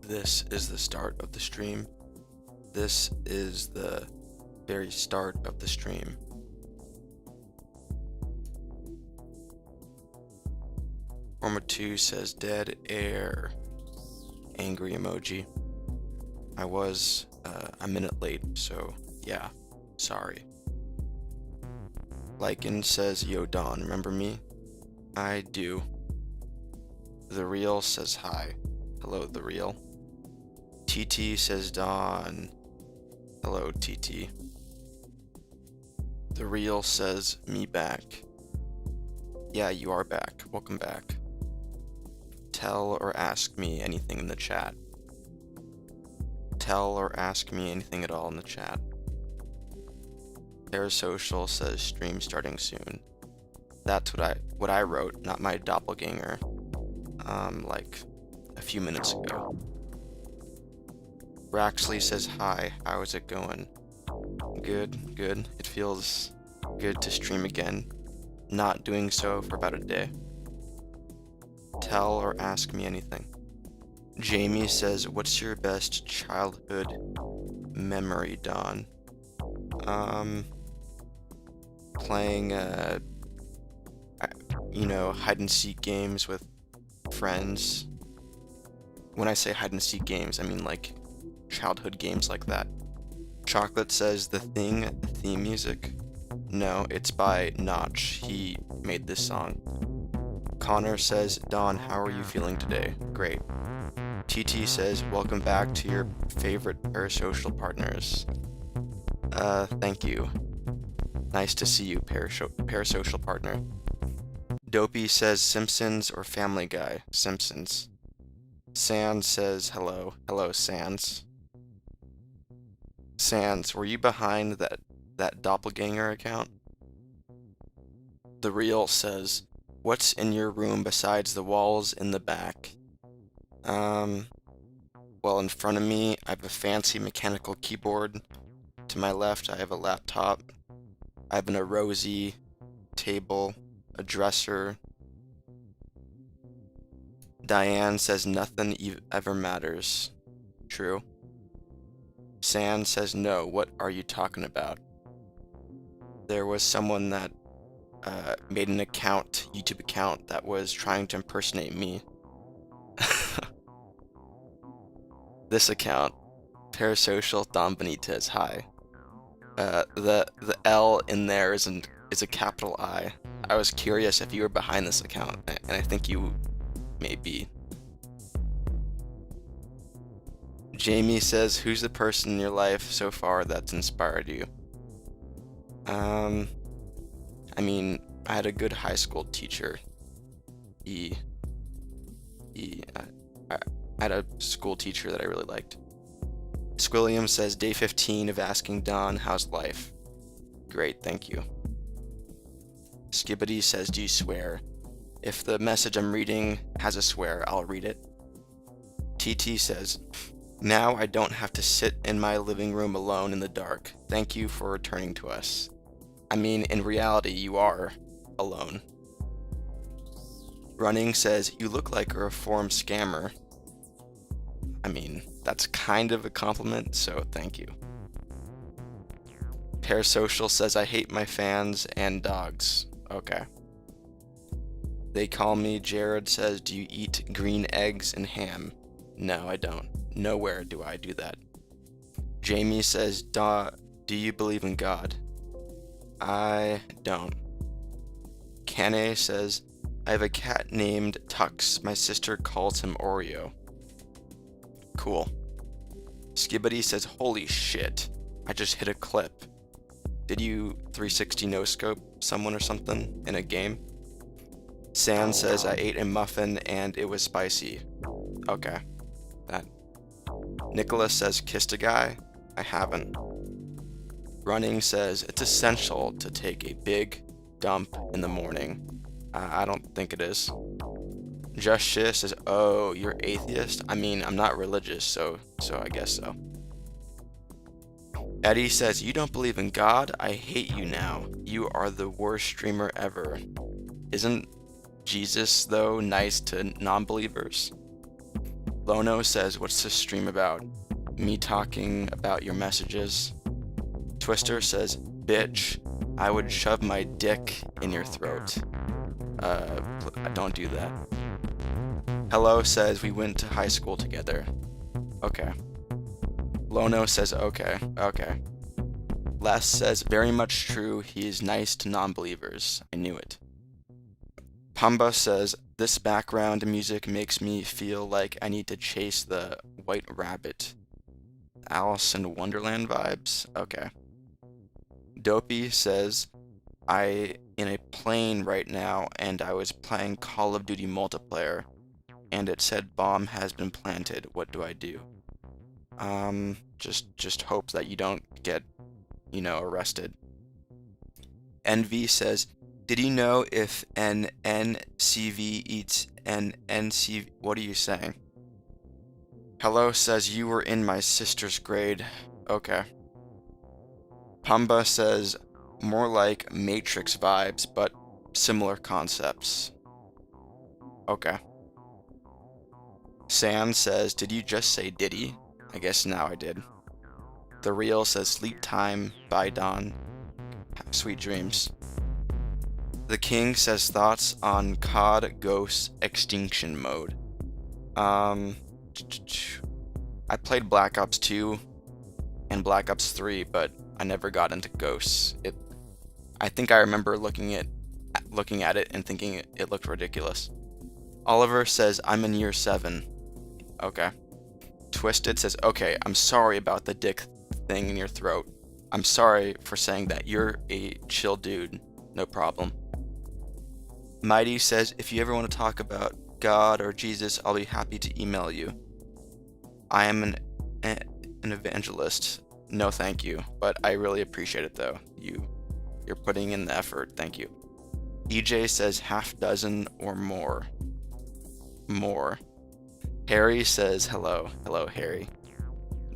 This is the start of the stream. This is the very start of the stream. Forma2 says dead air. Angry emoji. I was a minute late, so yeah, sorry. Lycan says, yo Don, remember me? I do. The Real says hi. Hello, The Real. TT says Don. Hello, TT. The Real says me back. Yeah, you are back. Welcome back. Tell or ask me anything in the chat. Tell or ask me anything at all in the chat. Parasocial says stream starting soon. That's what I wrote, not my doppelganger. Like a few minutes ago. Braxley says hi. How is it going? Good, good. It feels good to stream again. Not doing so for about a day. Tell or ask me anything. Jamie says, what's your best childhood memory, Don? Playing, hide and seek games with friends. When I say hide and seek games, I mean like childhood games like that. Chocolate says, The Thing theme music? No, it's by Notch. He made this song. Connor says, Don, how are you feeling today? Great. TT says, welcome back to your favorite parasocial partners. Thank you. Nice to see you, parasocial partner. Dopey says, Simpsons or Family Guy? Simpsons. Sans says, hello. Hello, Sans. Sans, were you behind that doppelganger account? The Real says, what's in your room besides the walls in the back? Well, in front of me, I have a fancy mechanical keyboard. To my left, I have a laptop. I have an Arosi table, a dresser. Diane says nothing ever matters. True. San says no, what are you talking about? There was someone that made an YouTube account that was trying to impersonate me. This account, Parasocial Don Benitez, hi. The L in there is a capital I. I was curious if you were behind this account, and I think you may be. Jamie says, who's the person in your life so far that's inspired you? I mean, I had a good high school teacher. I had a school teacher that I really liked. Squilliam says, day 15 of asking Don, how's life? Great, thank you. Skibbity says, do you swear? If the message I'm reading has a swear, I'll read it. TT says, now I don't have to sit in my living room alone in the dark. Thank you for returning to us. I mean, in reality, you are alone. Running says, you look like a reformed scammer. I mean, that's kind of a compliment, so thank you. Parasocial says, I hate my fans and dogs. Okay. They call me. Jared says, do you eat green eggs and ham? No, I don't. Nowhere do I do that. Jamie says, do you believe in God? I don't. Kane says, I have a cat named Tux. My sister calls him Oreo. Cool. Skibbity says, holy shit, I just hit a clip. Did you 360 no-scope someone or something in a game? San says, I ate a muffin and it was spicy. Okay. That. Nicholas says, kissed a guy? I haven't. Running says, it's essential to take a big dump in the morning. I don't think it is. Just Shit says, oh, you're atheist? I mean, I'm not religious, so I guess so. Eddie says, you don't believe in God? I hate you now. You are the worst streamer ever. Isn't Jesus, though, nice to non-believers? Lono says, what's this stream about? Me talking about your messages. Twister says, bitch, I would shove my dick in your throat. Don't do that. Hello says, we went to high school together. Okay. Lono says, okay. Les says, very much true, he is nice to non-believers. I knew it. Pamba says, this background music makes me feel like I need to chase the white rabbit. Alice in Wonderland vibes? Okay. Dopey says, I in a plane right now and I was playing Call of Duty multiplayer and it said bomb has been planted. What do I do? Just hope that you don't get, arrested. Envy says, did you know if an NCV eats an NCV? What are you saying? Hello says, you were in my sister's grade. Okay. Pamba says, more like Matrix vibes, but similar concepts. Okay. Sam says, did you just say Diddy? I guess now I did. The Real says, sleep time, bye Dawn. Sweet dreams. The King says, thoughts on COD Ghost Extinction Mode. I played Black Ops 2 and Black Ops 3, but I never got into Ghosts. I think I remember looking at it and thinking it looked ridiculous. Oliver says, I'm in year 7. Okay. Twisted says, okay, I'm sorry about the dick thing in your throat. I'm sorry for saying that. You're a chill dude. No problem. Mighty says, if you ever want to talk about God or Jesus, I'll be happy to email you. I am an evangelist. No, thank you. But I really appreciate it, though. You're putting in the effort. Thank you. EJ says, half dozen or more. More. Harry says, hello. Hello, Harry.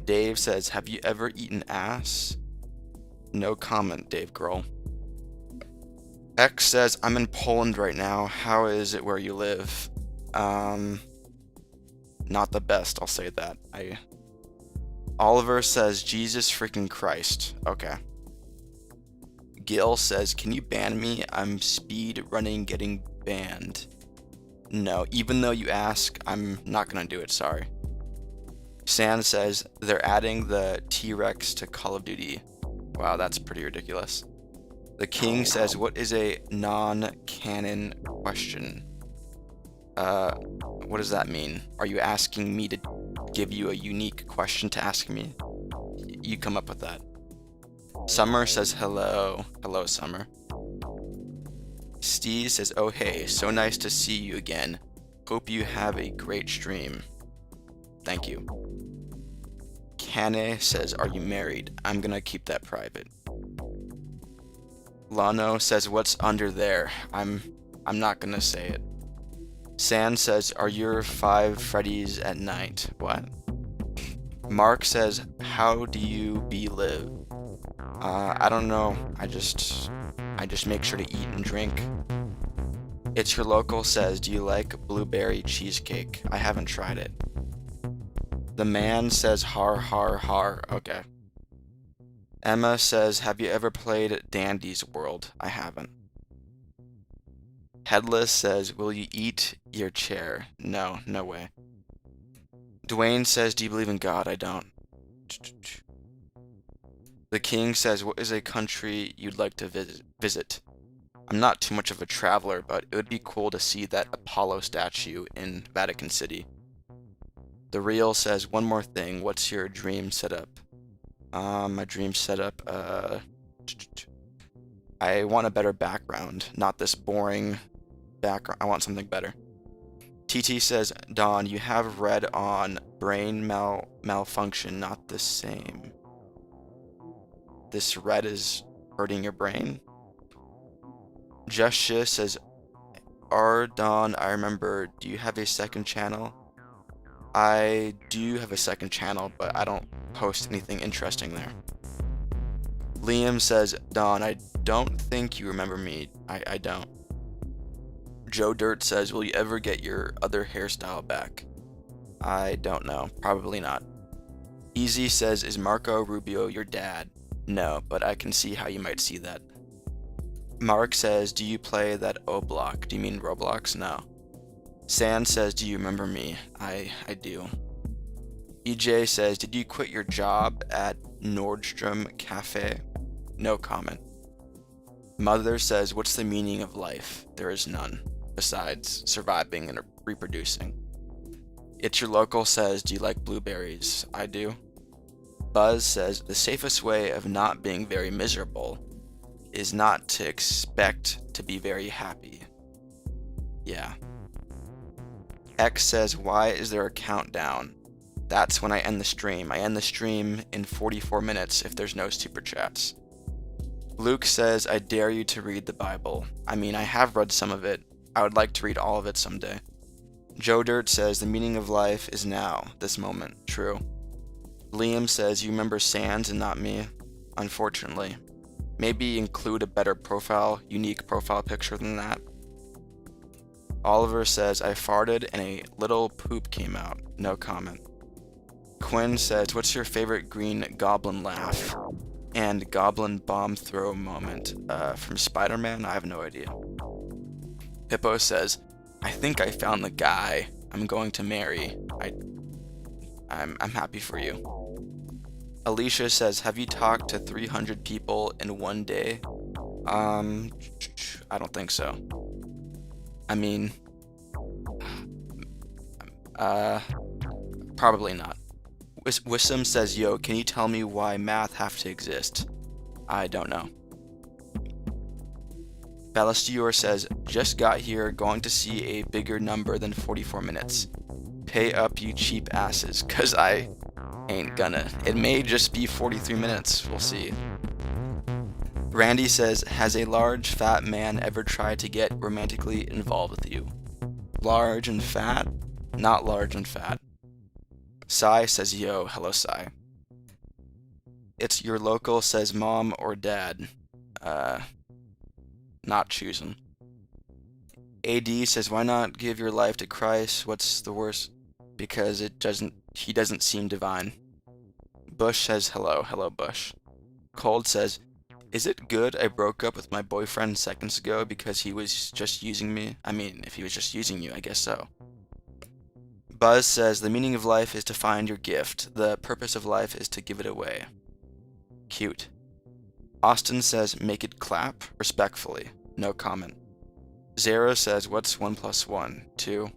Dave says, have you ever eaten ass? No comment, Dave Grohl. X says, I'm in Poland right now. How is it where you live? Not the best, I'll say that. Oliver says, Jesus freaking Christ. Okay. Gil says, can you ban me? I'm speed running getting banned. No, even though you ask, I'm not gonna do it, sorry. San says, they're adding the T-Rex to Call of Duty. Wow, that's pretty ridiculous. The King says, what is a non-canon question? What does that mean? Are you asking me to give you a unique question to ask me? You come up with that. Summer says, hello. Hello, Summer. Steve says, oh hey, so nice to see you again. Hope you have a great stream. Thank you. Kane says, are you married? I'm gonna keep that private. Lano says, what's under there? I'm not gonna say it. San says, are your 5 Freddies at night? What? Mark says, how do you live? I don't know. I just make sure to eat and drink. It's Your Local says, do you like blueberry cheesecake? I haven't tried it. The Man says, har har har. Okay. Emma says, have you ever played Dandy's World? I haven't. Headless says, will you eat your chair? No, no way. Dwayne says, do you believe in God? I don't. The King says, what is a country you'd like to visit? I'm not too much of a traveler, but it would be cool to see that Apollo statue in Vatican City. The Real says, one more thing, what's your dream setup? My dream setup, I want a better background, not this boring background. I want something better. TT says, Don, you have read on brain malfunction, not the same. This red is hurting your brain? Justia says, Don, I remember, do you have a second channel? I do have a second channel, but I don't post anything interesting there. Liam says, Don, I don't think you remember me. I don't. Joe Dirt says, will you ever get your other hairstyle back? I don't know. Probably not. Easy says, is Marco Rubio your dad? No, but I can see how you might see that. Mark says, do you play that O block? Do you mean Roblox? No. Sand says, do you remember me? I do. EJ says, did you quit your job at Nordstrom Cafe? No comment. Mother says, what's the meaning of life? There is none, besides surviving and reproducing. It's Your Local says, do you like blueberries? I do. Buzz says, the safest way of not being very miserable is not to expect to be very happy. Yeah. X says, why is there a countdown? That's when I end the stream. I end the stream in 44 minutes if there's no super chats. Luke says, I dare you to read the Bible. I mean, I have read some of it. I would like to read all of it someday. Joe Dirt says, the meaning of life is now, this moment. True. Liam says, you remember Sands and not me? Unfortunately. Maybe include a better unique profile picture than that. Oliver says, I farted and a little poop came out. No comment. Quinn says, what's your favorite Green Goblin laugh and Goblin bomb throw moment? From Spider-Man? I have no idea. Hippo says, I think I found the guy I'm going to marry. I'm happy for you. Alicia says, have you talked to 300 people in one day? I don't think so. I mean, probably not. Wissam says, yo, can you tell me why math have to exist? I don't know. Balastior says, just got here, going to see a bigger number than 44 minutes. Pay up, you cheap asses, cause I ain't gonna. It may just be 43 minutes, we'll see. Randy says, has a large fat man ever tried to get romantically involved with you? Large and fat? Not large and fat. Sai says, yo, hello Sai. It's Your Local says, mom or dad? Not choosing. AD says, why not give your life to Christ? What's the worst? Because he doesn't seem divine. Bush says, hello Bush. Cold says, is it good I broke up with my boyfriend seconds ago because he was just using me? I mean, if he was just using you, I guess so. Buzz says, the meaning of life is to find your gift. The purpose of life is to give it away. Cute. Austin says, make it clap, respectfully. No comment. Zara says, what's 1 + 1? 2.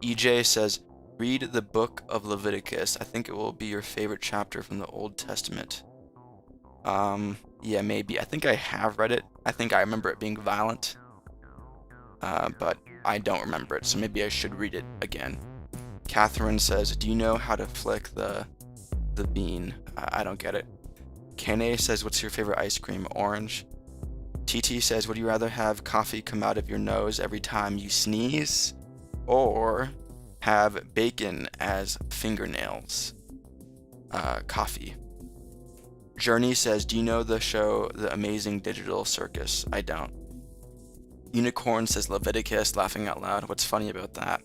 EJ says, read the book of Leviticus. I think it will be your favorite chapter from the Old Testament. Yeah, maybe. I think I have read it. I think I remember it being violent. But I don't remember it, so maybe I should read it again. Catherine says, do you know how to flick the bean? I don't get it. Kane says, what's your favorite ice cream? Orange. TT says, would you rather have coffee come out of your nose every time you sneeze, or have bacon as fingernails? Coffee. Journey says, do you know the show The Amazing Digital Circus? I don't. Unicorn says, Leviticus, laughing out loud. What's funny about that?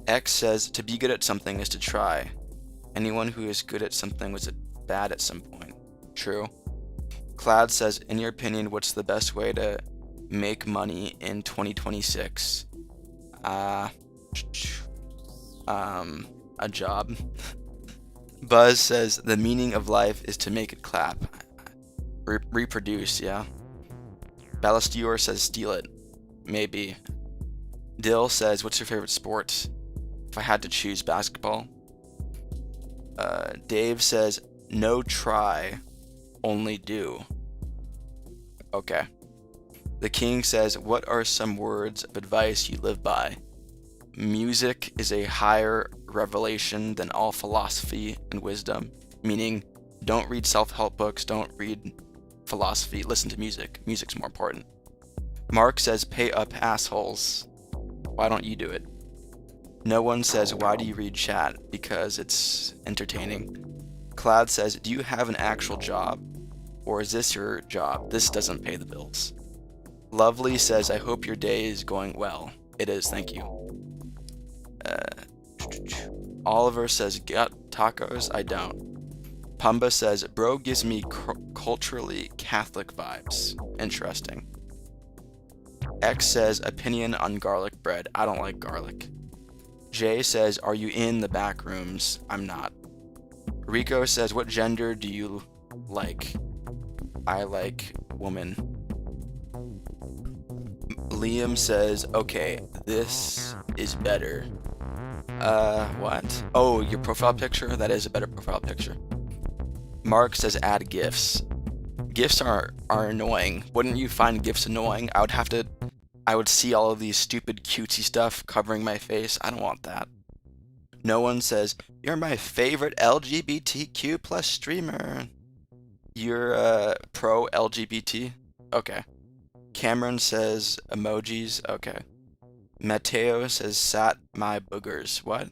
X says, to be good at something is to try. Anyone who is good at something was bad at some point. True. Cloud says, in your opinion, what's the best way to make money in 2026? A job. Buzz says, the meaning of life is to make it clap. Reproduce, yeah. Balastior says, steal it. Maybe. Dill says, what's your favorite sport? If I had to choose, basketball. Dave says, no try, only do. Okay. The King says, what are some words of advice you live by? Music is a higher revelation than all philosophy and wisdom. Meaning, don't read self-help books, don't read philosophy, listen to music. Music's more important. Mark says, pay up, assholes. Why don't you do it? No one says, why do you read chat? Because it's entertaining. Cloud says, do you have an actual job? Or is this your job? This doesn't pay the bills. Lovely says, I hope your day is going well. It is, thank you. Oliver says, got tacos? I don't. Pumba says, bro gives me culturally Catholic vibes. Interesting. X says, opinion on garlic bread. I don't like garlic. Jay says, are you in the back rooms? I'm not. Rico says, what gender do you like? I like woman. Liam says, okay, this is better. What? Oh, your profile picture? That is a better profile picture. Mark says, add GIFs. GIFs are annoying. Wouldn't you find GIFs annoying? I would see all of these stupid cutesy stuff covering my face. I don't want that. No one says, you're my favorite LGBTQ plus streamer. You're, pro LGBT? Okay. Cameron says, emojis? Okay. Mateo says, sat my boogers. What?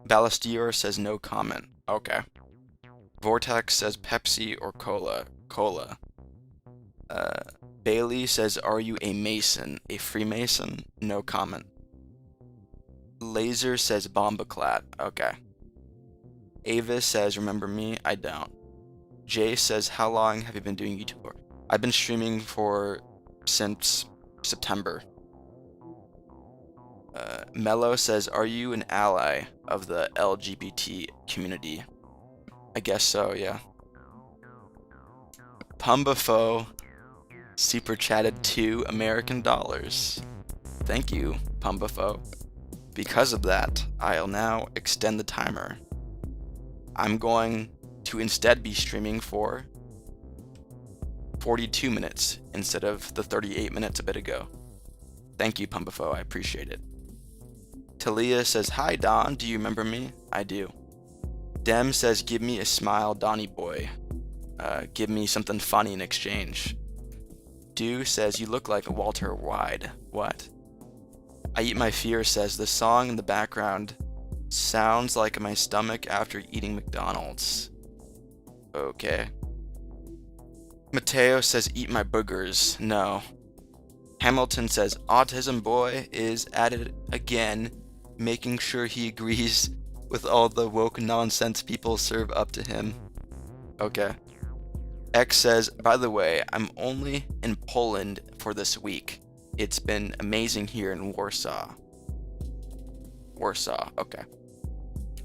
Ballestier says, no comment. Okay. Vortex says, Pepsi or Cola? Cola. Bailey says, are you a Mason? A Freemason? No comment. Laser says, Bombaclat. Okay. Avis says, remember me? I don't. Jay says, how long have you been doing YouTube for? I've been streaming since September. Mello says, are you an ally of the LGBT community? I guess so, yeah. Pumbafo super chatted $2 Thank you, Pumbafo. Because of that, I'll now extend the timer. I'm going to instead be streaming for 42 minutes instead of the 38 minutes a bit ago. Thank you, Pumbafo, I appreciate it. Talia says, hi Don, do you remember me? I do. Dem says, give me a smile, Donny boy. Give me something funny in exchange. Do says, you look like Walter Wide. What? I Eat My Fear says, the song in the background sounds like my stomach after eating McDonald's. Okay. Mateo says, eat my boogers. No. Hamilton says, autism boy is at it again, making sure he agrees with all the woke nonsense people serve up to him. Okay. X says, by the way, I'm only in Poland for this week. It's been amazing here in Warsaw. Warsaw, okay.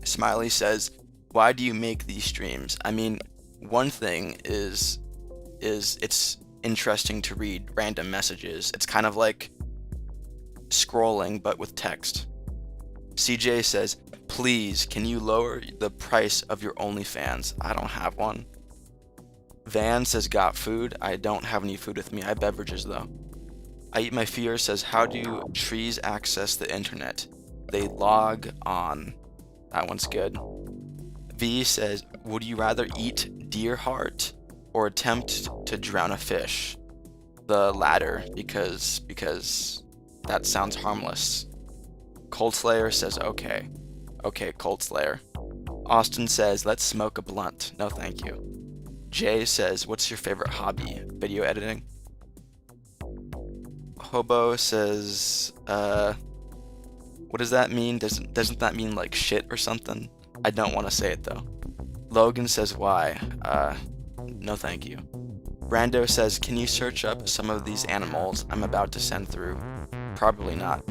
Smiley says, why do you make these streams? I mean, one thing is it's interesting to read random messages. It's kind of like scrolling, but with text. CJ says, please, can you lower the price of your OnlyFans? I don't have one. Van says, got food? I don't have any food with me. I have beverages, though. I Eat My Fear says, how do trees access the internet? They log on. That one's good. V says, would you rather eat deer heart or attempt to drown a fish? The latter, because that sounds harmless. Cold Slayer says, okay. Okay, Cold Slayer. Austin says, let's smoke a blunt. No, thank you. Jay says, what's your favorite hobby? Video editing. Hobo says, what does that mean? Doesn't that mean like shit or something? I don't want to say it though. Logan says, why? No thank you. Brando says, can you search up some of these animals I'm about to send through? Probably not.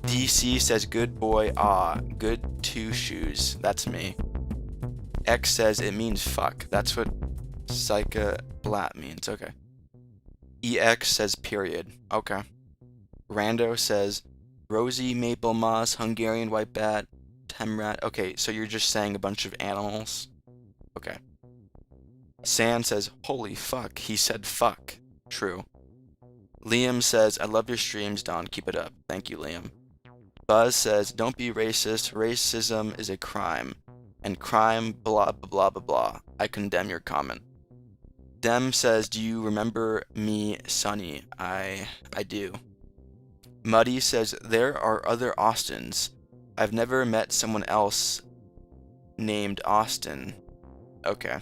DC says, good boy, good two shoes. That's me. X says, it means fuck. That's what Psycha Blat means. Okay. EX says, period. Okay. Rando says, Rosie, Maple Moss, Hungarian White Bat, Temrat. Okay, so you're just saying a bunch of animals? Okay. San says, holy fuck, he said fuck. True. Liam says, I love your streams, Don. Keep it up. Thank you, Liam. Buzz says, don't be racist. Racism is a crime. And crime, blah, blah, blah, blah, blah. I condemn your comment. Dem says, do you remember me, Sonny? I do. Muddy says, there are other Austins. I've never met someone else named Austin. Okay.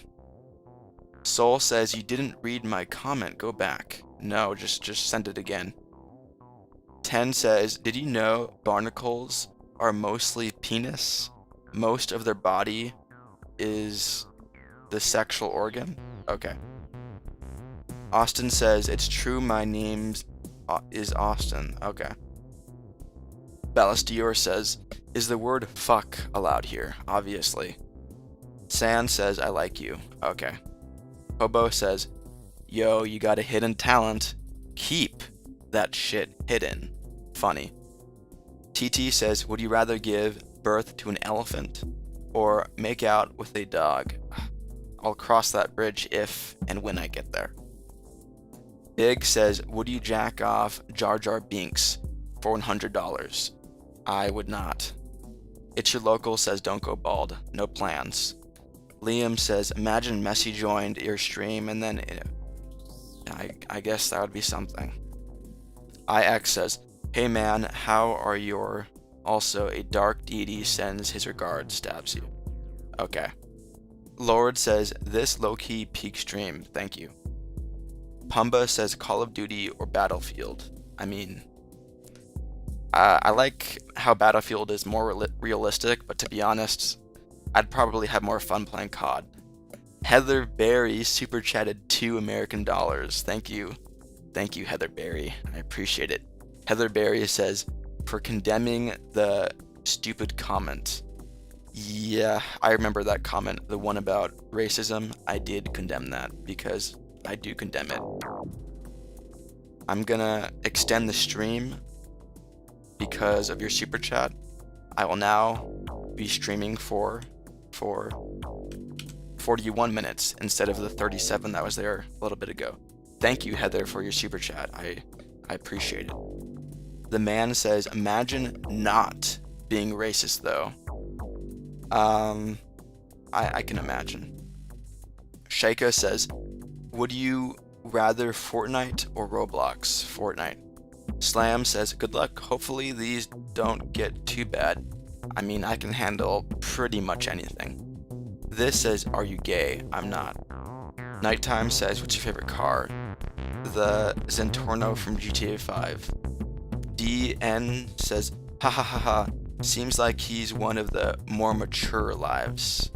Soul says, you didn't read my comment. Go back. No, just send it again. 10 says, did you know barnacles are mostly penis. Most of their body is the sexual organ. Okay. Austin says, it's true my name is Austin. Okay. Ballastior says, is the word fuck allowed here? Obviously. Sand says, I like you. Okay. Hobo says, yo, you got a hidden talent. Keep that shit hidden. Funny. TT says, would you rather give birth to an elephant or make out with a dog? I'll cross that bridge if and when I get there. Big says, would you jack off Jar Jar Binks for $100? I would not. It's Your Local says, don't go bald. No plans. Liam says, imagine Messi joined your stream and then I guess that would be something. IX says, hey man, how are your... Also, a dark deity sends his regards, stabs you. Okay. Lord says, this low-key peak stream, thank you. Pumba says, Call of Duty or Battlefield. I mean, I like how Battlefield is more realistic, but to be honest, I'd probably have more fun playing COD. Heather Berry super chatted $2 American. Thank you. Thank you, Heather Berry. I appreciate it. Heather Berry says, for condemning the stupid comment. Yeah, I remember that comment, the one about racism. I did condemn that because I do condemn it. I'm gonna extend the stream because of your super chat. I will now be streaming for 41 minutes instead of the 37 that was there a little bit ago. Thank you, Heather, for your super chat. I appreciate it. The man says, imagine not being racist, though. I can imagine. Shaika says, would you rather Fortnite or Roblox? Fortnite. Slam says, good luck. Hopefully these don't get too bad. I mean, I can handle pretty much anything. This says, are you gay? I'm not. Nighttime says, what's your favorite car? The Zentorno from GTA 5. DN says, ha ha ha ha, seems like he's one of the more mature lives.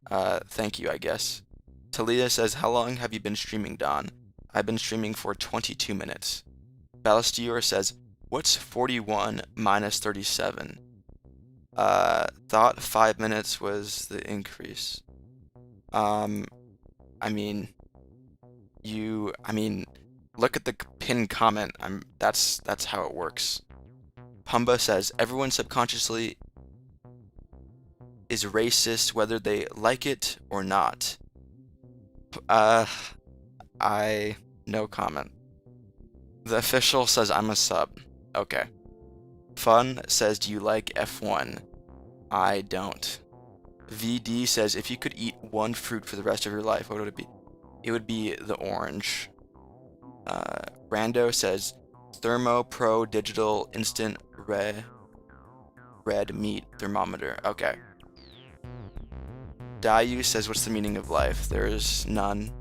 Thank you, I guess. Talia says, how long have you been streaming, Don? I've been streaming for 22 minutes. Ballastior says, what's 41 minus 37? Thought 5 minutes was the increase. I mean, look at the pinned comment. That's how it works. Pumba says, everyone subconsciously is racist whether they like it or not. No comment. The official says I'm a sub. Okay. Fun says, do you like F1? I don't. VD says, if you could eat one fruit for the rest of your life, what would it be? It would be the orange. Rando says, Thermo Pro Digital Instant Red Meat Thermometer. Okay. Dayu says, what's the meaning of life? There's none.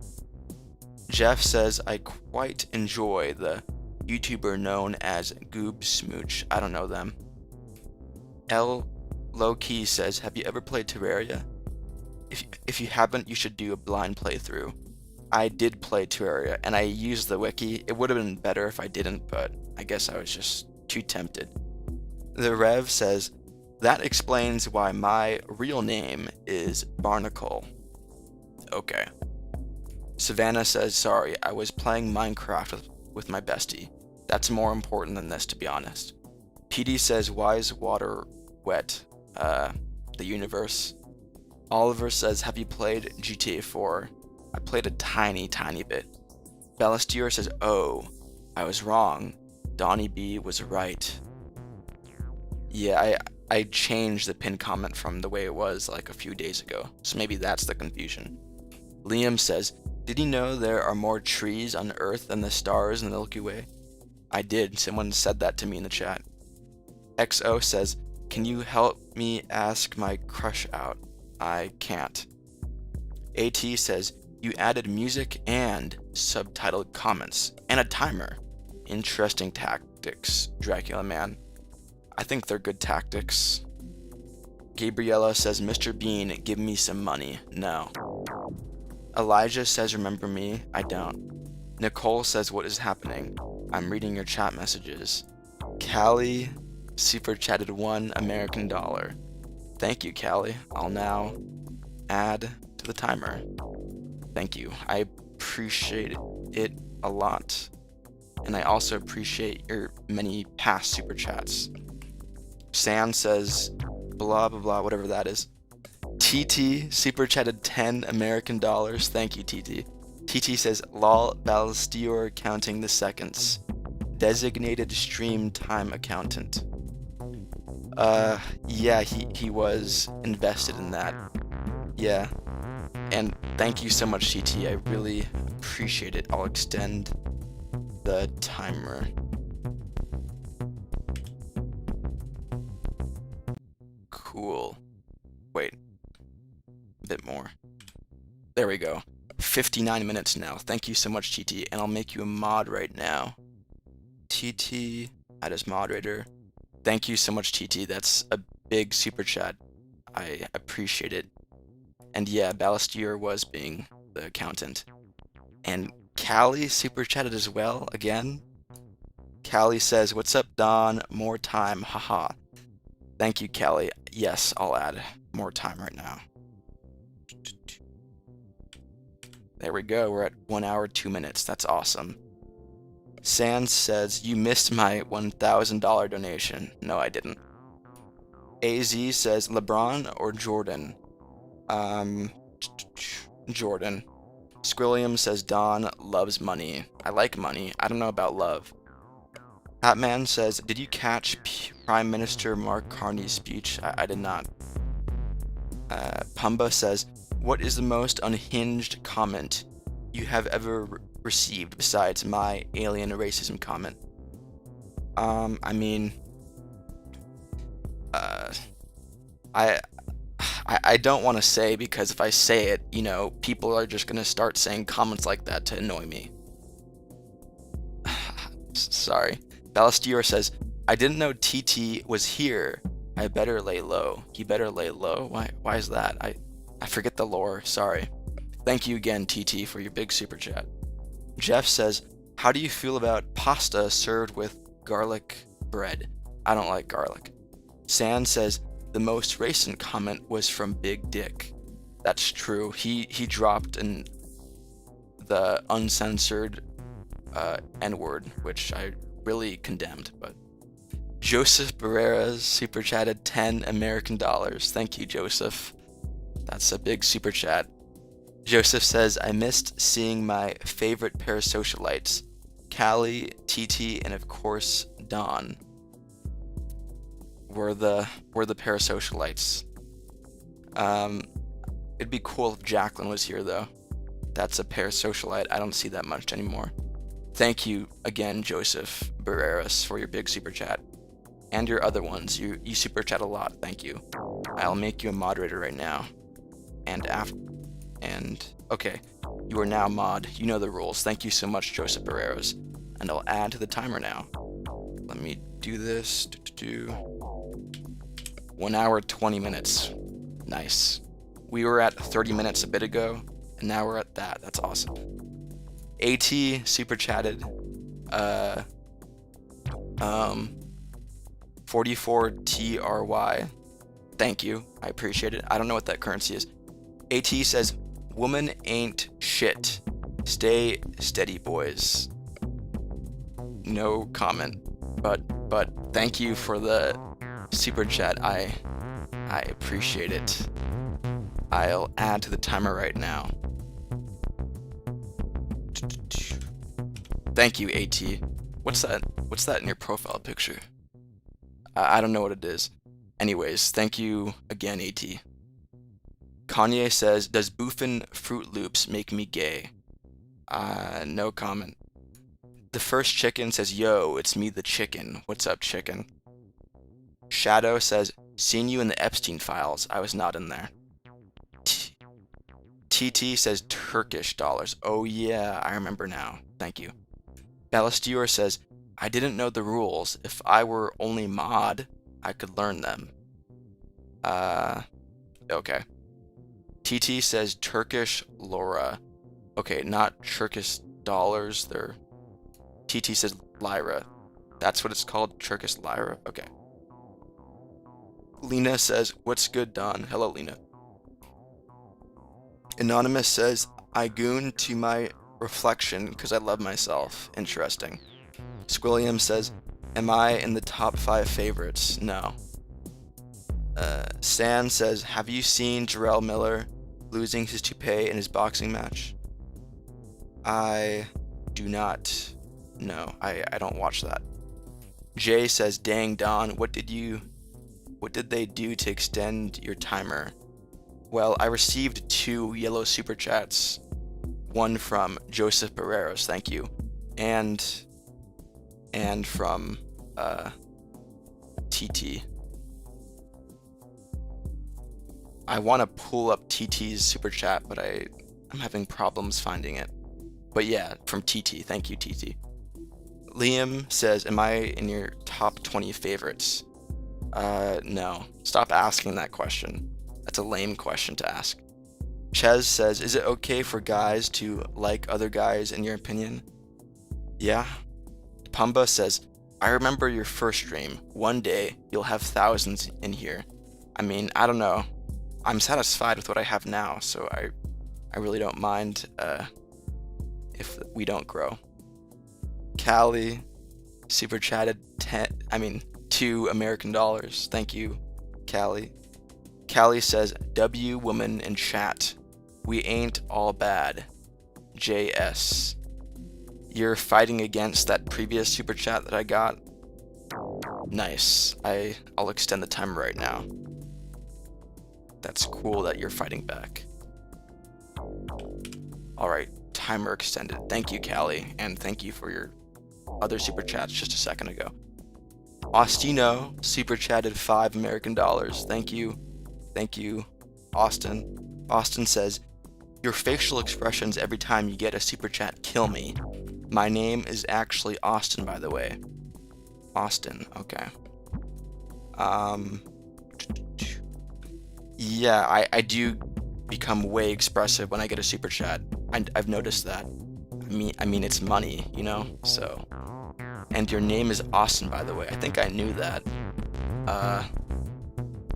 Jeff says, I quite enjoy the YouTuber known as Goob Smooch. I don't know them. L Lowkey says, have you ever played Terraria? If you haven't, you should do a blind playthrough. I did play Terraria, and I used the wiki. It would have been better if I didn't, but I guess I was just too tempted. The Rev says, that explains why my real name is Barnacle. Okay. Savannah says, sorry, I was playing Minecraft with my bestie. That's more important than this, to be honest. PD says, why is water wet? The universe. Oliver says, have you played GTA 4? I played a tiny bit. Ballastier says, oh, I was wrong. Donnie B was right. Yeah, I changed the pinned comment from the way it was like a few days ago, so maybe that's the confusion. Liam says, did you know there are more trees on Earth than the stars in the Milky Way? I did. Someone said that to me in the chat. XO says, can you help me ask my crush out? I can't. AT says, you added music and subtitled comments and a timer. Interesting tactics, Dracula man. I think they're good tactics. Gabriella says, Mr. Bean, give me some money. No. Elijah says, remember me? I don't. Nicole says, what is happening? I'm reading your chat messages. Callie super chatted $1 American. Thank you, Callie. I'll now add to the timer. Thank you. I appreciate it a lot. And I also appreciate your many past super chats. Sam says, blah, blah, blah, whatever that is. TT super chatted $10 American. Thank you, TT. TT says, lol, Balestior counting the seconds. Designated stream time accountant. Yeah, he was invested in that. Yeah. And thank you so much, TT. I really appreciate it. I'll extend the timer. Cool. Wait. A bit more. There we go. 59 minutes now. Thank you so much, TT. And I'll make you a mod right now. TT, add as moderator. Thank you so much, TT. That's a big super chat. I appreciate it. And yeah, Balestier was being the accountant. And Callie super chatted as well, again. Callie says, what's up, Don? More time, haha. Thank you, Callie. Yes, I'll add more time right now. There we go, we're at 1 hour, 2 minutes. That's awesome. Sans says, you missed my $1,000 donation. No, I didn't. AZ says, LeBron or Jordan? Jordan. Squilliam says, Don loves money. I like money. I don't know about love. Hatman says, did you catch Prime Minister Mark Carney's speech? I did not. Pumba says, what is the most unhinged comment you have ever received besides my alien racism comment? I mean, I don't want to say, because if I say it, you know, people are just going to start saying comments like that to annoy me. Sorry. Balestier says, I didn't know TT was here. I better lay low. He better lay low? Why is that? I forget the lore. Sorry. Thank you again, TT, for your big super chat. Jeff says, how do you feel about pasta served with garlic bread? I don't like garlic. Sand says, the most recent comment was from Big Dick. That's true. He dropped the uncensored N-word, which I really condemned. But Joseph Barrera's super chatted $10 American. Thank you, Joseph. That's a big super chat. Joseph says, I missed seeing my favorite parasocialites, Callie, TT, and of course Don. Were the parasocialites. It'd be cool if Jacqueline was here though. That's a parasocialite. I don't see that much anymore. Thank you again, Joseph Barreras, for your big super chat. And your other ones. You super chat a lot. Thank you. I'll make you a moderator right now. Okay, you are now mod. You know the rules. Thank you so much, Joseph Barreras. And I'll add to the timer now. Let me do this. 1 hour, 20 minutes. Nice. We were at 30 minutes a bit ago, and now we're at that. That's awesome. AT super chatted. 44 TRY. Thank you. I appreciate it. I don't know what that currency is. AT says, woman ain't shit. Stay steady, boys. No comment. But thank you for the super chat. I appreciate it. I'll add to the timer right now. Thank you, AT. What's that in your profile picture? I don't know what it is. Anyways, thank you again, AT. Kanye says, does boofing Fruit Loops make me gay? No comment. The first chicken says, yo, it's me the chicken. What's up, chicken? Shadow says, seen you in the Epstein files. I was not in there. TT says, Turkish dollars. Oh yeah, I remember now. Thank you. Balestier says, I didn't know the rules. If I were only mod, I could learn them. Okay. TT says Turkish Lora. Okay, not Turkish dollars. TT says Lyra. That's what it's called, Turkish Lyra? Okay. Lena says, what's good, Don? Hello, Lena. Anonymous says, I goon to my reflection because I love myself. Interesting. Squilliam says, am I in the top 5 favorites? No. San says, have you seen Jarrell Miller losing his toupee in his boxing match? I do not. No, I don't watch that. Jay says, dang, Don, what did they do to extend your timer? Well, I received 2 yellow super chats. One from Joseph Barreros, thank you. And from TT. I want to pull up TT's super chat, but I'm having problems finding it. But yeah, from TT. Thank you, TT. Liam says, am I in your top 20 favorites? No. Stop asking that question. That's a lame question to ask. Ches says, is it okay for guys to like other guys in your opinion? Yeah. Pumba says, I remember your first stream. One day, you'll have thousands in here. I mean, I don't know. I'm satisfied with what I have now, so I really don't mind if we don't grow. Callie super chatted $2 American dollars. Thank you, Callie. Callie says, W woman in chat. We ain't all bad. JS. You're fighting against that previous super chat that I got? Nice. I'll extend the timer right now. That's cool that you're fighting back. Alright, timer extended. Thank you, Callie, and thank you for your other super chats just a second ago. Austino super chatted $5 American dollars. Thank you. Thank you, Austin. Austin says, your facial expressions every time you get a super chat kill me. My name is actually Austin, by the way. Austin, okay. Yeah, I do become way expressive when I get a super chat. I've noticed that. I mean, it's money, you know? So, and your name is Austin, by the way. I think I knew that.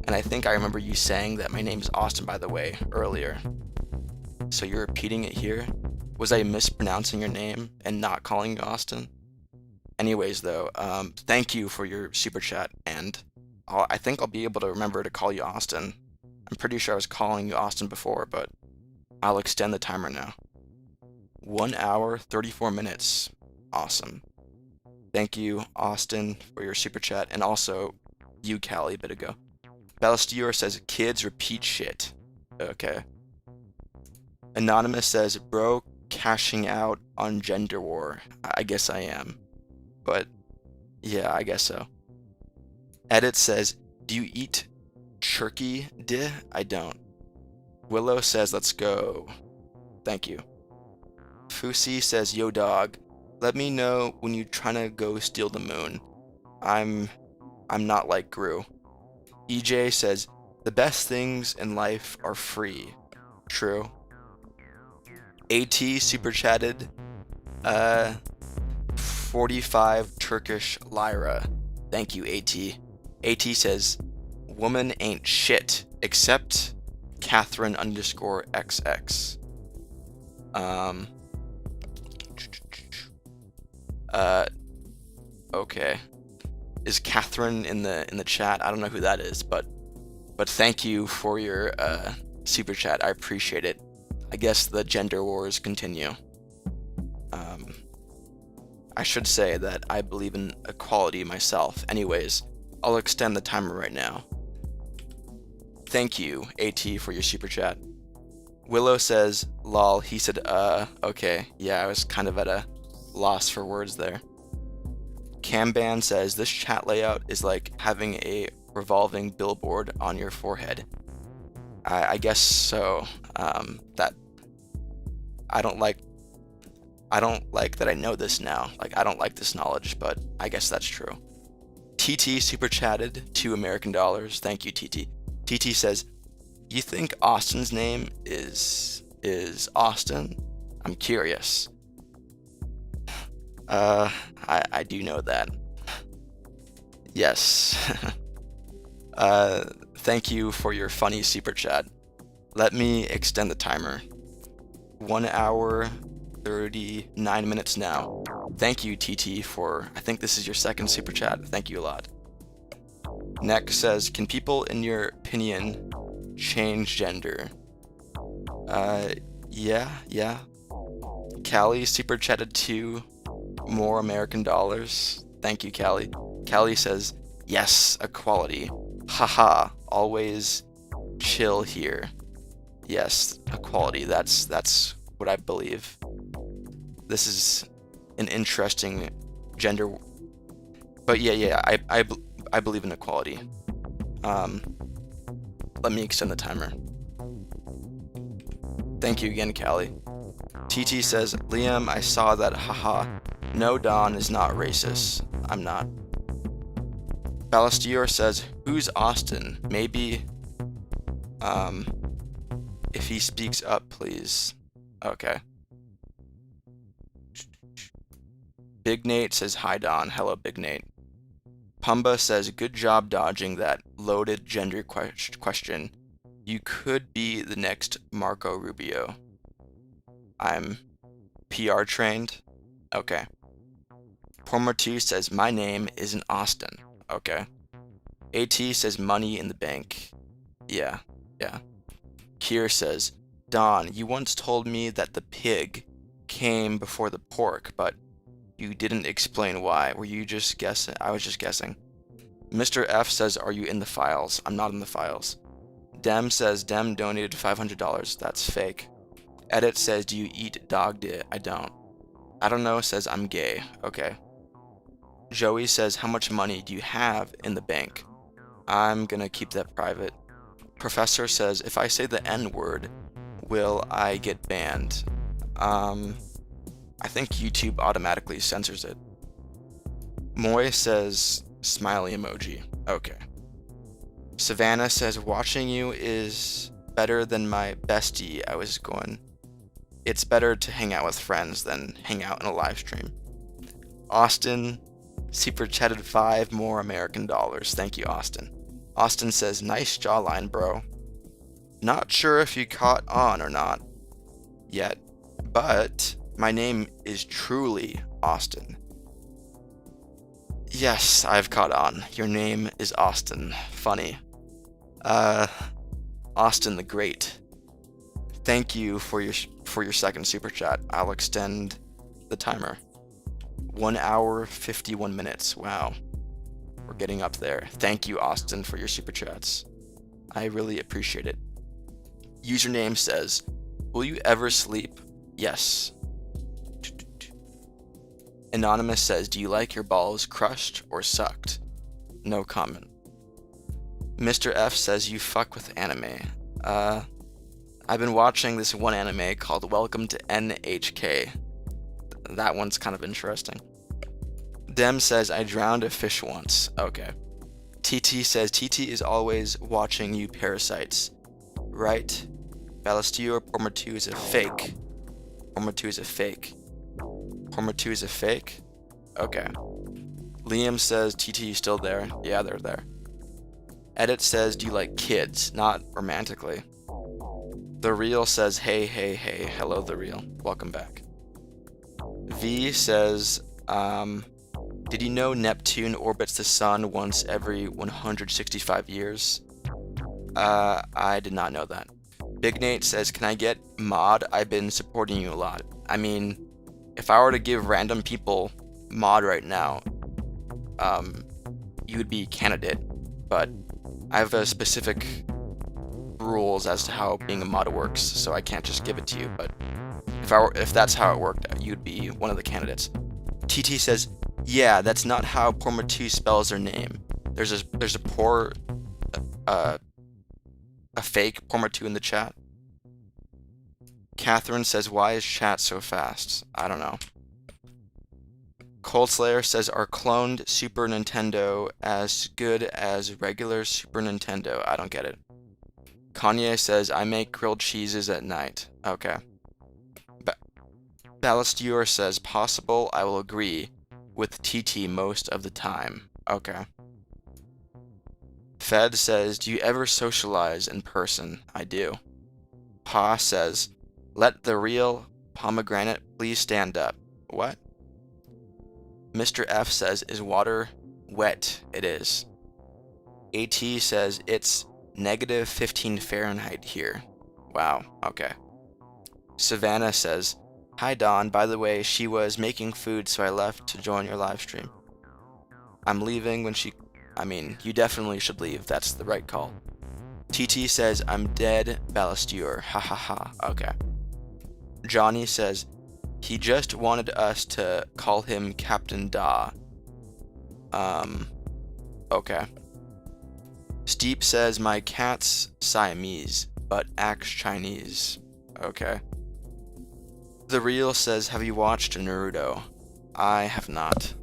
And I think I remember you saying that my name is Austin, by the way, earlier. So you're repeating it here? Was I mispronouncing your name and not calling you Austin? Anyways, though, thank you for your super chat, and I think I'll be able to remember to call you Austin. I'm pretty sure I was calling you Austin before, but I'll extend the timer now. 1 hour, 34 minutes. Awesome. Thank you, Austin, for your super chat, and also you, Callie, a bit ago. Ballestier says, kids repeat shit. Okay. Anonymous says, bro, cashing out on gender war. I guess I am. But, yeah, I guess so. Edit says, do you eat turkey? I don't. Willow says, let's go. Thank you. Fusi says, yo dog, let me know when you're trying to go steal the moon. I'm not like Gru. EJ says, the best things in life are free. True. AT super chatted 45 Turkish Lyra. Thank you, AT. AT says, woman ain't shit except Catherine_XX. Okay. Is Catherine in the chat? I don't know who that is, but thank you for your super chat. I appreciate it. I guess the gender wars continue. I should say that I believe in equality myself. Anyways, I'll extend the timer right now. Thank you, AT, for your super chat. Willow says, lol, he said, okay. Yeah, I was kind of at a loss for words there. Camban says, this chat layout is like having a revolving billboard on your forehead. I guess so. That I don't like that I know this now. Like, I don't like this knowledge, but I guess that's true. TT super chatted $2 American. Thank you, TT. TT says, "You think Austin's name is Austin? I'm curious." I do know that. Yes. Thank you for your funny super chat. Let me extend the timer. 1 hour, 39 minutes now. Thank you, TT, for, I think this is your second super chat. Thank you a lot. Next says, "Can people, in your opinion, change gender?" Yeah. Callie super chatted $2 more American. Thank you, Callie. Callie says, "Yes, equality. Haha, always chill here." Yes, equality. That's what I believe. This is an interesting gender, but yeah. I believe in equality. Let me extend the timer. Thank you again, Callie. TT says, "Liam, I saw that. Haha. No, Don is not racist. I'm not." Balastier says, "Who's Austin? Maybe, if he speaks up, please." Okay. Big Nate says, "Hi, Don." Hello, Big Nate. Pumba says, "Good job dodging that loaded gender question. You could be the next Marco Rubio." I'm PR trained. Okay. Porma2 says, "My name isn't Austin." Okay. AT says, "Money in the bank." Yeah. Kier says, "Don, you once told me that the pig came before the pork, but you didn't explain why. Were you just guessing?" I was just guessing. Mr. F says, "Are you in the files?" I'm not in the files. Dem says, "Dem donated $500. That's fake." Edit says, "Do you eat dog dick?" I don't. I don't know says, "I'm gay." Okay. Joey says, "How much money do you have in the bank?" I'm gonna keep that private. Professor says, "If I say the N-word, will I get banned?" I think YouTube automatically censors it. Moy says, "Smiley emoji." Okay. Savannah says, "Watching you is better than my bestie." It's better to hang out with friends than hang out in a live stream. Austin super chatted $5 more American. Thank you, Austin. Austin says, "Nice jawline, bro. Not sure if you caught on or not yet, but my name is truly Austin." Yes, I've caught on. Your name is Austin. Funny. Austin the Great. Thank you for your second super chat. I'll extend the timer. 1 hour, 51 minutes. Wow. We're getting up there. Thank you, Austin, for your super chats. I really appreciate it. Username says, "Will you ever sleep?" Yes. Anonymous says, "Do you like your balls crushed or sucked?" No comment. Mr. F says, "You fuck with anime." I've been watching this one anime called Welcome to NHK. That one's kind of interesting. Dem says, "I drowned a fish once." Okay. TT says, "TT is always watching you parasites." Right? Balastier, Porma2 is a fake. Porma2 is a fake. Porma2 is a fake? Okay. Liam says, "TT, you still there?" Yeah, they're there. Edit says, "Do you like kids?" Not romantically. The Real says, hey. Hello, The Real. Welcome back. V says, "Did you know Neptune orbits the sun once every 165 years?" I did not know that. Big Nate says, "Can I get mod? I've been supporting you a lot." I mean, if I were to give random people mod right now, you would be candidate, but I have a specific rules as to how being a mod works, so I can't just give it to you, but if that's how it worked, you'd be one of the candidates. TT says, "Yeah, that's not how Porma2 spells their name. There's a fake Porma2 in the chat." Catherine says, "Why is chat so fast?" I don't know. Cold Slayer says, are cloned Super Nintendo as good as regular Super Nintendo? I don't get it. Kanye says, I make grilled cheeses at night. Okay. Ballastier says, possible, I will agree with TT most of the time. Okay. Fed says, do you ever socialize in person? I do. Pa says, let the real pomegranate please stand up. What? Mr. F says, is water wet? It is. AT says, it's negative 15 Fahrenheit here. Wow, okay. Savannah says, hi Don, by the way, she was making food so I left to join your live stream. I'm leaving when you definitely should leave, that's the right call. TT says, I'm dead, Ballastier, ha ha ha, okay. Johnny says, he just wanted us to call him Captain Da. Okay. Steep says, my cat's Siamese, but acts Chinese. Okay. The Real says, have you watched Naruto? I have not.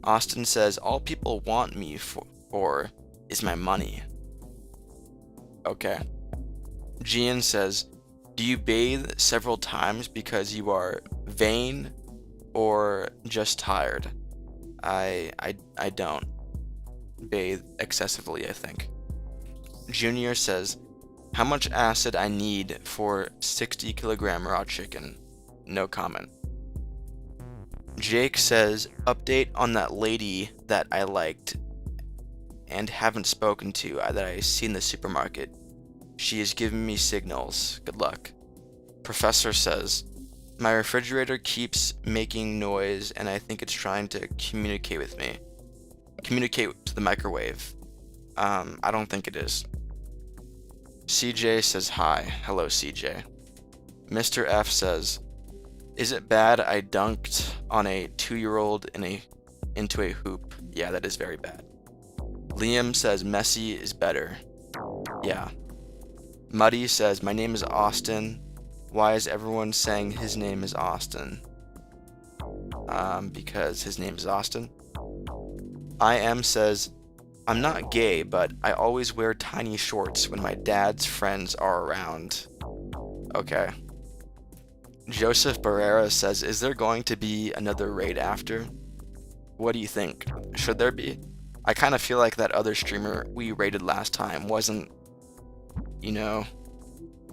Austin says, all people want me for is my money. Okay. Gian says, do you bathe several times because you are vain or just tired? I don't bathe excessively, I think. Junior says, how much acid I need for 60-kilogram raw chicken? No comment. Jake says, update on that lady that I liked and haven't spoken to that I see in the supermarket. She is giving me signals. Good luck. Professor says, my refrigerator keeps making noise and I think it's trying to communicate with me. Communicate to the microwave. I don't think it is. CJ says hi. Hello, CJ. Mr. F says, is it bad I dunked on a 2-year-old into a hoop? Yeah, that is very bad. Liam says Messi is better. Yeah. Muddy says, my name is Austin. Why is everyone saying his name is Austin? Because his name is Austin. I am says, I'm not gay, but I always wear tiny shorts when my dad's friends are around. Okay. Joseph Barrera says, is there going to be another raid after? What do you think? Should there be? I kind of feel like that other streamer we raided last time wasn't,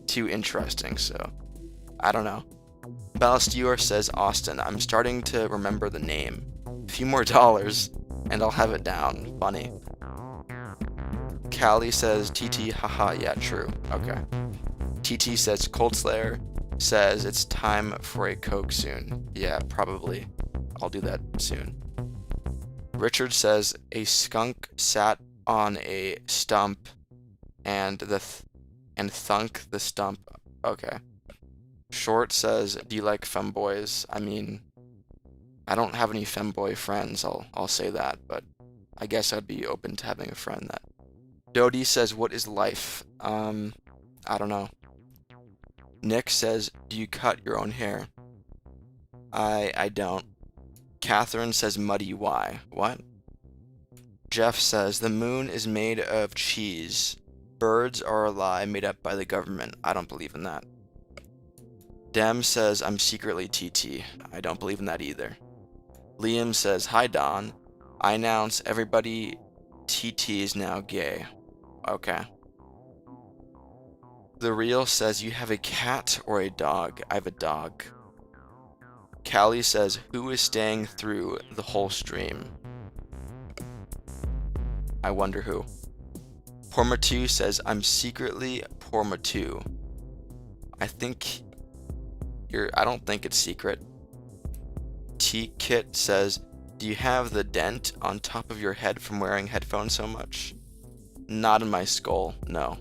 too interesting, so I don't know. Ballastier says, Austin, I'm starting to remember the name. A few more dollars, and I'll have it down. Funny. Callie says, TT, haha, yeah, true. Okay. TT says, Cold Slayer says, it's time for a Coke soon. Yeah, probably. I'll do that soon. Richard says, a skunk sat on a stump and thunk the stump. Okay. Short says, do you like femboys? I don't have any femboy friends, I'll say that, but I guess I'd be open to having a friend that. Dodie says, what is life? I don't know. Nick says, do you cut your own hair? I don't. Catherine says, muddy, why? What? Jeff says, the moon is made of cheese. Birds are a lie made up by the government. I don't believe in that. Dem says, I'm secretly TT. I don't believe in that either. Liam says, hi Don. I announce everybody TT is now gay. Okay. The Real says, you have a cat or a dog? I have a dog. Callie says, who is staying through the whole stream? I wonder who. Pormatu says, I'm secretly Pormatu. I don't think it's secret. T-Kit says, do you have the dent on top of your head from wearing headphones so much? Not in my skull, no.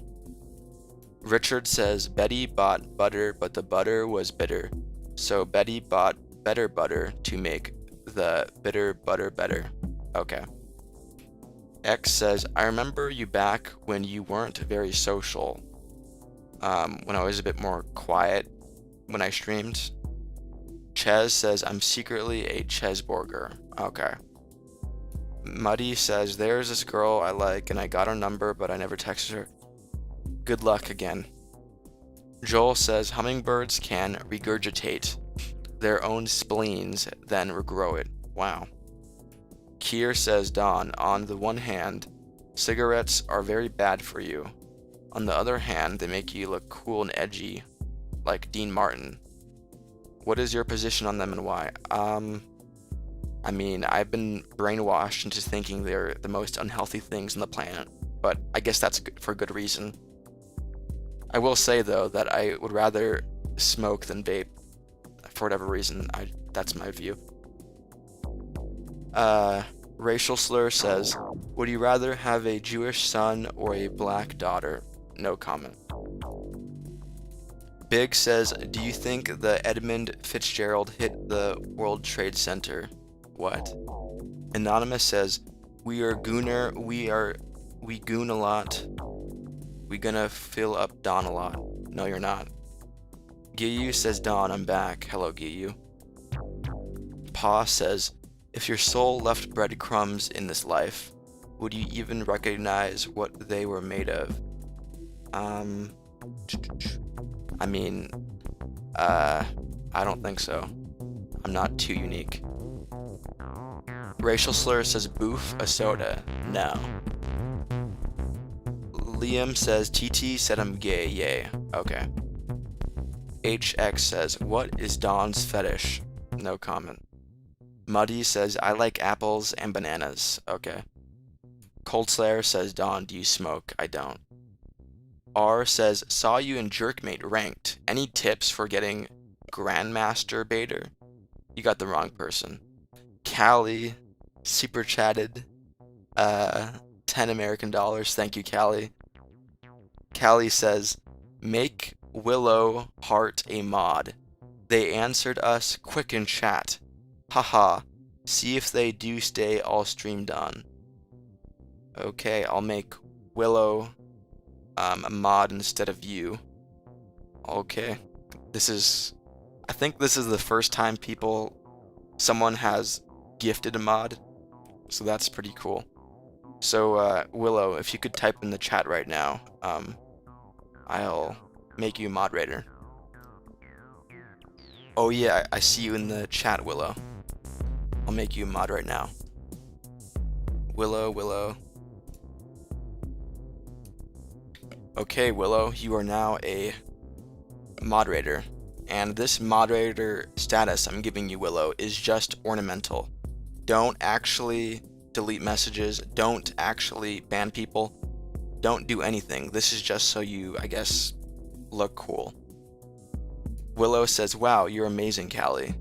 Richard says, Betty bought butter, but the butter was bitter. So Betty bought better butter to make the bitter butter better. Okay. X says, I remember you back when you weren't very social. When I was a bit more quiet when I streamed. Ches says, I'm secretly a Chesburger. Okay. Muddy says, there's this girl I like and I got her number, but I never texted her. Good luck again. Joel says, hummingbirds can regurgitate their own spleens, then regrow it. Wow. Kier says, Don, on the one hand, cigarettes are very bad for you. On the other hand, they make you look cool and edgy, like Dean Martin. What is your position on them and why? I mean, I've been brainwashed into thinking they're the most unhealthy things on the planet, but I guess that's for good reason. I will say, though, that I would rather smoke than vape. For whatever reason, that's my view. Racial Slur says, would you rather have a Jewish son or a black daughter? No comment. Big says, do you think the Edmund Fitzgerald hit the World Trade Center? What? Anonymous says, we are gooner, we goon a lot. We gonna fill up Don a lot. No, you're not. Giyu says, Don, I'm back. Hello, Giyu. Pa says, if your soul left breadcrumbs in this life, would you even recognize what they were made of? I mean, I don't think so. I'm not too unique. Racial Slur says, boof, a soda. No. Liam says, TT said I'm gay, yay. Okay. HX says, what is Don's fetish? No comment. Muddy says, I like apples and bananas. Okay. Cold Slayer says, Don, do you smoke? I don't. R says, saw you in Jerkmate ranked. Any tips for getting Grandmaster Bader? You got the wrong person. Callie super chatted 10 American dollars. Thank you, Callie. Callie says, make Willow Heart a mod. They answered us quick in chat. Haha. See if they do stay all streamed on. Okay, I'll make Willow a mod instead of you. Okay. I think this is the first time someone has gifted a mod. So that's pretty cool. So, Willow, if you could type in the chat right now, I'll make you a moderator. Oh yeah, I see you in the chat, Willow. I'll make you a mod right now. Willow. Okay, Willow, you are now a moderator. And this moderator status I'm giving you, Willow, is just ornamental. Don't actually delete messages. Don't actually ban people. Don't do anything. This is just so you, I guess, look cool. Willow says, wow, you're amazing, Callie.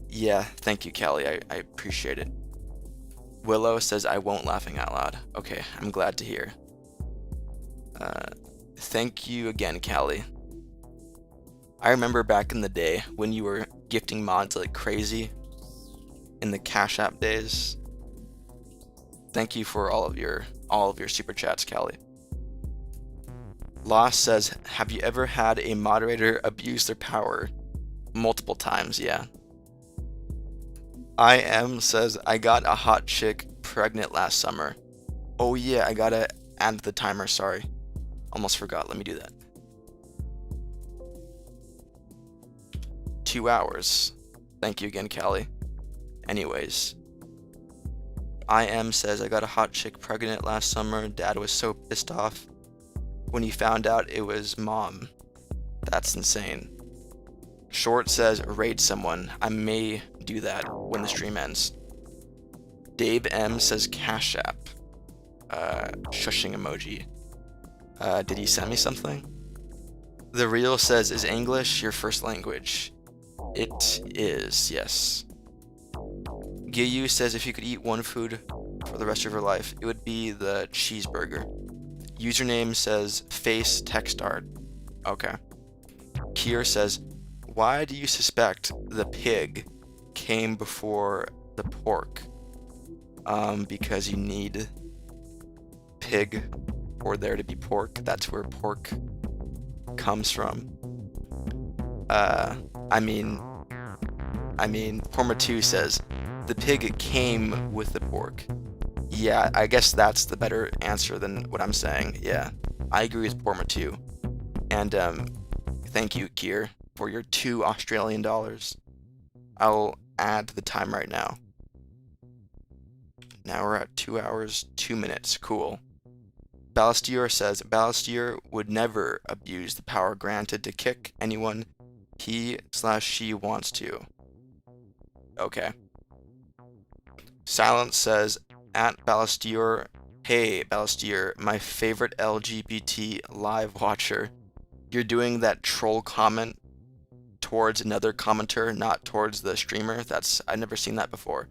Yeah, thank you, Callie. I appreciate it. Willow says, I won't, laughing out loud. Okay, I'm glad to hear. Thank you again, Callie. I remember back in the day when you were gifting mods like crazy in the Cash App days. Thank you for all of your super chats, Callie. Lost says, have you ever had a moderator abuse their power? Multiple times, yeah. I am says, I got a hot chick pregnant last summer. Oh yeah, I gotta add the timer, sorry. Almost forgot, let me do that. 2 hours. Thank you again, Callie. Anyways. I am says, I got a hot chick pregnant last summer. Dad was so pissed off when he found out it was mom. That's insane. Short says, raid someone. I may do that when the stream ends. Dave M says, Cash App. Shushing emoji. Did he send me something? The Real says, is English your first language? It is, yes. Giyu says, if you could eat one food for the rest of your life, it would be the cheeseburger. Username says, face text art. Okay. Kier says, why do you suspect the pig came before the pork? Because you need pig for there to be pork. That's where pork comes from. I mean, I mean, Porma2 says, the pig came with the pork. Yeah, I guess that's the better answer than what I'm saying. Yeah, I agree with Porma2. And thank you, Kier, for your $2 Australian. I'll add to the time right now. Now we're at 2 hours, 2 minutes. Cool. Ballastier says, Ballastier would never abuse the power granted to kick anyone he/she wants to. Okay. Silence says, at Ballastier, hey Ballastier, my favorite LGBT live watcher. You're doing that troll comment towards another commenter, not towards the streamer. I've never seen that before.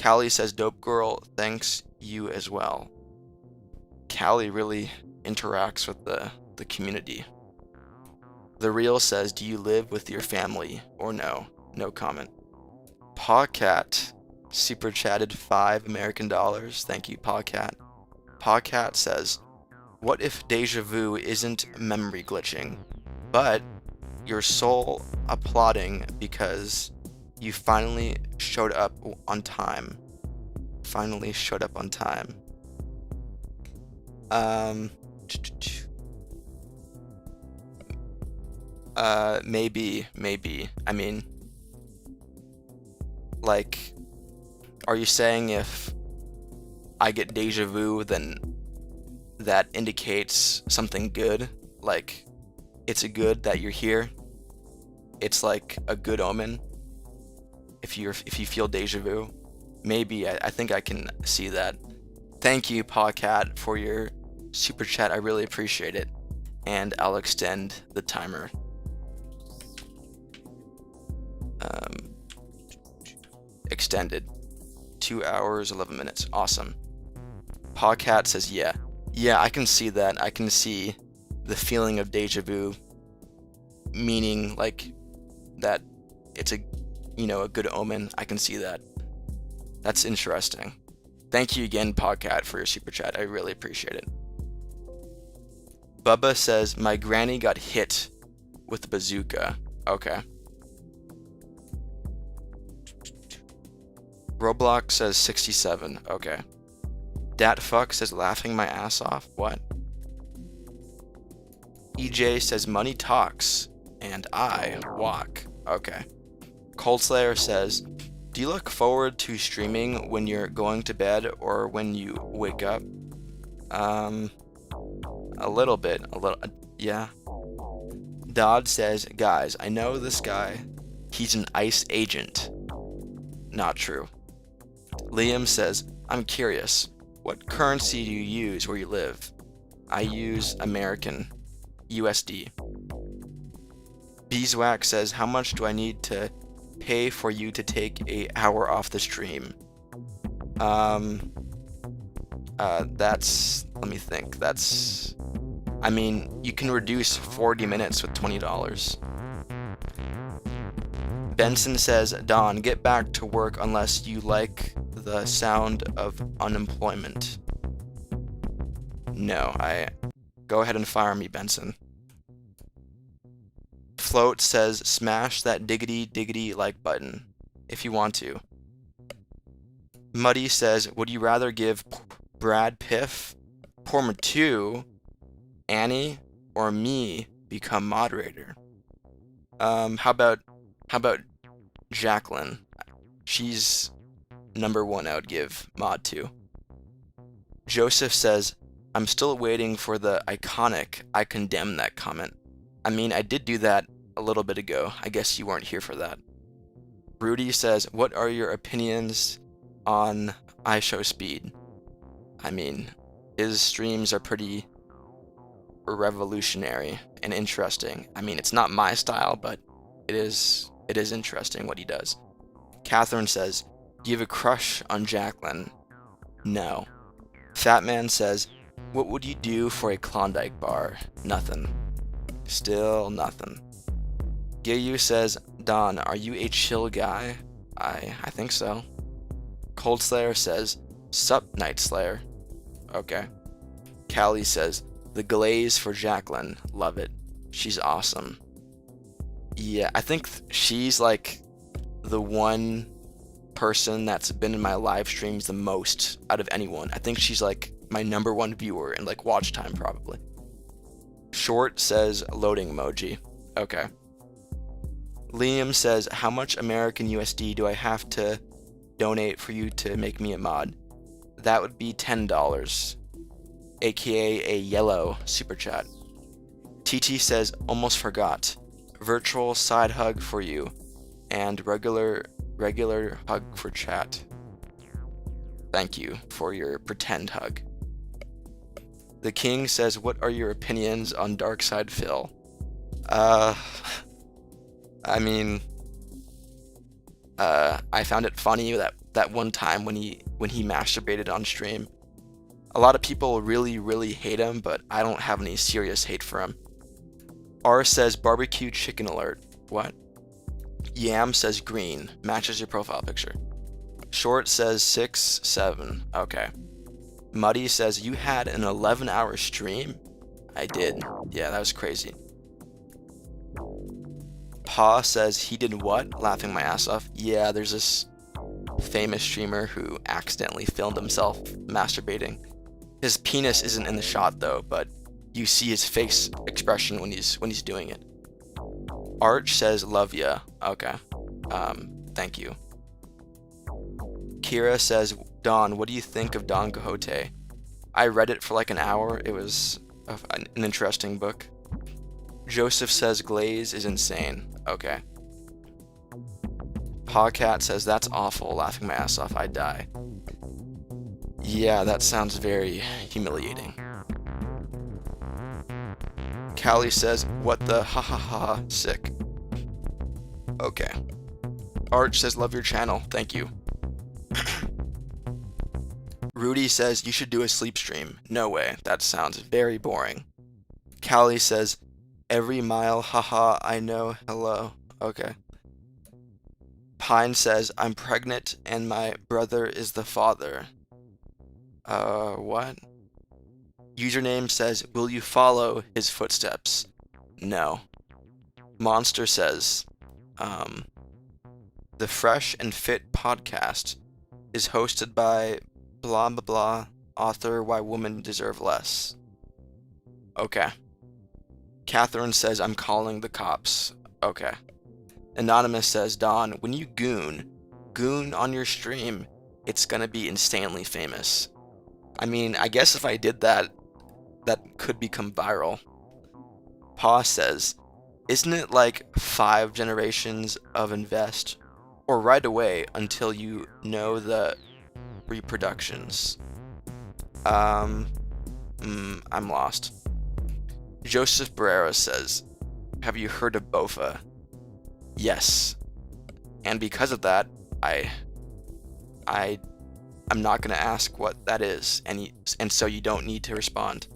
Callie says, dope girl, thanks, you as well. Callie really interacts with the community. The Real says, do you live with your family or no? No comment. Pawcat super chatted $5 Thank you, Pawcat. Pawcat says, what if deja vu isn't memory glitching, but your soul applauding because you finally showed up on time? Finally showed up on time. Maybe. I mean, like, are you saying if I get deja vu, then that indicates something good? Like, it's a good that you're here? It's like a good omen if you feel deja vu? Maybe. I think I can see that. Thank you, Pawcat, for your super chat. I really appreciate it. And I'll extend the timer. Extended. 2 hours, 11 minutes. Awesome. Pawcat says, yeah. Yeah, I can see that. I can see the feeling of deja vu, meaning like that it's a good omen. I can see that. That's interesting. Thank you again, Pawcat, for your super chat. I really appreciate it. Bubba says, my granny got hit with a bazooka. Okay. Roblox says 67. Okay. Datfuck says, laughing my ass off. What? EJ says, money talks and I walk. Okay. Coldslayer says, do you look forward to streaming when you're going to bed or when you wake up? A little bit. Yeah. Dodd says, guys, I know this guy. He's an ICE agent. Not true. Liam says, I'm curious. What currency do you use where you live? I use American. USD. Beeswax says, how much do I need to pay for you to take an hour off the stream? Let me think. I mean, you can reduce 40 minutes with $20. Benson says, Don, get back to work unless you like the sound of unemployment. No, go ahead and fire me, Benson. Float says, smash that diggity like button if you want to. Muddy says, would you rather give Brad Piff, Porma2, Annie, or me become moderator? How about Jacqueline? She's number one I would give mod to. Joseph says, I'm still waiting for the iconic I condemn that comment. I mean, I did do that a little bit ago. I guess you weren't here for that. Rudy says, what are your opinions on iShowSpeed? I mean, his streams are pretty revolutionary and interesting. I mean, it's not my style, but it is interesting what he does. Catherine says, do you have a crush on Jacqueline? No. Fatman says, what would you do for a Klondike bar? Nothing. Still nothing. Gayu says, Don, are you a chill guy? I think so. Coldslayer says, sup, Night Slayer. Okay. Callie says, the glaze for Jacqueline. Love it. She's awesome. Yeah, I think she's like the one person that's been in my live streams the most out of anyone. I think she's like my number one viewer in like watch time probably. Short says loading emoji. Okay. Liam says, how much American USD do I have to donate for you to make me a mod? That would be $10, aka a yellow super chat. TT says, almost forgot. Virtual side hug for you and regular hug for chat. Thank you for your pretend hug. The King says, what are your opinions on Darkside Phil? I mean, I found it funny that one time when he masturbated on stream. A lot of people really hate him, but I don't have any serious hate for him. R says barbecue chicken alert. What? Yam says green, matches your profile picture. Short says 6, 7. Okay. Muddy says you had an 11-hour stream? I did. Yeah, that was crazy. Pa says he did what? Laughing my ass off. Yeah, there's this famous streamer who accidentally filmed himself masturbating. His penis isn't in the shot though, but you see his face expression when he's doing it. Arch says love ya. Okay. Thank you. Kira says, Don, what do you think of Don Quixote? I read it for like an hour. It was an interesting book. Joseph says Glaze is insane. Okay. Pawcat says that's awful, laughing my ass off, I'd die. Yeah, that sounds very humiliating. Callie says, what the ha ha ha, sick. Okay. Arch says love your channel, thank you. Rudy says you should do a sleep stream. No way, that sounds very boring. Callie says, every mile, haha, I know, hello. Okay. Pine says, I'm pregnant and my brother is the father. What? Username says, will you follow his footsteps? No. Monster says, the Fresh and Fit podcast is hosted by blah blah blah, author Why Women Deserve Less. Okay. Catherine says, I'm calling the cops. Okay. Anonymous says, Don, when you goon on your stream, it's gonna be insanely famous. I mean, I guess if I did that could become viral. Pa says, isn't it like 5 generations of invest, or right away until you know the reproductions? I'm lost. Joseph Barrera says, have you heard of Bofa? Yes. And because of that, I'm not going to ask what that is, and so you don't need to respond.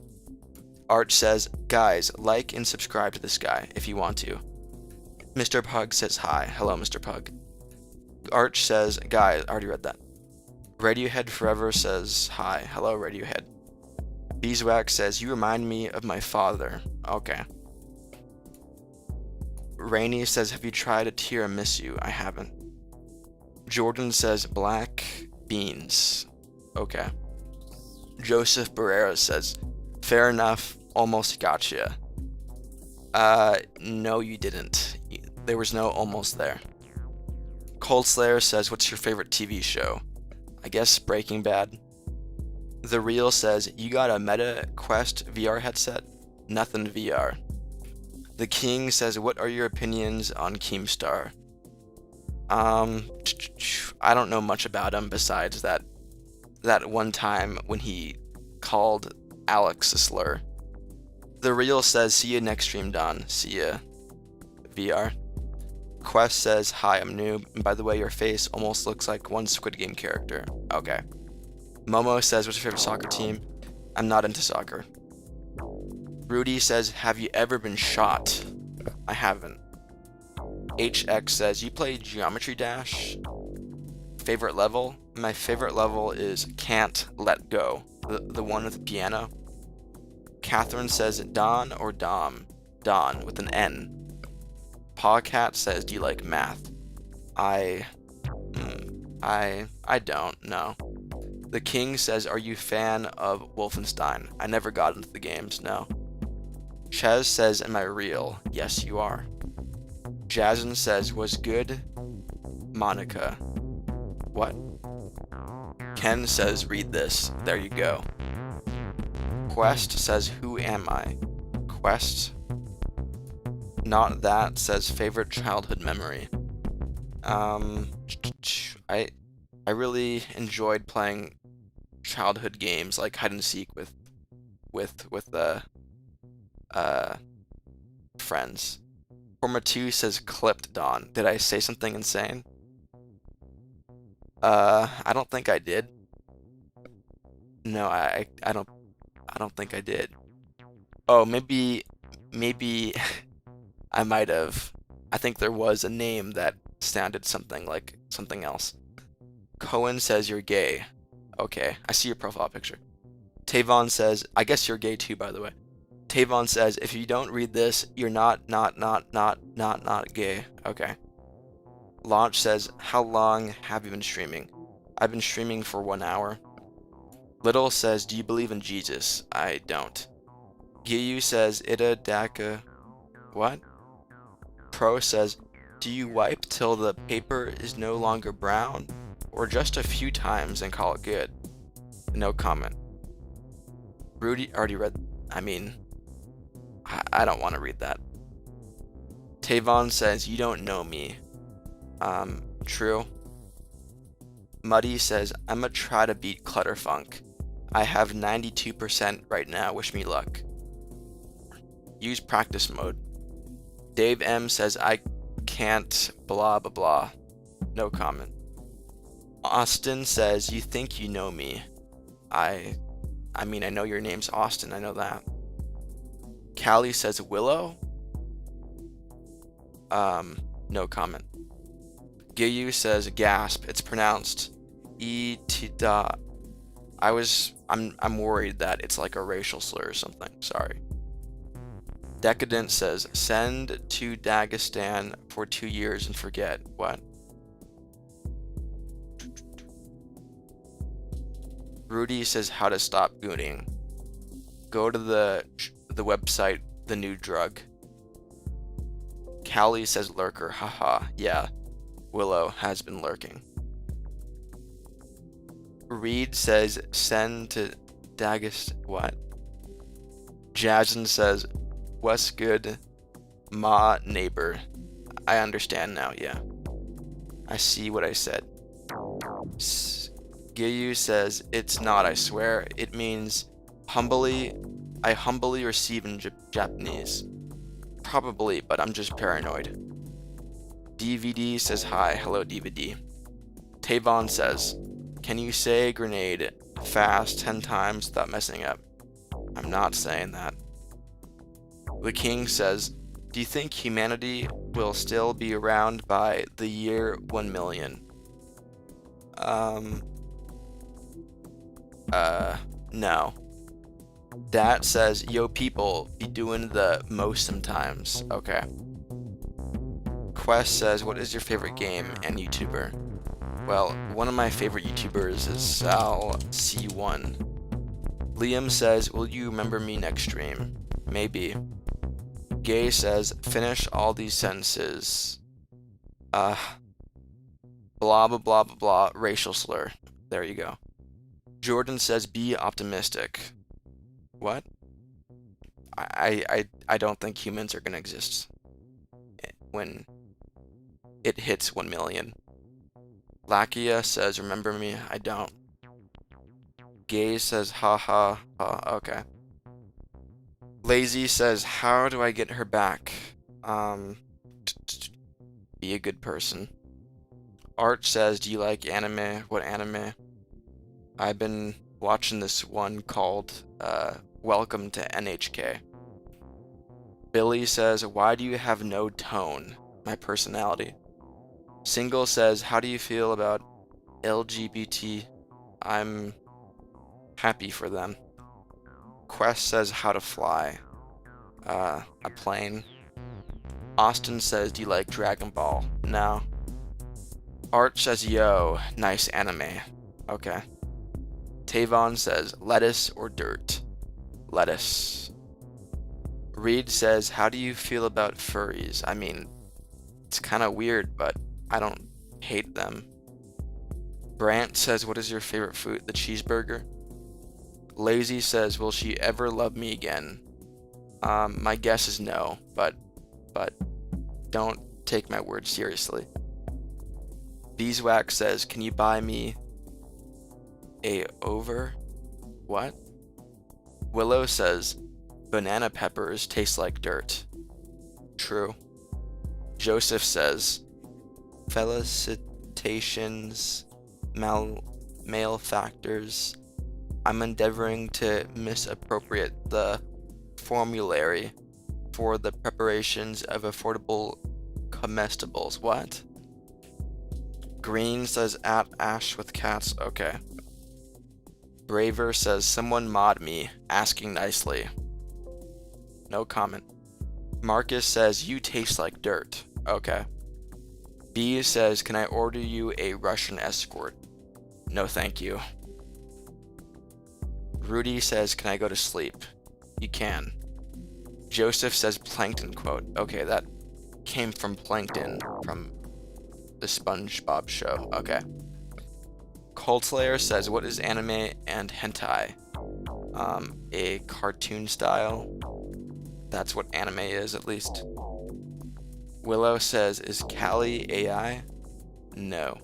Arch says, guys, like and subscribe to this guy if you want to. Mr. Pug says hi. Hello, Mr. Pug. Arch says, guys, I already read that. Radiohead Forever says hi. Hello, Radiohead. Beeswax says, you remind me of my father. Okay. Rainy says, have you tried a tiramisu? I haven't. Jordan says, black beans. Okay. Joseph Barrera says, fair enough, almost gotcha. No you didn't. There was no almost there. Cold Slayer says, what's your favorite TV show? I guess Breaking Bad. The Real says, you got a Meta Quest VR headset? Nothing VR. The King says, what are your opinions on Keemstar? I don't know much about him besides that one time when he called Alex a slur. The Real says, see you next stream, Don. See ya. VR. Quest says, hi, I'm noob. And by the way, your face almost looks like one Squid Game character. Okay. Momo says, what's your favorite soccer team? I'm not into soccer. Rudy says, have you ever been shot? I haven't. HX says, you play Geometry Dash? Favorite level? My favorite level is Can't Let Go. The one with the piano. Catherine says, Don or Dom? Don with an N. Pawcat says, do you like math? I don't know. The King says, are you fan of Wolfenstein? I never got into the games, no. Chez says, am I real? Yes, you are. Jazen says, was good? Monica. What? Ken says, read this. There you go. Quest says, who am I? Quest. Not that says, favorite childhood memory. I really enjoyed playing childhood games like hide and seek with friends. Forma 2 says clipped Don. Did I say something insane? I don't think I did. No, I don't think I did. Oh, maybe I might have. I think there was a name that sounded something like something else. Cohen says you're gay. Okay, I see your profile picture. Tavon says, I guess you're gay too, by the way. Tavon says, if you don't read this, you're not gay. Okay. Launch says, how long have you been streaming? I've been streaming for 1 hour. Little says, do you believe in Jesus? I don't. Giyu says, Ida Daka. What? Pro says, do you wipe till the paper is no longer brown? Or just a few times and call it good? No comment. Rudy already read. I don't want to read that. Tavon says, you don't know me. True. Muddy says, I'm gonna try to beat Clutterfunk. I have 92% right now. Wish me luck. Use practice mode. Dave M says, I can't blah blah blah. No comment. Austin says, you think you know me. I know your name's Austin. I know that. Callie says, Willow? No comment. Giyu says, gasp. It's pronounced E-T-Da. I'm worried that it's like a racial slur or something. Sorry. Decadent says, send to Dagestan for 2 years and forget. What? Rudy says, how to stop gooning. Go to the website, The New Drug. Callie says, lurker. Haha. Yeah. Willow has been lurking. Reed says, send to Dagest. What? Jazen says, what's good, ma neighbor? I understand now, yeah. I see what I said. Giyu says, it's not, I swear. It means I humbly receive in Japanese. Probably, but I'm just paranoid. DVD says, hi. Hello, DVD. Tavon says, can you say grenade fast 10 times without messing up? I'm not saying that. The King says, do you think humanity will still be around by the year 1 million? No. Dat says, yo people, be doing the most sometimes. Okay. Quest says, what is your favorite game and YouTuber? Well, one of my favorite YouTubers is Sal C1. Liam says, will you remember me next stream? Maybe. Gay says, finish all these sentences. Blah blah blah blah blah, racial slur. There you go. Jordan says, be optimistic. What? I don't think humans are gonna exist when it hits 1 million. Lakia says, remember me? I don't. Gay says, ha ha ha, okay. Lazy says, how do I get her back? Be a good person. Arch says, do you like anime? What anime? I've been watching this one called, Welcome to NHK. Billy says, why do you have no tone? My personality. Single says, how do you feel about LGBT? I'm happy for them. Quest says, how to fly. A plane. Austin says, do you like Dragon Ball? No. Art says, yo, nice anime. Okay. Tavon says, lettuce or dirt? Lettuce. Reed says, how do you feel about furries? I mean, it's kind of weird, but I don't hate them. Brant says, what is your favorite food? The cheeseburger. Lazy says, will she ever love me again? My guess is no, but don't take my word seriously. Beeswax says, can you buy me a over? What? Willow says, banana peppers taste like dirt. True. Joseph says, felicitations, male factors. I'm endeavoring to misappropriate the formulary for the preparations of affordable comestibles. What? Green says, at Ash with cats. Okay. Braver says, someone mod me, asking nicely. No comment. Marcus says, you taste like dirt. Okay. B says, can I order you a Russian escort? No thank you. Rudy says, can I go to sleep? You can. Joseph says, plankton quote. Okay, that came from Plankton from the SpongeBob show. Okay. Coldslayer says, what is anime and hentai? A cartoon style. That's what anime is, at least. Willow says, is Callie AI? No.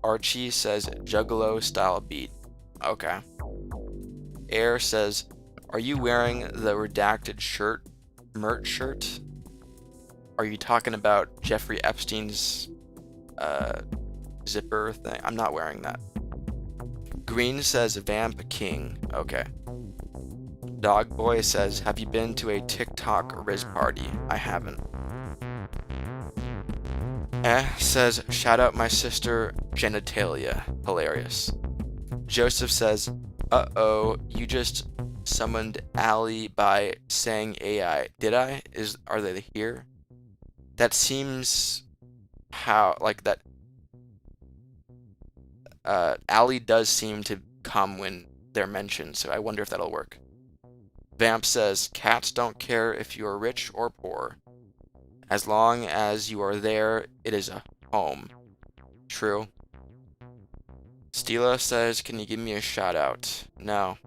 Archie says, Juggalo style beat. Okay. Air says, are you wearing the redacted shirt, merch shirt? Are you talking about Jeffrey Epstein's zipper thing? I'm not wearing that. Green says, Vamp King. Okay. Dogboy says, have you been to a TikTok Riz party? I haven't. Says, shout out my sister genitalia. Hilarious. Joseph says, uh-oh, you just summoned Allie by saying AI. Did I? Are they here? That seems like that. Allie does seem to come when they're mentioned, so I wonder if that'll work. Vamp says, cats don't care if you are rich or poor. As long as you are there, it is a home. True. Stila says, can you give me a shout out? No.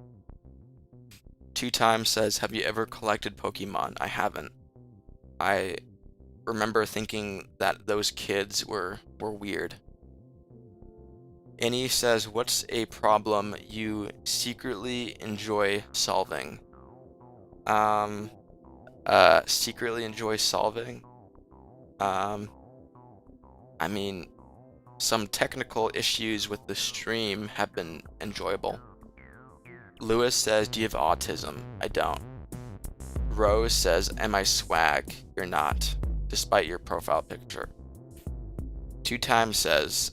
2 times says, have you ever collected Pokemon? I haven't. I remember thinking that those kids were weird. Annie says, what's a problem you secretly enjoy solving? Secretly enjoy solving? I mean, some technical issues with the stream have been enjoyable. Lewis says, do you have autism? I don't. Rose says, am I swag? You're not, despite your profile picture. 2 times says,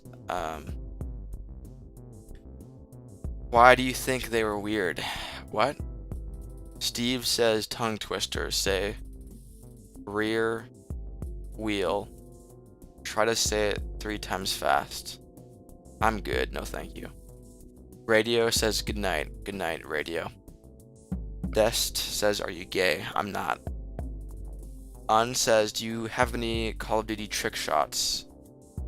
why do you think they were weird? What? Steve says, tongue twister. Say, rear wheel. Try to say it 3 times fast. I'm good, no thank you. Radio says, good night. Good night, Radio. Dest says, are you gay? I'm not. Un says, do you have any Call of Duty trick shots?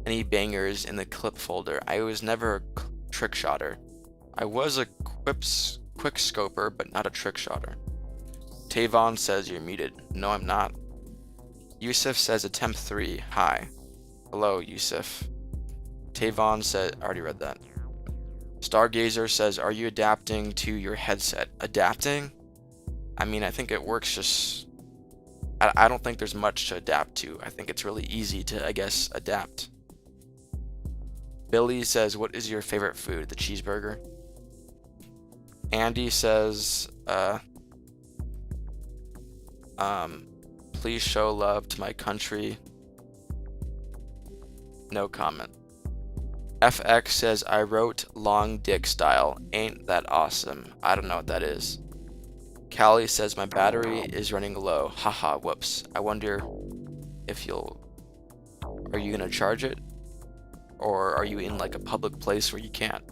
Any bangers in the clip folder? I was never a trick shotter. I was a quick scoper, but not a trick shotter. Tavon says, you're muted. No, I'm not. Yusuf says, attempt 3. Hi. Hello, Yusuf. Tavon said, I already read that. Stargazer says, are you adapting to your headset? Adapting? I mean, I think it works just... I don't think there's much to adapt to. I think it's really easy to, I guess, adapt. Billy says, what is your favorite food? The cheeseburger? Andy says, please show love to my country. No comment. FX says, I wrote long dick style. Ain't that awesome? I don't know what that is. Callie says, my battery is running low. Haha, whoops. I wonder if are you gonna charge it? or are you in like a public place where you can't?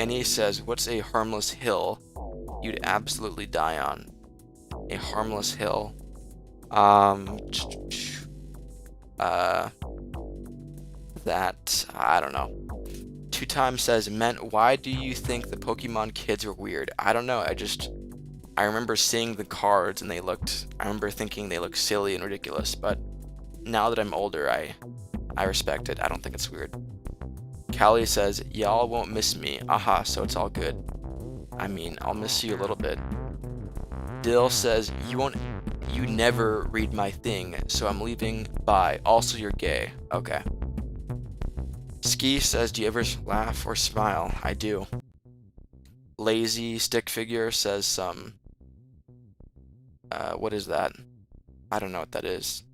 Annie says, what's a harmless hill you'd absolutely die on? A harmless hill. That, I don't know. Two Times says, meant, why do you think the Pokemon kids were weird? I don't know, I remember seeing the cards and I remember thinking they looked silly and ridiculous, but now that I'm older, I respect it. I don't think it's weird. Callie says, y'all won't miss me. Aha, so it's all good. I mean, I'll miss you a little bit. Dill says, you never read my thing, so I'm leaving. Bye. Also, you're gay. Okay. Ski says, do you ever laugh or smile? I do. Lazy Stick Figure says what is that? I don't know what that is.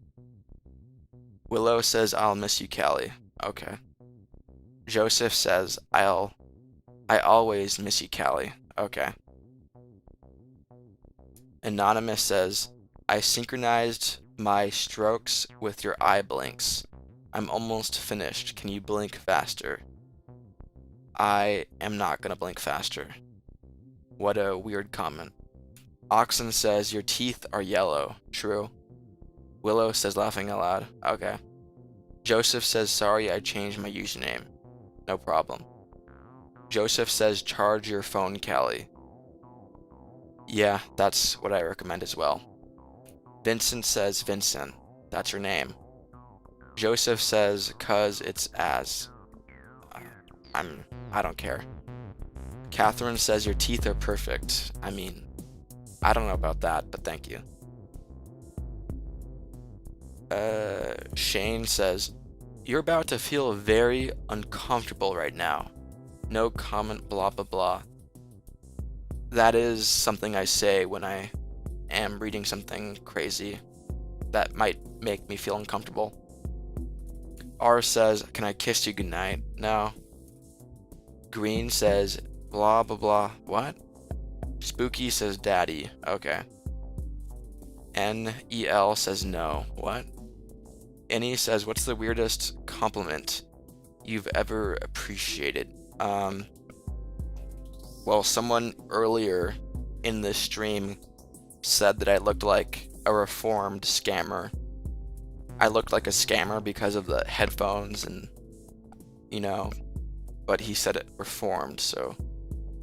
Willow says, I'll miss you, Callie. Okay. Joseph says, I always miss you, Callie. Okay. Anonymous says, I synchronized my strokes with your eye blinks. I'm almost finished. Can you blink faster? I am not gonna blink faster. What a weird comment. Oxen says, your teeth are yellow. True. Willow says, laughing out loud. Okay. Joseph says, sorry, I changed my username. No problem. Joseph says, charge your phone, Callie. Yeah, that's what I recommend as well. Vincent says, Vincent. That's your name. Joseph says, cause it's as. I don't care. Catherine says, your teeth are perfect. I mean, I don't know about that, but thank you. Shane says, you're about to feel very uncomfortable right now. No comment, blah, blah, blah. That is something I say when I am reading something crazy that might make me feel uncomfortable. R says, can I kiss you goodnight? No. Green says, blah, blah, blah. What? Spooky says, daddy. Okay. NEL says, no. What? Annie says, what's the weirdest compliment you've ever appreciated? Well, someone earlier in this stream said that I looked like a reformed scammer. I looked like a scammer because of the headphones and, but he said it reformed, so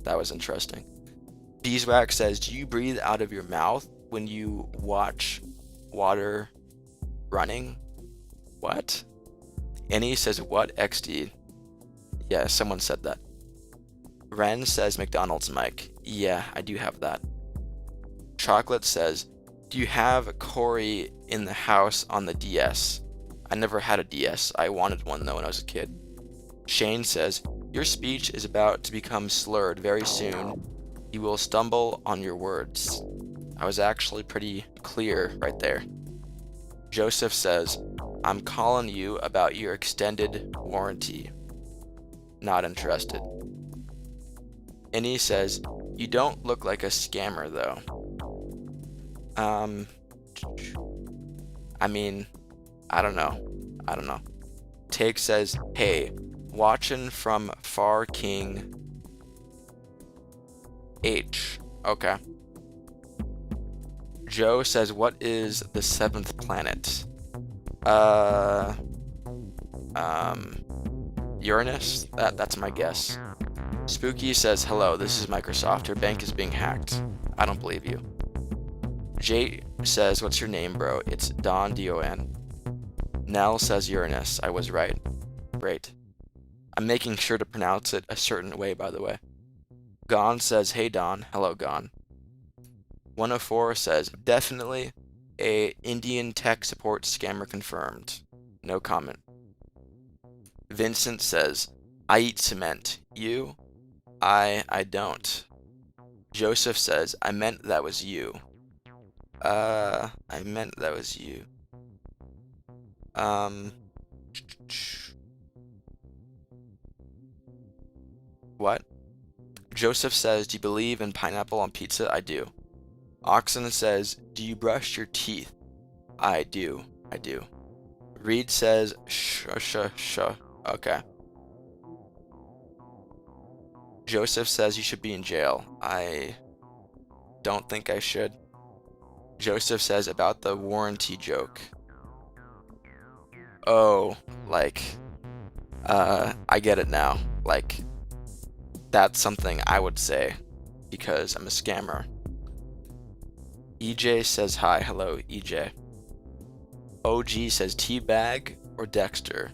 that was interesting. Beeswax says, do you breathe out of your mouth when you watch water running? What? Annie says, what XD? Yeah, someone said that. Ren says, McDonald's mic. Yeah, I do have that. Chocolate says, do you have Corey in the house on the DS? I never had a DS. I wanted one though when I was a kid. Shane says, your speech is about to become slurred very soon. You will stumble on your words. I was actually pretty clear right there. Joseph says, I'm calling you about your extended warranty. Not interested. Annie says, you don't look like a scammer though. I mean, I don't know. Take says, hey, watching from Far King H. Okay. Joe says, what is the seventh planet? Uranus? That's my guess. Spooky says, hello, this is Microsoft. Your bank is being hacked. I don't believe you. Jay says, what's your name, bro? It's Don, D-O-N. Nell says Uranus. I was right. Great. I'm making sure to pronounce it a certain way, by the way. Gon says, hey, Don. Hello, Gon. 104 says, definitely a Indian tech support scammer confirmed. No comment. Vincent says, I eat cement. You? I don't. Joseph says, I meant that was you. I meant that was you. What? Joseph says, do you believe in pineapple on pizza? I do. Oxen says, do you brush your teeth? I do. Reed says, Okay. Joseph says you should be in jail. I don't think I should. Joseph says about the warranty joke. Oh, like, I get it now. Like, that's something I would say because I'm a scammer. EJ says hi. Hello, EJ. OG says teabag or Dexter.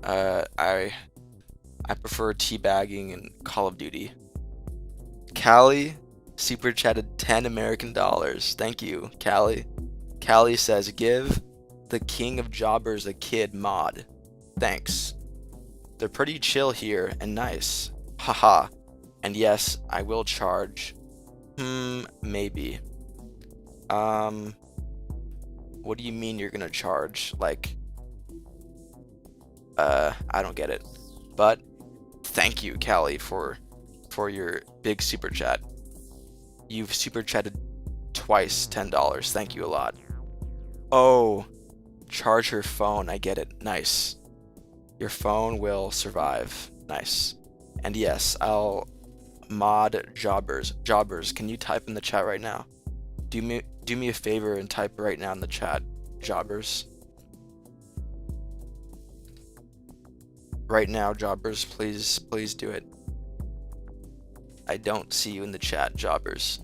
I prefer teabagging in Call of Duty. Callie super chatted 10 American dollars. Thank you, Callie. Callie says give the king of jobbers a kid mod. Thanks. They're pretty chill here and nice. Haha. And yes, I will charge. Maybe. What do you mean you're gonna charge? Like, I don't get it. But thank you, Callie, for your big super chat. You've super chatted twice, $10. Thank you a lot. Oh, charge her phone. I get it. Nice. Your phone will survive. Nice. And yes, I'll mod jobbers. Jobbers, can you type in the chat right now? Do me a favor and type right now in the chat, jobbers. Right now, jobbers, please do it. I don't see you in the chat, jobbers.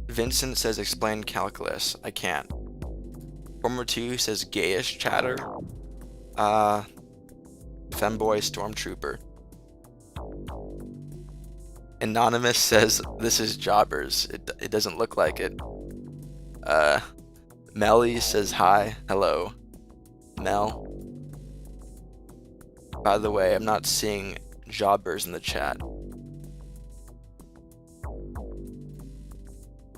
Vincent says explain calculus. I can't. Former 2 says gayish chatter. Femboy stormtrooper. Anonymous says this is jobbers. It doesn't look like it. Melly says hi. Hello. Mel. By the way, I'm not seeing jobbers in the chat.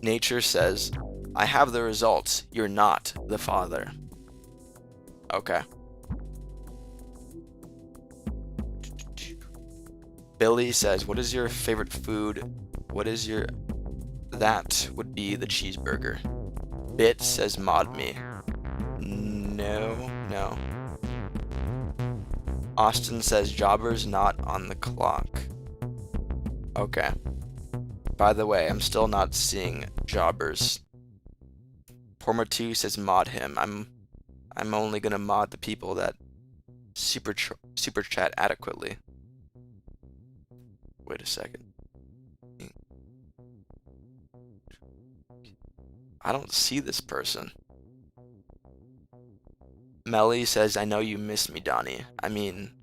Nature says, I have the results. You're not the father. Okay. Billy says, what is your favorite food? What is your... That would be the cheeseburger. Bit says mod me. No. Austin says jobbers not on the clock. Okay. By the way, I'm still not seeing jobbers. Former 2 says mod him. I'm only gonna mod the people that super chat adequately. Wait a second. I don't see this person. Melly says, I know you miss me, Donnie. I mean,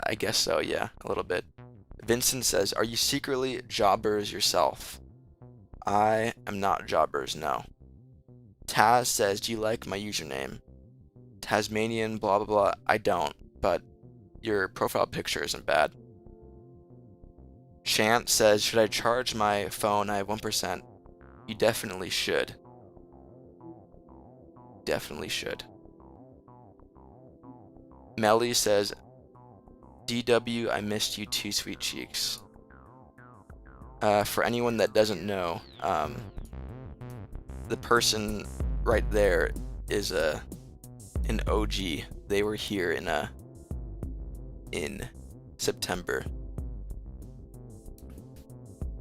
I guess so, yeah, a little bit. Vincent says, are you secretly jobbers yourself? I am not jobbers, no. Taz says, do you like my username? Tasmanian blah blah blah. I don't, but your profile picture isn't bad. Chant says, should I charge my phone? I have 1%. You definitely should. Definitely should. Melly says, DW, I missed you too, sweet cheeks. For anyone that doesn't know, the person right there is an OG. They were here in September.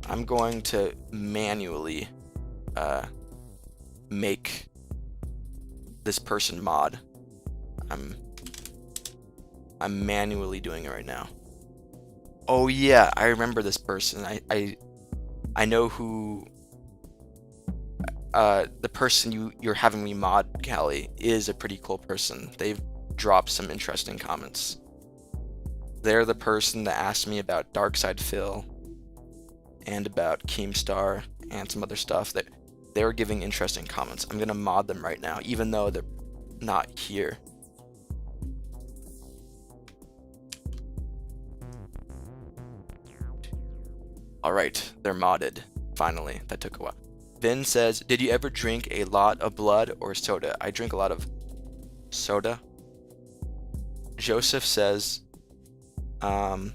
I'm going to manually make this person mod. I'm manually doing it right now. Oh yeah, I remember this person. I know who the person you're having me mod, Callie, is a pretty cool person. They've dropped some interesting comments. They're the person that asked me about Darkside Phil and about Keemstar and some other stuff. That they were giving interesting comments. I'm gonna mod them right now, even though they're not here. Alright, they're modded. Finally, that took a while. Vin says, did you ever drink a lot of blood or soda? I drink a lot of soda. Joseph says, do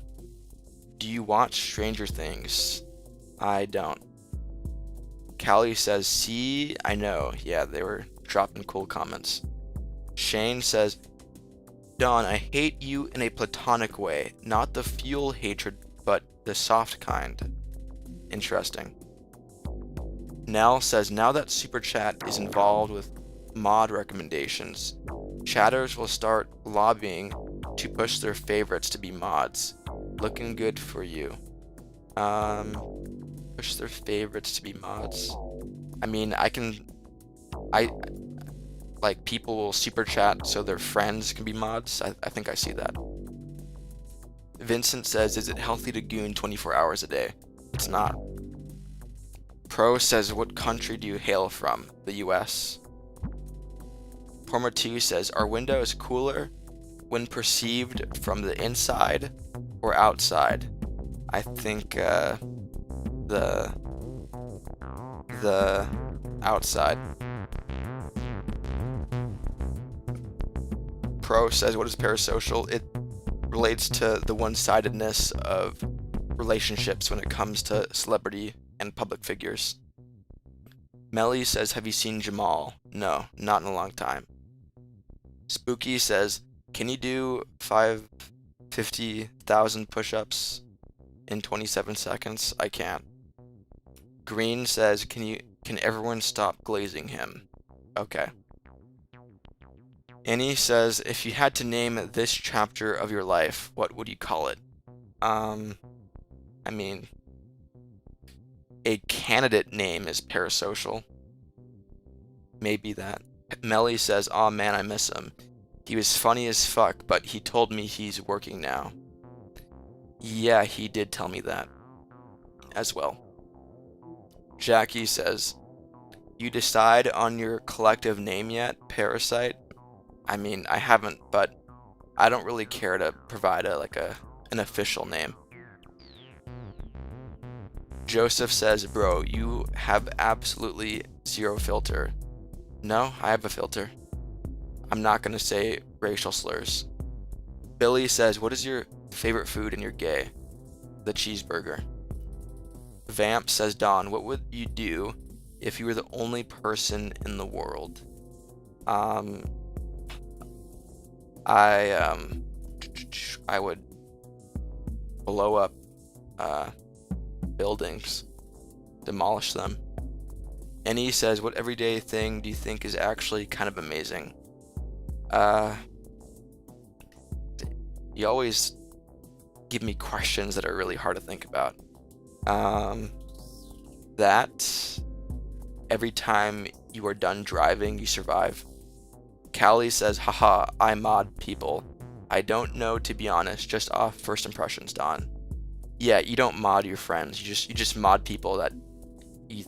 you watch Stranger Things? I don't. Callie says, see, I know. Yeah, they were dropping cool comments. Shane says, Don, I hate you in a platonic way, not the fuel hatred, but the soft kind. Interesting. Nell says, now that Super Chat is involved with mod recommendations, chatters will start lobbying to push their favorites to be mods. Looking good for you. Push their favorites to be mods. I mean, like, people will super chat so their friends can be mods. I think I see that. Vincent says, is it healthy to goon 24 hours a day? It's not. Pro says, what country do you hail from? The US. Porma2 says, are windows cooler when perceived from the inside or outside? I think the outside. Pro says, what is parasocial? It relates to the one-sidedness of relationships when it comes to celebrity and public figures. Melly says, have you seen Jamal? No, not in a long time. Spooky says, can you do 50,000 push-ups in 27 seconds? I can't. Green says, can everyone stop glazing him? Okay. Annie says, if you had to name this chapter of your life, what would you call it? I mean, a candidate name is parasocial. Maybe that. Melly says, aw man, I miss him. He was funny as fuck, but he told me he's working now. Yeah, he did tell me that as well. Jackie says, you decide on your collective name yet, Parasite? I mean, I haven't, but I don't really care to provide an official name. Joseph says, bro, you have absolutely zero filter. No, I have a filter. I'm not gonna say racial slurs. Billy says, what is your favorite food and you're gay? The cheeseburger. Vamp says, Don, what would you do if you were the only person in the world? I would blow up buildings, demolish them. And he says, what everyday thing do you think is actually kind of amazing? You always give me questions that are really hard to think about. That every time you are done driving, you survive. Callie says, haha, I mod people. I don't know, to be honest, just off first impressions, Don. Yeah, you don't mod your friends. You just mod people that you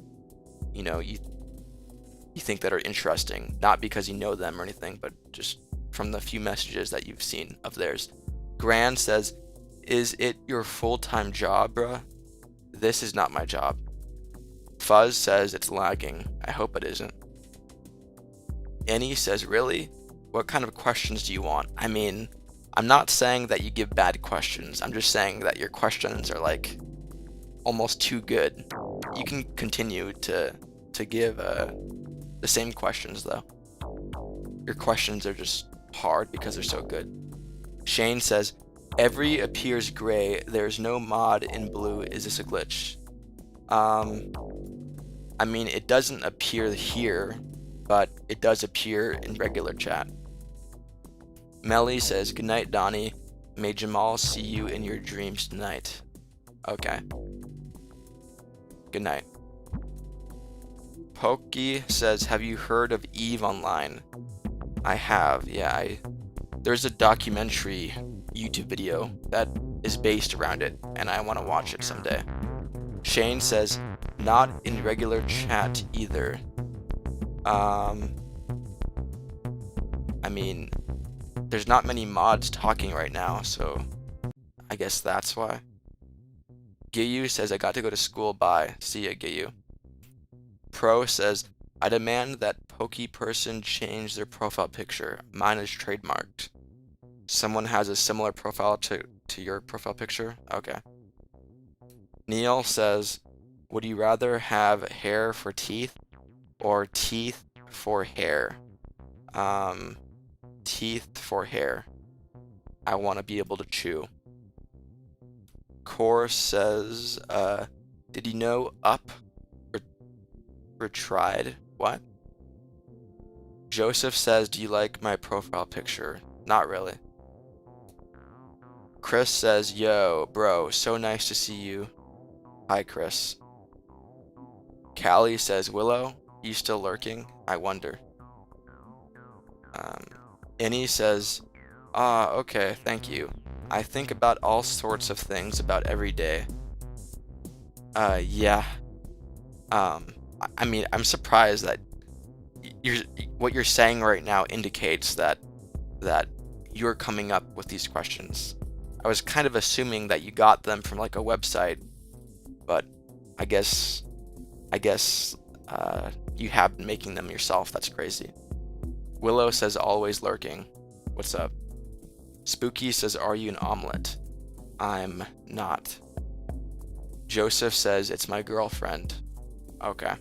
think that are interesting, not because you know them or anything, but just from the few messages that you've seen of theirs. Gran says, is it your full-time job, bruh? This is not my job. Fuzz says it's lagging. I hope it isn't. Annie says, really? What kind of questions do you want? I mean, I'm not saying that you give bad questions. I'm just saying that your questions are like almost too good. You can continue to give the same questions though. Your questions are just hard because they're so good. Shane says, every appears gray. There's no mod in blue. Is this a glitch? I mean, it doesn't appear here, but it does appear in regular chat. Melly says, good night, Donnie. May Jamal see you in your dreams tonight. Okay. Good night. Pokey says, have you heard of EVE Online? I have, yeah. There's a documentary YouTube video that is based around it, and I want to watch it someday. Shane says, not in regular chat either. I mean, there's not many mods talking right now, so I guess that's why. Giyu says, I got to go to school, bye. See ya, Giyu. Pro says, I demand that Pokey person change their profile picture. Mine is trademarked. Someone has a similar profile to your profile picture? Okay. Neil says, would you rather have hair for teeth or teeth for hair? teeth for hair. I want to be able to chew. Core says, did you know Up tried? What? Joseph says, do you like my profile picture? Not really. Chris says, yo, bro, so nice to see you. Hi, Chris. Callie says, Willow, you still lurking? I wonder. Annie says, okay, thank you. I think about all sorts of things about every day. Yeah. I mean, I'm surprised that what you're saying right now indicates that you're coming up with these questions. I was kind of assuming that you got them from like a website, but I guess you have been making them yourself. That's crazy. Willow says, always lurking. What's up? Spooky says, are you an omelet? I'm not. Joseph says, it's my girlfriend. Okay.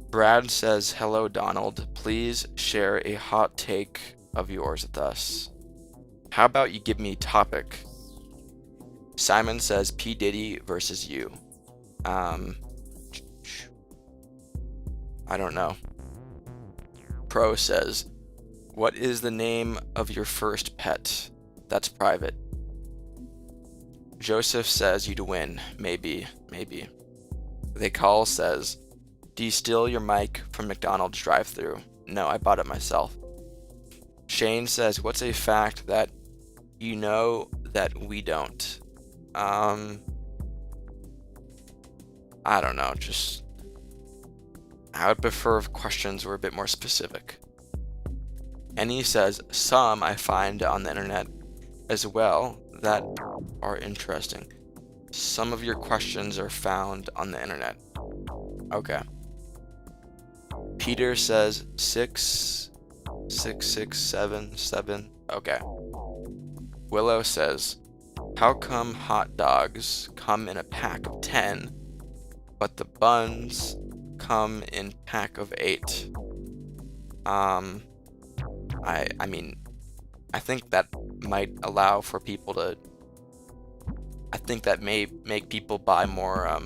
Brad says, hello, Donald. Please share a hot take of yours with us. How about you give me a topic? Simon says, P. Diddy versus you. I don't know. Pro says, what is the name of your first pet? That's private. Joseph says you'd win. Maybe. They Call says, do you steal your mic from McDonald's drive-thru? No, I bought it myself. Shane says, what's a fact that you know that we don't? I don't know, I would prefer if questions were a bit more specific. And he says, some I find on the internet as well that are interesting. Some of your questions are found on the internet. Okay. Peter says 66677. Okay. Willow says, how come hot dogs come in a pack of 10, but the buns come in pack of 8? I mean, I think that might allow for people to. I think that may make people buy more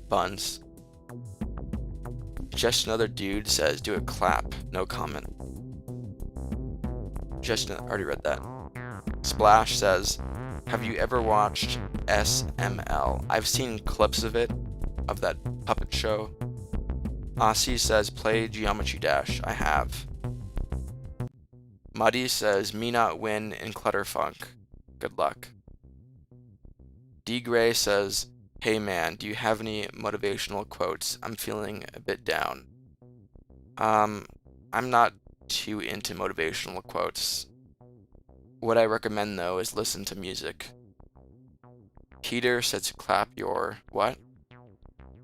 buns. Just Another Dude says, do a clap. No comment. Already read that. Splash says, have you ever watched SML? I've seen clips of it, of that puppet show. Aussie says, play Geometry Dash. I have. Muddy says, me not win in Clutterfunk. Good luck. D. Gray says, hey man, do you have any motivational quotes? I'm feeling a bit down. I'm not too into motivational quotes. What I recommend though is listen to music. Peter says, clap your what?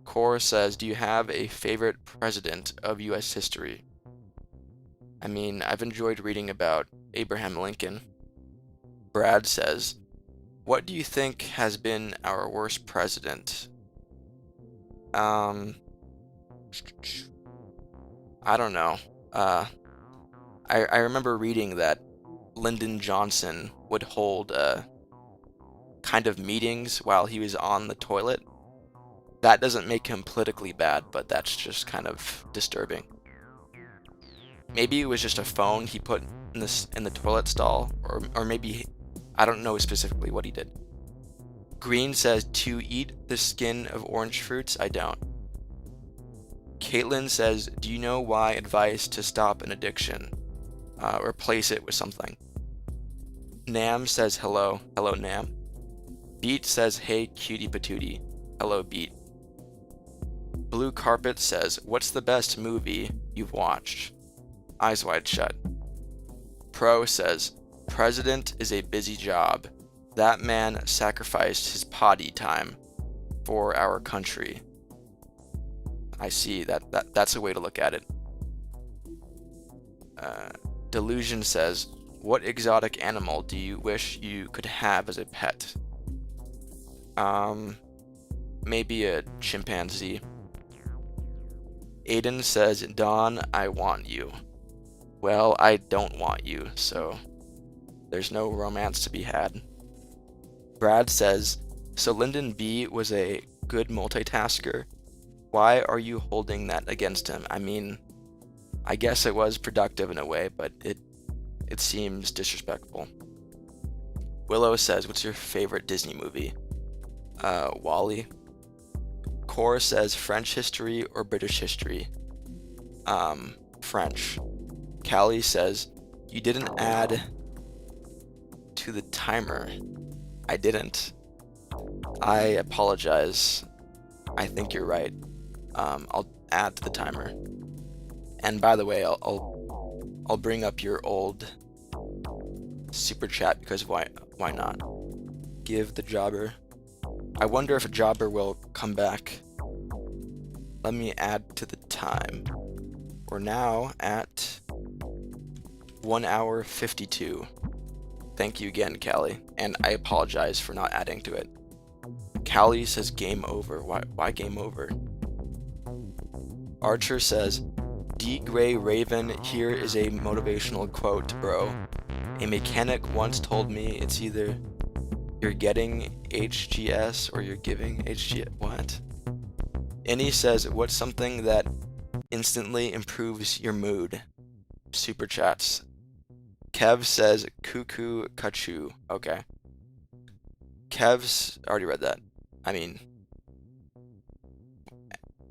Core says, do you have a favorite president of US history? I mean, I've enjoyed reading about Abraham Lincoln. Brad says, what do you think has been our worst president? I don't know. I remember reading that Lyndon Johnson would hold kind of meetings while he was on the toilet. That doesn't make him politically bad, but that's just kind of disturbing. Maybe it was just a phone he put in the toilet stall, or maybe I don't know specifically what he did. Green says, to eat the skin of orange fruits? I don't. Caitlin says, do you know why advice to stop an addiction? Replace it with something. Nam says, hello. Hello, Nam. Beat says, hey, cutie patootie. Hello, Beat. Blue Carpet says, what's the best movie you've watched? Eyes Wide Shut. Pro says, president is a busy job. That man sacrificed his potty time for our country. I see. That's a way to look at it. Delusion says, what exotic animal do you wish you could have as a pet? Maybe a chimpanzee. Aiden says, Dawn, I want you. Well, I don't want you, so there's no romance to be had. Brad says, so Lyndon B was a good multitasker. Why are you holding that against him? I mean, I guess it was productive in a way, but it seems disrespectful. Willow says, what's your favorite Disney movie? WALL-E. Core says, French history or British history? French. Callie says, you didn't add to the timer. I didn't. I apologize. I think you're right. I'll add to the timer. And by the way, I'll bring up your old super chat because why not? Give the jobber. I wonder if a jobber will come back. Let me add to the time. We're now at 1 hour 52. Thank you again, Callie, and I apologize for not adding to it. Callie says game over. Why game over? Archer says, D. Gray Raven, here is a motivational quote, bro. A mechanic once told me it's either you're getting HGS or you're giving HGS. What? Annie says, what's something that instantly improves your mood? Super chats. Kev says, cuckoo kachu. Okay. Kev's already read that. I mean,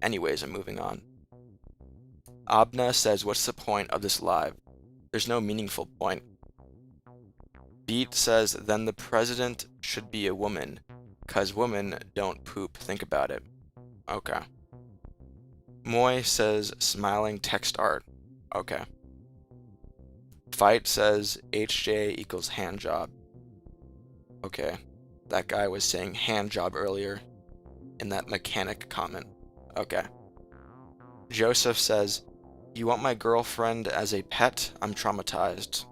anyways, I'm moving on. Abna says, what's the point of this live? There's no meaningful point. Beat says, then the president should be a woman, 'cause women don't poop. Think about it. Okay. Moy says, smiling text art. Okay. Fight says, HJ equals hand job. Okay. That guy was saying hand job earlier in that mechanic comment. Okay. Joseph says, you want my girlfriend as a pet? I'm traumatized.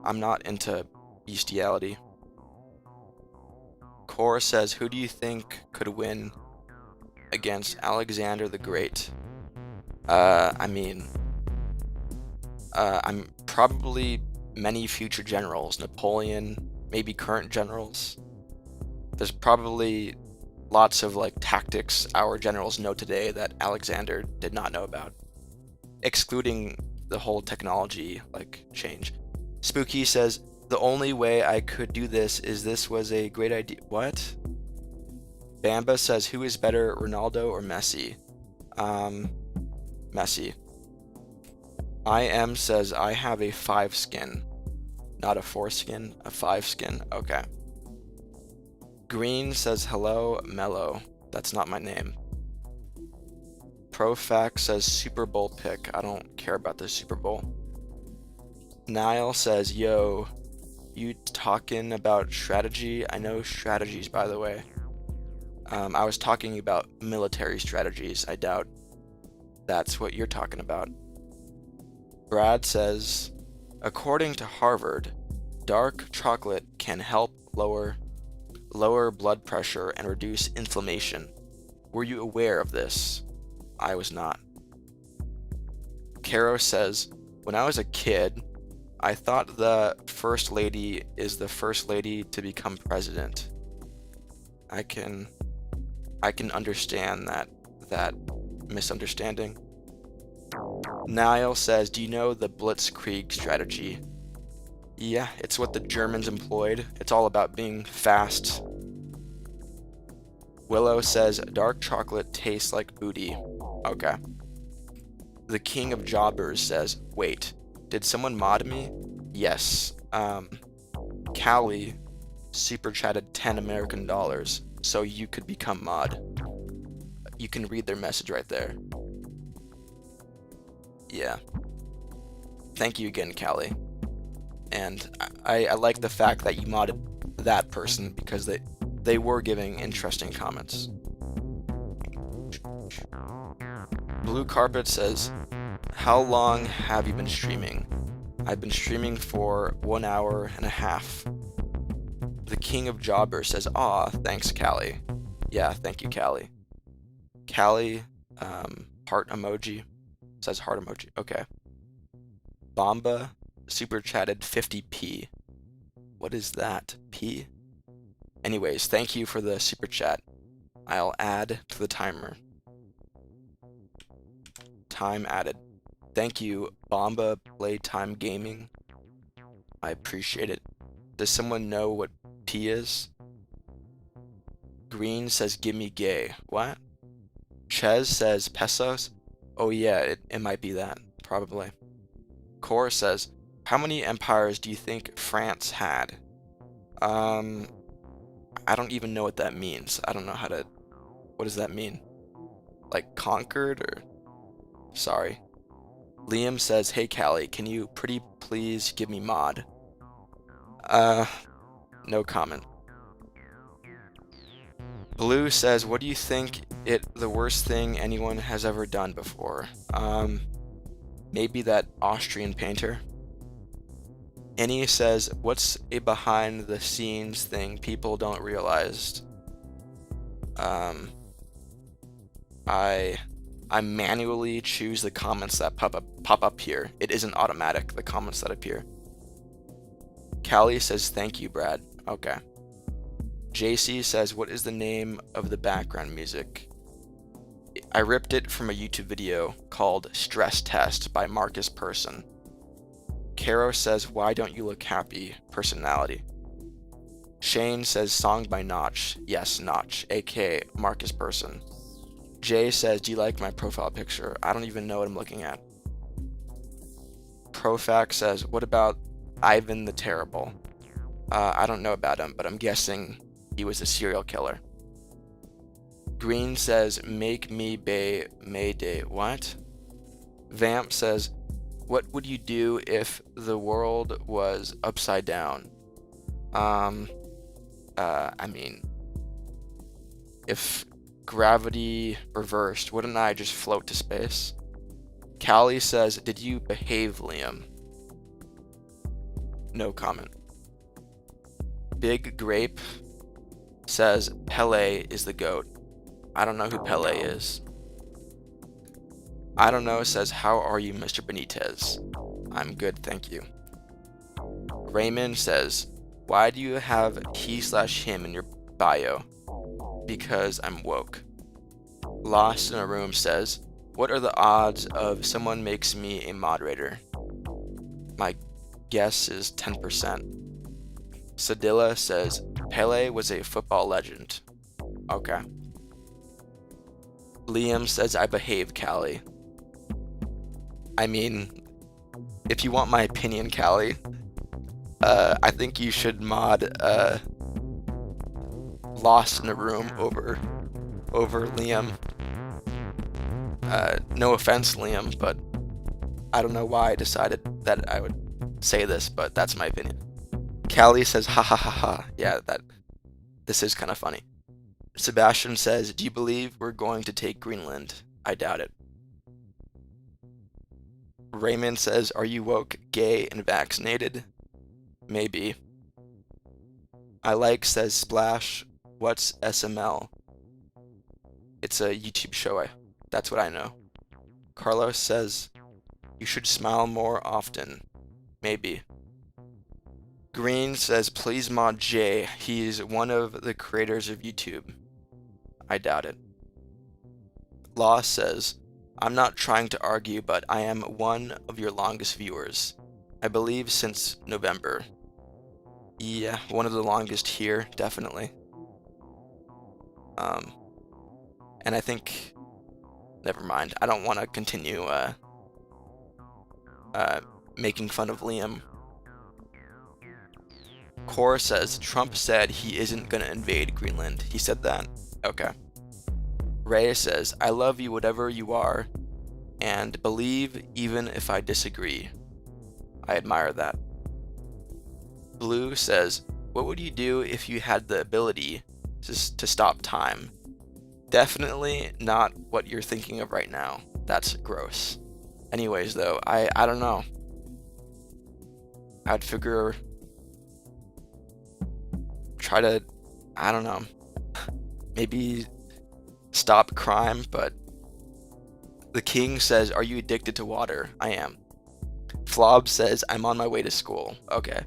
I'm not into bestiality. Core says, who do you think could win against Alexander the Great? I'm probably many future generals. Napoleon, maybe current generals. There's probably lots of tactics our generals know today that Alexander did not know about, excluding the whole technology change. Spooky says, the only way I could do this was a great idea. What? Bamba says, who is better, Ronaldo or Messi? Messi. IM says, I have a 5 skin. Not a 4 skin, a 5 skin. Okay. Green says, hello, Mellow. That's not my name. Profax says, Super Bowl pick. I don't care about the Super Bowl. Niall says, yo, you talking about strategy? I know strategies, by the way. I was talking about military strategies. I doubt that's what you're talking about. Brad says, according to Harvard, dark chocolate can help lower blood pressure and reduce inflammation. Were you aware of this? I was not. Caro says, when I was a kid, I thought the first lady is the first lady to become president. I can understand that misunderstanding. Niall says, do you know the Blitzkrieg strategy? Yeah, it's what the Germans employed. It's all about being fast. Willow says, dark chocolate tastes like booty. Okay. The King of Jobbers says, wait, did someone mod me? Yes. Callie super chatted 10 American dollars, so you could become mod. You can read their message right there. Yeah. Thank you again, Callie. And I like the fact that you modded that person because they were giving interesting comments. Blue Carpet says, how long have you been streaming? I've been streaming for 1 hour and a half. The King of Jobbers says, aw, thanks, Callie. Yeah, thank you, Callie. Callie, heart emoji, says heart emoji. Okay. Bomba super chatted 50p. What is that? P? Anyways, thank you for the super chat. I'll add to the timer. Time added. Thank you, Bomba Playtime Gaming. I appreciate it. Does someone know what P is? Green says, give me gay. What? Ches says, pesos? Oh yeah, it might be that. Probably. Core says, how many empires do you think France had? I don't even know what that means. I don't know how to... What does that mean? Like conquered or... Sorry. Liam says, hey Callie, can you pretty please give me mod? No comment. Blue says, what do you think the worst thing anyone has ever done before? Maybe that Austrian painter. Annie says, what's a behind the scenes thing people don't realize? I manually choose the comments that pop up here. It isn't automatic, the comments that appear. Callie says, thank you, Brad. Okay. JC says, what is the name of the background music? I ripped it from a YouTube video called Stress Test by Marcus Persson. Caro says, why don't you look happy? Personality. Shane says, song by Notch. Yes, Notch, aka Marcus Persson. Jay says, do you like my profile picture? I don't even know what I'm looking at. Profac says, what about Ivan the Terrible? I don't know about him, but I'm guessing he was a serial killer. Green says, make me bay Mayday. What? Vamp says, what would you do if the world was upside down? I mean, if gravity reversed, wouldn't I just float to space? Callie says, did you behave, Liam? No comment. Big Grape says, Pele is the GOAT. I don't know who Pele is. I don't know says, how are you, Mr. Benitez? I'm good, thank you. Raymond says, why do you have he/him in your bio? Because I'm woke. Lost in a Room says, what are the odds of someone makes me a moderator? My guess is 10%. Sadilla says, Pele was a football legend. Okay. Liam says, I behave, Callie. I mean, if you want my opinion, Callie, I think you should mod Lost in a Room over Liam. No offense, Liam, but I don't know why I decided that I would say this, but that's my opinion. Callie says, ha ha ha ha. Yeah, this is kind of funny. Sebastian says, do you believe we're going to take Greenland? I doubt it. Raymond says, are you woke, gay, and vaccinated? Maybe. I like says, Splash, what's SML? It's a YouTube show, that's what I know. Carlos says, you should smile more often. Maybe. Green says, please mod Jay. He's one of the creators of YouTube. I doubt it. Law says, I'm not trying to argue, but I am one of your longest viewers. I believe since November. Yeah, one of the longest here, definitely. And I think, never mind. I don't want to continue making fun of Liam. Core says, Trump said he isn't gonna invade Greenland. He said that? Okay. Ray says, I love you whatever you are, and believe even if I disagree. I admire that. Blue says, what would you do if you had the ability to stop time? Definitely not what you're thinking of right now. That's gross. Anyways, though, I don't know. I'd figure... try to, I don't know, maybe stop crime, but the king says, are you addicted to water? I am. Flob says, I'm on my way to school. Okay.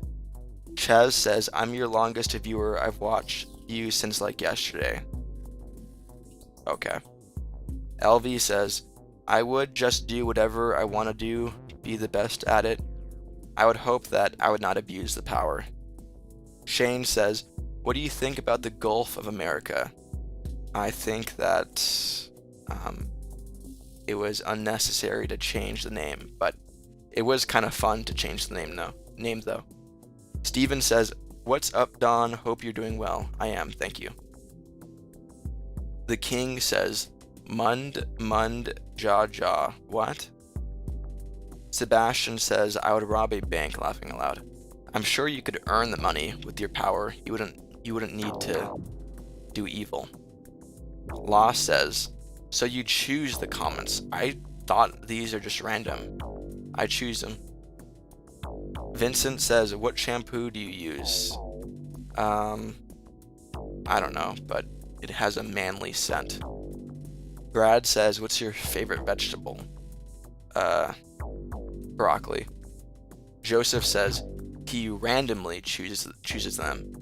Chaz says, I'm your longest viewer. I've watched you since like yesterday. Okay. LV says, I would just do whatever I want to do, be the best at it. I would hope that I would not abuse the power. Shane says, what do you think about the Gulf of America? I think that it was unnecessary to change the name, but it was kind of fun to change the name though. Steven says, what's up, Don? Hope you're doing well. I am, thank you. The King says, Mund, jaw, jaw. What? Sebastian says, I would rob a bank, laughing aloud. I'm sure you could earn the money with your power. You wouldn't need to do evil. Law says, so you choose the comments. I thought these are just random. I choose them. Vincent says, what shampoo do you use? I don't know, but it has a manly scent. Brad says, what's your favorite vegetable? Broccoli. Joseph says, he randomly chooses them.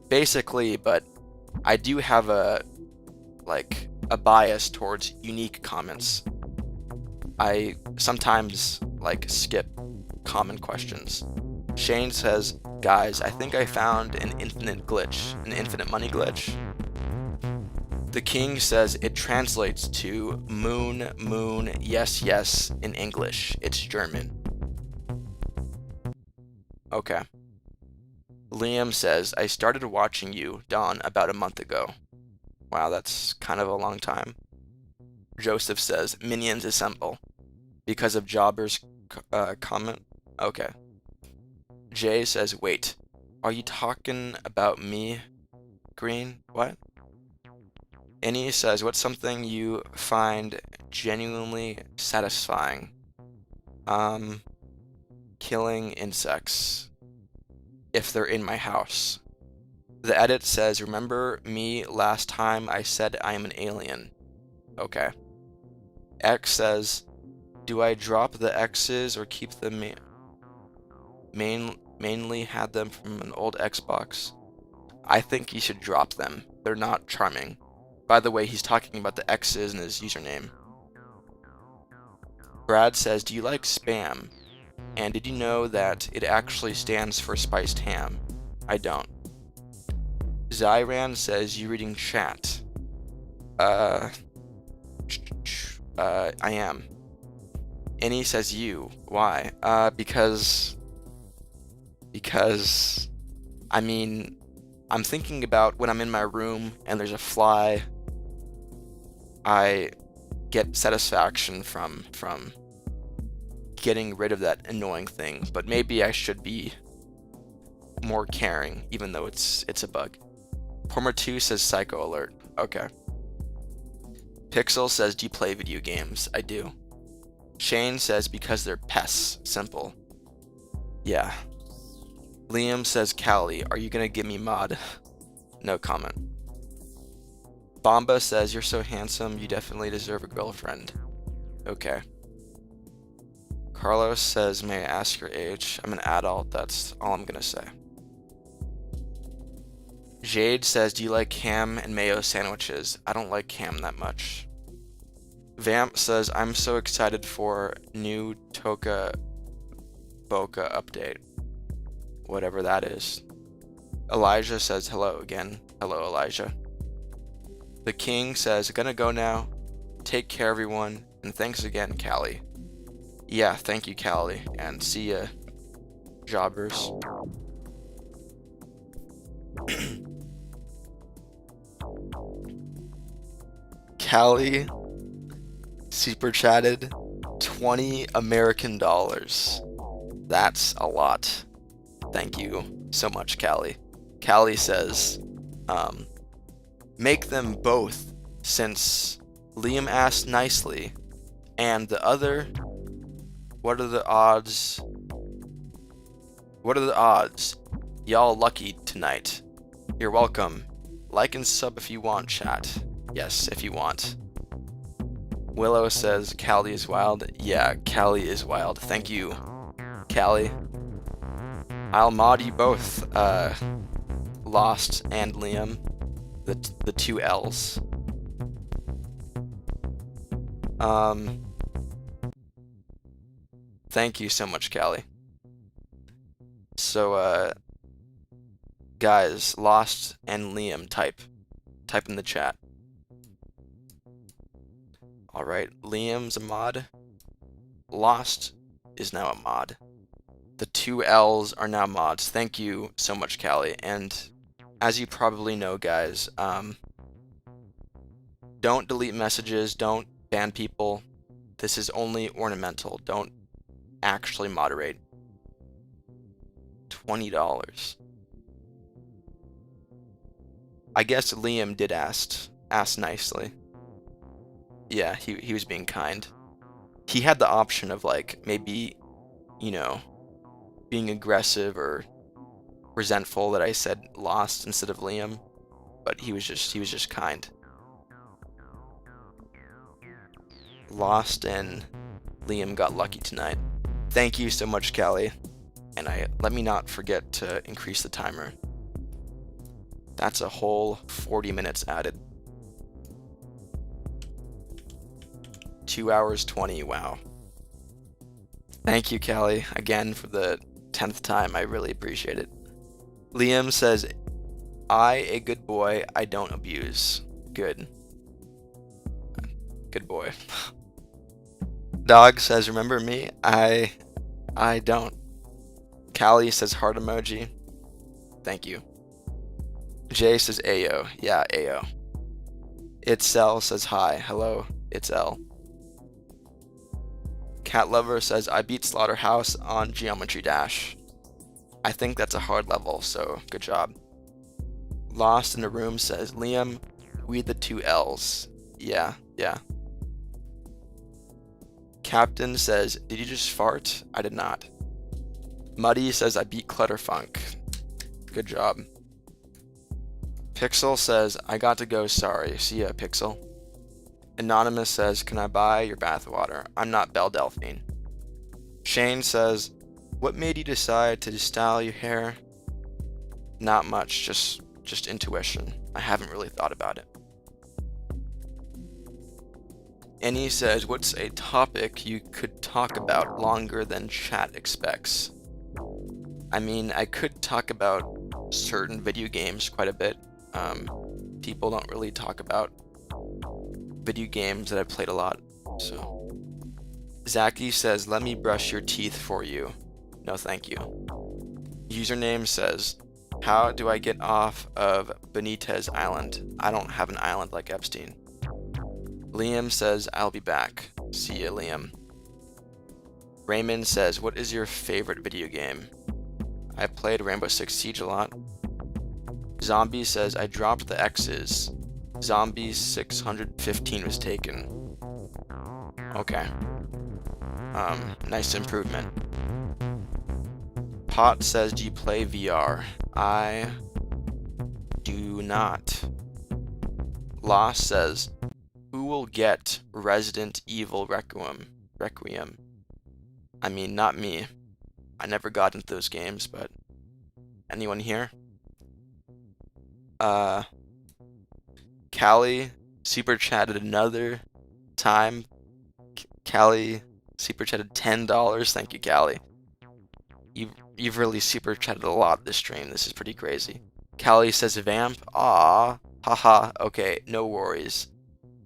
Basically, but I do have a bias towards unique comments. I sometimes skip common questions. Shane says, guys, I think I found an infinite money glitch. The King says it translates to moon, yes in English. It's German. Okay. Liam says, I started watching you, Don, about a month ago. Wow, that's kind of a long time. Joseph says, minions assemble. Because of Jobber's comment? Okay. Jay says, wait, are you talking about me, Green? What? Annie says, what's something you find genuinely satisfying? Killing insects. If they're in my house. The edit says, remember me last time I said I am an alien? Okay. X says, do I drop the X's or keep them mainly had them from an old Xbox? I think you should drop them. They're not charming. By the way, he's talking about the X's in his username. Brad says, do you like Spam? And did you know that it actually stands for spiced ham? I don't. Zyran says, you reading chat? I am. Annie says, you. Why? Because, I mean, I'm thinking about when I'm in my room and there's a fly, I get satisfaction from getting rid of that annoying thing, but maybe I should be more caring, even though it's a bug. Pormer2 says Psycho Alert. Okay. Pixel says, do you play video games? I do. Shane says, because they're pests. Simple. Yeah. Liam says, Callie, are you gonna give me mod? No comment. Bomba says, you're so handsome, you definitely deserve a girlfriend. Okay. Carlos says, may I ask your age? I'm an adult, that's all I'm gonna say. Jade says, do you like ham and mayo sandwiches? I don't like ham that much. Vamp says, I'm so excited for new Toca Boca update. Whatever that is. Elijah says, hello again. Hello, Elijah. The King says, gonna go now. Take care, everyone. And thanks again, Callie. Yeah, thank you, Callie. And see ya, jobbers. Callie super chatted 20 American dollars. That's a lot. Thank you so much, Callie. Callie says, make them both, since Liam asked nicely, and the other, what are the odds? What are the odds? Y'all lucky tonight. You're welcome. Like and sub if you want, chat. Yes, if you want. Willow says, Callie is wild. Yeah, Callie is wild. Thank you. Callie. I'll mod you both, Lost and Liam, the two L's. Thank you so much, Callie. So, guys, Lost and Liam, type in the chat. Alright, Liam's a mod. Lost is now a mod. The two L's are now mods. Thank you so much, Callie. And as you probably know, guys, don't delete messages, don't ban people. This is only ornamental. Don't actually moderate. $20. I guess Liam did ask nicely. Yeah, he was being kind. He had the option of, like, maybe, you know, being aggressive or resentful that I said Lost instead of Liam, but he was just kind. Lost and Liam got lucky tonight. Thank you so much, Callie. And let me not forget to increase the timer. That's a whole 40 minutes added. 2 hours 20, wow. Thank you, Callie, again for the 10th time. I really appreciate it. Liam says, a good boy, I don't abuse. Good. Good boy. Dog says, remember me? I don't. Callie says heart emoji. Thank you. Jay says Ayo. Yeah, Ayo. Itzel says hi. Hello, Itzel. Cat Lover says, I beat Slaughterhouse on Geometry Dash. I think that's a hard level, so good job. Lost in the Room says, Liam, we the two L's. Yeah. Captain says, did you just fart? I did not. Muddy says, I beat Clutterfunk. Good job. Pixel says, I got to go, sorry. See ya, Pixel. Anonymous says, can I buy your bathwater? I'm not Belle Delphine. Shane says, what made you decide to style your hair? Not much, just intuition. I haven't really thought about it. And he says, what's a topic you could talk about longer than chat expects? I mean, I could talk about certain video games quite a bit. People don't really talk about video games that I've played a lot, so. Zaki says, let me brush your teeth for you. No, thank you. Username says, how do I get off of Benitez Island? I don't have an island like Epstein. Liam says, I'll be back. See ya, Liam. Raymond says, what is your favorite video game? I played Rainbow Six Siege a lot. Zombie says, I dropped the X's. Zombie 615 was taken. Okay. Nice improvement. Pot says, do you play VR? I do not. Lost says, who will get Resident Evil Requiem? I mean, not me. I never got into those games, but anyone here? Callie super chatted another time. Callie super chatted $10. Thank you, Callie. You've really super chatted a lot this stream. This is pretty crazy. Callie says vamp. Aw. Haha. Okay, no worries.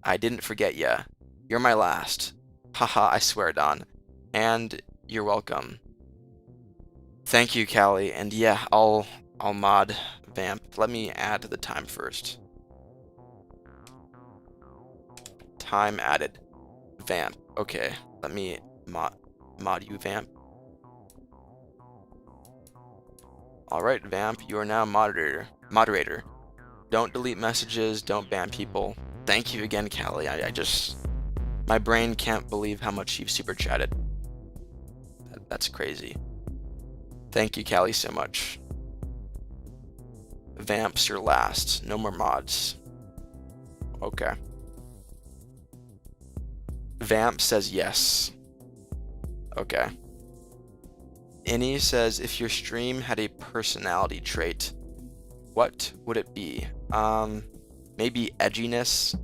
I didn't forget ya. You're my last. Haha, I swear, Don. And you're welcome. Thank you, Callie. And yeah, I'll mod vamp. Let me add the time first. Time added. Vamp. Okay, let me mod you, vamp. Alright, vamp, you are now moderator. Don't delete messages, don't ban people. Thank you again, Callie. I just... my brain can't believe how much you've super chatted. That's crazy. Thank you, Callie, so much. Vamp's your last. No more mods. Okay. Vamp says yes. Okay. Innie says, if your stream had a personality trait, what would it be? Maybe edginess.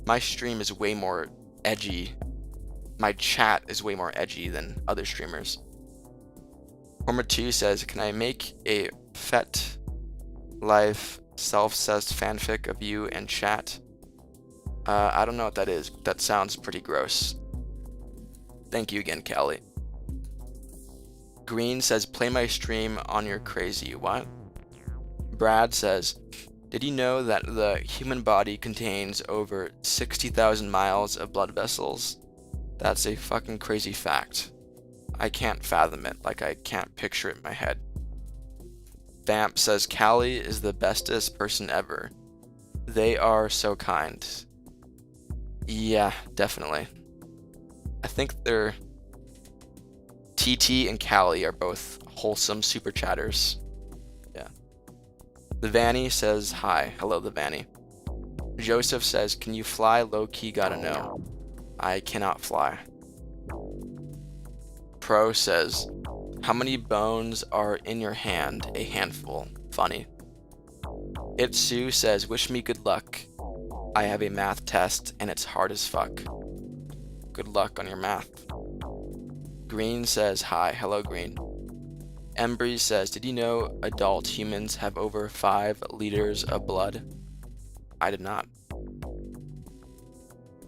My stream is way more edgy. My chat is way more edgy than other streamers. Horma2 says, can I make a Fet Life self-cessed fanfic of you and chat? I don't know what that is. That sounds pretty gross. Thank you again, Callie. Green says, play my stream on your crazy. What? Brad says, did you know that the human body contains over 60,000 miles of blood vessels? That's a fucking crazy fact. I can't fathom it, like I can't picture it in my head. Vamp says, Callie is the bestest person ever. They are so kind. Yeah, definitely. I think they're... TT and Callie are both wholesome super chatters. Yeah. The Vanny says, hi. Hello, the Vanny. Joseph says, can you fly? Low-key gotta know. I cannot fly. Pro says, how many bones are in your hand? A handful. Funny. Itsu says, wish me good luck. I have a math test and it's hard as fuck. Good luck on your math. Green says, hi. Hello, Green. Embry says, did you know adult humans have over 5 liters of blood? I did not.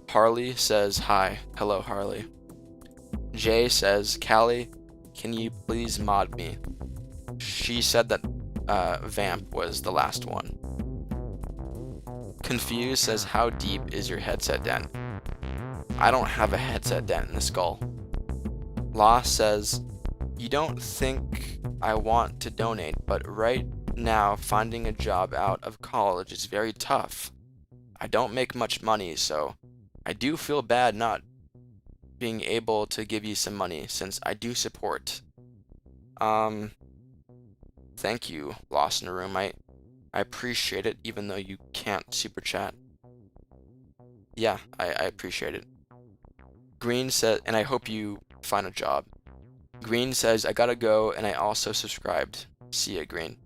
Harley says, hi. Hello, Harley. Jay says, Callie, can you please mod me? She said that Vamp was the last one. Confused says, how deep is your headset dent? I don't have a headset dent in the skull. Lost says, you don't think I want to donate, but right now finding a job out of college is very tough. I don't make much money, so I do feel bad not being able to give you some money since I do support. Thank you, Lost in a Room. I appreciate it, even though you can't super chat. Yeah, I appreciate it. Green says, and I hope you find a job. Green says, I gotta go, and I also subscribed. See ya, Green.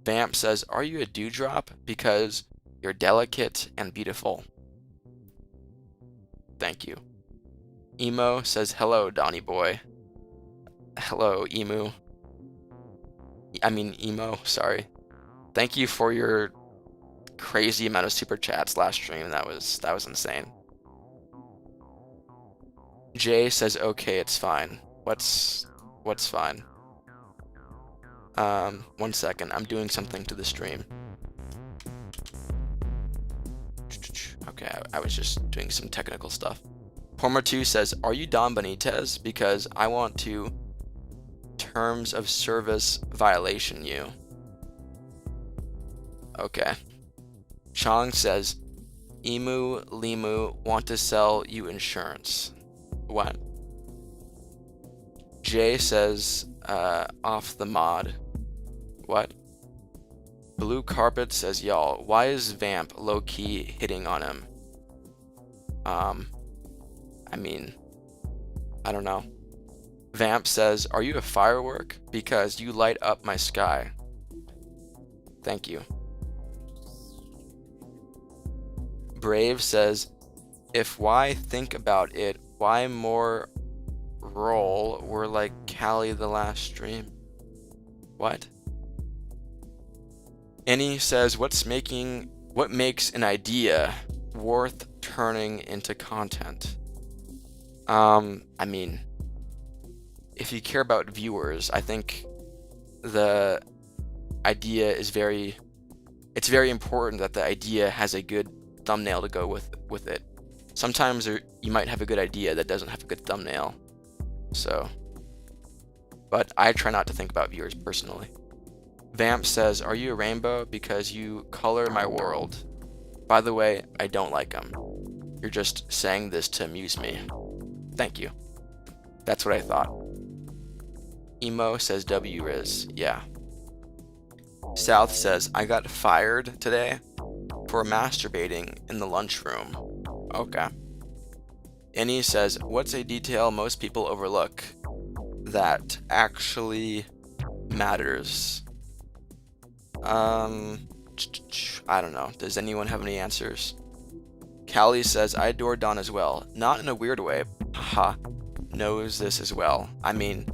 Vamp says, are you a dewdrop? Because you're delicate and beautiful. Thank you. Emo says, hello, Donnie boy. Hello, Emo, sorry. Thank you for your crazy amount of super chats last stream. That was insane. Jay says, okay, it's fine. What's fine? 1 second. I'm doing something to the stream. Okay, I was just doing some technical stuff. Horma2 says, are you Don Benitez? Because I want to terms of service violation you. Okay. Chong says, Emu Limu want to sell you insurance. What? Jay says, off the mod. What? Blue Carpet says, y'all, why is Vamp low-key hitting on him? I don't know. Vamp says, are you a firework? Because you light up my sky. Thank you. Brave says, if why think about it, why more roll were like Callie the last stream? What? Annie says, what makes an idea worth turning into content? If you care about viewers, I think the idea is it's very important that the idea has a good thumbnail to go with it. Sometimes you might have a good idea that doesn't have a good thumbnail. So, but I try not to think about viewers personally. Vamp says, are you a rainbow? Because you color my world. By the way, I don't like them. You're just saying this to amuse me. Thank you. That's what I thought. Emo says, W Riz. Yeah. South says, I got fired today for masturbating in the lunchroom. Okay. Annie says, what's a detail most people overlook? that actually matters? I don't know. Does anyone have any answers? Callie says, I adore Don as well. Not in a weird way. Haha. Knows this as well. I mean,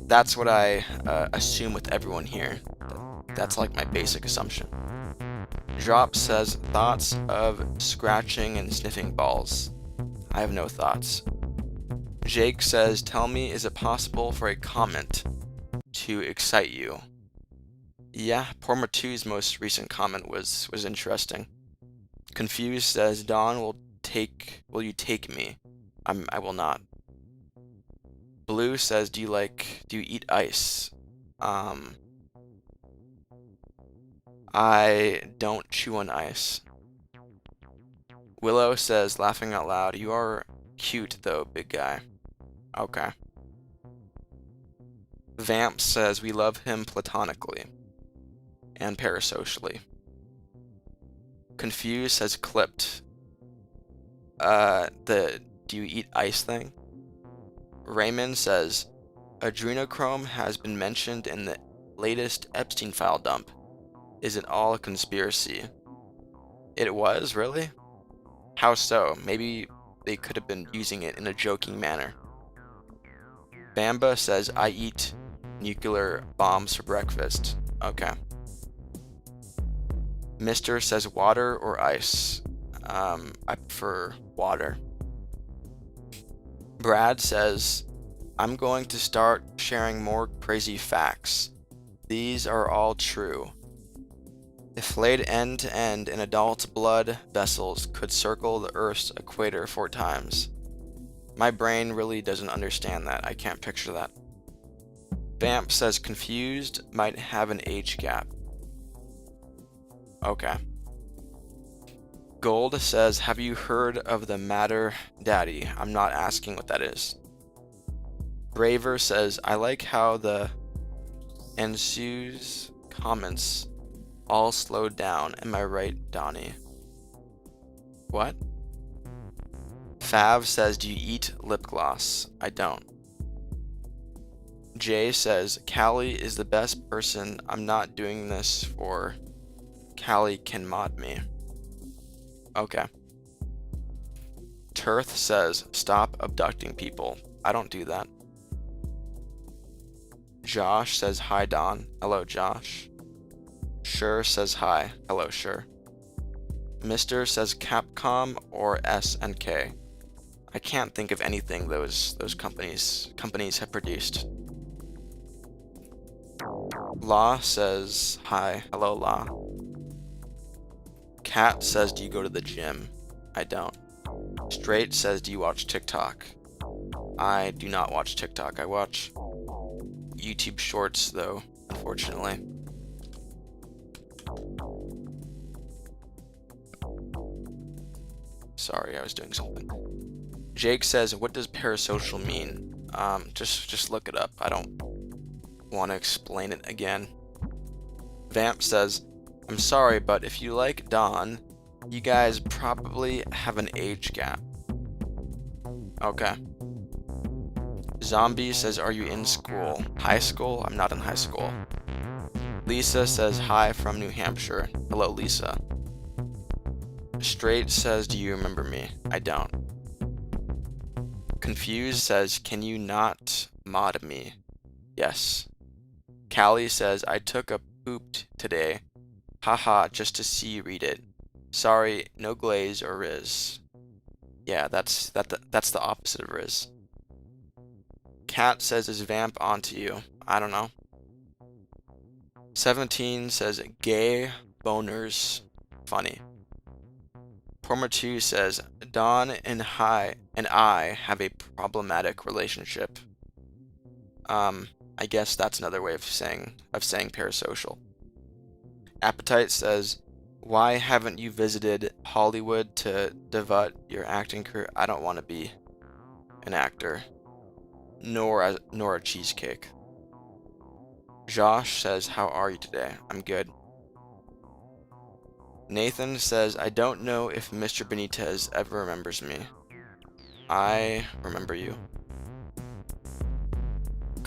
that's what I assume with everyone here. That's like my basic assumption. Drop says, thoughts of scratching and sniffing balls. I have no thoughts. Jake says, tell me, is it possible for a comment to excite you? Yeah, Porma 2's most recent comment was interesting. Confused says, Don, will you take me? I will not. Blue says, do you eat ice? I don't chew on ice. Willow says, laughing out loud, you are cute though, big guy. Okay. Vamp says, we love him platonically and parasocially. Confused says, clipped. Do you eat ice thing? Raymond says, adrenochrome has been mentioned in the latest Epstein file dump. Is it all a conspiracy? It was, really? How so? Maybe they could have been using it in a joking manner. Bamba says, I eat nuclear bombs for breakfast. Okay. Mister says, water or ice? I prefer water. Brad says, I'm going to start sharing more crazy facts. These are all true. If laid end to end in adult blood vessels could circle the Earth's equator 4 times. My brain really doesn't understand that. I can't picture that. Vamp says confused might have an age gap. Okay. Gold says, have you heard of the Matter Daddy? I'm not asking what that is. Braver says, I like how the ensues comments all slowed down. Am I right, Donnie? What? Fav says, do you eat lip gloss? I don't. Jay says, Callie is the best person. I'm not doing this for Callie can mod me. Okay. Turth says, stop abducting people. I don't do that. Josh says, hi Don. Hello Josh. Sure says hi. Hello Sure. Mister says Capcom or SNK. I can't think of anything those companies have produced. Law says hi. Hello Law. Cat says, do you go to the gym? I don't. Straight says, do you watch TikTok? I do not watch TikTok. I watch YouTube shorts though, unfortunately. Sorry, I was doing something. Jake says, what does parasocial mean? Just look it up. I don't want to explain it again. Vamp says, I'm sorry, but if you like Don, you guys probably have an age gap. Okay. Zombie says, are you in school? High school? I'm not in high school. Lisa says, hi from New Hampshire. Hello, Lisa. Straight says, do you remember me? I don't. Confused says, can you not mod me? Yes. Callie says, I took a poop today. Haha, just to see you read it. Sorry, no glaze or Riz. Yeah, that's the opposite of Riz. Cat says, is Vamp onto you? I don't know. 17 says, gay boners funny. Porma 2 says, Don and I have a problematic relationship. I guess that's another way of saying parasocial. Appetite says, why haven't you visited Hollywood to devote your acting career? I don't want to be an actor, nor a cheesecake. Josh says, how are you today? I'm good. Nathan says, I don't know if Mr. Benitez ever remembers me. I remember you.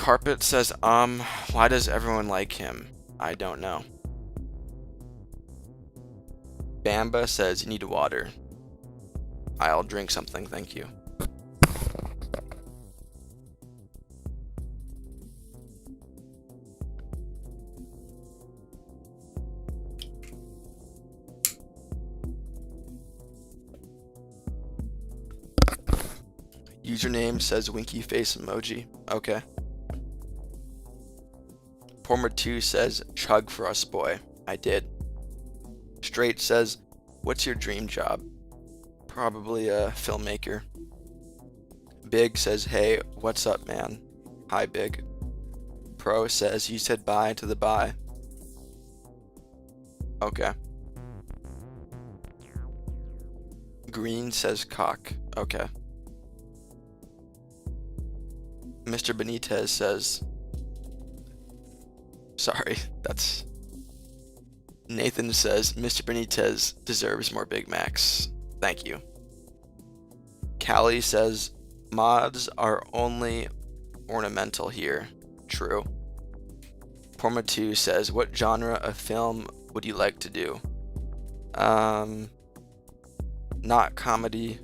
Carpet says, why does everyone like him? I don't know. Bamba says, you need water. I'll drink something, thank you. Username says winky face emoji. Okay. Pormer2 says chug for us, boy. I did. Straight says, what's your dream job? Probably a filmmaker. Big says, hey, what's up, man? Hi, Big. Pro says, you said bye to the bye. Okay. Green says cock. Okay. Mr. Benitez says, sorry, that's... Nathan says, Mr. Benitez deserves more Big Macs. Thank you. Callie says, mods are only ornamental here. True. Porma2 says, what genre of film would you like to do? Not comedy,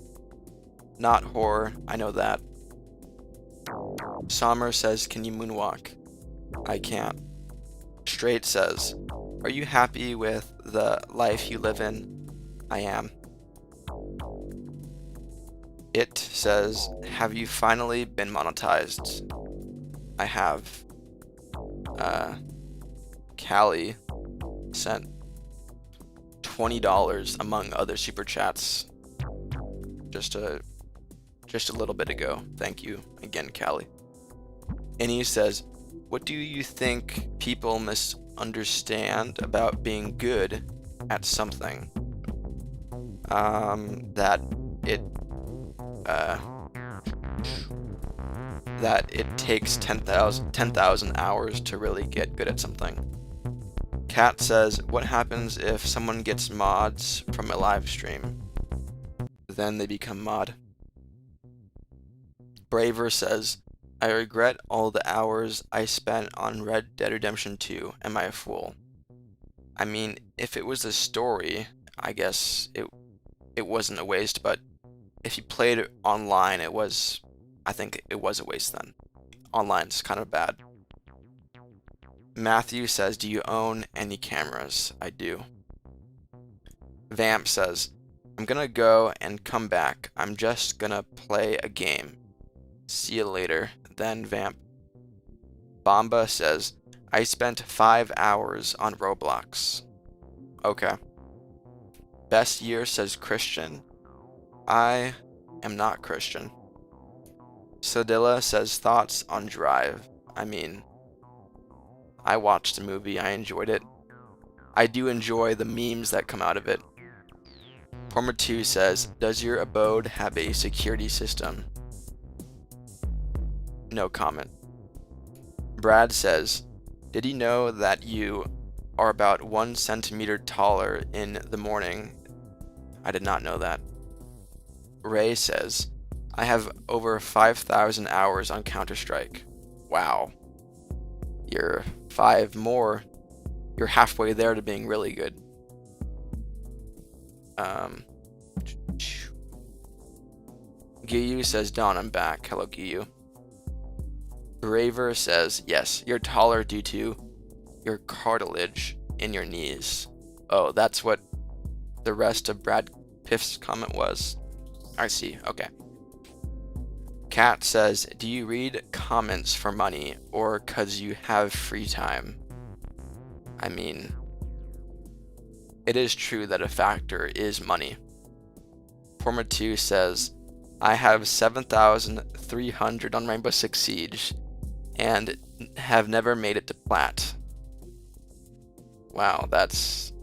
not horror, I know that. Sommer says, can you moonwalk? I can't. Straight says, are you happy with the life you live in? I am. It says, have you finally been monetized? I have. Callie sent $20 among other super chats just a little bit ago. Thank you again, Callie. And he says, what do you think people misunderstand about being good at something? That it takes 10,000 hours to really get good at something. Kat says, what happens if someone gets mods from a live stream? Then they become mod. Braver says, I regret all the hours I spent on Red Dead Redemption 2. Am I a fool? I mean, if it was a story, I guess it wasn't a waste, but if you played it online, I think it was a waste then. Online's kind of bad. Matthew says, do you own any cameras? I do. Vamp says, I'm gonna go and come back. I'm just gonna play a game. See you later. Then Vamp. Bamba says, I spent 5 hours on Roblox. Okay. Best year says Christian. I am not Christian. Sodilla says thoughts on Drive. I mean, I watched the movie, I enjoyed it. I do enjoy the memes that come out of it. Porma2 says, does your abode have a security system? No comment. Brad says, did you know that you are about 1 centimeter taller in the morning? I did not know that. Ray says, I have over 5,000 hours on Counter-Strike. Wow. You're 5 more. You're halfway there to being really good. Giyu says, Don, I'm back. Hello, Giyu. Braver says, yes, you're taller due to your cartilage in your knees. Oh, that's what the rest of Brad Piff's comment was. I see, okay. Kat says, do you read comments for money or 'cause you have free time? I mean, it is true that a factor is money. Porma2 says, I have 7,300 on Rainbow Six Siege and have never made it to plat. Wow, that's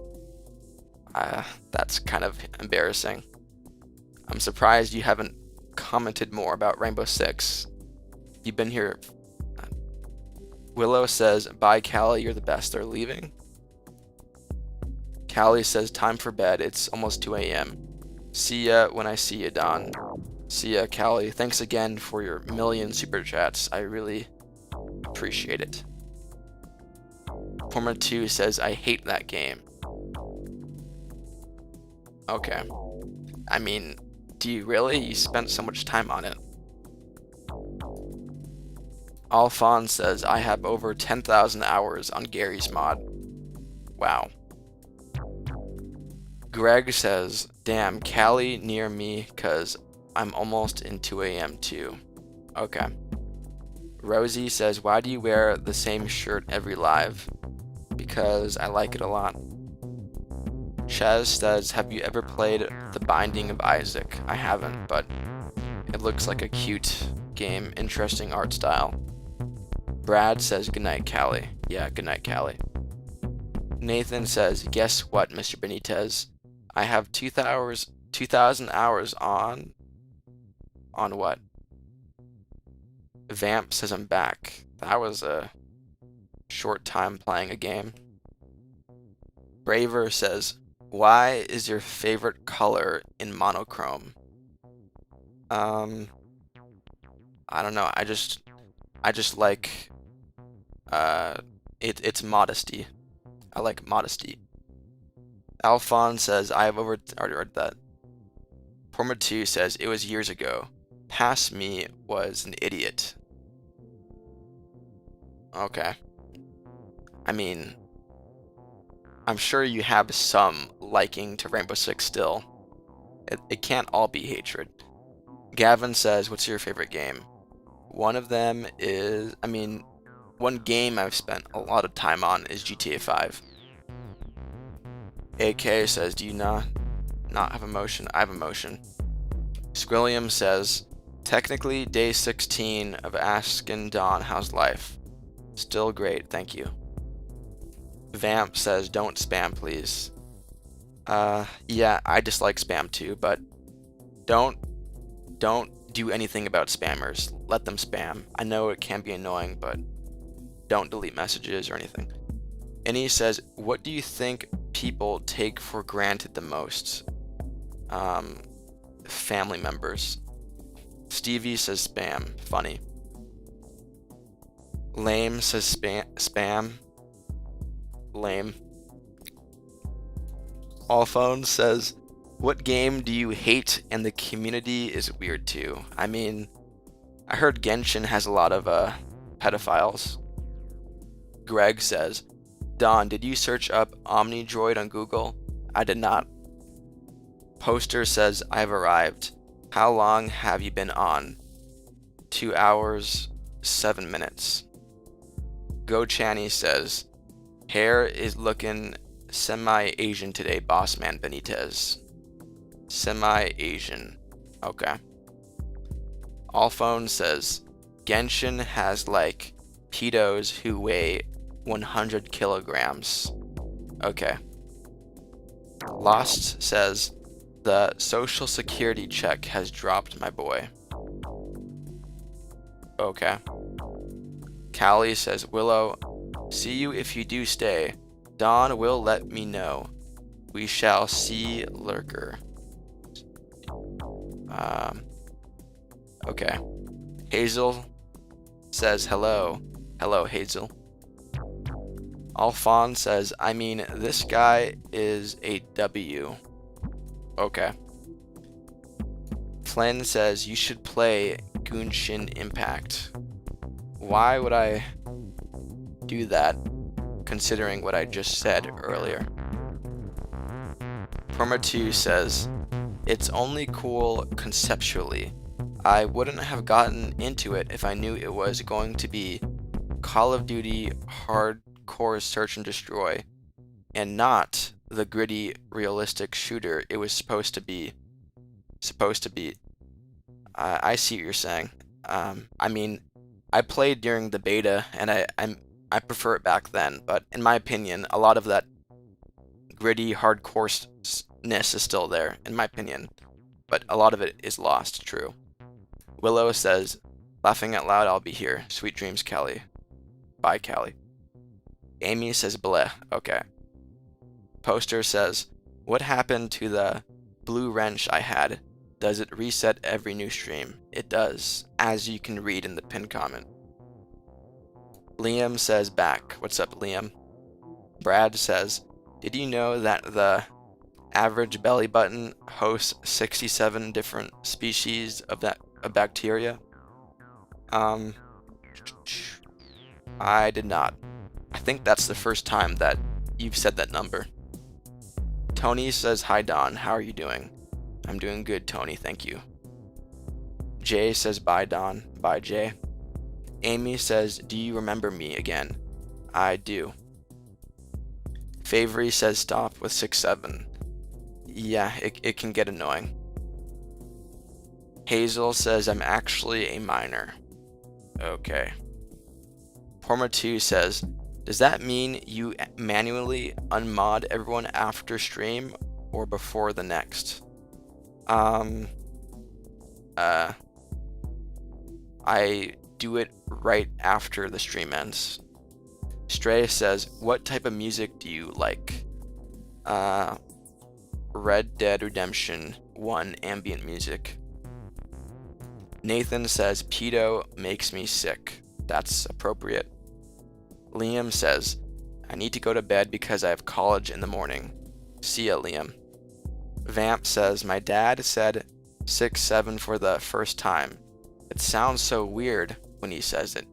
kind of embarrassing. I'm surprised you haven't commented more about Rainbow Six. You've been here. Willow says, bye Callie, you're the best. They're leaving. Callie says, time for bed. It's almost 2 a.m. See ya when I see ya, Don. See ya, Callie. Thanks again for your 1,000,000 super chats. I really appreciate it. Forma2 says, I hate that game. Okay. I mean, do you really? You spent so much time on it. Alphonse says, I have over 10,000 hours on Gary's mod. Wow. Greg says, damn, Callie near me cause I'm almost in 2 a.m. too. Okay. Rosie says, why do you wear the same shirt every live? Because I like it a lot. Chaz says, have you ever played The Binding of Isaac? I haven't, but it looks like a cute game, interesting art style. Brad says, goodnight, Callie. Yeah, goodnight, Callie. Nathan says, guess what, Mr. Benitez? I have 2,000 hours on what? Vamp says I'm back. That was a short time playing a game. Braver says, why is your favorite color in monochrome? I don't know. I just like it's modesty. I like modesty. Alphonse says, I have already read that. Forma2 says, it was years ago. Past me was an idiot. Okay. I mean, I'm sure you have some liking to Rainbow Six still. It can't all be hatred. Gavin says, what's your favorite game? One of them is, one game I've spent a lot of time on is GTA 5. AK says, do you not have emotion? I have emotion. Squilliam says, technically day 16 of asking Dawn how's life. Still great, thank you. Vamp says, don't spam please. Yeah, I dislike spam too, but don't do anything about spammers. Let them spam. I know it can be annoying, but don't delete messages or anything. And he says, what do you think people take for granted the most? Family members. Stevie says spam. Funny. Lame says spam. Lame. Allphone says, what game do you hate and the community is weird too? I heard Genshin has a lot of pedophiles. Greg says, Don, did you search up Omnidroid on Google? I did not. Poster says, I've arrived. How long have you been on? 2 hours, 7 minutes. Go Channy says, hair is looking semi-Asian today, boss man Benitez. Semi-Asian. Okay. Allphone says, Genshin has like pedos who weigh 100 kilograms. Okay. Lost says, the social security check has dropped, my boy. Okay. Callie says, Willow, see you if you do stay. Dawn will let me know. We shall see, lurker. Okay. Hazel says hello. Hello, Hazel. Alphonse says, this guy is a W. Okay. Flynn says, you should play Genshin Impact. Why would I do that, considering what I just said earlier? Forma2 says, it's only cool conceptually. I wouldn't have gotten into it if I knew it was going to be Call of Duty hardcore search and destroy, and not the gritty, realistic shooter it was supposed to be. I see what you're saying. I played during the beta, and I prefer it back then, but in my opinion, a lot of that gritty, hardcoreness is still there, in my opinion, but a lot of it is lost, true. Willow says, laughing out loud, I'll be here. Sweet dreams, Callie. Bye, Callie. Amy says, bleh. Okay. Poster says, what happened to the blue wrench I had? Does it reset every new stream? It does, as you can read in the pinned comment. Liam says back. What's up, Liam? Brad says, did you know that the average belly button hosts 67 different species of bacteria? I did not. I think that's the first time that you've said that number. Tony says, hi Don, how are you doing? I'm doing good, Tony, thank you. Jay says, bye Don, bye Jay. Amy says, do you remember me again? I do. Favory says, stop with 6-7. Yeah, it can get annoying. Hazel says, I'm actually a minor. Okay. Porma2 says, does that mean you manually unmod everyone after stream or before the next? I do it right after the stream ends. Stray says, what type of music do you like? Red Dead Redemption 1 ambient music. Nathan says, pedo makes me sick. That's appropriate. Liam says, I need to go to bed because I have college in the morning. See ya, Liam. Vamp says, my dad said 6-7 for the first time. It sounds so weird when he says it.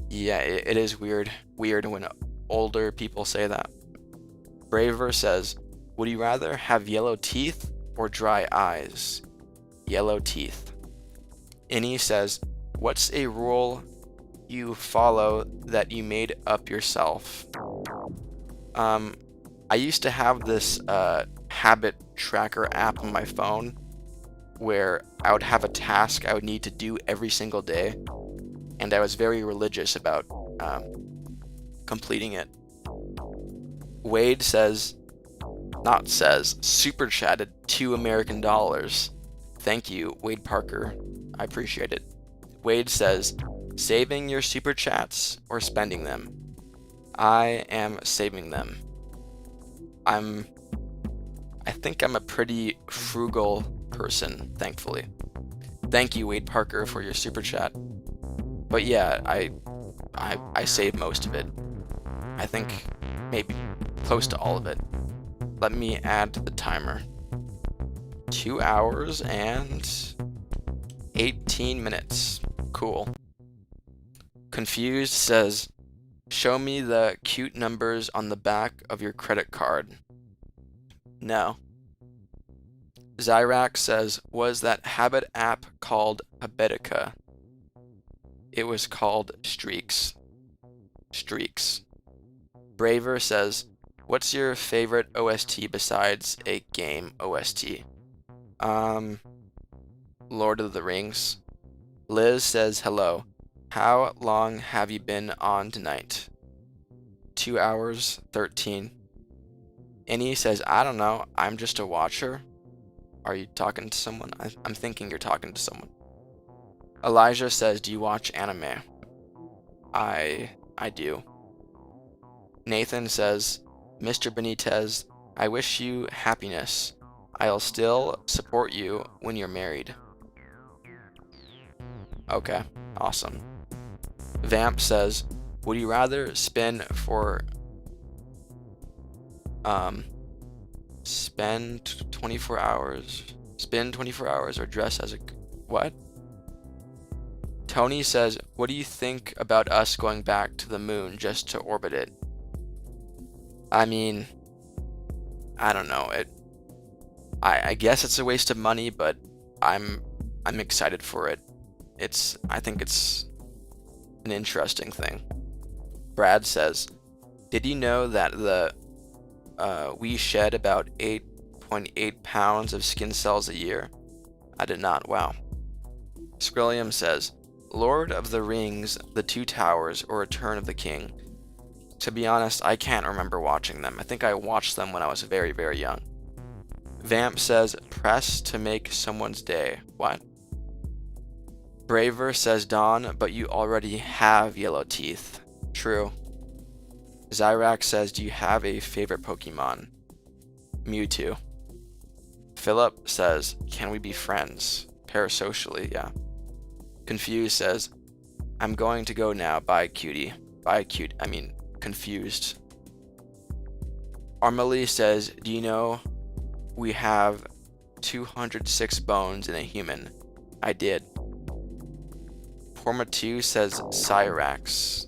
Yeah, it is weird when older people say that. Braver says, would you rather have yellow teeth or dry eyes? Yellow teeth. Innie says, what's a rule you follow that you made up yourself? I used to have this habit tracker app on my phone where I would have a task I would need to do every single day, and I was very religious about completing it. Wade super chatted $2 Thank you, Wade Parker. I appreciate it. Wade says, saving your super chats or spending them? I am saving them. I think I'm a pretty frugal person, thankfully. Thank you, Wade Parker, for your super chat. But yeah, I save most of it. I think maybe close to all of it. Let me add to the timer. 2 hours and 18 minutes. Cool. Confused says, show me the cute numbers on the back of your credit card. No. Zyrax says, was that habit app called Habitica? It was called Streaks. Braver says, what's your favorite OST besides a game OST? Lord of the Rings. Liz says, hello. How long have you been on tonight? 2 hours, 13. Innie says, I don't know. I'm just a watcher. Are you talking to someone? I'm thinking you're talking to someone. Elijah says, do you watch anime? I do. Nathan says, Mr. Benitez, I wish you happiness. I'll still support you when you're married. Okay, awesome. Vamp says, would you rather spend 24 hours or dress as a... What? Tony says, what do you think about us going back to the moon just to orbit it? I mean, I don't know. I guess it's a waste of money, but I'm excited for it. I think it's an interesting thing. Brad says, did you know that we shed about 8.8 pounds of skin cells a year? I did not. Wow. Skrillium says, Lord of the Rings, The Two Towers, or Return of the King. To be honest, I can't remember watching them. I think I watched them when I was very, very young. Vamp says, press to make someone's day. What? Braver says, Dawn, but you already have yellow teeth. True. Zyrax says, do you have a favorite Pokemon? Mewtwo. Philip says, can we be friends? Parasocially, yeah. Confused says, I'm going to go now. Bye, cutie. by cute, I mean confused. Armely says, do you know we have 206 bones in a human? I did. Porma2 says Cyrax.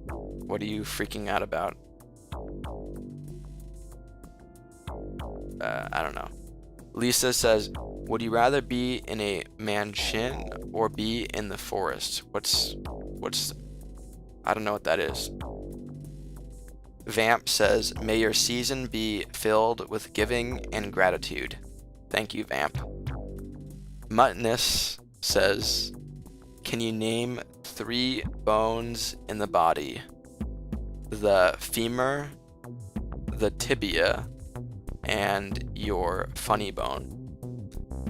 What are you freaking out about? I don't know. Lisa says, would you rather be in a mansion or be in the forest? What's, I don't know what that is. Vamp says, may your season be filled with giving and gratitude. Thank you, Vamp. Muttness says, can you name 3 bones in the body? The femur, the tibia, and your funny bone.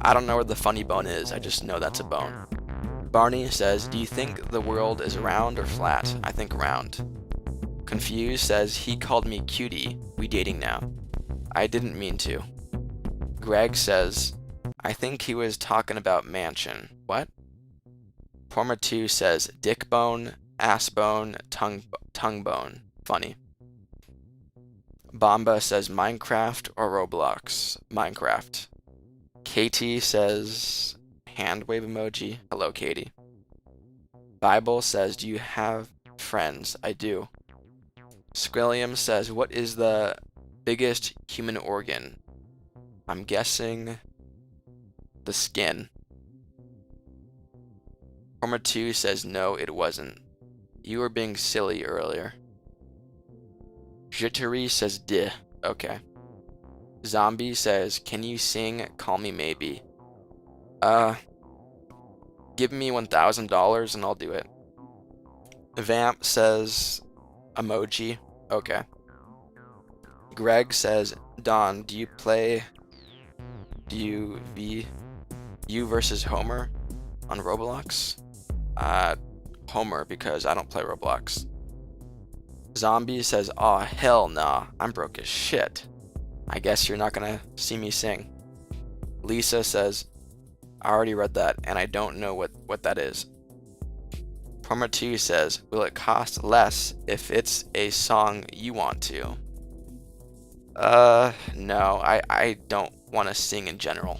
I don't know where the funny bone is, I just know that's a bone. Barney says, do you think the world is round or flat? I think round. Confused says, he called me cutie, we dating now. I didn't mean to. Greg says, I think he was talking about mansion. What? Porma2 says, dick bone, ass bone, tongue bone. Funny. Bomba says, Minecraft or Roblox? Minecraft. Katie says, hand wave emoji. Hello, Katie. Bible says, do you have friends? I do. Skrillium says, what is the biggest human organ? I'm guessing the skin. Porma2 says, no, it wasn't. You were being silly earlier. Jittery says, duh. Okay. Zombie says, can you sing Call Me Maybe? Give me $1,000 and I'll do it. Vamp says, emoji. Okay. Greg says, Don, do you play you versus Homer on Roblox? Homer, because I don't play Roblox. Zombie says, aw, hell nah, I'm broke as shit. I guess you're not gonna see me sing. Lisa says, I already read that and I don't know what that is. Porma2 says, will it cost less if it's a song you want to? No, I don't want to sing in general.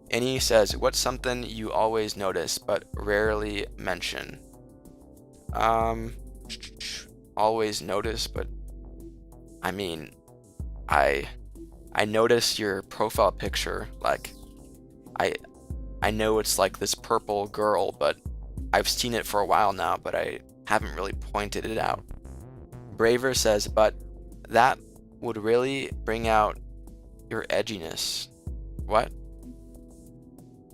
Annie says, what's something you always notice but rarely mention? Always notice, but I mean, I notice your profile picture, like, I know it's like this purple girl, but I've seen it for a while now, but I haven't really pointed it out. Braver says, but that would really bring out your edginess. What?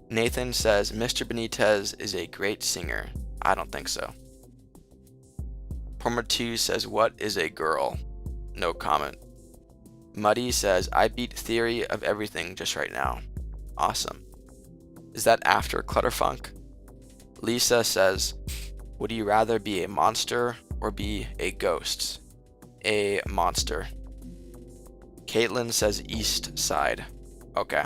Nathan says, Mr. Benitez is a great singer. I don't think so. Porma2 says, what is a girl? No comment. Muddy says, I beat Theory of Everything just right now. Awesome. Is that after Clutterfunk? Lisa says, would you rather be a monster or be a ghost? A monster. Caitlin says east side. Okay.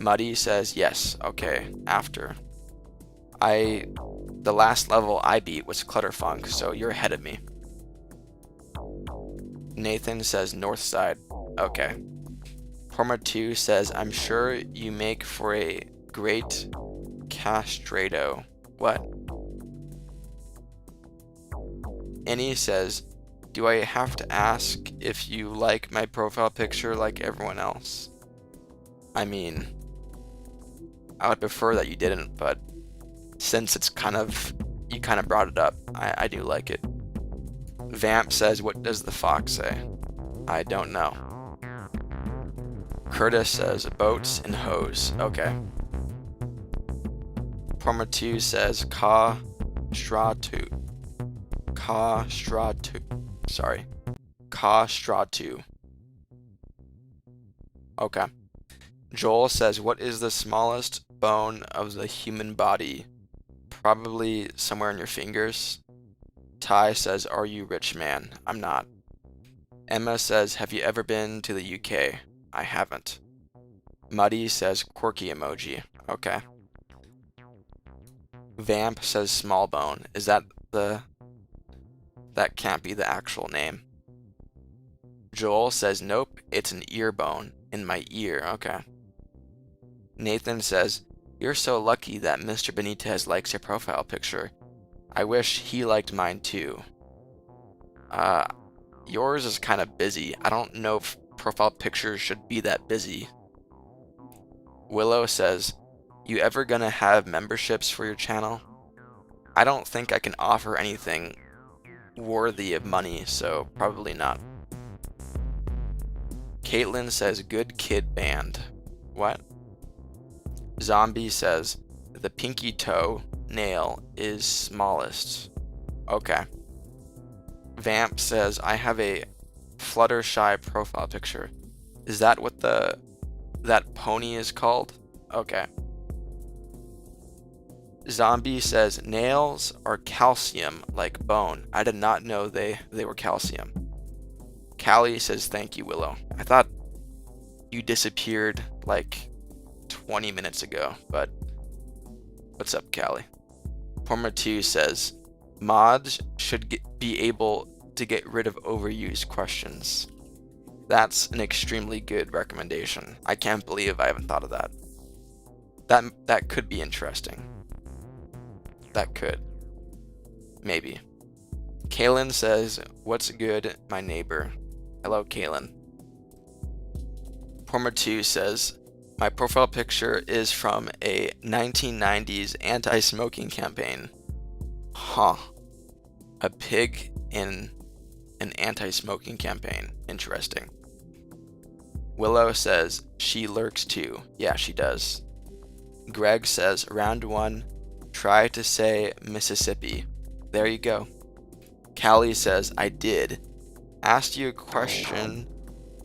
Muddy says yes. Okay. After. The last level I beat was Clutterfunk, so you're ahead of me. Nathan says north side. Okay. Porma2 says, I'm sure you make for a great castrato. What? Annie says, do I have to ask if you like my profile picture like everyone else? I mean, I would prefer that you didn't, but since it's you kind of brought it up, I do like it. Vamp says, what does the fox say? I don't know. Curtis says, boats and hose. Okay. Porma2 says, Ka-stratu. Sorry. Ka-stratu. Okay. Joel says, what is the smallest bone of the human body? Probably somewhere in your fingers. Ty says, are you rich, man? I'm not. Emma says, have you ever been to the UK? I haven't. Muddy says, quirky emoji. Okay. Vamp says small bone. Is that the... That can't be the actual name. Joel says nope, it's an ear bone in my ear. Okay. Nathan says, you're so lucky that Mr. Benitez likes your profile picture. I wish he liked mine too. Yours is kind of busy. I don't know if profile pictures should be that busy. Willow says, you ever gonna have memberships for your channel? I don't think I can offer anything worthy of money, so probably not. Caitlin says, good kid band. What? Zombie says, the pinky toe nail is smallest. Okay. Vamp says, I have a Fluttershy profile picture. Is that what that pony is called? Okay. Zombie says, nails are calcium like bone. I did not know they were calcium. Callie says, thank you, Willow. I thought you disappeared like 20 minutes ago, but what's up, Callie? Forma2 says, mods should be able to get rid of overused questions. That's an extremely good recommendation. I can't believe I haven't thought of that. That could be interesting. That could. Maybe. Kaylin says, what's good, my neighbor? Hello, Kaylin. Forma2 says, my profile picture is from a 1990s anti-smoking campaign. Huh. A pig in an anti-smoking campaign. Interesting. Willow says, she lurks too. Yeah, she does. Greg says, round 1, try to say Mississippi. There you go. Callie says, I did. Asked you a question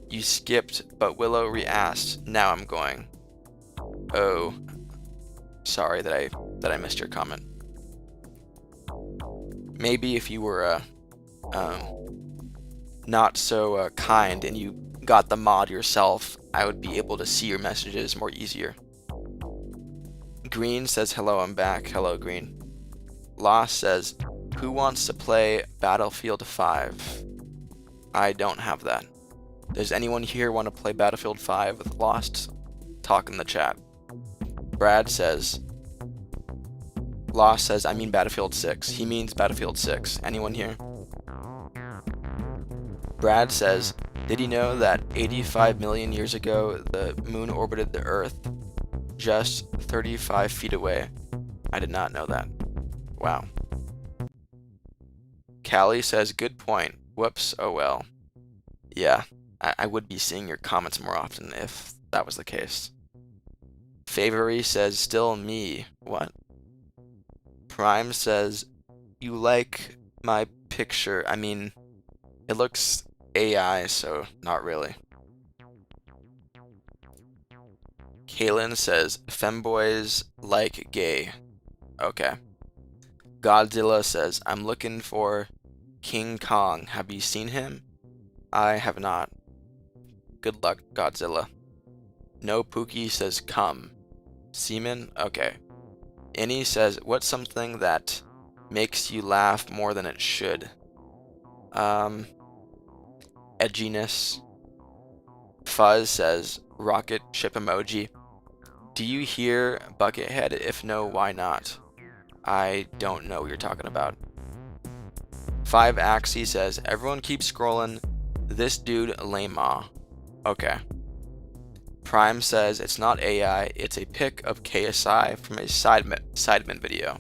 you skipped, but Willow re-asked. Now I'm going. Oh. Sorry that I missed your comment. Maybe if you were not so kind and you got the mod yourself, I would be able to see your messages more easier. Green says, hello, I'm back. Hello, Green. Lost says, who wants to play Battlefield 5? I don't have that. Does anyone here want to play Battlefield 5 with Lost? Talk in the chat. Brad says, Lost says, I mean Battlefield 6. He means Battlefield 6. Anyone here? Brad says, did you know that 85 million years ago the moon orbited the Earth just 35 feet away? I did not know that. Wow. Callie says, good point. Whoops, oh well. Yeah, I would be seeing your comments more often if that was the case. Favory says, still me. What? Prime says, you like my picture. I mean, it looks AI, so not really. Kaylin says, femboys like gay. Okay. Godzilla says, I'm looking for King Kong. Have you seen him? I have not. Good luck, Godzilla. No Pookie says, come. Seaman? Okay. Innie says, what's something that makes you laugh more than it should? Edginess. Fuzz says, rocket ship emoji. Do you hear Buckethead? If no, why not? I don't know what you're talking about. 5 Axie says, everyone keeps scrolling. This dude lame-aw. Okay. Prime says, it's not AI, it's a pic of KSI from a Sidemen video.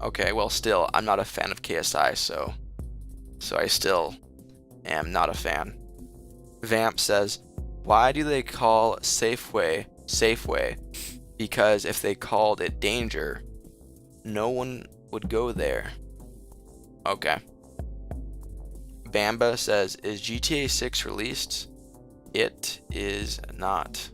Okay, well still, I'm not a fan of KSI, so I still am not a fan. Vamp says, why do they call Safeway Safeway? Because if they called it Danger, no one would go there. Okay. Bamba says, is GTA 6 released? It is not.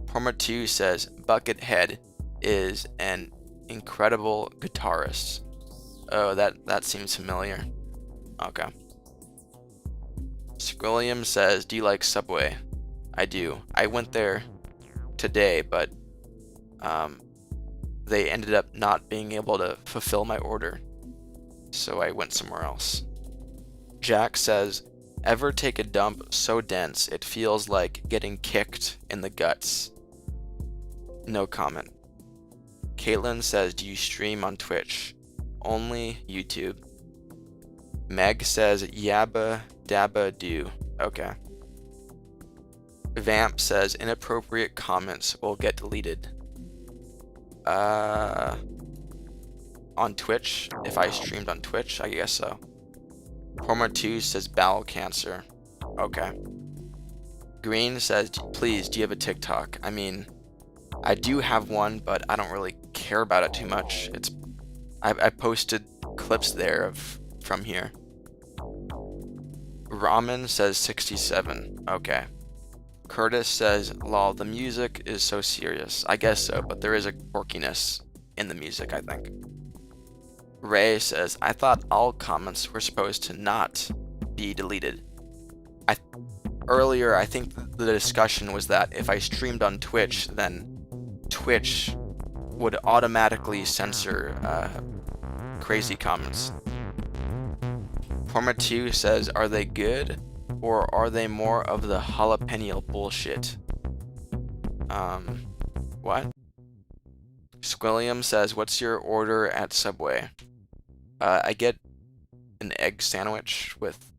Forma2 says, Buckethead is an incredible guitarist. Oh, that seems familiar. Okay. Scrollium says, do you like Subway? I do. I went there today, but they ended up not being able to fulfill my order, so I went somewhere else. Jack says, ever take a dump so dense it feels like getting kicked in the guts? No comment. Caitlin says, do you stream on Twitch? Only YouTube. Meg says, yabba dabba do. Okay. Vamp says, inappropriate comments will get deleted. On Twitch? If I streamed on Twitch? I guess so. Porma2 says, bowel cancer. Okay. Green says, please, do you have a TikTok? I mean, I do have one, but I don't really care about it too much. I posted clips there from here. Ramen says 67. Okay. Curtis says, lol, the music is so serious. I guess so, but there is a quirkiness in the music, I think. Ray says, I thought all comments were supposed to not be deleted. Earlier, I think the discussion was that if I streamed on Twitch, then Twitch would automatically censor crazy comments. Porma2 says, are they good, or are they more of the jalapeno bullshit? What? Squilliam says, what's your order at Subway? I get an egg sandwich with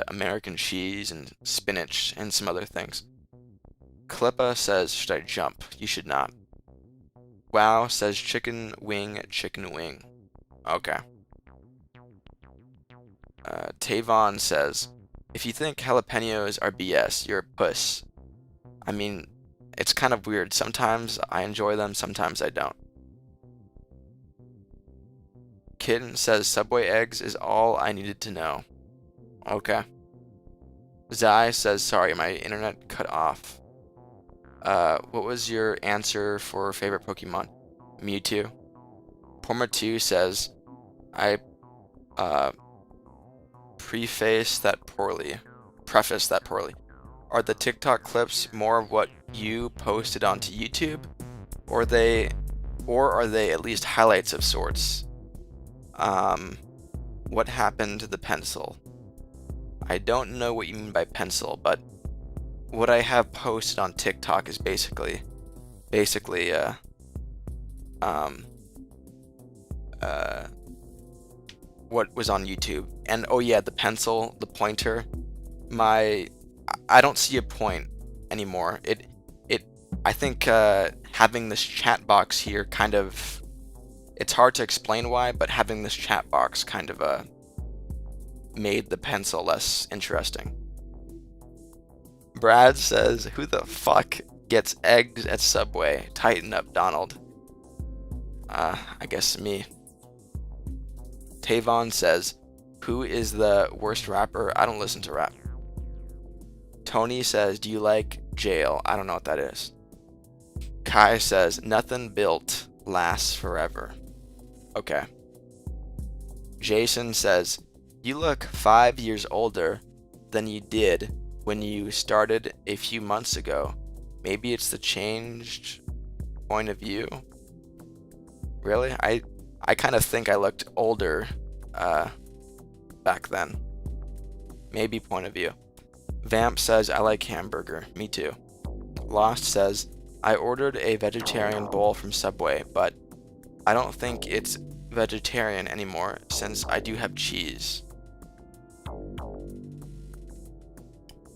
American cheese and spinach and some other things. Klippa says, should I jump? You should not. Wow says, chicken wing. Okay. Tavon says, if you think jalapenos are BS, you're a puss. I mean, it's kind of weird. Sometimes I enjoy them, sometimes I don't. Kitten says, Subway eggs is all I needed to know. Okay. Zai says, sorry, my internet cut off. What was your answer for favorite Pokemon? Mewtwo. Porma2 says, I preface that poorly. Are the TikTok clips more of what you posted onto YouTube? Or are they at least highlights of sorts? What happened to the pencil? I don't know what you mean by pencil, but what I have posted on TikTok is basically what was on YouTube. And oh yeah, the pencil, the pointer, I don't see a point anymore. I think having this chat box here kind of, it's hard to explain why, but having this chat box kind of made the pencil less interesting. Brad says, who the fuck gets eggs at Subway? Tighten up, Donald. I guess me. Tavon says, who is the worst rapper? I don't listen to rap. Tony says, do you like jail? I don't know what that is. Kai says, nothing built lasts forever. Okay. Jason says, you look 5 years older than you did when you started a few months ago. Maybe it's the changed point of view. Really? I kind of think I looked older back then. Maybe point of view. Vamp says, I like hamburger. Me too. Lost says, I ordered a vegetarian bowl from Subway, but I don't think it's vegetarian anymore since I do have cheese.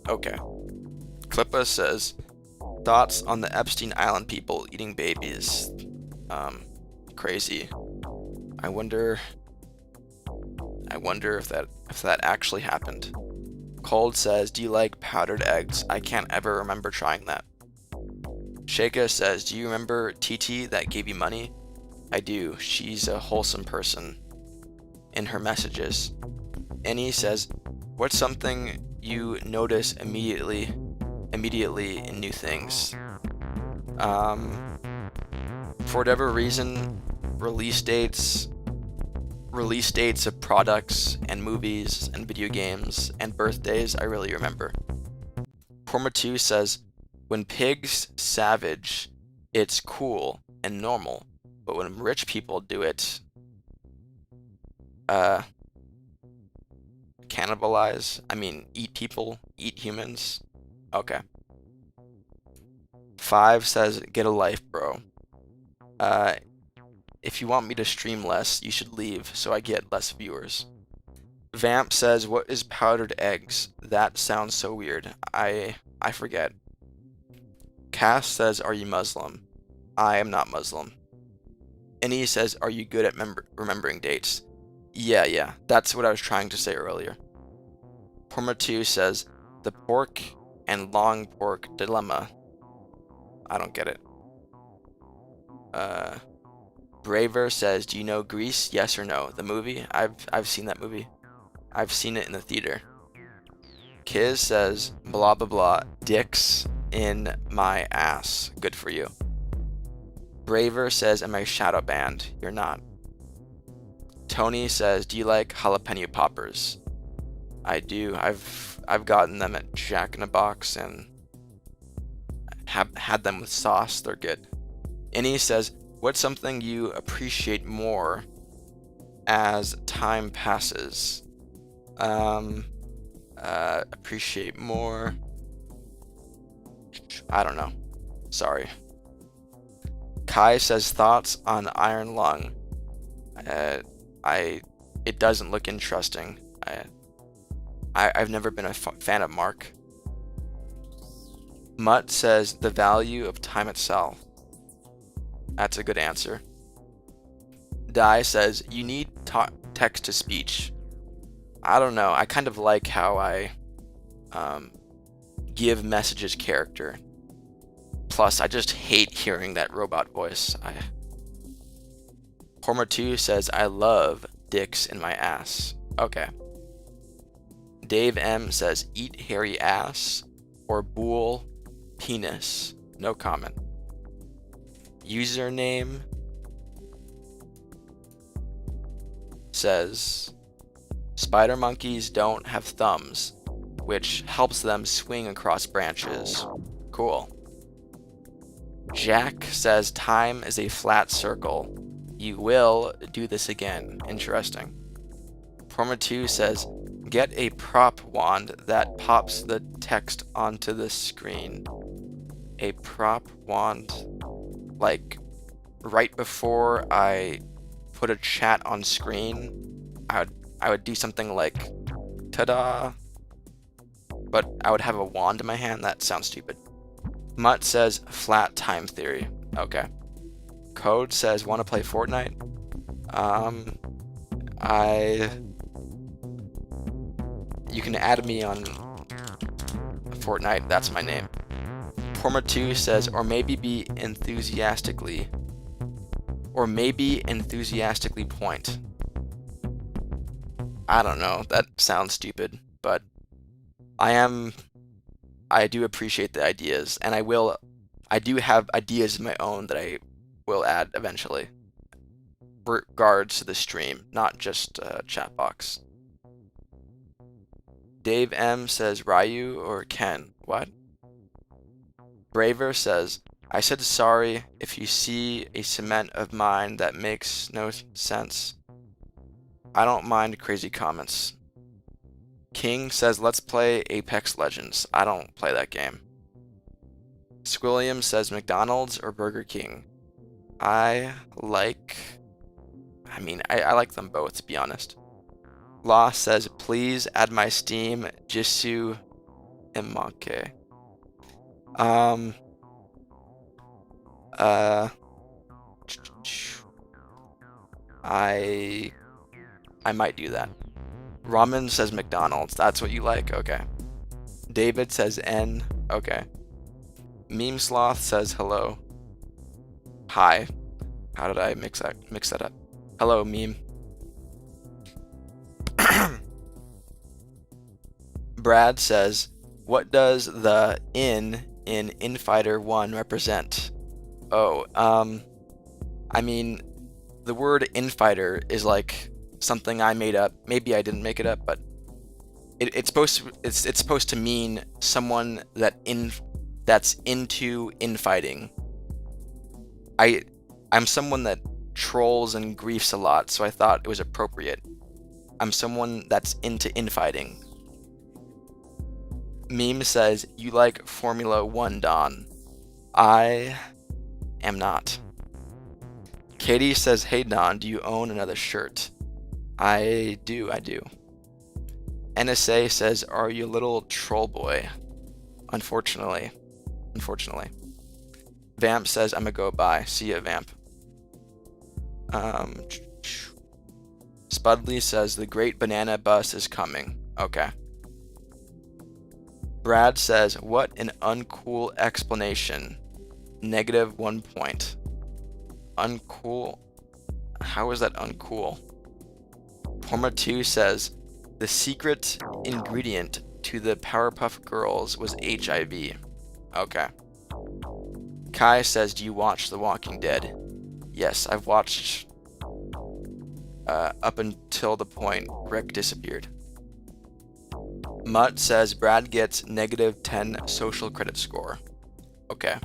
Okay. Klippa says, thoughts on the Epstein Island people eating babies? Crazy. I wonder if that actually happened. Cold says, do you like powdered eggs? I can't ever remember trying that. Shaka says, do you remember TT that gave you money? I do. She's a wholesome person in her messages. Annie says, what's something you notice immediately in new things? For whatever reason, release dates of products and movies and video games and birthdays I really remember. Porma2 says, when pigs savage It's cool and normal, but when rich people do it, cannibalize, eat people, eat humans. Okay. 5 says, get a life, bro. If you want me to stream less, you should leave so I get less viewers. Vamp says, what is powdered eggs? That sounds so weird. I forget. Cass says, are you Muslim? I am not Muslim. Any says, are you good at remembering dates? Yeah, that's what I was trying to say earlier. Porma2 says, the pork and long pork dilemma. I don't get it. Braver says, do you know Grease? Yes or no? The movie? I've seen that movie. I've seen it in the theater. Kiz says, blah blah blah, dicks in my ass. Good for you. Braver says, am I shadow banned? You're not. Tony says, do you like jalapeno poppers? I do. I've gotten them at Jack in the Box and have had them with sauce. They're good. Annie says, what's something you appreciate more as time passes? Appreciate more. I don't know. Sorry. Kai says, thoughts on Iron Lung. It doesn't look interesting. I've never been a fan of Mark. Mutt says, the value of time itself. That's a good answer. Dai says, you need text to speech. I don't know. I kind of like how I give messages character. Plus, I just hate hearing that robot voice. Porma2 says, I love dicks in my ass. Okay. Dave M says, eat hairy ass or bool penis. No comment. Username says, spider monkeys don't have thumbs, which helps them swing across branches. Cool. Jack says, time is a flat circle. You will do this again. Interesting. Porma2 says, get a prop wand that pops the text onto the screen. A prop wand, like right before I put a chat on screen, I would do something like ta-da, but I would have a wand in my hand. That sounds stupid. Mutt says flat time theory. Okay. Code says want to play Fortnite. You can add me on Fortnite. That's my name. Porma2 says, or maybe enthusiastically point. I don't know. That sounds stupid, but I do appreciate the ideas, and I do have ideas of my own that I will add eventually. Regards to the stream, not just chat box. Dave M says Ryu or Ken. What? Braver says, I said sorry if you see a cement of mine that makes no sense. I don't mind crazy comments. King says, let's play Apex Legends. I don't play that game. Squilliam says McDonald's or Burger King. I like them both, to be honest. Law says, please add my Steam, Jisoo Imake. I might do that. Ramen says McDonald's. That's what you like? Okay. David says N. Okay. Meme Sloth says hello. Hi. How did I mix that up? Hello, meme. Brad says, what does the in Infighter 1 represent? Oh, the word infighter is like something I made up. Maybe I didn't make it up, but it's supposed to mean someone that's into infighting. I'm someone that trolls and griefs a lot, so I thought it was appropriate. I'm someone that's into infighting. Meme says, you like Formula 1, Don. I am not. Katie says, hey Don, do you own another shirt? I do. NSA says, are you a little troll boy? Unfortunately. Vamp says, I'm gonna go bye. See ya, Vamp. Spudley says, the great banana bus is coming. Okay. Brad says, what an uncool explanation. -1 point. Uncool? How is that uncool? Porma2 says, the secret ingredient to the Powerpuff Girls was HIV. Okay. Kai says, do you watch The Walking Dead? Yes, I've watched up until the point Rick disappeared. Mutt says, Brad gets -10 social credit score. Okay.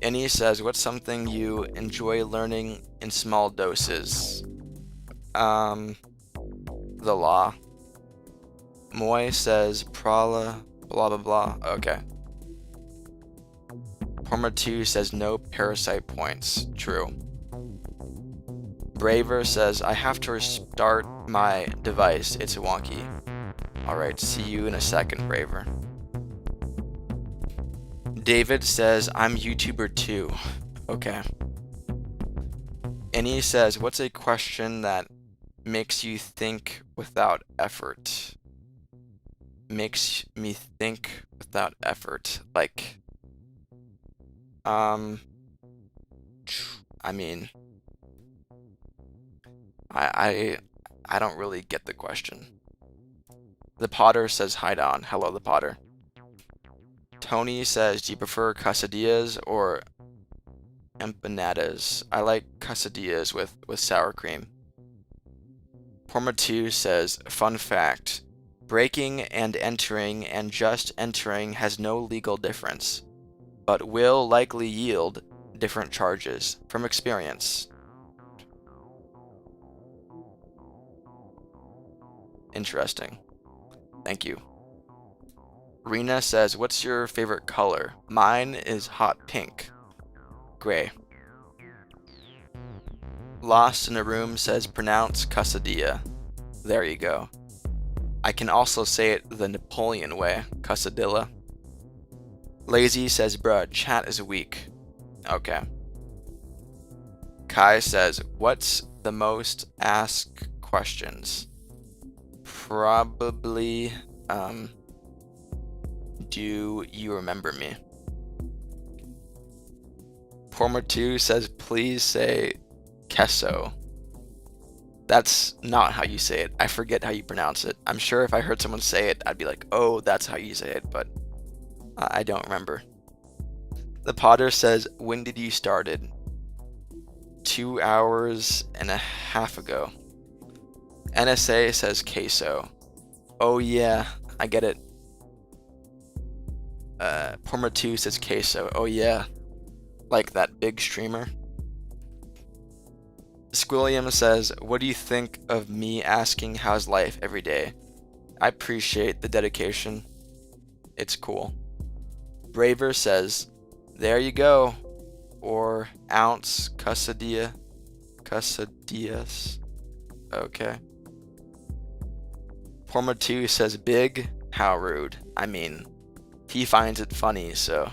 Annie says, what's something you enjoy learning in small doses? The law. Moy says, blah blah blah. Okay. Porma2 says, no parasite points. True. Braver says, I have to restart my device. It's wonky. Alright, see you in a second, Braver. David says, I'm YouTuber too. Okay. Annie says, what's a question that makes you think without effort? Makes me think without effort. Like, I mean, I don't really get the question. The Potter says, hi Don. Hello, the Potter. Tony says, do you prefer quesadillas or empanadas? I like quesadillas with sour cream. Porma2 says, fun fact, breaking and entering and just entering has no legal difference, but will likely yield different charges from experience. Interesting. Thank you. Rena says, what's your favorite color? Mine is hot pink. Gray. Lost in a Room says, pronounce quesadilla. There you go. I can also say it the Napoleon way, quesadilla. Lazy says, bruh, chat is weak. Okay. Kai says, what's the most asked questions? Probably, do you remember me? Porma2 says, please say queso. That's not how you say it. I forget how you pronounce it. I'm sure if I heard someone say it, I'd be like, oh, that's how you say it, but I don't remember. The Potter says, when did you started? 2 hours and a half ago. NSA says queso. Oh yeah, I get it. Porma2 says queso. Oh yeah, like that big streamer. Squilliam says, what do you think of me asking how's life every day? I appreciate the dedication. It's cool. Braver says, there you go. Or ounce quesadilla. Quesadillas. Okay. Porma2 says, big. How rude. I mean, he finds it funny, so.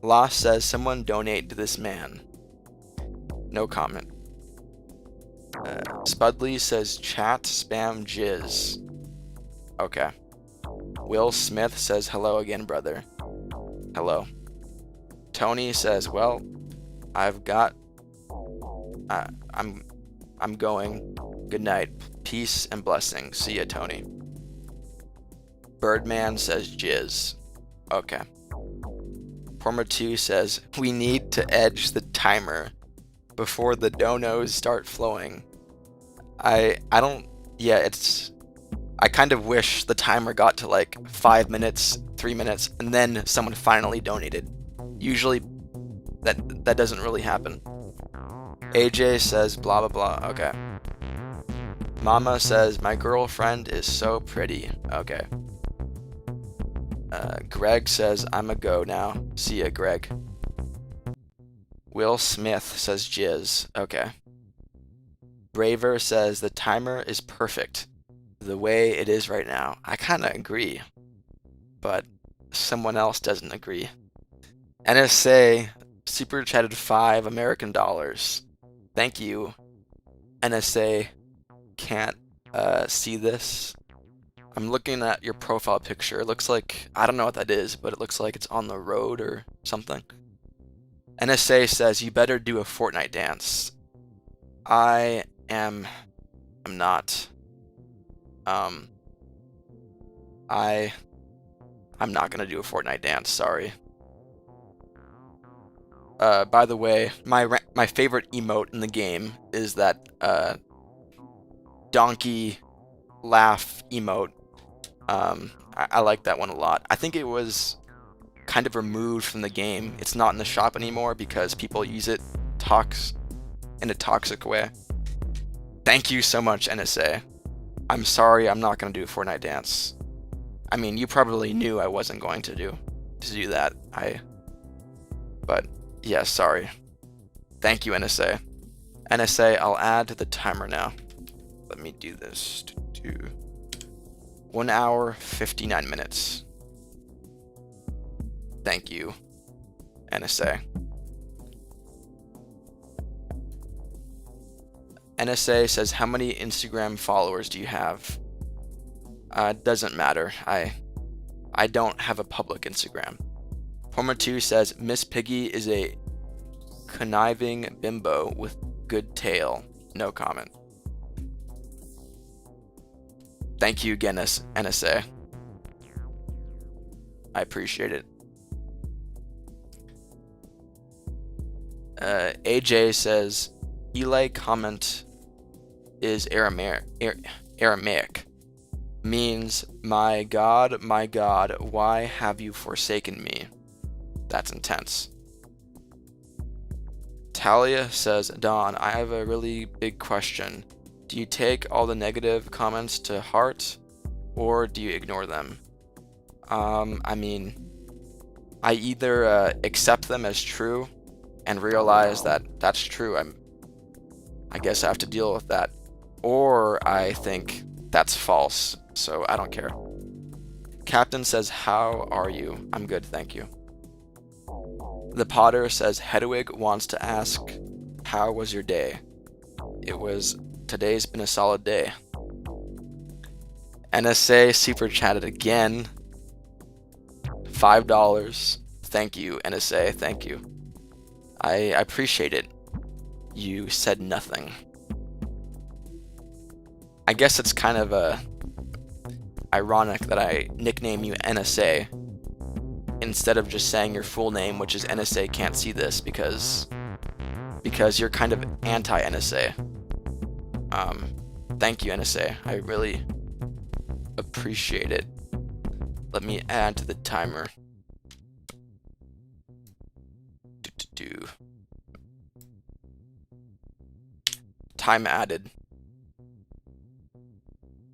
Lost says, someone donate to this man. No comment. Spudley says, chat spam jizz. Okay. Will Smith says, hello again, brother. Hello. Tony says, well, I've got... I'm going. Good night. Peace and blessings. See ya, Tony. Birdman says, jizz. Okay. Porma2 says, we need to edge the timer before the donos start flowing. I kind of wish the timer got to like 5 minutes, 3 minutes, and then someone finally donated. Usually that doesn't really happen. AJ says blah blah blah. Okay. Mama says my girlfriend is so pretty. Okay. Greg says I'm a go now. See ya, Greg. Will Smith says jizz. Okay. Braver says the timer is perfect the way it is right now. I kind of agree, but someone else doesn't agree. NSA super chatted $5 American. Thank you. NSA can't see this. I'm looking at your profile picture. It looks like, I don't know what that is, but it looks like it's on the road or something. NSA says you better do a Fortnite dance. I'm not. I'm not gonna do a Fortnite dance, sorry. By the way, my favorite emote in the game is that donkey laugh emote. I like that one a lot. I think it was kind of removed from the game. It's not in the shop anymore because people use it in a toxic way. Thank you so much, NSA. I'm sorry, I'm not gonna do a Fortnite dance. I mean, you probably knew I wasn't going to do that. But yeah, sorry. Thank you, NSA. NSA, I'll add to the timer now. Let me do this. 1 hour, 59 minutes. Thank you, NSA. NSA says, how many Instagram followers do you have? Doesn't matter. I don't have a public Instagram. Forma2 says, Miss Piggy is a conniving bimbo with good tail. No comment. Thank you again, NSA. I appreciate it. AJ says, Eli comment is Aramaic. Means, my God, why have you forsaken me? That's intense. Talia says, Don, I have a really big question. Do you take all the negative comments to heart, or do you ignore them? I mean, I either accept them as true and realize that that's true. I guess I have to deal with that, or I think that's false, so I don't care. Captain says, how are you? I'm good, thank you. The Potter says, Hedwig wants to ask, how was your day? Today's been a solid day. NSA super chatted again. $5. Thank you, NSA, thank you. I appreciate it. You said nothing. I guess it's kind of ironic that I nickname you NSA instead of just saying your full name, which is NSA can't see this, because you're kind of anti-NSA. Thank you, NSA. I really appreciate it. Let me add to the timer. Time added.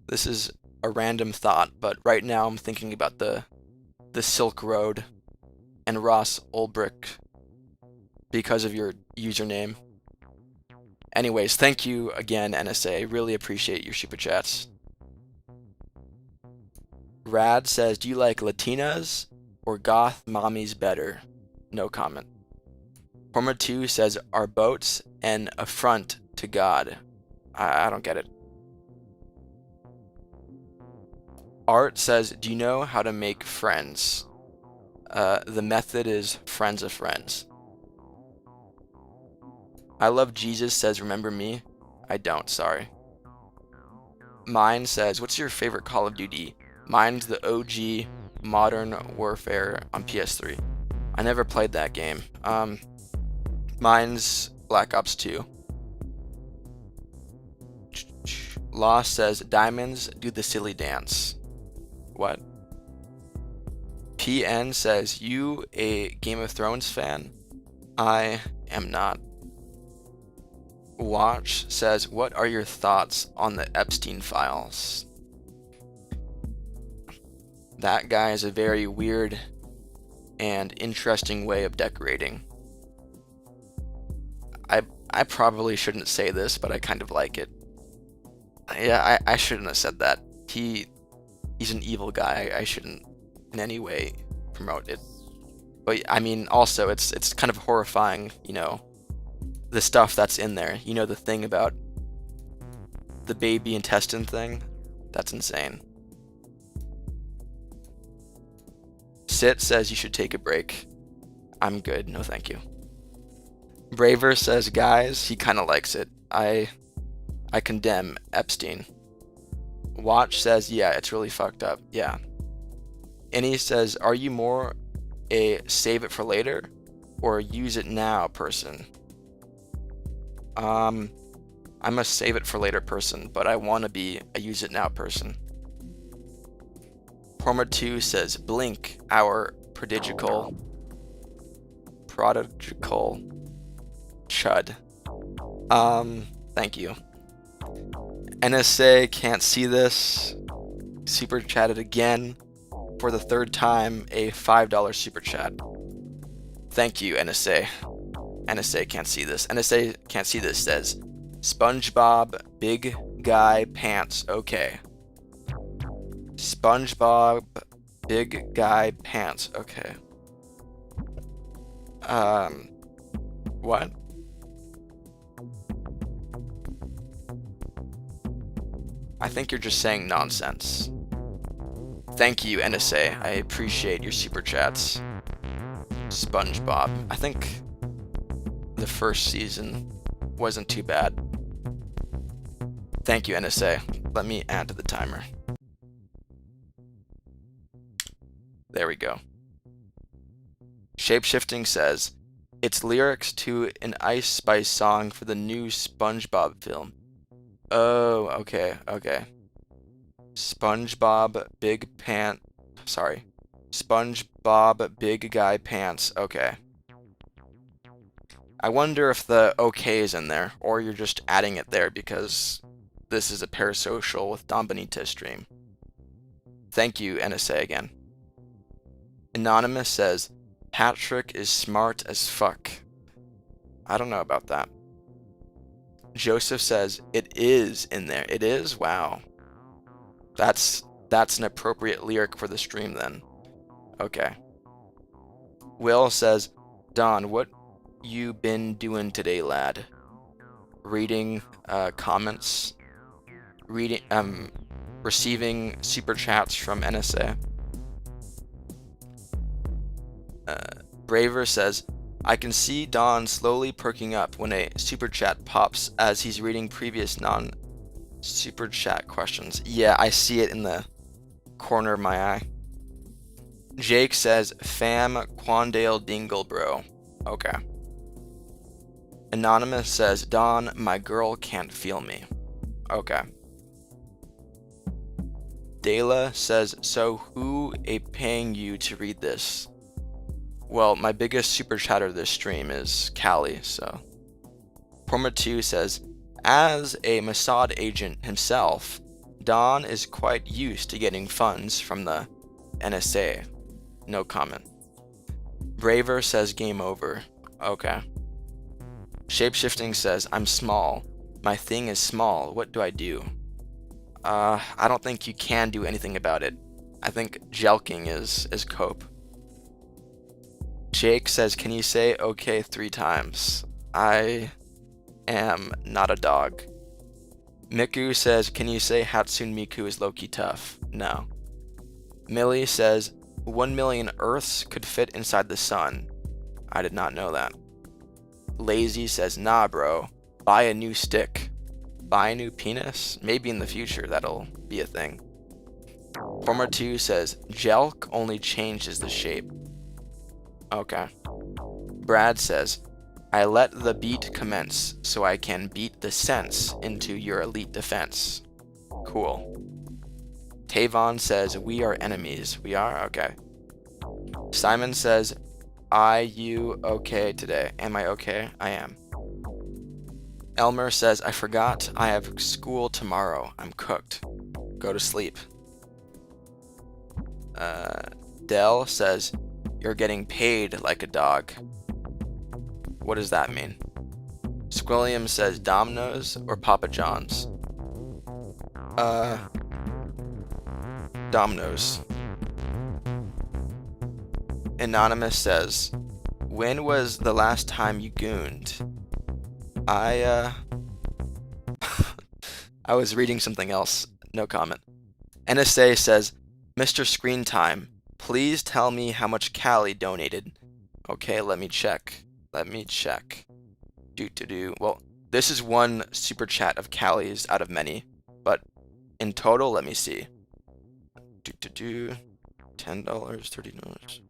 This is a random thought, but right now I'm thinking about the Silk Road and Ross Ulbricht because of your username. Anyways, thank you again, NSA. Really appreciate your super chats. Rad says, do you like Latinas or goth mommies better? No comment. Forma2 says, are boats an affront to God? I don't get it. Art says, do you know how to make friends? The method is friends of friends. I love Jesus says, remember me? I don't, sorry. Mine says, what's your favorite Call of Duty? Mine's the OG Modern Warfare on PS3. I never played that game. Mine's Black Ops 2. Law says, diamonds do the silly dance. What? PN says, you a Game of Thrones fan? I am not. Watch says, what are your thoughts on the Epstein files? That guy is a very weird and interesting way of decorating. I probably shouldn't say this, but I kind of like it. Yeah, I shouldn't have said that. He's an evil guy. I shouldn't in any way promote it. But I mean, also it's kind of horrifying, the stuff that's in there. The thing about the baby intestine thing? That's insane. Sit says you should take a break. I'm good, no thank you. Braver says, guys, he kind of likes it. I condemn Epstein. Watch says, yeah, it's really fucked up. Yeah. Any says, are you more a save it for later or use it now person? I'm a save it for later person, but I want to be a use it now person. Porma2 says, blink, our prodigal chud. Thank you. NSA can't see this. Super chatted again for the third time, a $5 super chat. Thank you, NSA. NSA can't see this. NSA can't see this says, SpongeBob, big guy pants, okay. SpongeBob, big guy pants, okay. What? I think you're just saying nonsense. Thank you, NSA. I appreciate your super chats. SpongeBob. I think the first season wasn't too bad. Thank you, NSA. Let me add to the timer. There we go. Shapeshifting says, it's lyrics to an Ice Spice song for the new SpongeBob film. Oh, okay. SpongeBob big guy pants, okay. I wonder if the okay is in there, or you're just adding it there because this is a parasocial with Don Benitez stream. Thank you, NSA again. Anonymous says, Patrick is smart as fuck. I don't know about that. Joseph says, it is in there. It is? Wow. That's an appropriate lyric for the stream then. Okay. Will says, Don, what you been doing today, lad? Reading comments, receiving super chats from NSA. Braver says, I can see Don slowly perking up when a super chat pops as he's reading previous non-super chat questions. Yeah, I see it in the corner of my eye. Jake says, fam Quandale Dingle bro. Okay. Anonymous says, Don, my girl can't feel me. Okay. Dela says, so who a paying you to read this? Well, my biggest super chatter this stream is Callie, so. Porma2 says, as a Mossad agent himself, Don is quite used to getting funds from the NSA. No comment. Braver says game over. Okay. Shapeshifting says, I'm small. My thing is small. What do I do? I don't think you can do anything about it. I think jelking is cope. Jake says, can you say okay 3 times? I am not a dog. Miku says, can you say Hatsune Miku is low-key tough? No. Millie says, 1 million Earths could fit inside the sun. I did not know that. Lazy says, nah bro, buy a new stick. Buy a new penis? Maybe in the future that'll be a thing. Former2 says, Jelk only changes the shape. Okay. Brad says, I let the beat commence so I can beat the sense into your elite defense. Cool. Tavon says, we are enemies. We are? Okay. Simon says, you okay today? Am I okay? I am. Elmer says, I forgot I have school tomorrow. I'm cooked. Go to sleep. Dell says, you're getting paid like a dog. What does that mean? Squilliam says, Domino's or Papa John's? Domino's. Anonymous says, when was the last time you gooned? I was reading something else. No comment. NSA says, Mr. Screen Time, please tell me how much Callie donated. Okay, let me check. Well, this is one super chat of Callie's out of many, but in total, let me see. $10, $30.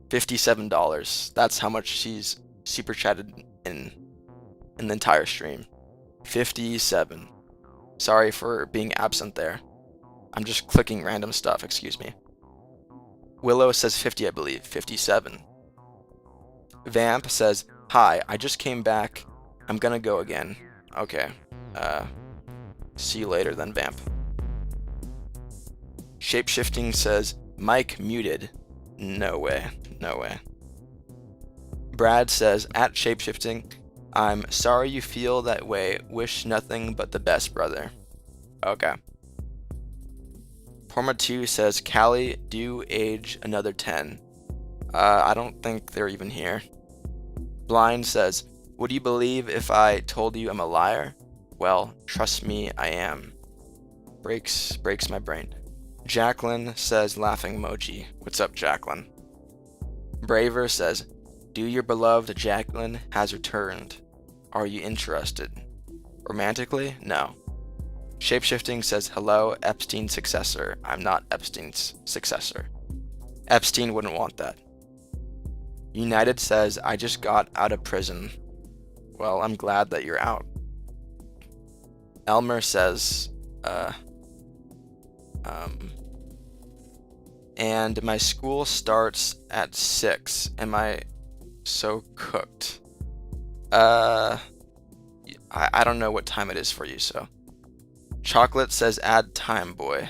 $57. That's how much she's super chatted in the entire stream. 57. Sorry for being absent there. I'm just clicking random stuff, excuse me. Willow says 50, I believe. 57. Vamp says, hi, I just came back. I'm gonna go again. Okay. See you later then, Vamp. Shapeshifting says, mic muted. No way. Brad says, at Shapeshifting, I'm sorry you feel that way. Wish nothing but the best, brother. Okay. Porma2 says, Callie, do age another 10. I don't think they're even here. Blind says, would you believe if I told you I'm a liar? Well, trust me, I am. Breaks my brain. Jacqueline says, laughing emoji. What's up, Jacqueline? Braver says, do your beloved Jacqueline has returned. Are you interested? Romantically? No. Shapeshifting says, hello, Epstein's successor. I'm not Epstein's successor. Epstein wouldn't want that. United says, I just got out of prison. Well, I'm glad that you're out. Elmer says, and my school starts at 6. Am I so cooked? I don't know what time it is for you, so. Chocolate says, add time, boy.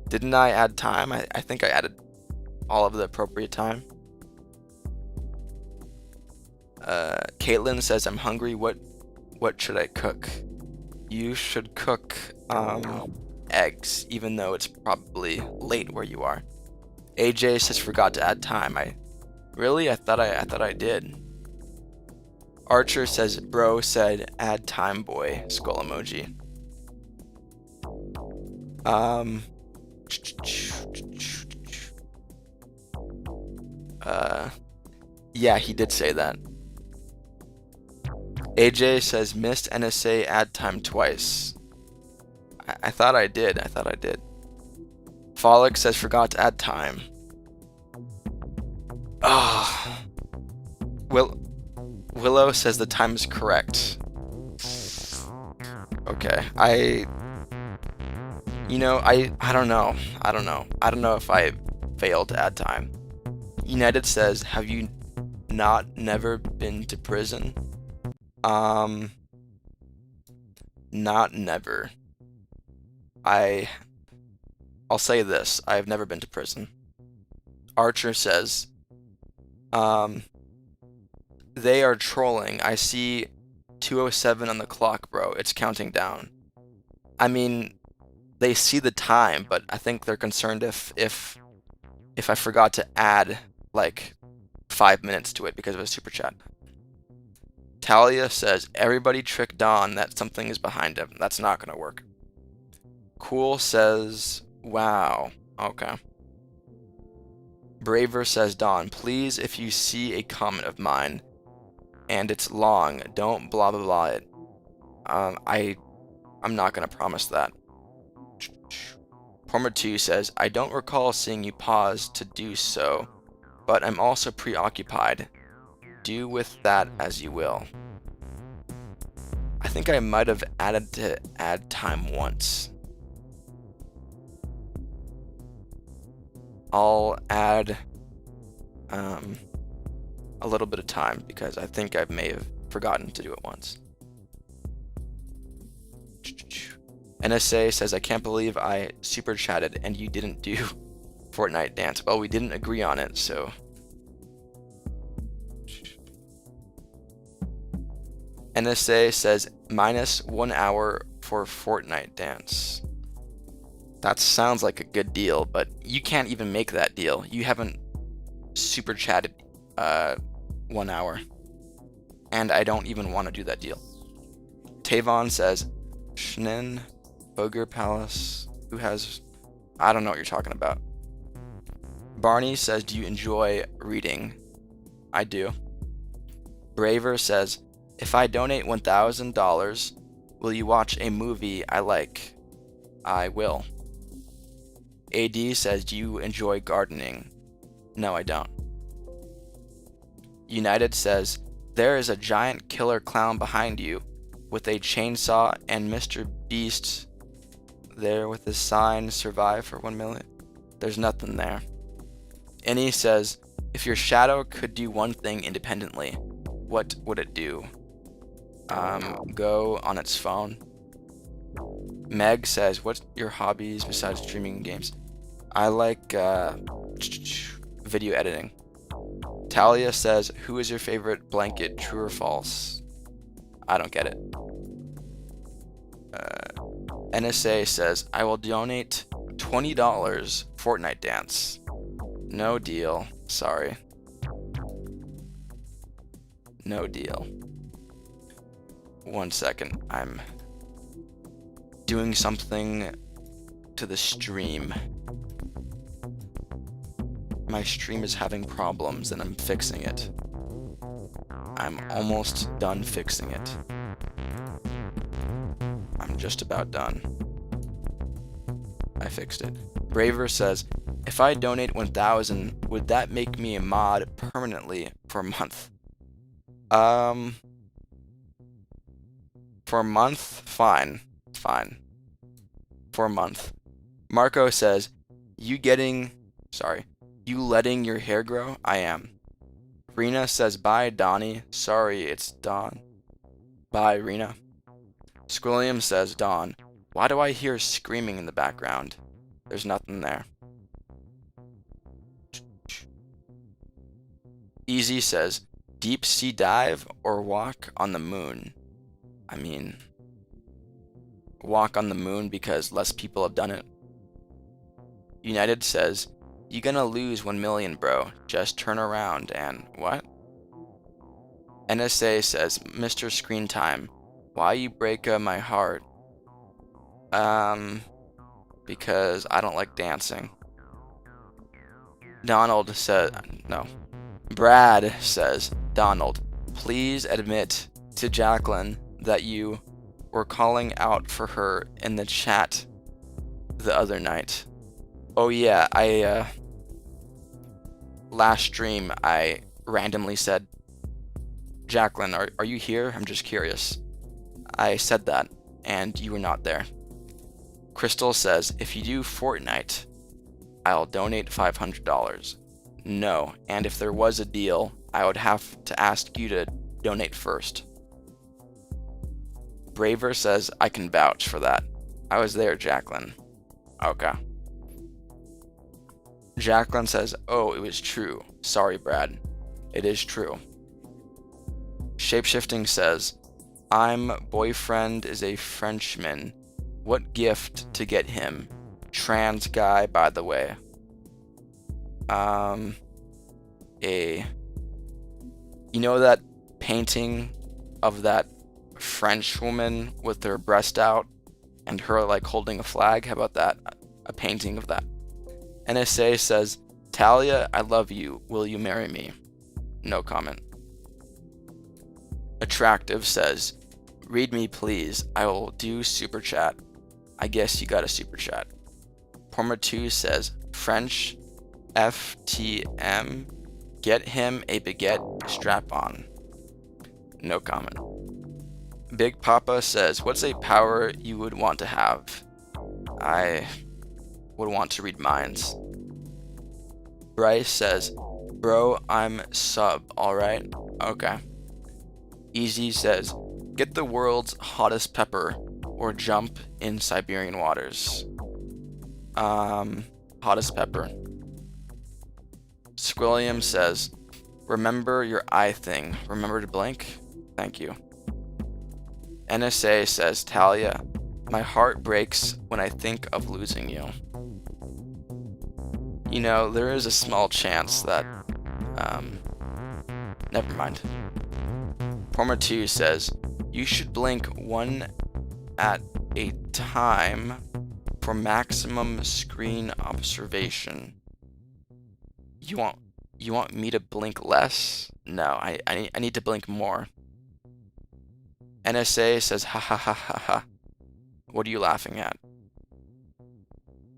Didn't I add time? I think I added all of the appropriate time. Caitlin says, I'm hungry. What should I cook? You should cook eggs, even though it's probably late where you are. AJ says, forgot to add time. Really? I thought I did. Archer says, bro said, add time, boy. Skull emoji. Yeah, he did say that. AJ says, missed NSA add time twice. I thought I did. Frolic says, forgot to add time. Willow says the time is correct. Okay, I don't know. I don't know if I failed to add time. United says, have you never been to prison? Not never. I'll say this, I've never been to prison. Archer says, they are trolling. I see 2:07 on the clock, bro. It's counting down. I mean, they see the time, but I think they're concerned if I forgot to add like 5 minutes to it because of a super chat. Talia says, everybody trick Don that something is behind him. That's not gonna work. Cool says, wow. Okay. Braver says, Don, please, if you see a comment of mine and it's long, don't blah blah blah it. I'm not gonna promise that. Porma2 says, I don't recall seeing you pause to do so, but I'm also preoccupied. Do with that as you will. I think I might have added to add time once. I'll add a little bit of time because I think I may have forgotten to do it once. NSA says, I can't believe I super chatted and you didn't do Fortnite dance. Well, we didn't agree on it, so. NSA says -1 hour for Fortnite dance. That sounds like a good deal, but you can't even make that deal. You haven't super chatted 1 hour. And I don't even want to do that deal. Tavon says, Shnen, Ogre Palace, who has, I don't know what you're talking about. Barney says, do you enjoy reading? I do. Braver says, if I donate $1,000, will you watch a movie I like? I will. AD says, do you enjoy gardening? No, I don't. United says, there is a giant killer clown behind you with a chainsaw and Mr. Beast there with his sign, survive for 1 million. There's nothing there. Annie says, if your shadow could do one thing independently, what would it do? Go on its phone. Meg says, what's your hobbies besides streaming games? I like video editing. Talia says, who is your favorite blanket, true or false? I don't get it. NSA says, I will donate $20 Fortnite dance. No deal. Sorry. No deal. 1 second. I'm doing something to the stream. My stream is having problems and I'm fixing it. I'm almost done fixing it. I'm just about done. I fixed it. Braver says, if I donate 1,000, would that make me a mod permanently for a month? For a month? Fine. Fine. For a month. Marco says, you letting your hair grow? I am. Rena says, bye, Donnie. Sorry, it's Dawn. Bye, Rena. Squilliam says, Dawn, why do I hear screaming in the background? There's nothing there. Easy says, deep sea dive or walk on the moon? I mean, walk on the moon because less people have done it. United says, you gonna lose 1 million, bro. Just turn around and what? NSA says, Mr. Screen Time, why you break my heart? Because I don't like dancing. Donald says, no. Brad says, Donald, please admit to Jacqueline that you were calling out for her in the chat the other night. Oh yeah, last stream I randomly said, Jacqueline, are you here? I'm just curious. I said that, and you were not there. Crystal says, if you do Fortnite, I'll donate $500. No, and if there was a deal, I would have to ask you to donate first. Braver says, I can vouch for that. I was there, Jacqueline. Okay. Jacqueline says, oh, it was true. Sorry, Brad. It is true. Shapeshifting says, I'm boyfriend is a Frenchman. What gift to get him? Trans guy, by the way. You know that painting of that French woman with her breast out and her like holding a flag? How about that? A painting of that. NSA says, Talia, I love you. Will you marry me? No comment. Attractive says, read me please. I will do super chat. I guess you got a super chat. Porma2 says, French FTM Get him a baguette strap on. No comment. Big Papa says, what's a power you would want to have? I would want to read minds. Bryce says, bro, I'm sub, alright? Okay. Easy says, get the world's hottest pepper or jump in Siberian waters. Hottest pepper. Squilliam says, remember your eye thing. Remember to blink? Thank you. NSA says, Talia, my heart breaks when I think of losing you. You know, there is a small chance that, never mind. Porma2 says, you should blink one at a time for maximum screen observation. You want me to blink less? No, I need to blink more. NSA says, ha ha ha ha ha. What are you laughing at?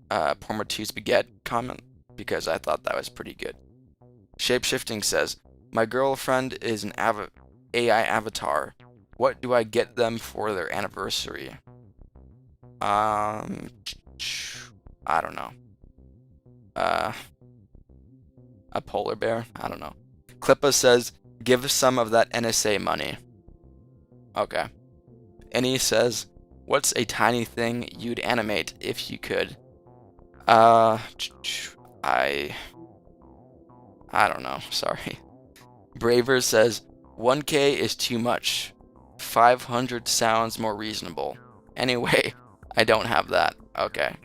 Porma2's baguette comment, because I thought that was pretty good. Shapeshifting says, my girlfriend is an AI avatar. What do I get them for their anniversary? I don't know. A polar bear? I don't know. Klippa says, give some of that NSA money. Okay. Annie says, what's a tiny thing you'd animate if you could? I don't know. Sorry. Braver says, 1K is too much. 500 sounds more reasonable. Anyway, I don't have that. Okay.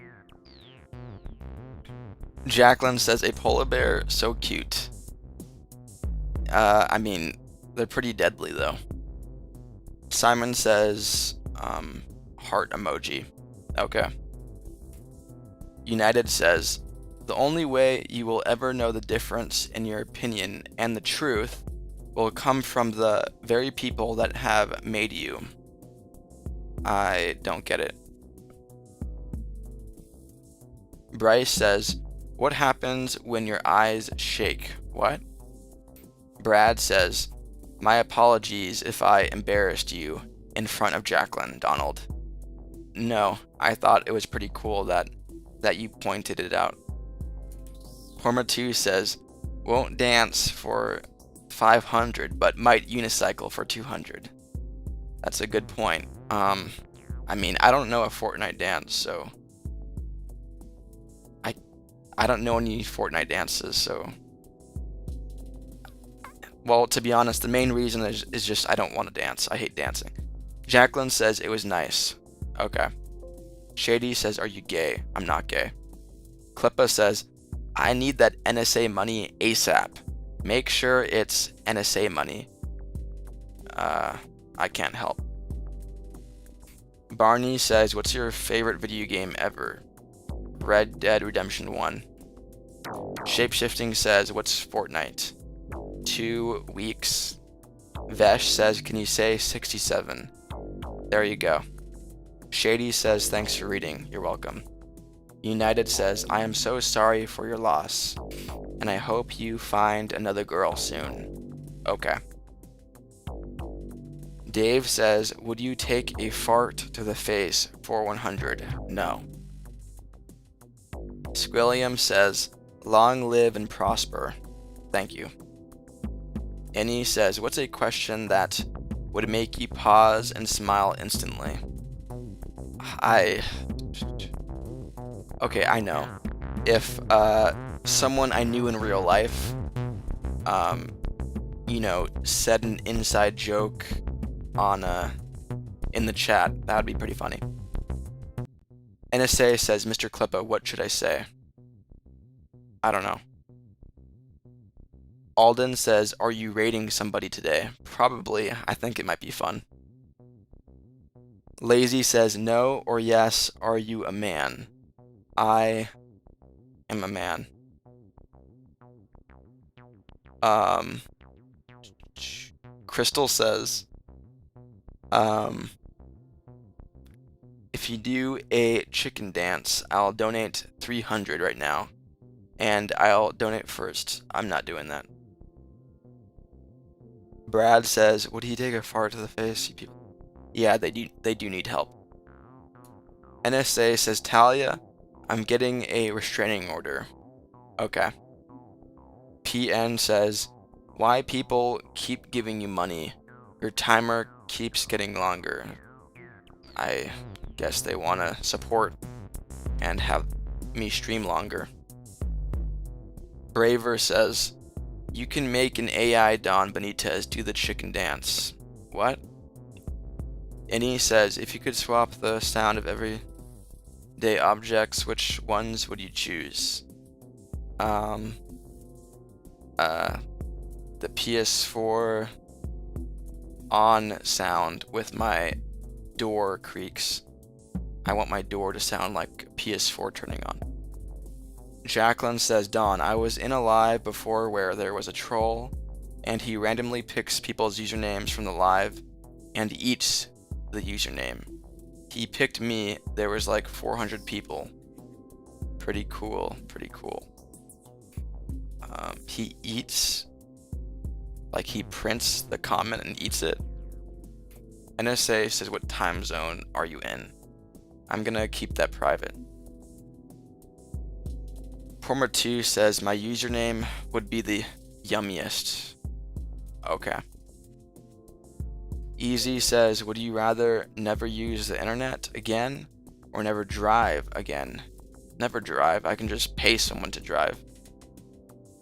Jacqueline says, a polar bear, so cute. I mean, they're pretty deadly though. Simon says, heart emoji. Okay. United says, the only way you will ever know the difference in your opinion and the truth will come from the very people that have made you. I don't get it. Bryce says, what happens when your eyes shake? What? Brad says, my apologies if I embarrassed you in front of Jacqueline, Donald. No, I thought it was pretty cool that you pointed it out. Porma2 says, won't dance for 500, but might unicycle for 200. That's a good point. I mean, I don't know a Fortnite dance, so I don't know any Fortnite dances, so well, to be honest, the main reason is just I don't want to dance. I hate dancing. Jacqueline says it was nice. Okay. Shady says, are you gay? I'm not gay. Klippa says, I need that NSA money ASAP. Make sure it's NSA money. I can't help. Barney says, what's your favorite video game ever? Red Dead Redemption 1. Shapeshifting says, what's Fortnite? 2 weeks. Vesh says, can you say 67? There you go. Shady says, thanks for reading. You're welcome. United says, I am so sorry for your loss, and I hope you find another girl soon. Okay. Dave says, would you take a fart to the face for 100? No. Squilliam says, long live and prosper. Thank you. Annie says, what's a question that would make you pause and smile instantly? Okay, I know. If someone I knew in real life, said an inside joke on in the chat, that would be pretty funny. NSA says, Mr. Klippa, what should I say? I don't know. Alden says, are you rating somebody today? Probably. I think it might be fun. Lazy says, no or yes, are you a man? I am a man. Crystal says, if you do a chicken dance, I'll donate 300 right now. And I'll donate first. I'm not doing that. Brad says, would he take a fart to the face? You people. Yeah, they do need help. NSA says, Talia, I'm getting a restraining order. Okay. PN says, why people keep giving you money? Your timer keeps getting longer. I guess they want to support and have me stream longer. Braver says, you can make an AI Don Benitez do the chicken dance. What? And he says, if you could swap the sound of everyday objects, which ones would you choose? The PS4 on sound with my door creaks. I want my door to sound like PS4 turning on. Jacqueline says, Dawn, I was in a live before where there was a troll, and he randomly picks people's usernames from the live and eats the username. He picked me. There was like 400 people. Pretty cool. He eats, like he prints the comment and eats it. NSA says, what time zone are you in? I'm gonna keep that private. Former2 says, my username would be the yummiest. Okay. Easy says, would you rather never use the internet again or never drive again? Never drive. I can just pay someone to drive.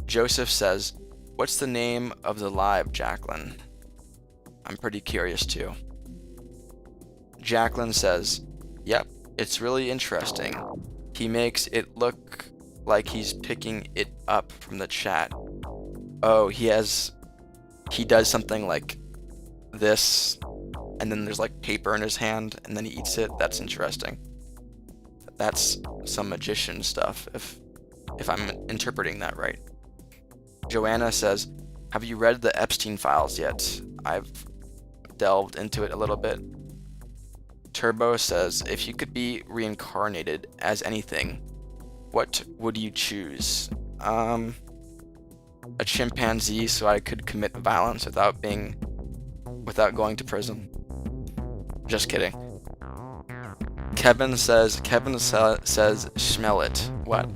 Joseph says, what's the name of the live, Jacqueline? I'm pretty curious too. Jacqueline says, yep, it's really interesting. He makes it look like he's picking it up from the chat. Oh, he does something like this, and then there's like paper in his hand, and then he eats it. That's interesting. That's some magician stuff, if I'm interpreting that right. Joanna says, have you read the Epstein files yet? I've delved into it a little bit. Turbo says, if you could be reincarnated as anything, what would you choose? A chimpanzee so I could commit violence without going to prison. Just kidding. Kevin says, smell it. What?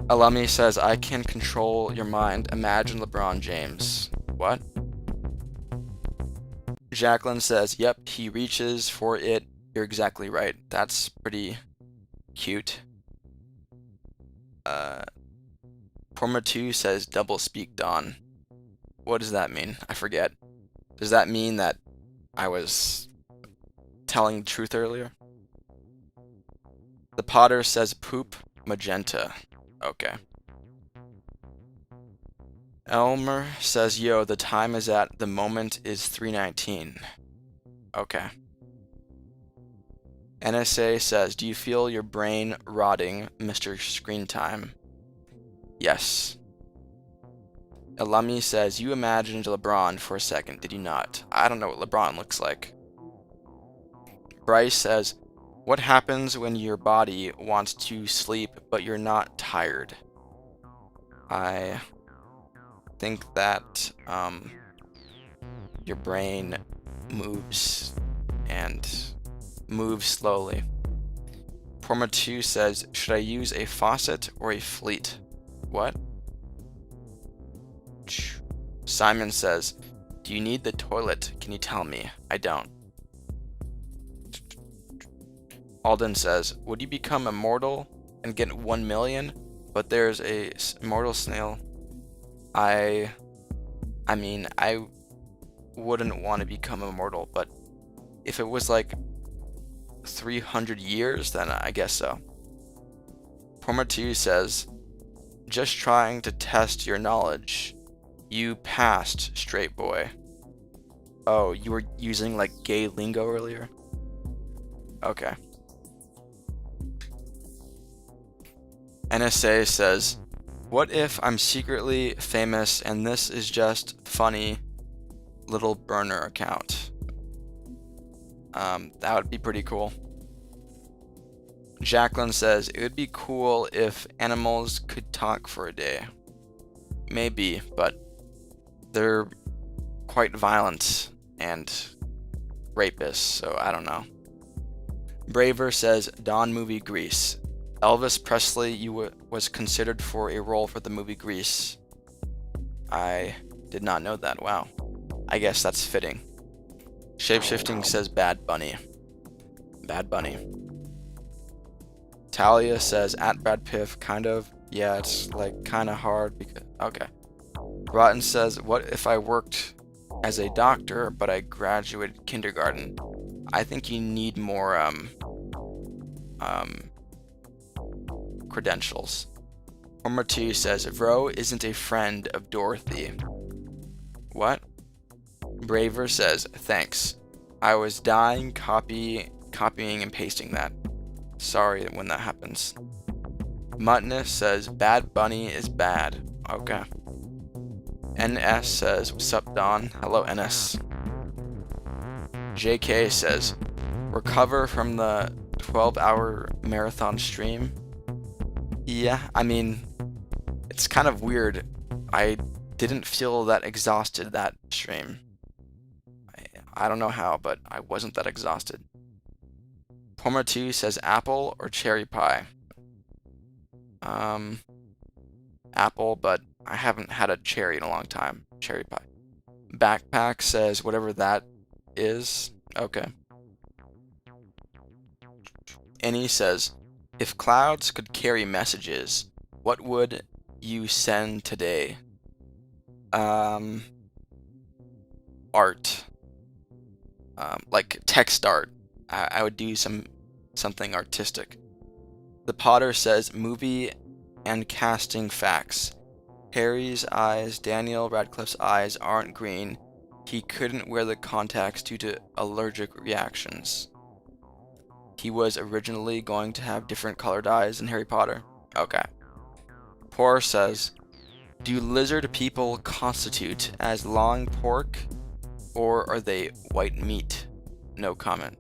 Alumi says, I can control your mind. Imagine LeBron James. What? Jacqueline says, yep, he reaches for it. You're exactly right. That's pretty cute. Former2 says, double speak Dawn. What does that mean? I forget. Does that mean that I was telling the truth earlier? The Potter says, poop magenta. Okay. Elmer says, yo, the time is at the moment is 3:19. Okay. NSA says, do you feel your brain rotting, Mr. Screen Time? Yes. Alumi says, you imagined LeBron for a second, did you not? I don't know what LeBron looks like. Bryce says, what happens when your body wants to sleep but you're not tired? I think that your brain moves and moves slowly. Forma2 says, should I use a faucet or a fleet? What? Simon says, do you need the toilet? Can you tell me? I don't. Alden says, would you become immortal and get 1 million, but there's a immortal snail? I mean, I wouldn't want to become immortal, but if it was like 300 years, then I guess so. Forma2 says, just trying to test your knowledge. You passed, straight boy. Oh, you were using like gay lingo earlier? Okay. NSA says, what if I'm secretly famous and this is just funny little burner account? That would be pretty cool. Jacqueline says, it would be cool if animals could talk for a day. Maybe, but they're quite violent and rapist, so I don't know. Braver says, Dawn movie Grease. Elvis Presley was considered for a role for the movie Grease. I did not know that. Wow. I guess that's fitting. Shapeshifting says Bad Bunny. Bad Bunny. Talia says, at Brad Piff, kind of. Yeah, it's like kind of hard because... Okay. Rotten says, what if I worked as a doctor, but I graduated kindergarten? I think you need more, credentials. Homer T says, Ro isn't a friend of Dorothy. What? Braver says, thanks. I was dying copying and pasting that. Sorry when that happens. Muttness says, Bad Bunny is bad. Okay. NS says, what's up, Don? Hello, NS. JK says, recover from the 12-hour marathon stream. Yeah, I mean, it's kind of weird. I didn't feel that exhausted that stream. I don't know how, but I wasn't that exhausted. Homer 2 says apple or cherry pie. Apple, but I haven't had a cherry in a long time. Cherry pie. Backpack says whatever that is. Okay. Annie says, if clouds could carry messages, what would you send today? Art. Like text art. I would do something artistic. The Potter says movie and casting facts. Harry's eyes, Daniel Radcliffe's eyes aren't green. He couldn't wear the contacts due to allergic reactions. He was originally going to have different colored eyes in Harry Potter. Okay. Poor says, do lizard people constitute as long pork, or are they white meat? No comment.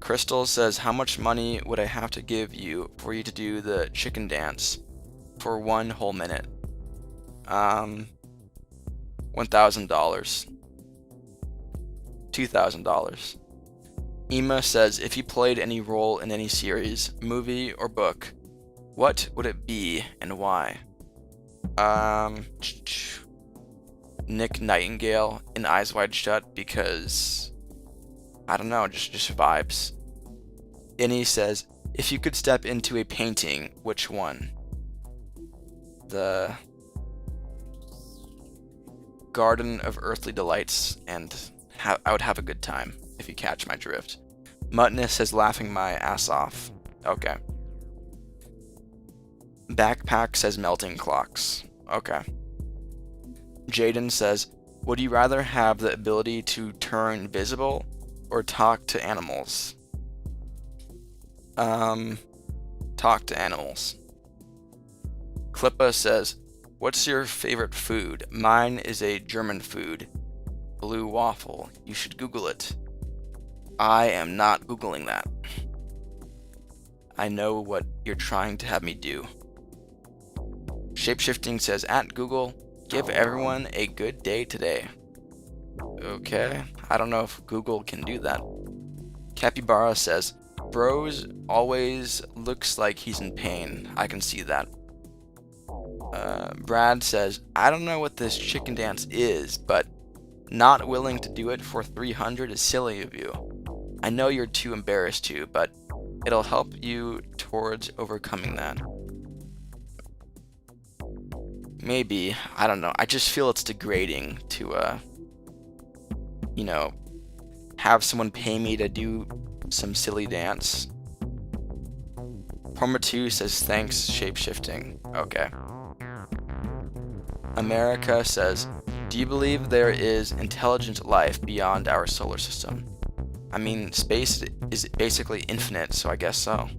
Crystal says, how much money would I have to give you for you to do the chicken dance for 1 whole minute? $1,000. $2,000. Ema says, if you played any role in any series, movie, or book, what would it be and why? Nick Nightingale in Eyes Wide Shut because, I don't know, just vibes. Innie says, if you could step into a painting, which one? The Garden of Earthly Delights, and I would have a good time, if you catch my drift. Muttness says, laughing my ass off. Okay. Backpack says, melting clocks. Okay. Jaden says, would you rather have the ability to turn invisible or talk to animals? Talk to animals. Klippa says, what's your favorite food? Mine is a German food. Blue waffle. You should Google it. I am not Googling that. I know what you're trying to have me do. Shapeshifting says, at Google, give everyone a good day today. Okay, I don't know if Google can do that. Capybara says, Bros always looks like he's in pain. I can see that. Brad says, I don't know what this chicken dance is, but not willing to do it for 300 is silly of you. I know you're too embarrassed to, but it'll help you towards overcoming that. Maybe, I don't know. I just feel it's degrading to, have someone pay me to do some silly dance. Homer 2 says, thanks, shapeshifting. Okay. America says, do you believe there is intelligent life beyond our solar system? I mean, space is basically infinite, so I guess so.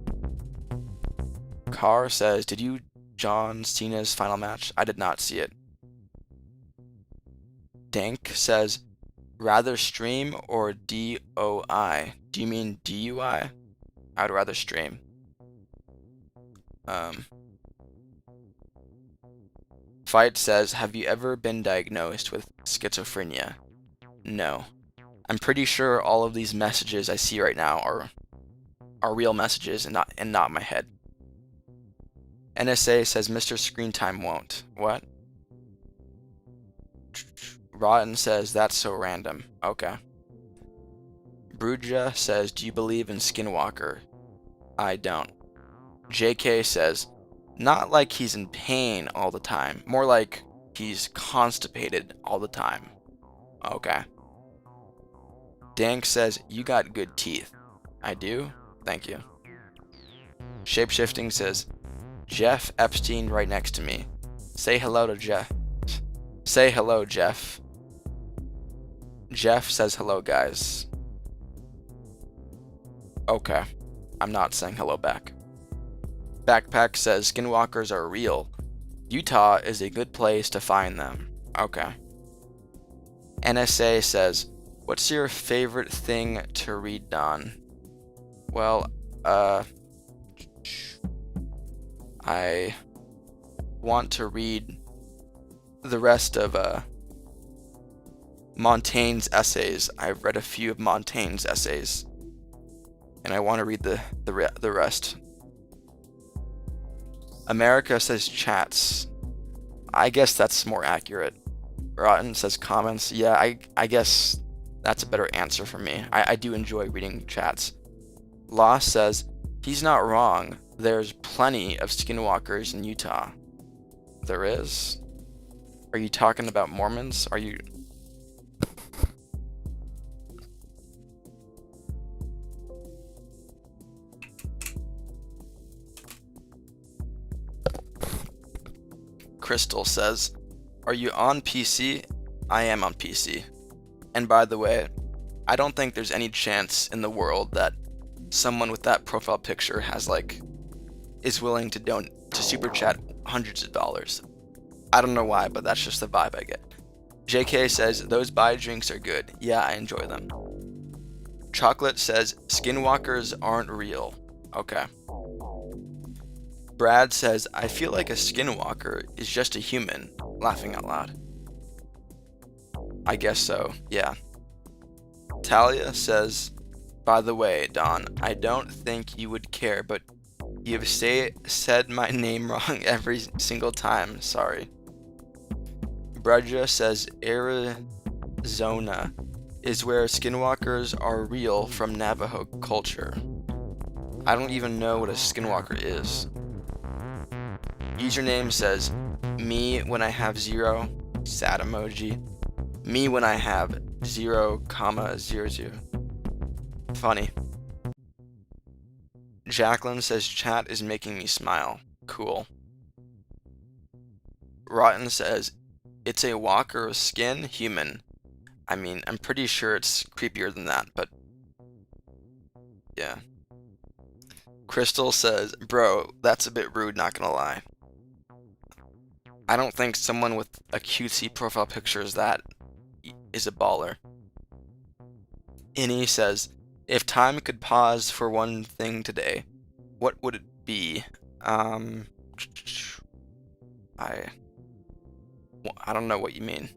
Carr says, did you John Cena's final match? I did not see it. Dank says, rather stream or DOI? Do you mean DUI? I would rather stream. Fight says, have you ever been diagnosed with schizophrenia? No. I'm pretty sure all of these messages I see right now are real messages and not my head. NSA says Mr. Screentime won't. What? Rotten says that's so random. Okay. Bruja says, do you believe in Skinwalker? I don't. JK says, not like he's in pain all the time, more like he's constipated all the time. Okay. Dank says, you got good teeth. I do? Thank you. Shapeshifting says, Jeff Epstein right next to me. Say hello to Jeff. Say hello, Jeff. Jeff says hello, guys. Okay. I'm not saying hello back. Backpack says skinwalkers are real. Utah is a good place to find them. Okay. NSA says, what's your favorite thing to read, Don? Well, I want to read the rest of Montaigne's essays. I've read a few of Montaigne's essays, and I want to read the rest. America says chats. I guess that's more accurate. Rotten says comments. Yeah, I guess that's a better answer for me. I do enjoy reading chats. Lost says, he's not wrong. There's plenty of skinwalkers in Utah. There is? Are you talking about Mormons? Are you... Crystal says, are you on PC? I am on PC. And by the way, I don't think there's any chance in the world that someone with that profile picture is willing to super chat hundreds of dollars. I don't know why, but that's just the vibe I get. JK says, those buy drinks are good. Yeah, I enjoy them. Chocolate says, skinwalkers aren't real. Okay. Brad says, I feel like a skinwalker is just a human, laughing out loud. I guess so, yeah. Talia says, by the way, Don, I don't think you would care, but you've said my name wrong every single time, sorry. Bruja says, Arizona is where skinwalkers are real from Navajo culture. I don't even know what a skinwalker is. Username says, me when I have 0, sad emoji. Me when I have 0,00. Funny. Jacqueline says, chat is making me smile. Cool. Rotten says, it's a walker of skin, human. I mean, I'm pretty sure it's creepier than that, but yeah. Crystal says, bro, that's a bit rude, not gonna lie. I don't think someone with a cutesy profile picture is a baller. Innie says, if time could pause for one thing today, what would it be? I don't know what you mean.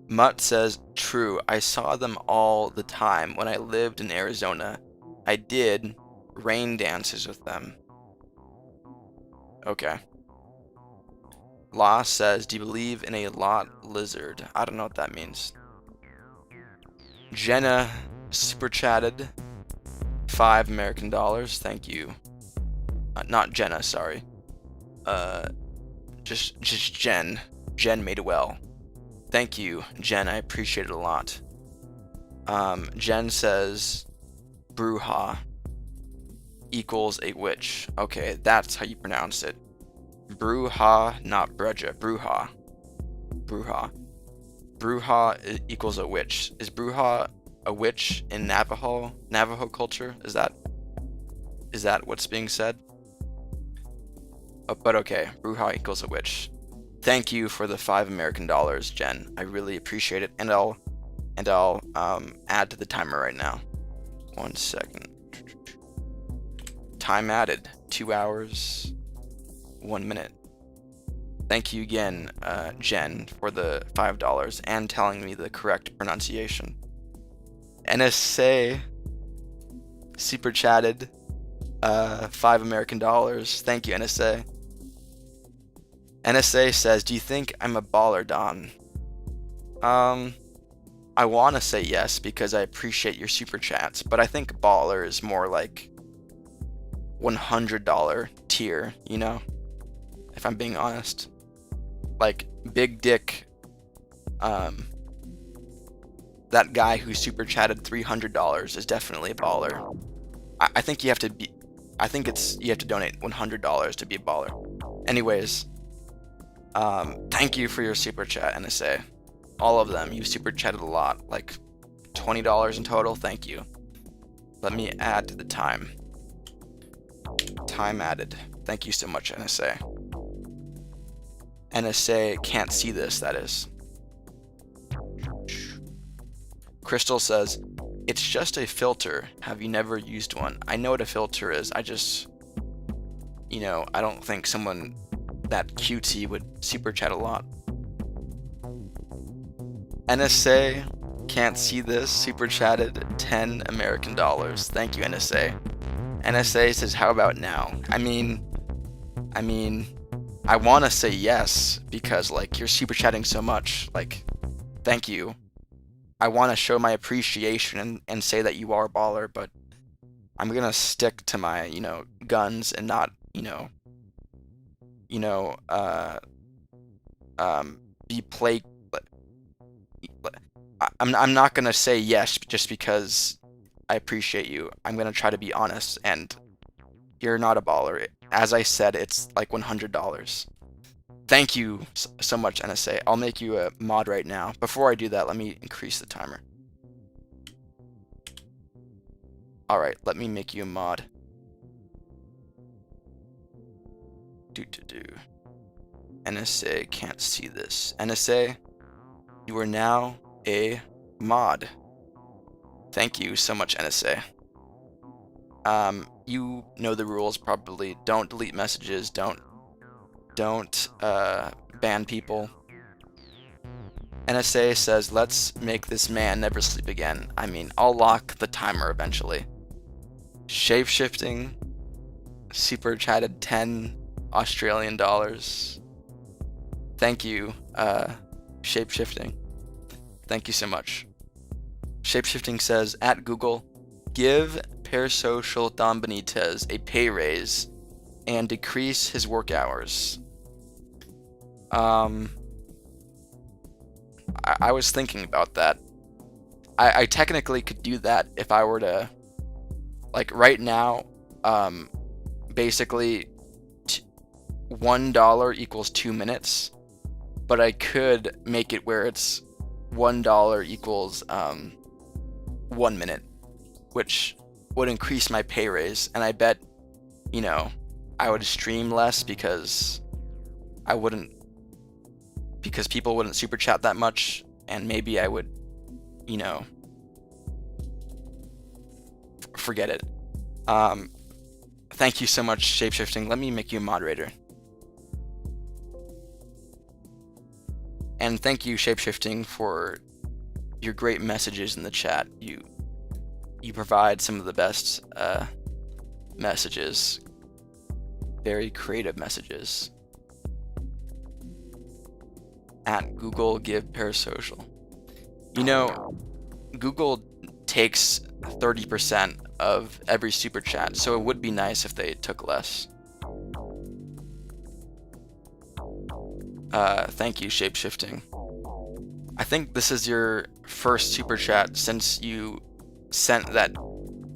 Mutt says, true, I saw them all the time when I lived in Arizona. I did rain dances with them. Okay. Lost says, do you believe in a lot lizard? I don't know what that means. Jenna super chatted $5 American. Thank you. Not Jenna, sorry. Just Jen. Jen made well. Thank you, Jen. I appreciate it a lot. Jen says, Bruja equals a witch. Okay, that's how you pronounce it. Bruja, not Bruja. Bruja. Bruja. Bruja equals a witch. Is Bruja a witch in Navajo culture? Is that what's being said? Oh, but okay, Bruja equals a witch. Thank you for the $5 American, Jen. I really appreciate it, and I'll add to the timer right now. 1 second. Time added. 2 hours, 1 minute. Thank you again, Jen, for the $5 and telling me the correct pronunciation. NSA super chatted $5 American. Thank you, NSA. NSA says, do you think I'm a baller, Don? I want to say yes because I appreciate your super chats, but I think baller is more like $100 tier, you know? If I'm being honest. Like, Big Dick, that guy who super chatted $300 is definitely a baller. I think you have to donate $100 to be a baller. Anyways, thank you for your super chat, NSA. All of them. You super chatted a lot, like $20 in total. Thank you. Let me add to the time. Time added. Thank you so much, NSA. NSA can't see this, that is. Crystal says, it's just a filter. Have you never used one? I know what a filter is. I just, I don't think someone that cutesy would super chat a lot. NSA can't see this. Super chatted $10 American. Thank you, NSA. NSA says, how about now? I mean, I want to say yes because, like, you're super chatting so much. Like, thank you. I want to show my appreciation and say that you are a baller, but I'm going to stick to my, guns and not, be play. I'm not going to say yes just because I appreciate you. I'm going to try to be honest, and you're not a baller. As I said, it's like $100. Thank you so much, NSA. I'll make you a mod right now. Before I do that, let me increase the timer. Alright, let me make you a mod. NSA can't see this. NSA, you are now a mod. Thank you so much, NSA. You know the rules probably. Don't delete messages. Don't ban people. NSA says, let's make this man never sleep again. I mean, I'll lock the timer eventually. Shapeshifting super chatted $10 Australian. Thank you, Shapeshifting. Thank you so much. Shapeshifting says, at Google, give Parasocial Don Benitez a pay raise and decrease his work hours. I was thinking about that. I technically could do that if I were to, like, right now, basically $1 equals 2 minutes, but I could make it where it's $1 equals 1 minute, which would increase my pay raise, and I bet, I would stream less because people wouldn't super chat that much, and maybe I would, forget it. Thank you so much, Shapeshifting. Let me make you a moderator. And thank you, Shapeshifting, for your great messages in the chat. You provide some of the best messages. Very creative messages. At Google, give Parasocial. Google takes 30% of every super chat, so it would be nice if they took less. Thank you, Shapeshifting. I think this is your first super chat since you sent that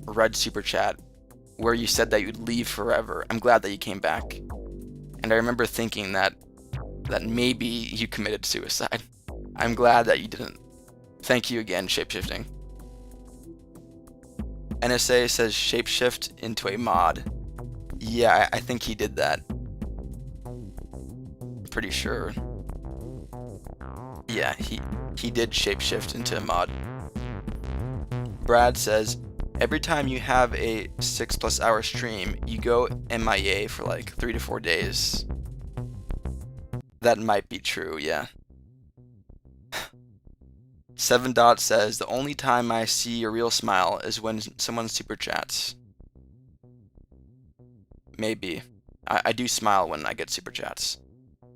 red super chat where you said that you'd leave forever. I'm glad that you came back. And I remember thinking that maybe you committed suicide. I'm glad that you didn't. Thank you again, Shapeshifting. NSA says shapeshift into a mod. Yeah, I think he did that. I'm pretty sure. Yeah, he did shapeshift into a mod. Brad says, every time you have a 6+ hour stream, you go MIA for like 3 to 4 days. That might be true, yeah. 7 Dot says, the only time I see a real smile is when someone super chats. Maybe. I do smile when I get super chats.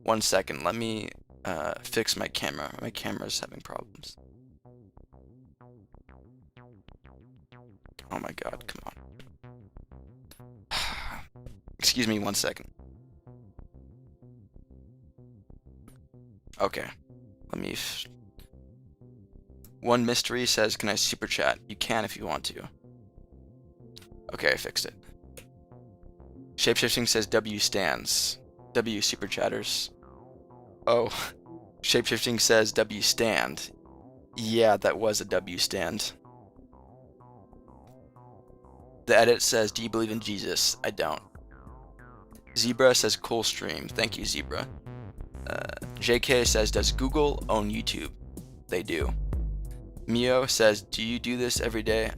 1 second, let me fix my camera. My camera's having problems. Oh my god, come on. Excuse me 1 second. Okay, let me... One Mystery says, can I super chat? You can if you want to. Okay, I fixed it. Shapeshifting says W stands. W super chatters. Oh, Shapeshifting says W stand. Yeah, that was a W stand. The edit says, do you believe in Jesus? I don't. Zebra says, cool stream. Thank you, Zebra. JK says, does Google own YouTube? They do. Mio says, do you do this every day?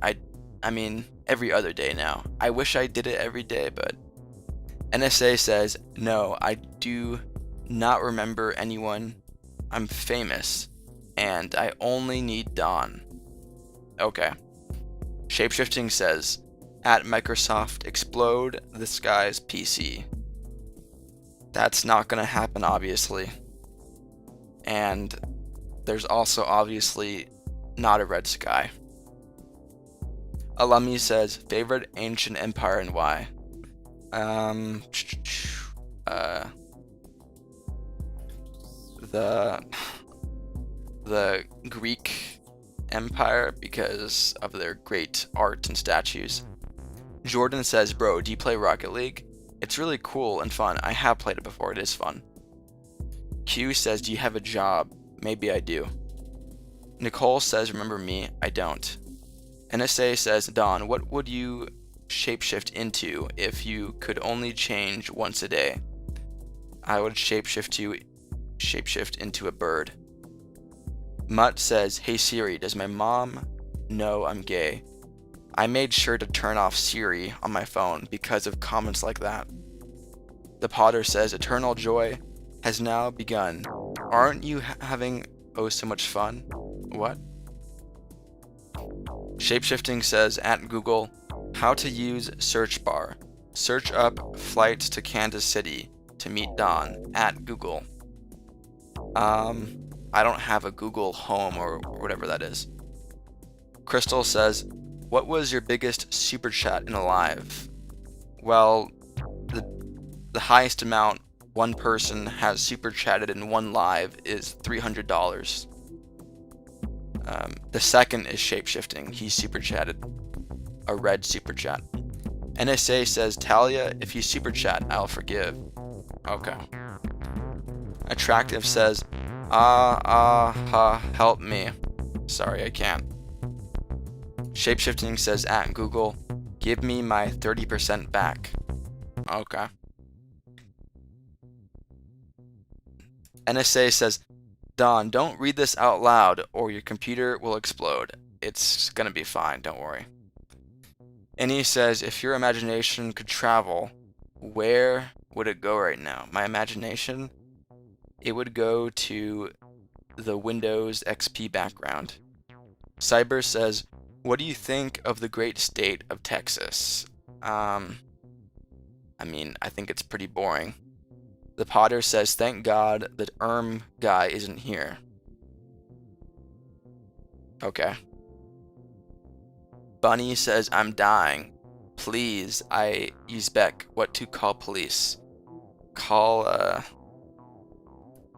I mean, every other day now. I wish I did it every day, but... NSA says, no, I do not remember anyone. I'm famous, and I only need Don. Okay. Shapeshifting says, at Microsoft, explode this guy's PC. That's not gonna happen, obviously. And there's also obviously not a red sky. Alumni says, favorite ancient empire and why? The Greek Empire, because of their great art and statues. Jordan says, bro, do you play Rocket League? It's really cool and fun. I have played it before. It is fun. Q says, do you have a job? Maybe I do. Nicole says, remember me? I don't. NSA says, Don, what would you shapeshift into if you could only change once a day? I would shapeshift into a bird. Mutt says, hey Siri, does my mom know I'm gay? I made sure to turn off Siri on my phone because of comments like that. The Potter says, eternal joy has now begun. Aren't you having oh so much fun? What? Shapeshifting says, at Google, how to use search bar. Search up flights to Kansas City to meet Don at Google. I don't have a Google Home or whatever that is. Crystal says, what was your biggest super chat in a live? Well, the highest amount one person has super chatted in one live is $300. The second is Shapeshifting. He super chatted a red super chat. NSA says, Talia, if you super chat, I'll forgive. Okay. Attractive says, help me. Sorry, I can't. Shapeshifting says, at Google, give me my 30% back. Okay. NSA says, Don, don't read this out loud or your computer will explode. It's gonna be fine, don't worry. And he says, if your imagination could travel, where would it go right now? My imagination? It would go to the Windows XP background. Cyber says, what do you think of the great state of Texas? I mean, I think it's pretty boring. The Potter says, thank God that guy isn't here. Okay. Bunny says, I'm dying. Please, Uzbek, what to call police? Call,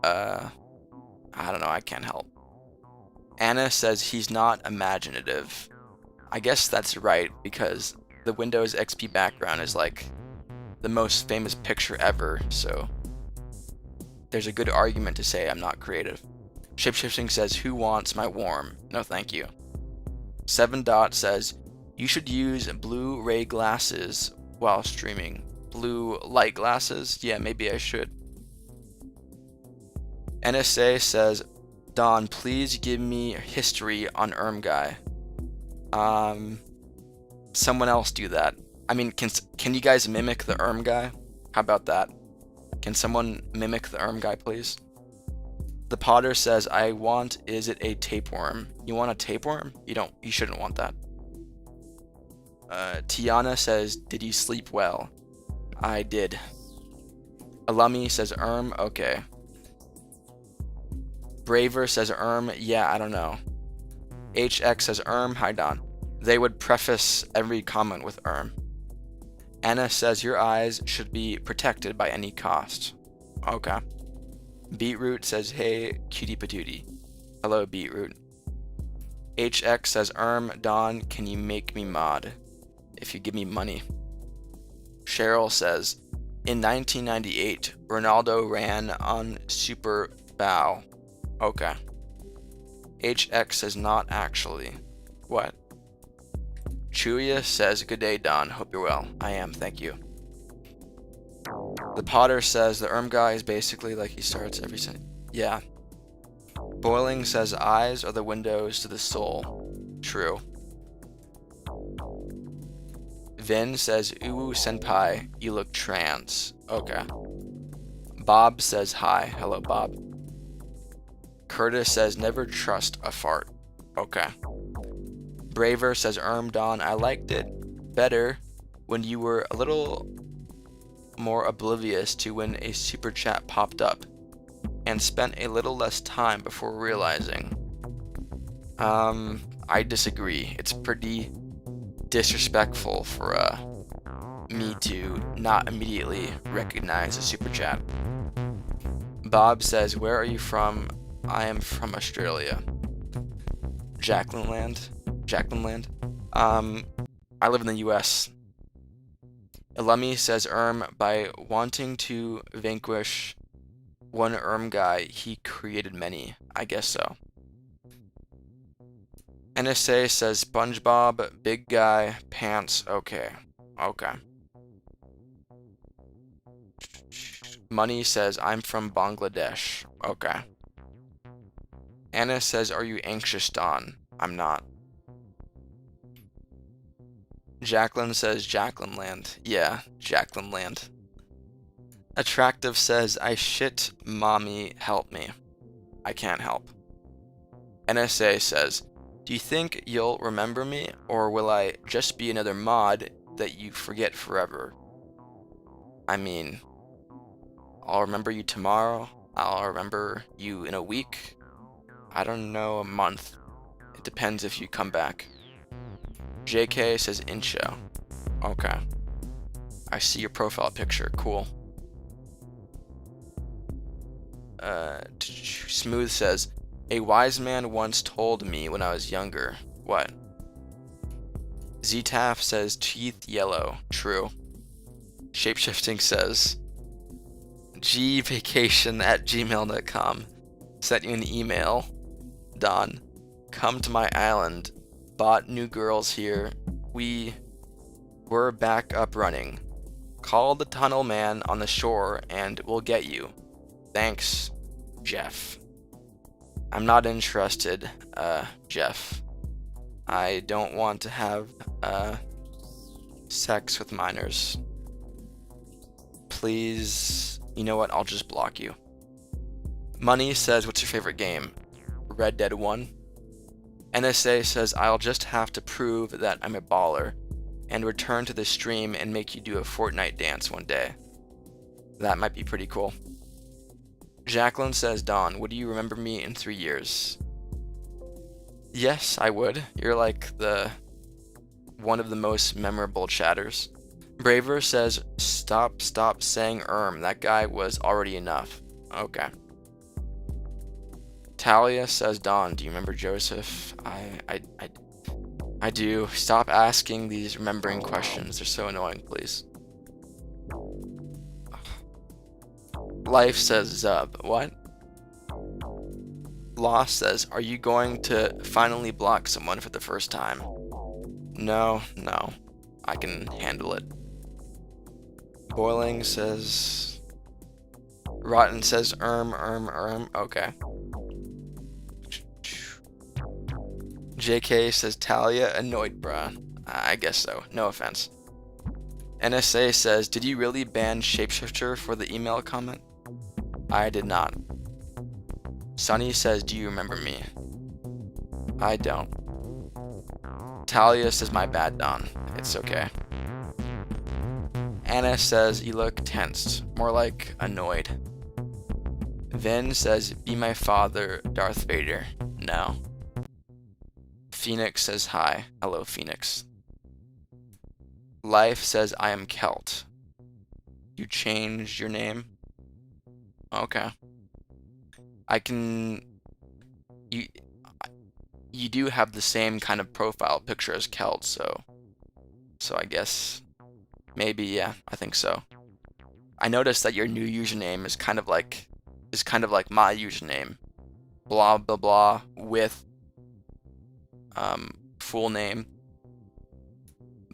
I don't know, I can't help. Anna says he's not imaginative. I guess that's right, because the Windows XP background is like the most famous picture ever, so there's a good argument to say I'm not creative. Shapeshifting says, who wants my warm? No thank you. 7 Dot says, you should use Blu-ray glasses while streaming. Blue light glasses? Yeah, maybe I should. NSA says, Don, please give me history on Guy. Someone else do that. I mean, can you guys mimic the Guy? How about that? Can someone mimic the Guy, please? The Potter says, is it a tapeworm? You want a tapeworm? You shouldn't want that. Tiana says, did you sleep well? I did. Alummi says, okay. Braver says, yeah, I don't know. HX says, hi Don. They would preface every comment with Anna says, your eyes should be protected by any cost. Okay. Beetroot says, hey, cutie patootie. Hello, Beetroot. HX says, Don, can you make me mod? If you give me money. Cheryl says, in 1998, Ronaldo ran on Super Bowl. Okay. HX says, not actually. What? Chuya says, good day, Don. Hope you're well. I am, thank you. The Potter says, the guy is basically like he starts every sentence. Yeah. Boiling says, eyes are the windows to the soul. True. Vin says, ooh, senpai, you look trans. Okay. Bob says, hi. Hello, Bob. Curtis says, never trust a fart. Okay. Braver says, Don, I liked it better when you were a little more oblivious to when a super chat popped up and spent a little less time before realizing. I disagree. It's pretty disrespectful for me to not immediately recognize a super chat. Bob says, where are you from? I am from Australia. Jacqueline Land. I live in the US. Alummi says, by wanting to vanquish one guy, he created many. I guess so. NSA says, SpongeBob, big guy, pants, okay. Money says, I'm from Bangladesh. Okay. Anna says, are you anxious, Don? I'm not. Jacqueline says, Jacqueline Land. Yeah, Jacqueline Land. Attractive says, I shit, mommy, help me. I can't help. NSA says, do you think you'll remember me, or will I just be another mod that you forget forever? I mean, I'll remember you tomorrow, I'll remember you in a week, I don't know, a month. It depends if you come back. JK says, Incho. Okay. I see your profile picture, cool. Smooth says, a wise man once told me when I was younger. What? Ztaf says, teeth yellow. True. Shapeshifting says, gvacation@gmail.com. Sent you an email. Don, come to my island. Bought new girls here. We're back up running. Call the tunnel man on the shore and we'll get you. Thanks, Jeff. I'm not interested, Jeff. I don't want to have, sex with minors. Please, you know what, I'll just block you. Money says, what's your favorite game? Red Dead 1. NSA says, I'll just have to prove that I'm a baller and return to the stream and make you do a Fortnite dance one day. That might be pretty cool. Jacqueline says, Don, would you remember me in 3 years? Yes, I would. You're like one of the most memorable chatters. Braver says, stop saying that guy was already enough. Okay. Talia says, Don, do you remember Joseph? I do. Stop asking these remembering questions. They're so annoying, please. Life says, Zub. What? Lost says, are you going to finally block someone for the first time? No. I can handle it. Boiling says... Rotten says, okay. JK says, Talia, annoyed, bruh. I guess so. No offense. NSA says, did you really ban Shapeshifter for the email comment? I did not. Sunny says, do you remember me? I don't. Talia says, my bad, Don. It's okay. Anna says, you look tensed, more like annoyed. Vin says, be my father, Darth Vader. No. Phoenix says, hi. Hello, Phoenix. Life says, I am Celt. You changed your name? Okay. You do have the same kind of profile picture as Celt, so I guess maybe, yeah, I think so. I noticed that your new username is kind of like my username. Blah blah blah with full name.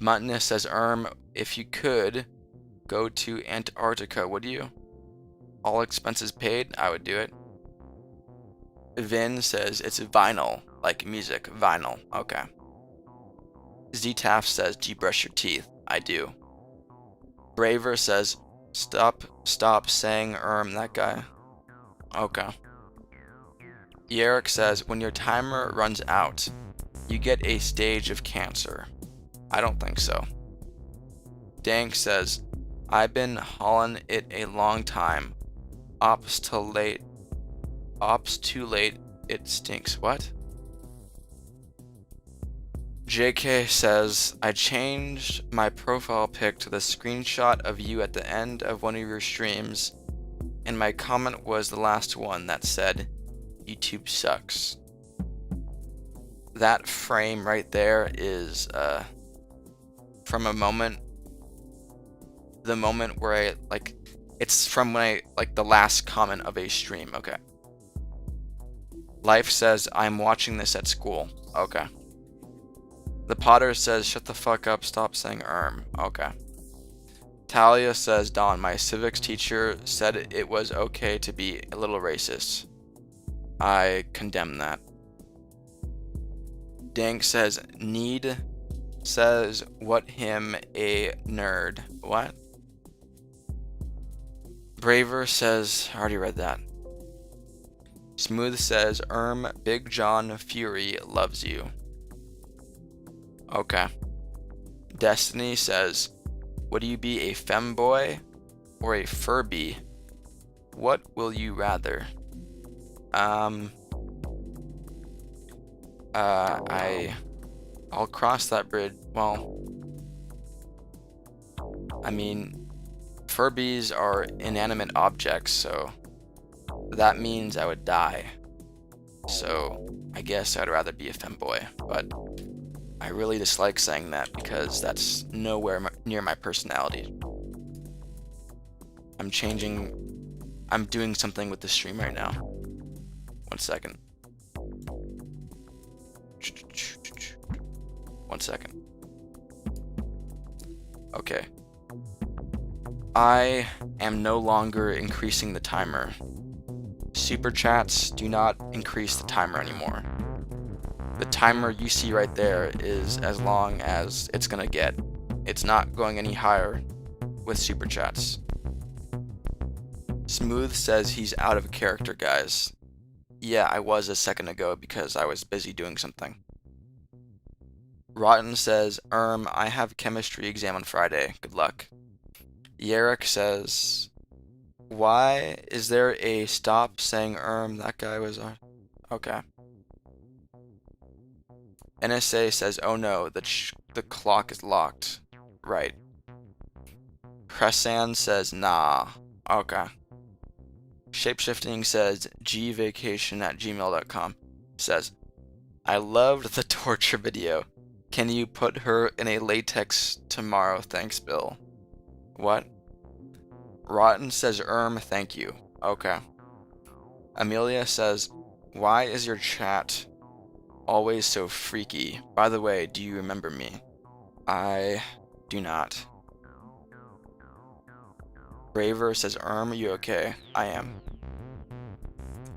Muttoness says, if you could go to Antarctica, would you? All expenses paid, I would do it. Vin says, it's vinyl, like music, vinyl, okay. ZTAF says, do you brush your teeth? I do. Braver says, stop saying that guy. Okay. Yerrick says, when your timer runs out, you get a stage of cancer. I don't think so. Dank says, I've been hauling it a long time. Ops too late, it stinks. What? JK says, I changed my profile pic to the screenshot of you at the end of one of your streams, and my comment was the last one that said, YouTube sucks. That frame right there is from the moment where it's from when the last comment of a stream. Okay. Life says, I'm watching this at school. Okay. The Potter says, shut the fuck up, stop saying Okay. Talia says, Don, my civics teacher said it was okay to be a little racist. I condemn that. Dank says, Need says, what him a nerd. What? Braver says, I already read that. Smooth says, Big John Fury loves you. Okay. Destiny says, would you be a femboy or a Furby? What will you rather? I'll cross that bridge. Well, I mean, Furbies are inanimate objects, so that means I would die. So I guess I'd rather be a femboy, but I really dislike saying that because that's nowhere near my personality. I'm doing something with the stream right now. 1 second. 1 second. Okay. I am no longer increasing the timer. Super chats do not increase the timer anymore. The timer you see right there is as long as it's gonna get. It's not going any higher with super chats. Smooth says he's out of character, guys. Yeah, I was a second ago because I was busy doing something. Rotten says, I have chemistry exam on Friday. Good luck. Yerrick says, why is there a stop saying that guy was okay. NSA says, oh no, the clock is locked. Right. Cressan says, nah. Okay. Shapeshifting says, gvacation@gmail.com. Says, I loved the torture video. Can you put her in a latex tomorrow? Thanks, Bill. What? Rotten says, thank you. Okay. Amelia says, why is your chat always so freaky? By the way, do you remember me? I do not. Braver says, are you okay? I am.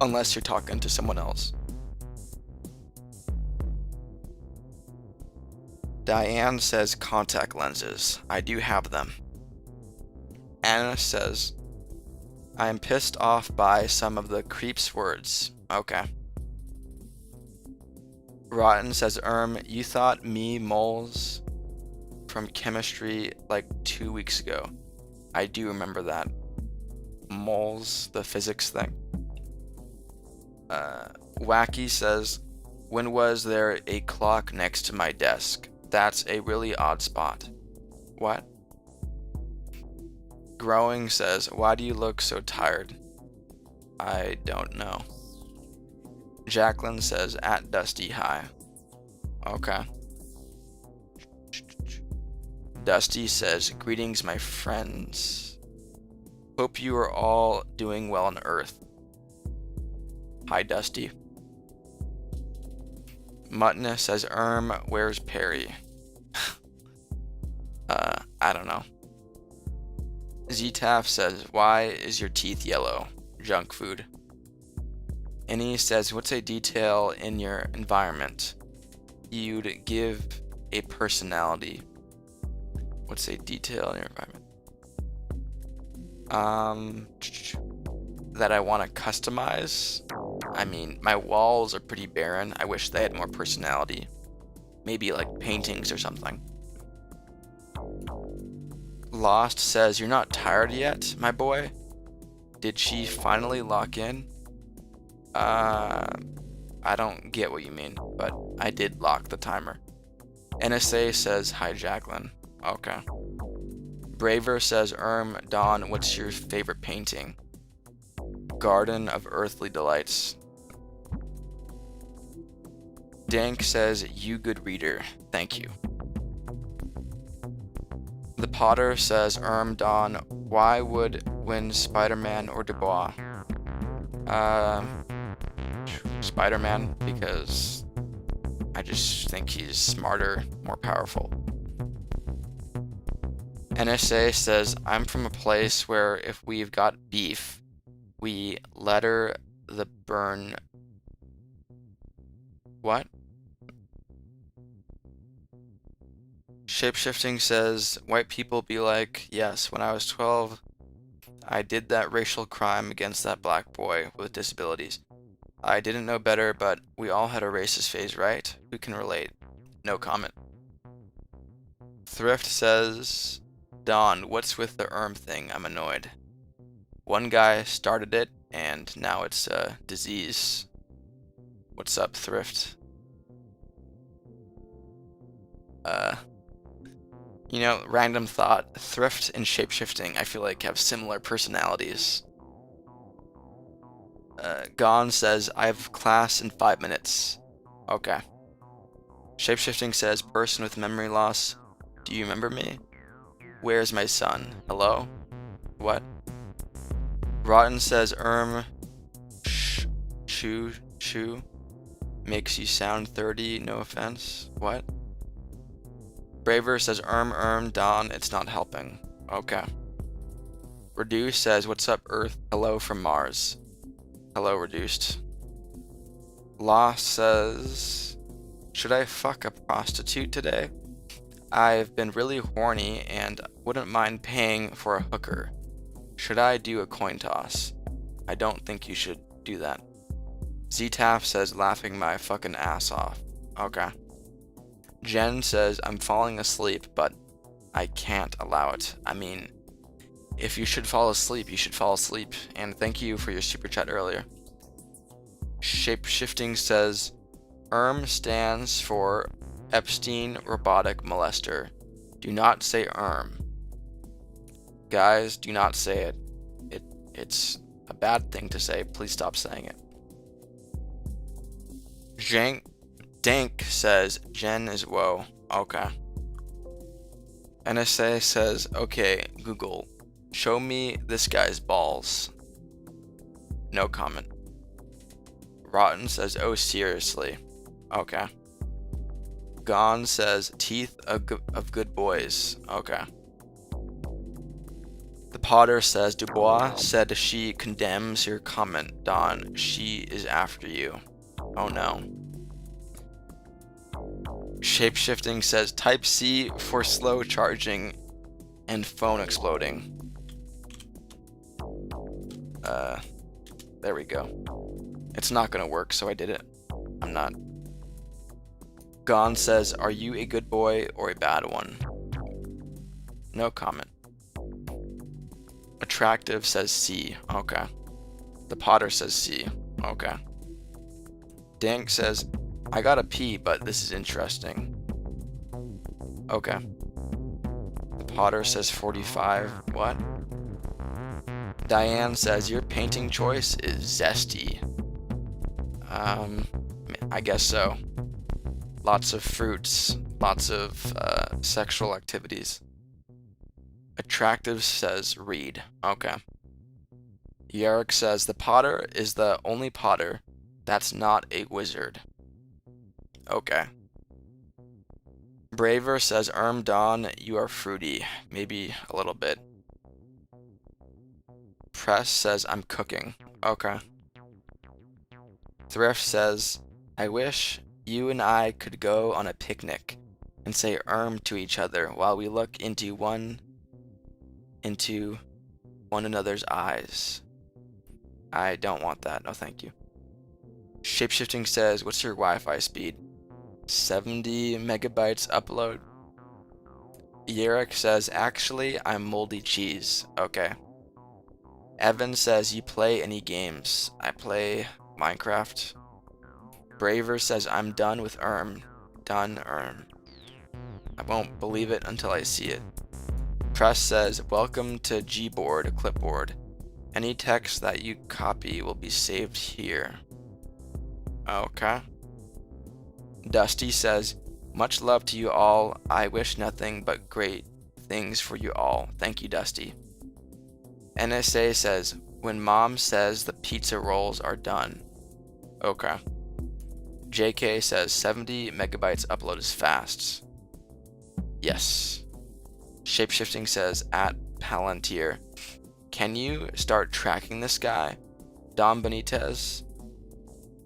Unless you're talking to someone else. Diane says, contact lenses. I do have them. Anna says, I am pissed off by some of the creeps' words. Okay. Rotten says, you thought me moles from chemistry like 2 weeks ago. I do remember that. Moles, the physics thing. Wacky says, when was there a clock next to my desk? That's a really odd spot. What? Growing says, why do you look so tired? I don't know. Jacqueline says, at Dusty High. Okay. Dusty says, greetings, my friends. Hope you are all doing well on Earth. Hi, Dusty. Mutton says, where's Perry? I don't know. Ztaf says, why is your teeth yellow? Junk food. Annie says, what's a detail in your environment you'd give a personality? What's a detail in your environment? That I want to customize? I mean, my walls are pretty barren. I wish they had more personality. Maybe like paintings or something. Lost says, you're not tired yet, my boy? Did she finally lock in? I don't get what you mean, but I did lock the timer. NSA says, hi, Jacqueline. Okay. Braver says, Dawn, what's your favorite painting? Garden of Earthly Delights. Dank says, you good reader. Thank you. The Potter says, Dawn, why would win Spider-Man or Dubois? Spider-Man, because I just think he's smarter, more powerful. NSA says, I'm from a place where if we've got beef, we letter the burn. What? Shapeshifting says, white people be like, yes, when I was 12, I did that racial crime against that black boy with disabilities. I didn't know better, but we all had a racist phase, right? Who can relate? No comment. Thrift says, Dawn, what's with the thing? I'm annoyed. One guy started it, and now it's a disease. What's up, Thrift? Random thought. Thrift and shapeshifting, I feel like, have similar personalities. Gone says, I have class in 5 minutes. Okay. Shapeshifting says, person with memory loss, do you remember me? Where's my son? Hello? What? Rotten says, chew, makes you sound 30, no offense. What? Braver says, Dawn, it's not helping. Okay. Reduce says, what's up, Earth? Hello from Mars. Hello, Reduced. Lost says, should I fuck a prostitute today? I've been really horny and wouldn't mind paying for a hooker. Should I do a coin toss? I don't think you should do that. Ztaf says, laughing my fucking ass off. Okay. Jen says, I'm falling asleep, but I can't allow it. I mean, if you should fall asleep, you should fall asleep. And thank you for your super chat earlier. Shapeshifting says, stands for Epstein Robotic Molester. Do not say Guys, do not say it. It's a bad thing to say. Please stop saying it. Dank says, Jen is woe. Okay. NSA says, okay, Google, show me this guy's balls. No comment. Rotten says, oh, seriously. Okay. Gone says, teeth of good boys. Okay. The Potter says, Dubois said she condemns your comment, Dawn. She is after you. Oh no. Shapeshifting says, type C for slow charging and phone exploding. There we go. It's not gonna work, so I did it. I'm not. Gon says, are you a good boy or a bad one? No comment. Attractive says C. Okay. The Potter says C. Okay. Dank says, I gotta pee, but this is interesting. Okay. The Potter says 45. What? Diane says, your painting choice is zesty. I guess so. Lots of fruits, lots of sexual activities. Attractive says read. Okay. Yarrick says, the Potter is the only Potter that's not a wizard. Okay. Braver says, Dawn, you are fruity. Maybe a little bit. Press says, I'm cooking. Okay. Thrift says, I wish you and I could go on a picnic and say to each other while we look into one another's eyes. I don't want that. No, thank you. Shapeshifting says, what's your Wi-Fi speed? 70 megabytes upload. Yerrick says, actually, I'm moldy cheese. Okay. Evan says, you play any games? I play Minecraft. Braver says, I'm done with Done I won't believe it until I see it. Press says, welcome to Gboard clipboard. Any text that you copy will be saved here. Okay. Dusty says, much love to you all. I wish nothing but great things for you all. Thank you, Dusty. NSA says, when mom says the pizza rolls are done. Okay. JK says 70 megabytes upload is fast. Yes. Shapeshifting says, at Palantir, can you start tracking this guy? Dom Benitez.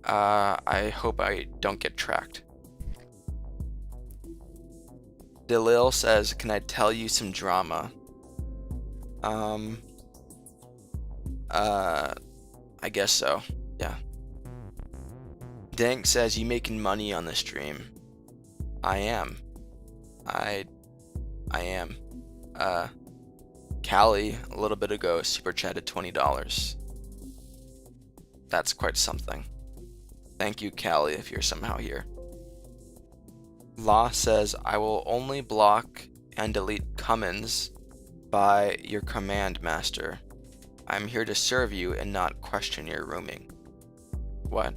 I hope I don't get tracked. Delil says, can I tell you some drama? I guess so. Yeah. Dank says, you making money on the stream? I am. I am. Callie, a little bit ago, super chatted $20. That's quite something. Thank you, Callie, if you're somehow here. Law says, I will only block and delete Cummins by your command, master. I'm here to serve you and not question your rooming. What?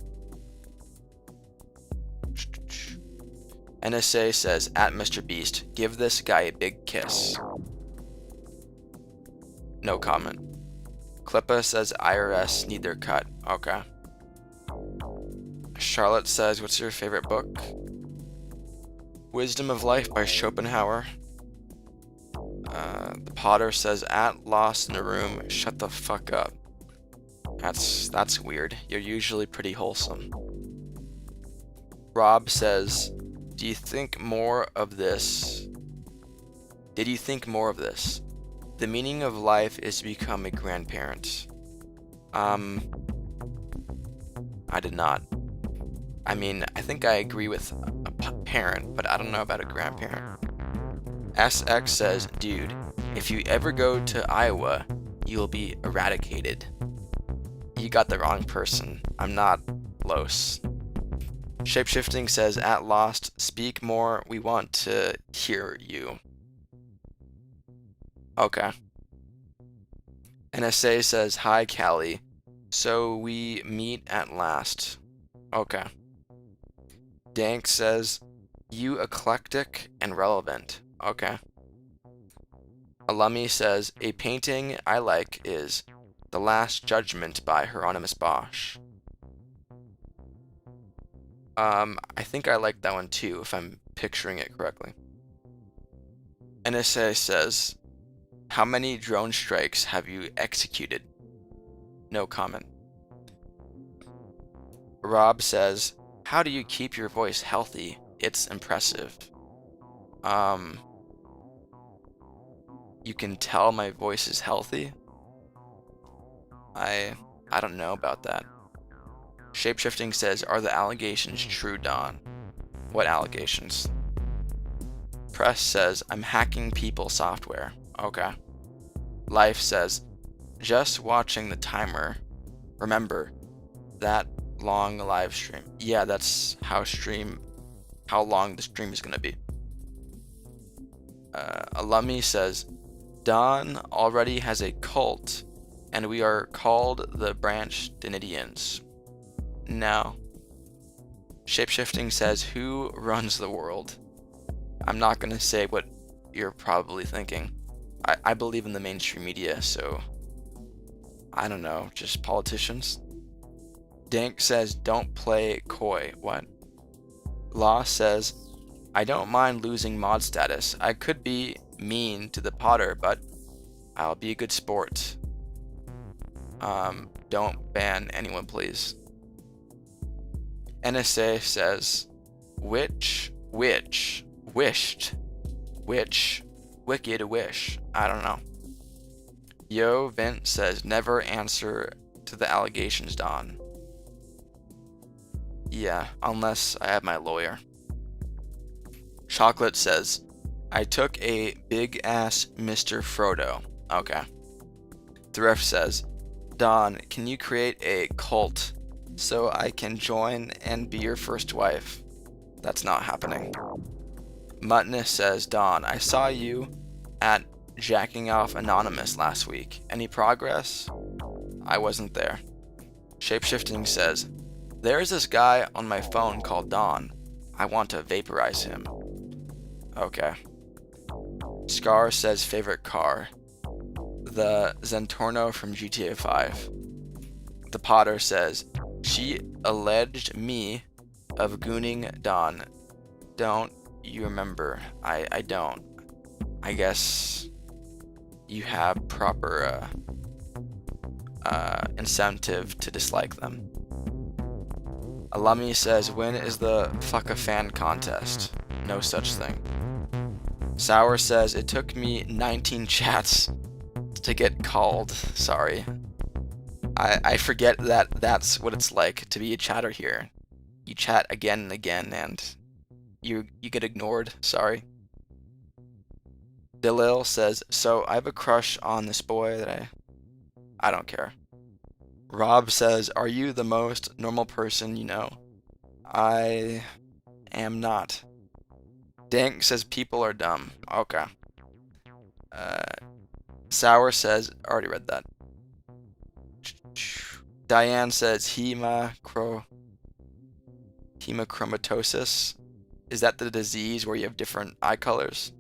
NSA says, at Mr. Beast, give this guy a big kiss. No comment. Klippa says, IRS need their cut. Okay. Charlotte says, what's your favorite book? Wisdom of Life by Schopenhauer. The Potter says, at lost in a room, shut the fuck up. That's weird. You're usually pretty wholesome. Rob says, did you think more of this? The meaning of life is to become a grandparent. I did not. I mean, I think I agree with a parent, but I don't know about a grandparent. SX says, dude, if you ever go to Iowa, you will be eradicated. You got the wrong person. I'm not Los. Shapeshifting says, at Lost, speak more. We want to hear you. Okay. NSA says, hi, Callie. So we meet at last. Okay. Dank says, you eclectic and relevant. Okay. Alumni says, a painting I like is The Last Judgment by Hieronymus Bosch. I think I like that one too, if I'm picturing it correctly. NSA says, how many drone strikes have you executed? No comment. Rob says, how do you keep your voice healthy? It's impressive. You can tell my voice is healthy? I I don't know about that. Shapeshifting says, are the allegations true, Don? What allegations? Press says, I'm hacking people software. Okay. Life says, just watching the timer. Remember, that long live stream. Yeah, that's how long the stream is going to be. Alumni says, Don already has a cult, and we are called the Branch Davidians. No. Shapeshifting says, who runs the world? I'm not going to say what you're probably thinking. I believe in the mainstream media, so I don't know, just politicians. Dank says, don't play coy. What? Law says, I don't mind losing mod status. I could be mean to the Potter, but I'll be a good sport. Don't ban anyone, please. NSA says, wished, wicked wish. I don't know. Yo Vint says, never answer to the allegations, Don. Yeah, unless I have my lawyer. Chocolate says, I took a big ass Mr. Frodo. Okay. Thrift says, Don, can you create a cult so I can join and be your first wife? That's not happening. Muttness says, Don, I saw you at Jacking Off Anonymous last week. Any progress? I wasn't there. Shapeshifting says, there's this guy on my phone called Don. I want to vaporize him. Okay. Scar says favorite car. The Zentorno from GTA 5. The Potter says, she alleged me of gooning Don. Don't you remember? I don't. I guess you have proper incentive to dislike them. Alumni says, when is the fuck a fan contest? No such thing. Sour says, it took me 19 chats to get called. Sorry. I forget that that's what it's like to be a chatter here. You chat again and again and you get ignored. Sorry. Delil says, so I have a crush on this boy that I don't care. Rob says, are you the most normal person you know? I am not. Dank says people are dumb. Okay. Sour says, already read that. Diane says hemochromatosis. Is that the disease where you have different eye colors?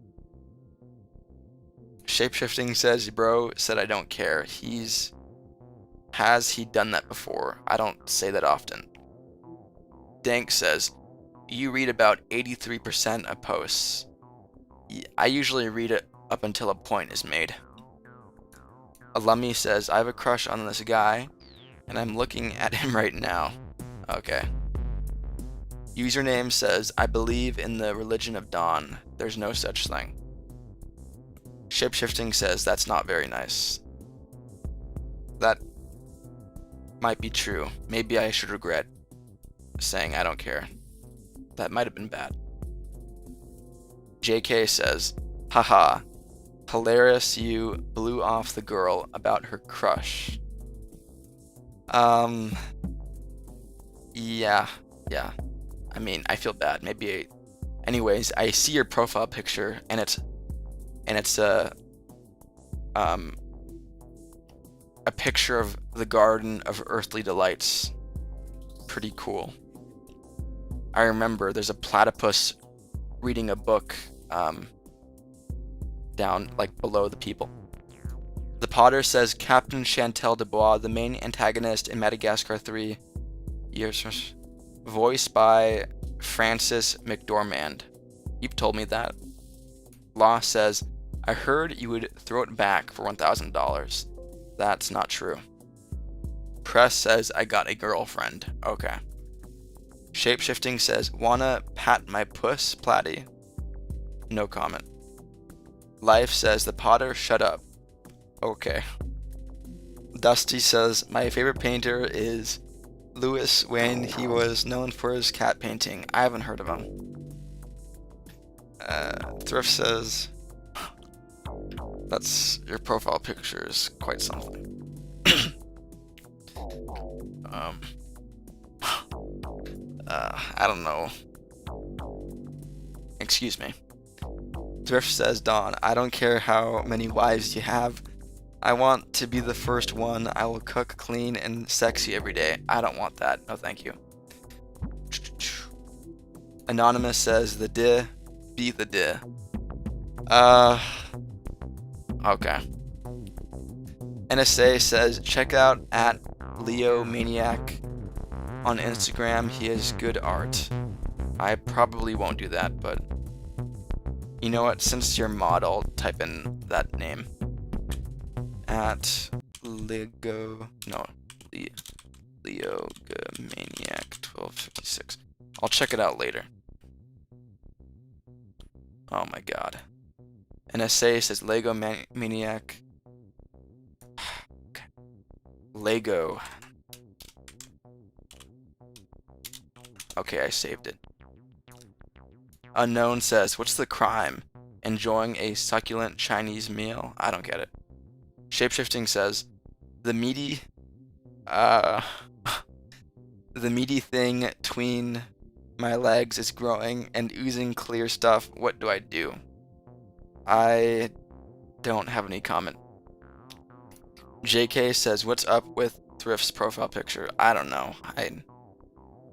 Shapeshifting says, bro said I don't care. Has he done that before? I don't say that often. Dank says, you read about 83% of posts. I usually read it up until a point is made. Alumni says, I have a crush on this guy, and I'm looking at him right now. Okay. Username says, I believe in the religion of Dawn. There's no such thing. Shapeshifting says, that's not very nice. That might be true. Maybe I should regret saying I don't care. That might have been bad. JK says, haha, hilarious you blew off the girl about her crush. Yeah. I mean, I feel bad. Anyways, I see your profile picture and it's a picture of the Garden of Earthly Delights. Pretty cool. I remember there's a platypus reading a book down like below the people. The Potter says Captain Chantel Dubois, the main antagonist in Madagascar 3, years voiced by Francis McDormand. You've told me that. Law says, I heard you would throw it back for $1,000. That's not true. Press says I got a girlfriend. Okay. Shapeshifting says, wanna pat my puss, Platty? No comment. Life says, the Potter, shut up. Okay. Dusty says, my favorite painter is Louis Wayne. He was known for his cat painting. I haven't heard of him. Thrift says, that's your profile picture is quite something. I don't know. Excuse me. Thrift says, Dawn, I don't care how many wives you have. I want to be the first one. I will cook, clean, and sexy every day. I don't want that. No, thank you. Anonymous says, the di, be the di. Okay. NSA says, check out at Leo Maniac on Instagram. He has good art. I probably won't do that, but you know what? Since you're mod, I'll type in that name. At Leo Maniac 1256. I'll check it out later. Oh my god. NSA says Lego Maniac. Okay. Lego. Okay, I saved it. Unknown says, what's the crime? Enjoying a succulent Chinese meal? I don't get it. Shapeshifting says, the meaty thing between my legs is growing and oozing clear stuff. What do I do? I don't have any comment. JK says, what's up with Thrift's profile picture? I don't know.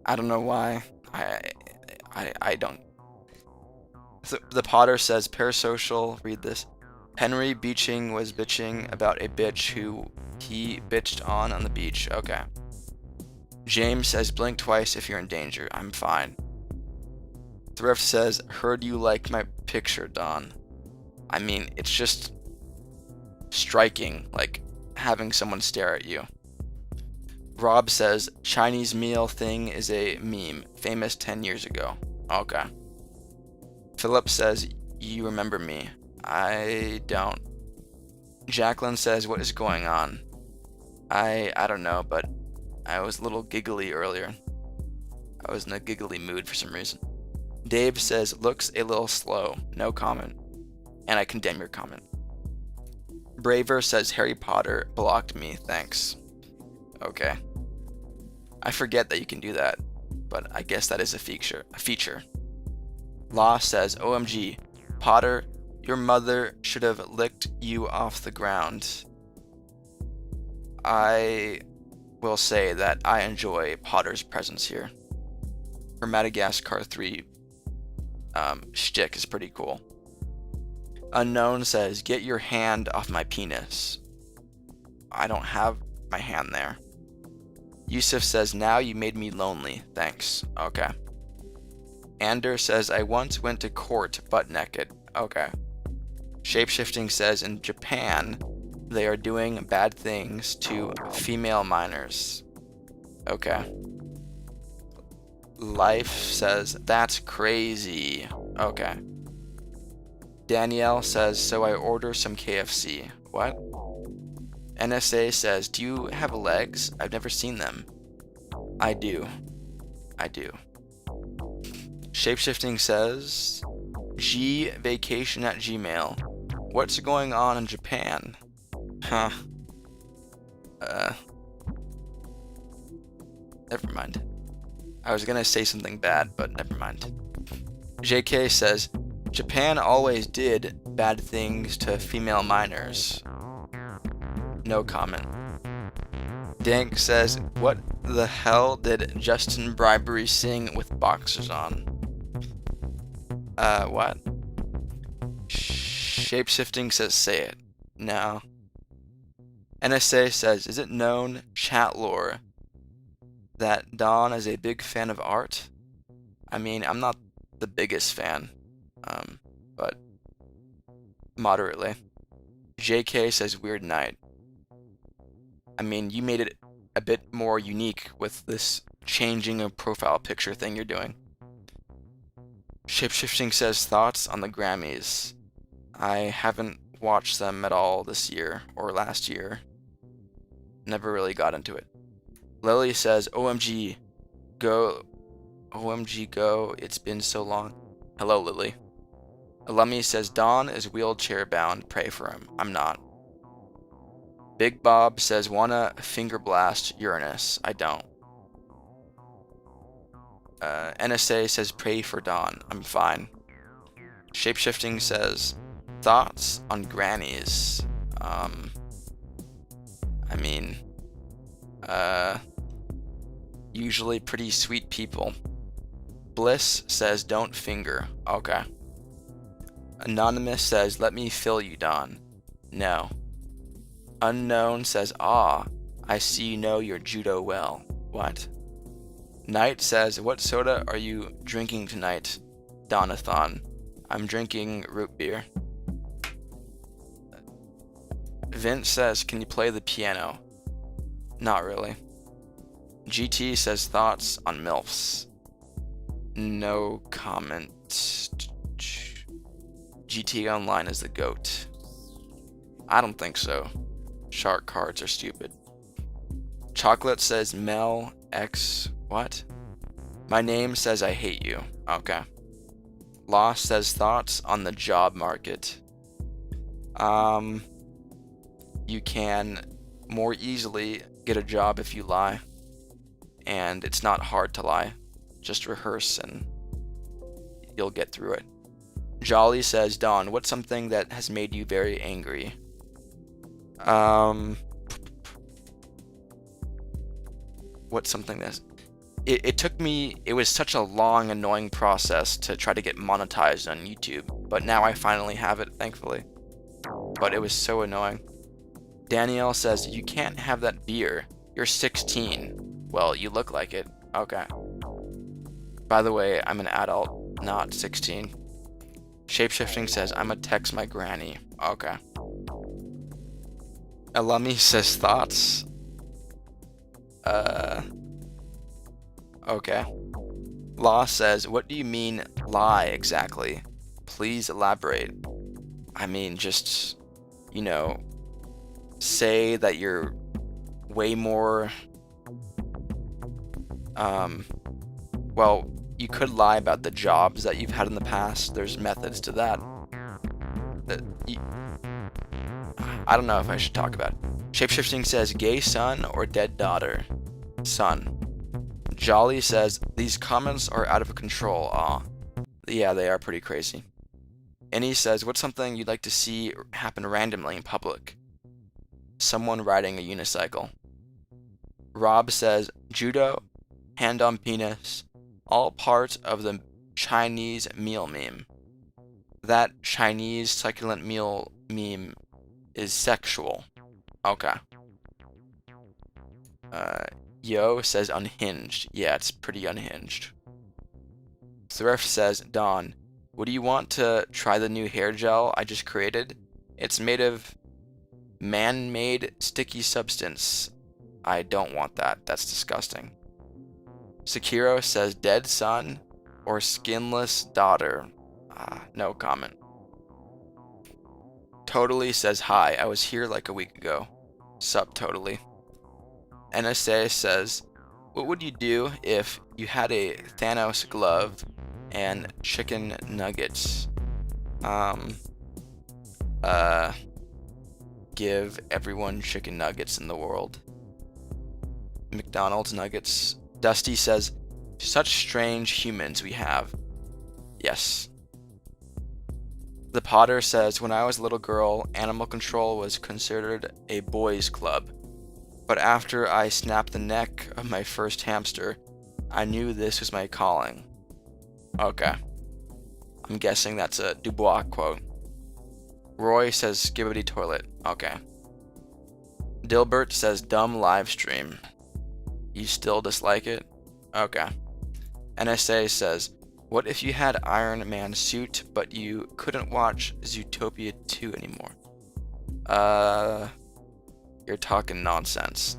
I don't know why. I don't. So the Potter says, parasocial, read this. Henry Beeching was bitching about a bitch who he bitched on the beach. Okay. James says, blink twice if you're in danger. I'm fine. Thrift says, heard you like my picture, Don. I mean, it's just striking, like having someone stare at you. Rob says, Chinese meal thing is a meme, famous 10 years ago. Okay. Philip says, you remember me. I don't. Jacqueline says, what is going on? I don't know, but I was a little giggly earlier. I was in a giggly mood for some reason. Dave says, looks a little slow. No comment. And I condemn your comment. Braver says, Harry Potter blocked me. Thanks. Okay. I forget that you can do that, but I guess that is a feature. Law says, OMG, Potter, your mother should have licked you off the ground. I will say that I enjoy Potter's presence here. Her Madagascar 3 shtick is pretty cool. Unknown says, get your hand off my penis. I don't have my hand there. Yusuf says, now you made me lonely. Thanks. Okay. Ander says, I once went to court butt naked. Okay. Shapeshifting says, in Japan, they are doing bad things to female minors. Okay. Life says, that's crazy. Okay. Danielle says, so I order some KFC. What? NSA says, do you have legs? I've never seen them. I do. Shapeshifting says, G vacation at Gmail. What's going on in Japan? Huh. Never mind. I was gonna say something bad, but never mind. JK says, Japan always did bad things to female minors. No comment. Dank says, what the hell did Justin Bribery sing with boxers on? What? Shapeshifting says, say it. No. NSA says, is it known, chat lore, that Don is a big fan of art? I mean, I'm not the biggest fan, but moderately. JK says, weird night. I mean, you made it a bit more unique with this changing a profile picture thing you're doing. Shapeshifting says, thoughts on the Grammys. I haven't watched them at all this year or last year. Never really got into it. Lily says, OMG, go. OMG, go. It's been so long. Hello, Lily. Alumni says, Don is wheelchair bound. Pray for him. I'm not. Big Bob says, wanna finger blast Uranus. I don't. NSA says, pray for Don. I'm fine. Shapeshifting says, thoughts on grannies. I mean, usually pretty sweet people. Bliss says, don't finger. Okay. Anonymous says, let me fill you, Don. No. Unknown says, ah, I see you know your judo well. What? Knight says, what soda are you drinking tonight, Donathon? I'm drinking root beer. Vince says, can you play the piano? Not really. GT says, thoughts on MILFs. No comment. GT Online is the GOAT. I don't think so. Shark cards are stupid. Chocolate says Mel X. What? My name says I hate you. Okay. Lost says thoughts on the job market. You can more easily get a job if you lie. And it's not hard to lie. Just rehearse and you'll get through it. Jolly says, Don, what's something that has made you very angry? What's something that's... It took me... It was such a long, annoying process to try to get monetized on YouTube. But now I finally have it, thankfully. But it was so annoying. Danielle says, you can't have that beer. You're 16. Well, you look like it. Okay. By the way, I'm an adult, not 16. Shapeshifting says, I'ma text my granny. Okay. Alumni says, thoughts? Okay. Law says, what do you mean lie exactly? Please elaborate. I mean, just, you know, say that you're way more, well, you could lie about the jobs that you've had in the past. There's methods to that. I don't know if I should talk about it. Shapeshifting says, gay son or dead daughter? Son. Jolly says, these comments are out of control. Aw. Yeah, they are pretty crazy. And he says, what's something you'd like to see happen randomly in public? Someone riding a unicycle. Rob says, judo, hand on penis, all part of the Chinese meal meme. That Chinese succulent meal meme is sexual. Okay. Yo says unhinged. Yeah, it's pretty unhinged. Thrift says, Don, would you want to try the new hair gel I just created? It's made of man-made sticky substance. I don't want that. That's disgusting. Sekiro says, dead son or skinless daughter? No comment. Totally says, hi, I was here like a week ago. Sup, totally. NSA says, what would you do if you had a Thanos glove and chicken nuggets? Give everyone chicken nuggets in the world. McDonald's nuggets. Dusty says, such strange humans we have. Yes. The Potter says, when I was a little girl, animal control was considered a boys' club. But after I snapped the neck of my first hamster, I knew this was my calling. Okay. I'm guessing that's a Dubois quote. Roy says, skibbity toilet. Okay. Dilbert says, dumb live stream. You still dislike it? Okay. NSA says, what if you had Iron Man suit, but you couldn't watch Zootopia 2 anymore? You're talking nonsense.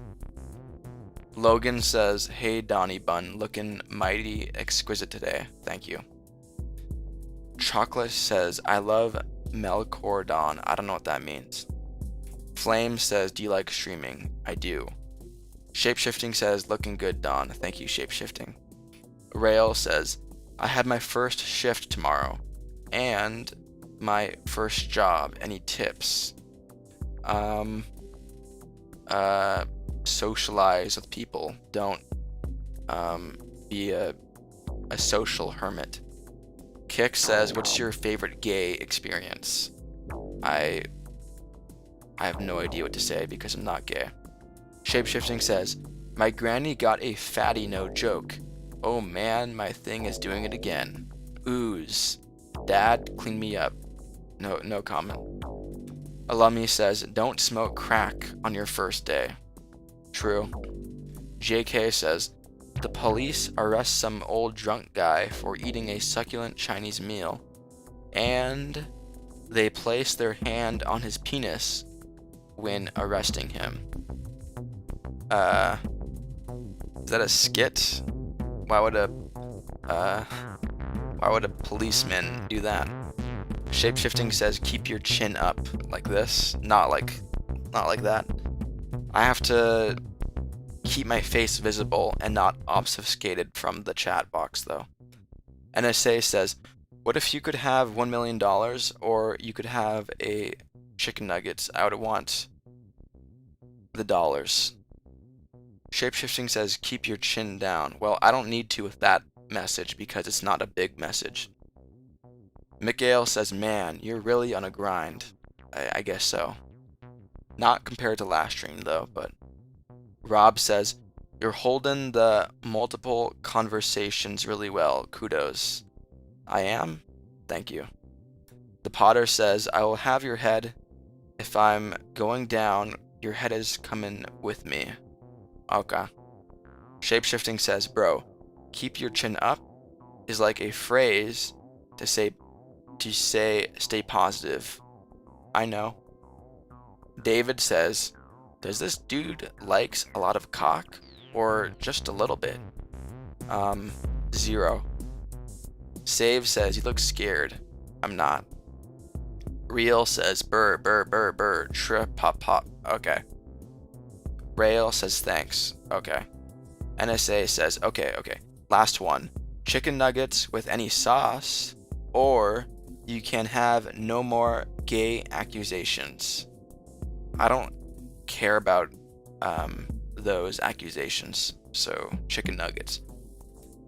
Logan says, hey Donnie Bun, looking mighty exquisite today. Thank you. Chocolate says, I love Melkor Dawn. I don't know what that means. Flame says, do you like streaming? I do. Shapeshifting says, looking good, Don. Thank you, Shapeshifting. Rail says, I had my first shift tomorrow and my first job. Any tips? Socialize with people. Don't be a social hermit. Kick says, what's your favorite gay experience? I have no idea what to say because I'm not gay. Shapeshifting says, my granny got a fatty, no joke. Oh man, my thing is doing it again. Ooze. Dad, clean me up. No comment. Alumni says, don't smoke crack on your first day. True. JK says, the police arrest some old drunk guy for eating a succulent Chinese meal, and they place their hand on his penis when arresting him. Is that a skit? Why would a policeman do that? Shapeshifting says, keep your chin up, like this, not like that. I have to keep my face visible and not obfuscated from the chat box though. NSA says, what if you could have $1 million or you could have a chicken nuggets? I would want the dollars. Shapeshifting says, keep your chin down. Well, I don't need to with that message because it's not a big message. Mikael says, man, you're really on a grind. I guess so. Not compared to last stream though, but Rob says, you're holding the multiple conversations really well. Kudos. I am? Thank you. The Potter says, I will have your head. If I'm going down, your head is coming with me. Okay. Shapeshifting says, bro, keep your chin up is like a phrase to say stay positive. I know. David says, does this dude likes a lot of cock or just a little bit? 0. Save says, he looks scared. I'm not. Real says, burr, burr, burr, burr, trip, pop, pop. Okay. Rail says, thanks. Okay. NSA says, okay. Last one. Chicken nuggets with any sauce, or you can have no more gay accusations. I don't care about those accusations, so chicken nuggets.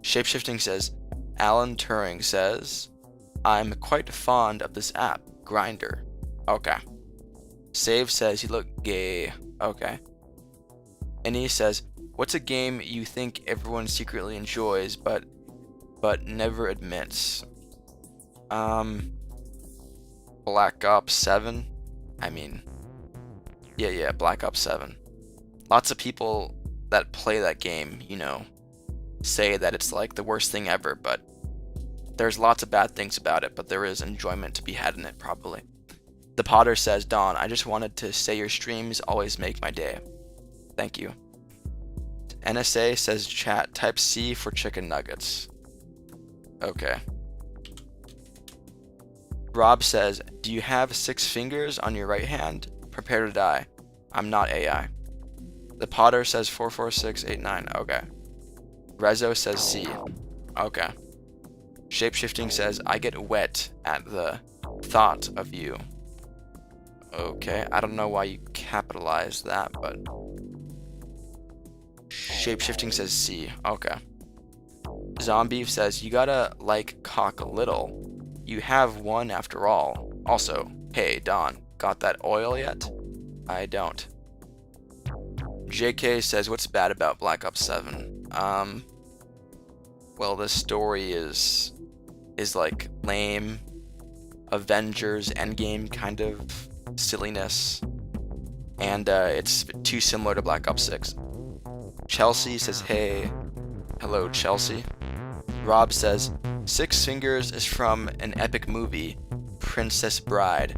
Shapeshifting says, Alan Turing says, I'm quite fond of this app, Grindr. Okay. Save says, you look gay. Okay. And he says, what's a game you think everyone secretly enjoys but never admits? Black Ops 7. I mean, yeah, Black Ops 7. Lots of people that play that game, say that it's like the worst thing ever, but there's lots of bad things about it, but there is enjoyment to be had in it, probably. The Potter says, Don, I just wanted to say your streams always make my day. Thank you. NSA says, chat, type C for chicken nuggets. Okay. Rob says, do you have 6 fingers on your right hand? Prepare to die. I'm not AI. The Potter says 44689. Okay. Rezo says C. Okay. Shapeshifting says, I get wet at the thought of you. Okay, I don't know why you capitalized that, but Shapeshifting says C. Okay. Zombie says, you gotta like cock a little. You have one after all. Also, hey, Don, got that oil yet? I don't. JK says, what's bad about Black Ops 7? Well, this story is like lame Avengers Endgame kind of silliness, and it's too similar to Black Ops 6. Chelsea says, hey. Hello, Chelsea. Rob says, 6 fingers is from an epic movie, Princess Bride.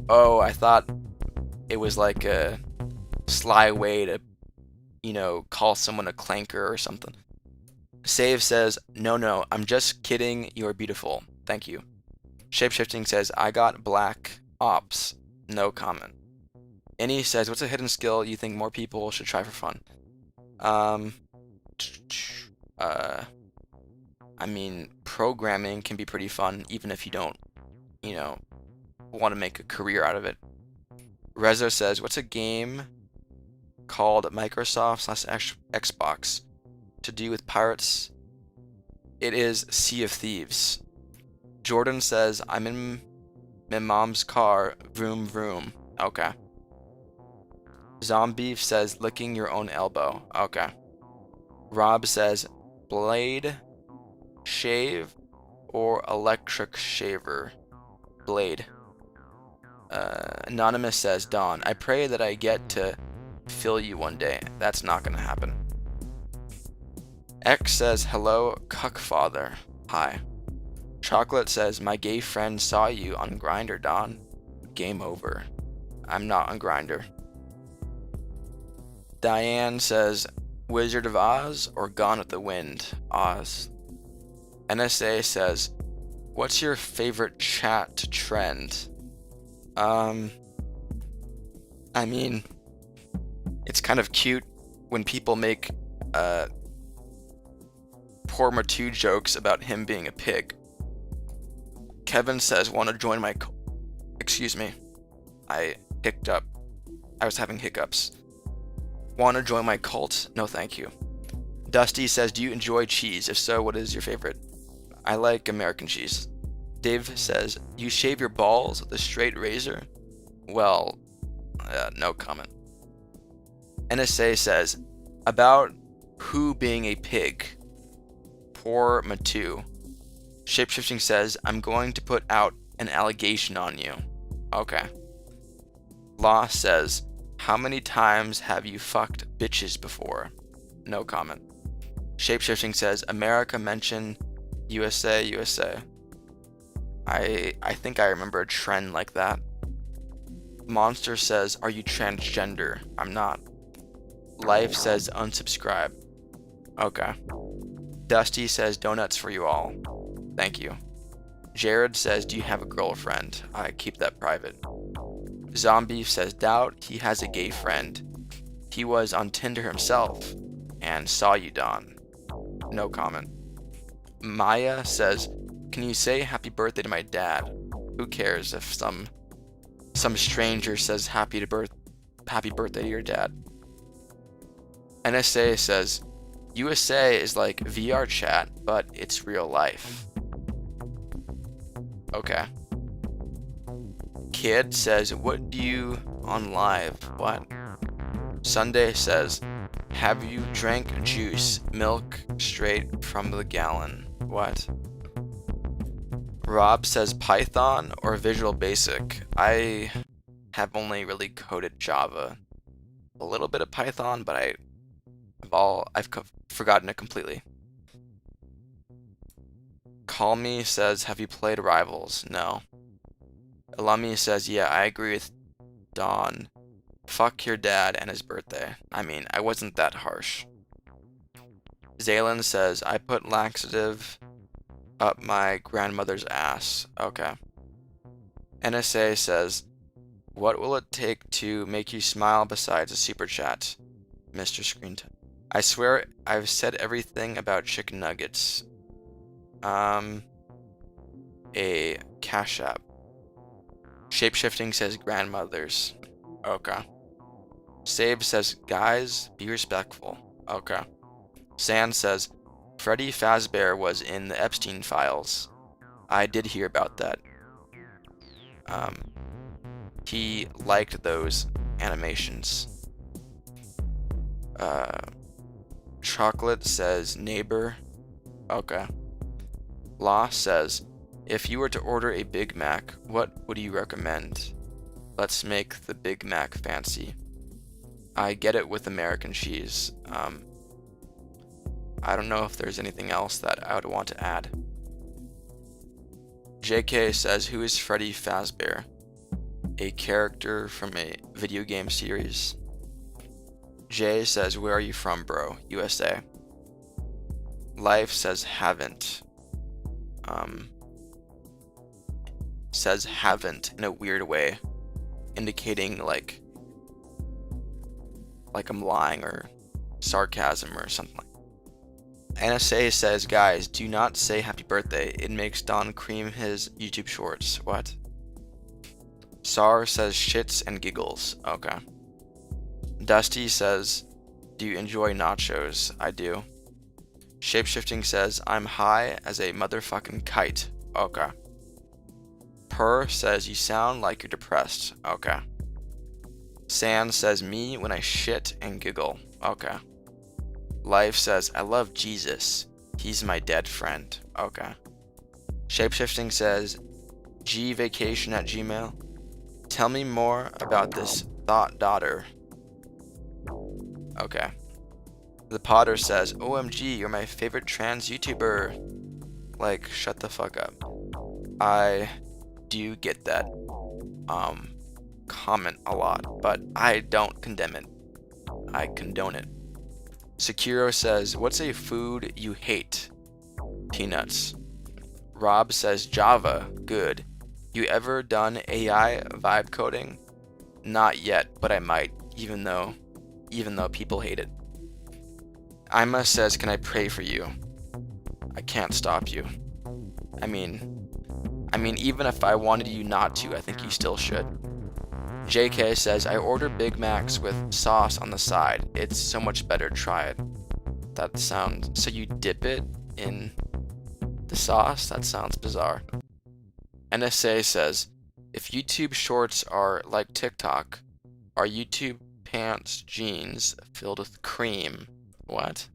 Oh, I thought it was like a sly way to, call someone a clanker or something. Save says, no, I'm just kidding, you're beautiful. Thank you. Shapeshifting says, I got Black Ops. No comment. Any says, what's a hidden skill you think more people should try for fun? Um, uh, I mean, programming can be pretty fun, even if you don't, you know, want to make a career out of it. Rezo says, what's a game called Microsoft/Xbox to do with pirates? It is Sea of Thieves. Jordan says, I'm in my mom's car, vroom vroom. Okay. Zombie says, licking your own elbow. Okay. Rob says, blade, shave, or electric shaver. Blade. Anonymous says, Dawn, I pray that I get to fill you one day. That's not gonna happen. X says, hello, cuckfather. Hi. Chocolate says, my gay friend saw you on Grindr, Dawn. Game over. I'm not on Grindr. Diane says, Wizard of Oz or Gone with the Wind? Oz. NSA says, what's your favorite chat trend? I mean, it's kind of cute when people make poor Matu jokes about him being a pig. Kevin says, want to join my excuse me, I hiccuped up. I was having hiccups. Want to join my cult? No thank you. Dusty says, do you enjoy cheese? If so, what is your favorite? I like American cheese. Dave says, you shave your balls with a straight razor? Well, no comment. NSA says, about who being a pig? Poor Matu. Shapeshifting says, I'm going to put out an allegation on you. Okay. Law says, how many times have you fucked bitches before? No comment. Shapeshifting says, America mention USA, USA. I think I remember a trend like that. Monster says, are you transgender? I'm not. Life says, unsubscribe. Okay. Dusty says, donuts for you all. Thank you. Jared says, do you have a girlfriend? I keep that private. Zombie says, doubt he has a gay friend. He was on Tinder himself and saw you, Dawn. No comment. Maya says, can you say happy birthday to my dad? Who cares if some stranger says happy birthday to your dad? NSA says, USA is like VR chat, but it's real life. Okay. Kid says, what do you on live? What? Sunday says, have you drank juice, milk straight from the gallon? What? Rob says Python or Visual Basic. I have only really coded Java. A little bit of Python, but I've forgotten it completely. Call Me says, have you played Rivals? No. Alumi says, yeah, I agree with Dawn. Fuck your dad and his birthday. I mean, I wasn't that harsh. Zaylin says, I put laxative up my grandmother's ass. Okay. NSA says, what will it take to make you smile besides a super chat? Mr. Screen Time. I swear I've said everything about chicken nuggets. A Cash App. Shapeshifting says grandmothers. Okay. Save says, guys, be respectful. Okay. Sand says, Freddy Fazbear was in the Epstein files. I did hear about that. He liked those animations. Chocolate says, neighbor. Okay. Law says, if you were to order a Big Mac, what would you recommend? Let's make the Big Mac fancy. I get it with American cheese. I don't know if there's anything else that I would want to add. JK says, who is Freddy Fazbear? A character from a video game series. Jay says, where are you from, bro? USA. Life says, haven't. Says haven't in a weird way, indicating like I'm lying or sarcasm or something like that. NSA says, guys, do not say happy birthday. It makes Don cream his YouTube shorts. What? SAR says shits and giggles. Okay. Dusty says, do you enjoy nachos? I do. Shapeshifting says, I'm high as a motherfucking kite. Okay. Purr says, you sound like you're depressed. Okay. Sand says, me when I shit and giggle. Okay. Life says, I love Jesus. He's my dead friend. Okay. Shapeshifting says, gvacation@gmail. Tell me more about this thought daughter. Okay. The Potter says, OMG, you're my favorite trans YouTuber. Like, shut the fuck up. I do get that comment a lot, but I don't condemn it. I condone it. Sekiro says, what's a food you hate? Peanuts. Rob says, Java, good. You ever done AI vibe coding? Not yet, but I might, even though people hate it. Ima says, can I pray for you? I can't stop you. I mean, even if I wanted you not to, I think you still should. JK says, I order Big Macs with sauce on the side. It's so much better. Try it. That sounds... So you dip it in the sauce? That sounds bizarre. NSA says, if YouTube shorts are like TikTok, are YouTube pants jeans filled with cream? What?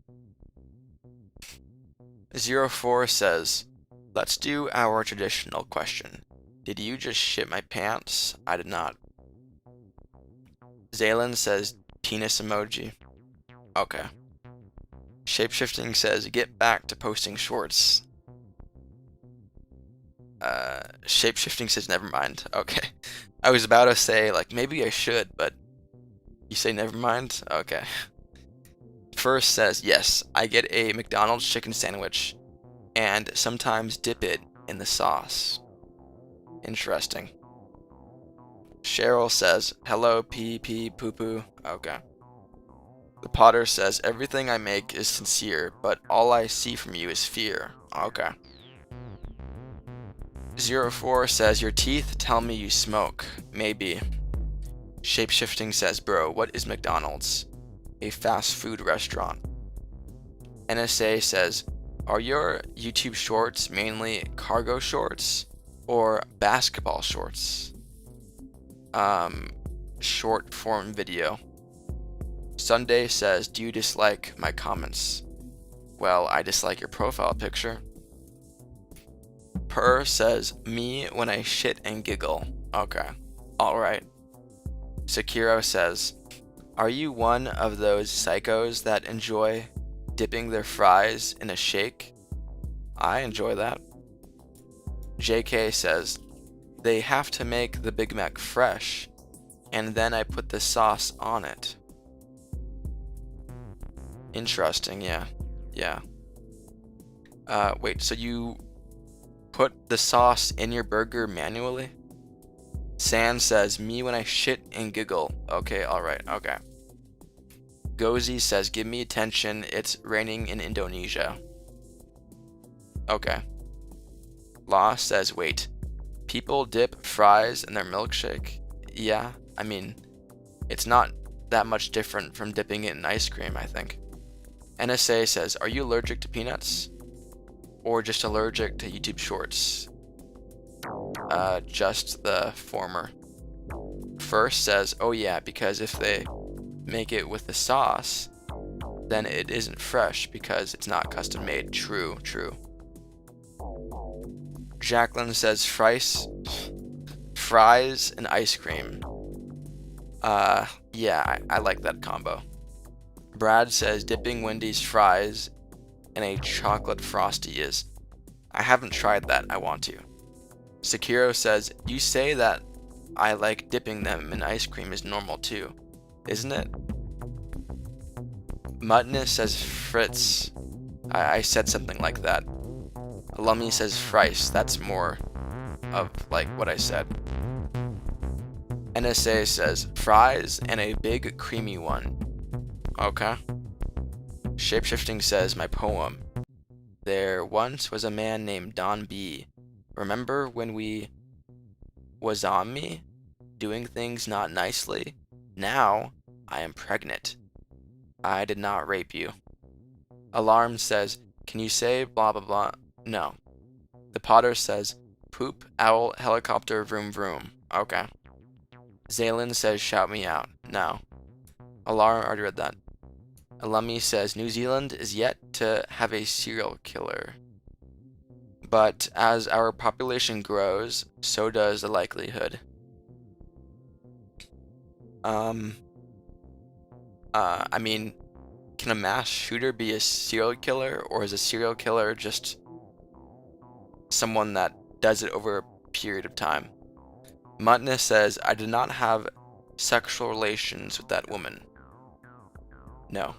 04 says, let's do our traditional question. Did you just shit my pants? I did not. Zaylen says, penis emoji. Okay. Shapeshifting says, get back to posting shorts. Shapeshifting says, never mind. Okay. I was about to say, like, maybe I should, but you say never mind? Okay. First says, yes, I get a McDonald's chicken sandwich and sometimes dip it in the sauce. Interesting. Cheryl says, hello, pee pee poo poo. Okay. The Potter says, everything I make is sincere, but all I see from you is fear. Okay. 04 says, your teeth tell me you smoke. Maybe. Shapeshifting says, bro, what is McDonald's? A fast food restaurant. NSA says, are your YouTube shorts mainly cargo shorts or basketball shorts? Short form video. Sunday says, do you dislike my comments? Well, I dislike your profile picture. Purr says, me when I shit and giggle. Okay. Alright. Sekiro says, are you one of those psychos that enjoy dipping their fries in a shake? I enjoy that. JK says, they have to make the Big Mac fresh, and then I put the sauce on it. Interesting, yeah. Yeah. Wait, so you put the sauce in your burger manually? San says, me when I shit and giggle. Okay, alright, okay. Gozy says, give me attention, it's raining in Indonesia. Okay. Law says, wait, people dip fries in their milkshake? Yeah, I mean, it's not that much different from dipping it in ice cream, I think. NSA says, are you allergic to peanuts? Or just allergic to YouTube shorts? Just the former. First says, oh yeah, because if they make it with the sauce, then it isn't fresh because it's not custom made. True, true. Jacqueline says, fries and ice cream. Yeah, I like that combo. Brad says, dipping Wendy's fries in a chocolate frosty is. I haven't tried that, I want to. Sekiro says, you say that I like dipping them in ice cream is normal too, isn't it? Muttoness says Fritz. I said something like that. Lummy says Frice. That's more of like what I said. NSA says fries and a big creamy one. Okay. Shapeshifting says, my poem. There once was a man named Don B. Remember when we was on me? Doing things not nicely? Now, I am pregnant. I did not rape you. Alarm says, can you say blah blah blah? No. The Potter says, poop, owl, helicopter, vroom vroom. Okay. Zaylin says, shout me out. No. Alarm already read that. Alumni says, New Zealand is yet to have a serial killer. But as our population grows, so does the likelihood. I mean, can a mass shooter be a serial killer, or is a serial killer just someone that does it over a period of time? Mutna says, I did not have sexual relations with that woman. No.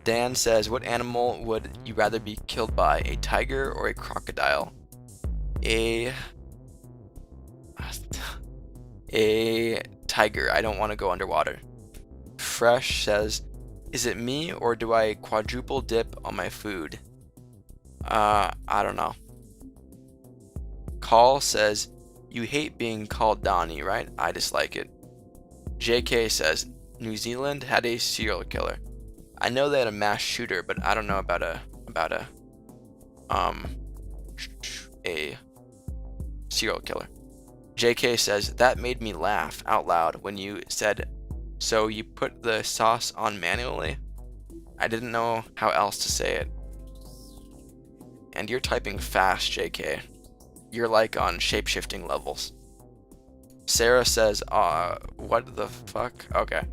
Dan says, what animal would you rather be killed by, a tiger or a crocodile? A tiger. I don't want to go underwater. Fresh says, is it me or do I quadruple dip on my food? I don't know. Call says, you hate being called Donnie, right? I dislike it. JK says, New Zealand had a serial killer. I know they had a mass shooter, but I don't know about a serial killer. JK says, that made me laugh out loud when you said, so you put the sauce on manually? I didn't know how else to say it. And you're typing fast, JK. You're like on shape-shifting levels. Sarah says, what the fuck? Okay.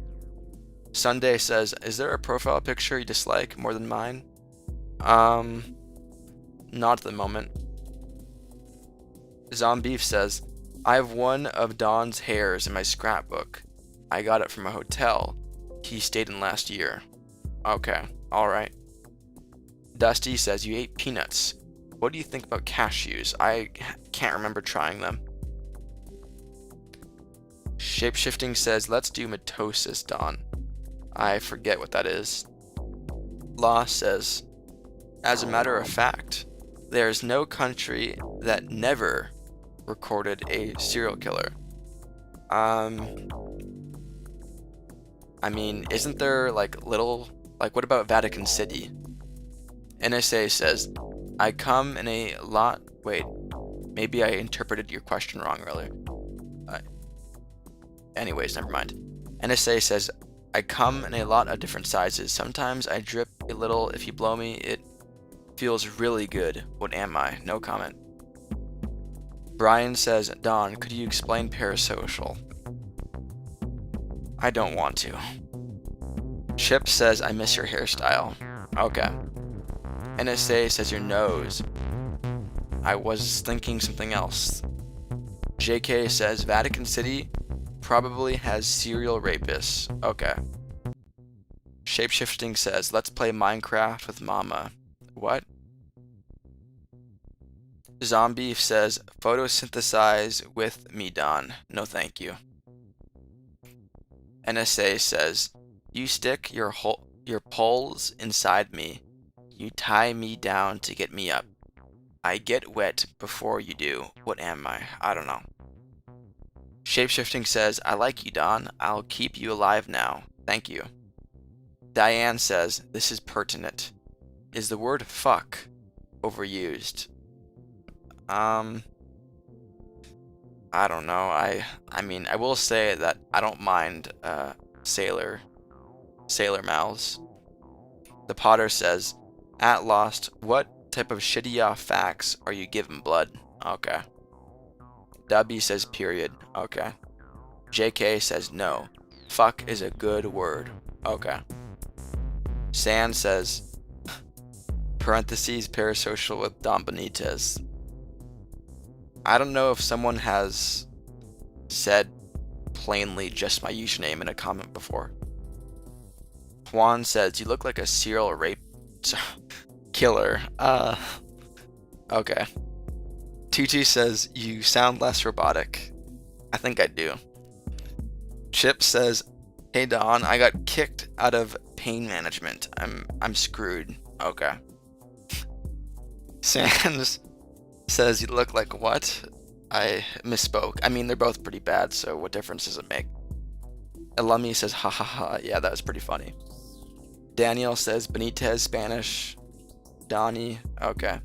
Sunday says, is there a profile picture you dislike more than mine? Not at the moment. Zombeef says, I have one of Don's hairs in my scrapbook. I got it from a hotel he stayed in last year. Okay, alright. Dusty says, you ate peanuts. What do you think about cashews? I can't remember trying them. Shapeshifting says, let's do mitosis, Don. I forget what that is. Law says, as a matter of fact, there is no country that never recorded a serial killer. I mean, isn't there like what about Vatican City? NSA says, I come in a lot, wait, maybe I interpreted your question wrong earlier. Anyways, never mind. NSA says, I come in a lot of different sizes. Sometimes I drip a little. If you blow me, it feels really good. What am I? No comment. Brian says, Don, could you explain parasocial? I don't want to. Chip says, I miss your hairstyle. Okay. NSA says your nose. I was thinking something else. JK says, Vatican City probably has serial rapists. Okay. Shapeshifting says, let's play Minecraft with Mama. What? Zombie says, photosynthesize with me, Don. No thank you. NSA says, you stick your poles inside me. You tie me down to get me up. I get wet before you do. What am I? I don't know. Shapeshifting says, I like you, Don. I'll keep you alive now. Thank you. Diane says, this is pertinent. Is the word fuck overused? I don't know. I mean, I will say that I don't mind sailor mouths. The Potter says, at Lost, what type of shitty facts are you giving, blood? Okay. Dubby says period. Okay. JK says no. Fuck is a good word. Okay. Sand says, parentheses, parasocial with Don Benitez. I don't know if someone has said plainly just my username in a comment before. Juan says, you look like a serial rape killer. Okay. Tutu says, you sound less robotic. I think I do. Chip says, hey Don, I got kicked out of pain management. I'm screwed. Okay. Sans says you look like what? I misspoke. I mean, they're both pretty bad, so what difference does it make? Elami says ha ha ha. Yeah, that was pretty funny. Daniel says Benitez, Spanish. Donnie, okay.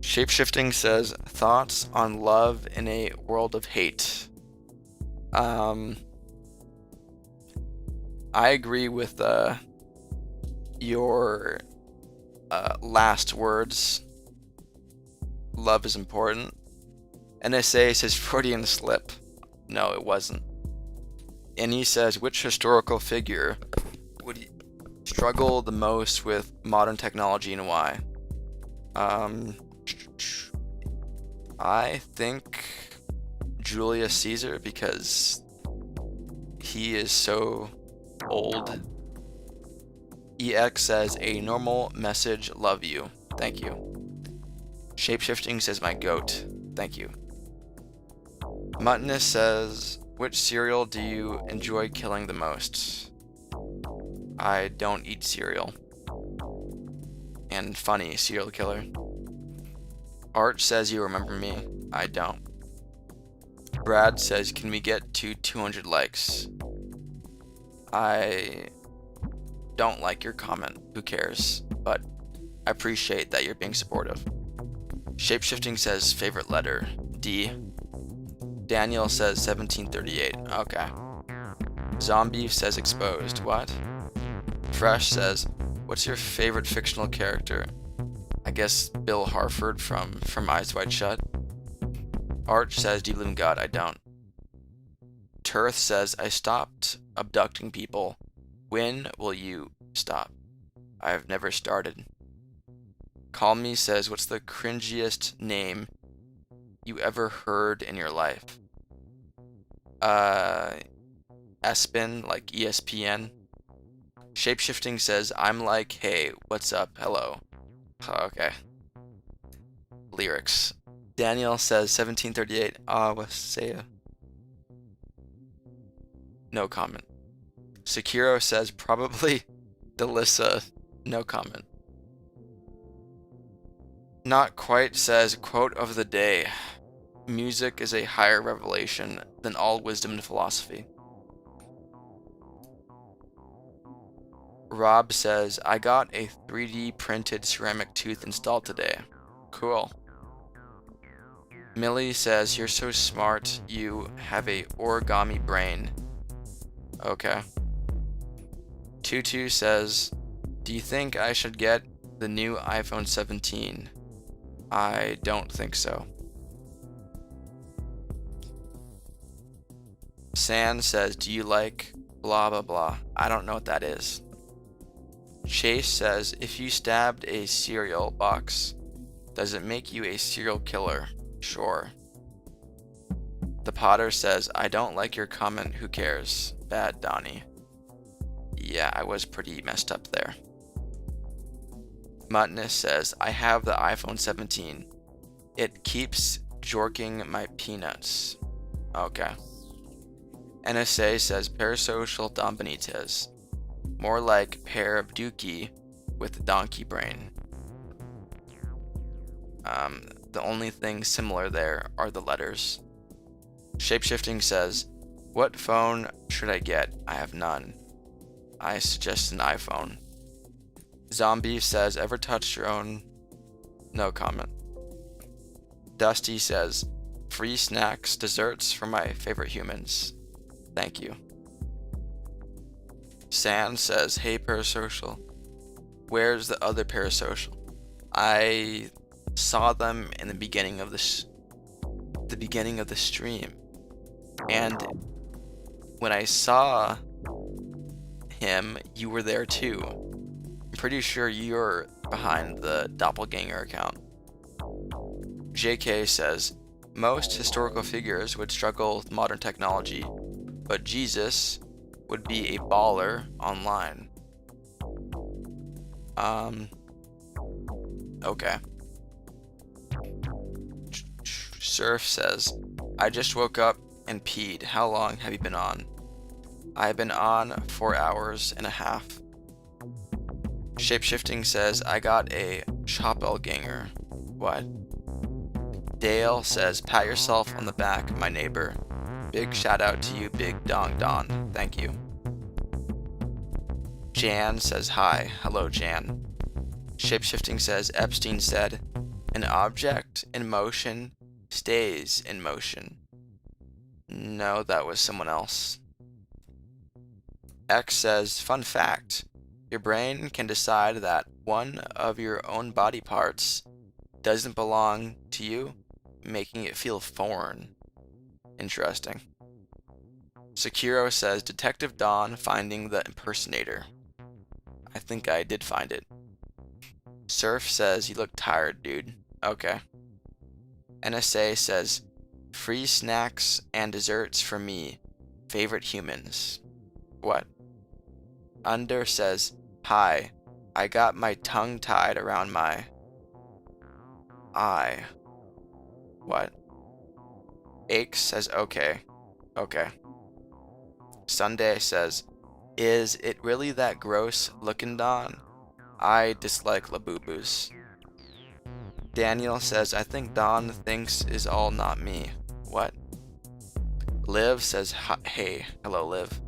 Shapeshifting says thoughts on love in a world of hate. I agree with your last words. Love is important. NSA says Freudian slip. No, it wasn't. And he says, which historical figure would struggle the most with modern technology and why? I think Julius Caesar, because he is so old. EX says a normal message, love you. Thank you. Shapeshifting says my goat. Thank you. Muttonus says, which cereal do you enjoy killing the most? I don't eat cereal. And funny, serial killer. Arch says you remember me. I don't. Brad says, can we get to 200 likes? I don't like your comment. Who cares? But I appreciate that you're being supportive. Shapeshifting says favorite letter. D. Daniel says 1738. Okay. Zombie says exposed. What? Fresh says, what's your favorite fictional character? I guess Bill Harford from Eyes Wide Shut. Arch says, do you believe in God? I don't. Turth says, I stopped abducting people. When will you stop? I've never started. Call Me says, what's the cringiest name you ever heard in your life? Espin, like ESPN. Shapeshifting says, I'm like, hey, what's up? Hello. Okay. Lyrics. Daniel says 1738. Wasaya. No comment. Sekiro says probably Delissa. No comment. Not quite says quote of the day. Music is a higher revelation than all wisdom and philosophy. Rob says, I got a 3D printed ceramic tooth installed today. Cool. Millie says, you're so smart, you have a origami brain. Okay. Tutu says, do you think I should get the new iPhone 17? I don't think so. San says, do you like blah blah blah? I don't know what that is. Chase says, if you stabbed a cereal box, does it make you a serial killer? Sure. The Potter says, I don't like your comment, who cares? Bad Donnie. Yeah, I was pretty messed up there. Muttonus says, I have the iPhone 17. It keeps jorking my peanuts. Okay. NSA says, parasocial Don Benitez. More like pair of Dookie with donkey brain. The only thing similar there are the letters. Shapeshifting says, what phone should I get? I have none. I suggest an iPhone. Zombie says, ever touched your own? No comment. Dusty says, free snacks, desserts for my favorite humans. Thank you. San says, hey parasocial, where's the other parasocial? I saw them in the beginning of the stream, and when I saw him, you were there too. I'm pretty sure you're behind the doppelganger account. JK says, most historical figures would struggle with modern technology, but Jesus would be a baller online. Okay. Surf says, I just woke up and peed. How long have you been on? I've been on 4 hours and a half. Shapeshifting says, I got a Choppelganger. What? Dale says, pat yourself on the back, my neighbor. Big shout out to you, Big Dong Don. Thank you. Jan says, hi. Hello, Jan. Shapeshifting says, Epstein said, an object in motion stays in motion. No, that was someone else. X says, fun fact. Your brain can decide that one of your own body parts doesn't belong to you, making it feel foreign. Interesting. Sekiro says, Detective Dawn finding the impersonator. I think I did find it. Surf says, you look tired, dude. Okay. NSA says, free snacks and desserts for me. Favorite humans. What? Under says, hi. I got my tongue tied around my eye. What? Ache says, okay. Okay. Sunday says, is it really that gross looking, Don? I dislike Labubu's. Daniel says, I think Don thinks is all not me. What? Liv says, hey. Hello, Liv.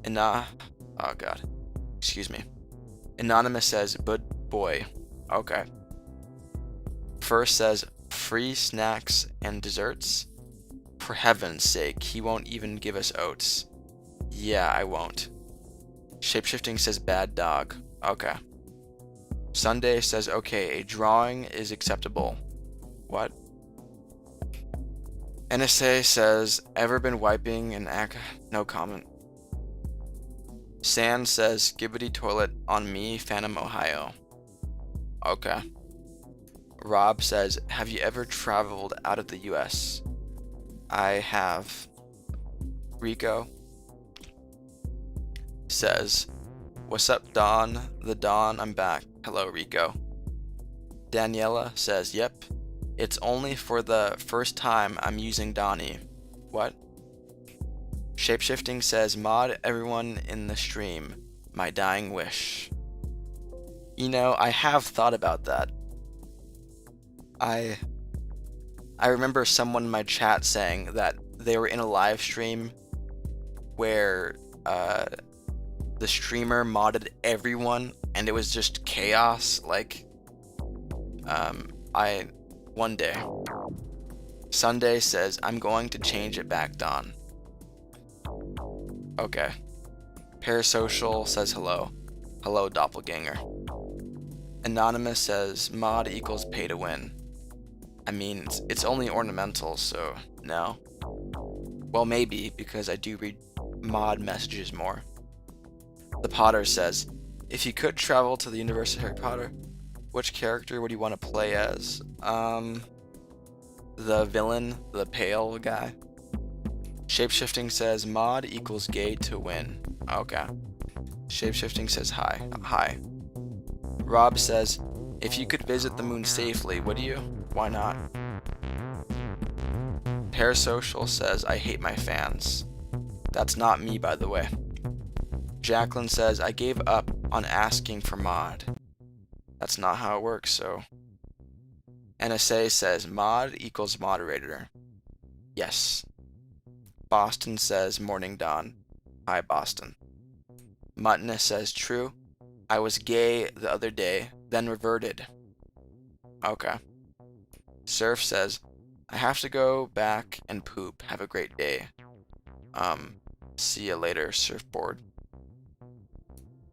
Oh god. Excuse me. Anonymous says, good boy. Okay. First says, free snacks and desserts? For heaven's sake, he won't even give us oats. Yeah, I won't. Shapeshifting says, bad dog. Okay. Sunday says, okay, a drawing is acceptable. What? NSA says, ever been wiping an no comment. Sand says, skibbity toilet on me, Phantom, Ohio. Okay. Rob says, have you ever traveled out of the US? I have. Rico says, what's up, Don? The Don, I'm back. Hello, Rico. Daniela says, yep. It's only for the first time I'm using Donnie. What? Shapeshifting says, mod everyone in the stream. My dying wish. You know, I have thought about that. I remember someone in my chat saying that they were in a live stream where the streamer modded everyone and it was just chaos. Like, one day. Sunday says, I'm going to change it back, Don. Okay. Parasocial says hello. Hello, doppelganger. Anonymous says, mod equals pay to win. I mean, it's only ornamental, so no. Well, maybe, because I do read mod messages more. The Potter says, if you could travel to the universe of Harry Potter, which character would you want to play as? The villain, the pale guy. Shapeshifting says, mod equals gay to win. Okay. Shapeshifting says hi. Hi. Rob says, if you could visit the moon safely, would you? Why not? Parasocial says, I hate my fans. That's not me, by the way. Jacqueline says, I gave up on asking for mod. That's not how it works, so. NSA says, mod equals moderator. Yes. Boston says, morning dawn. Hi, Boston. Muttoness says, true. I was gay the other day, then reverted. Okay. Surf says, I have to go back and poop. Have a great day. See you later, surfboard.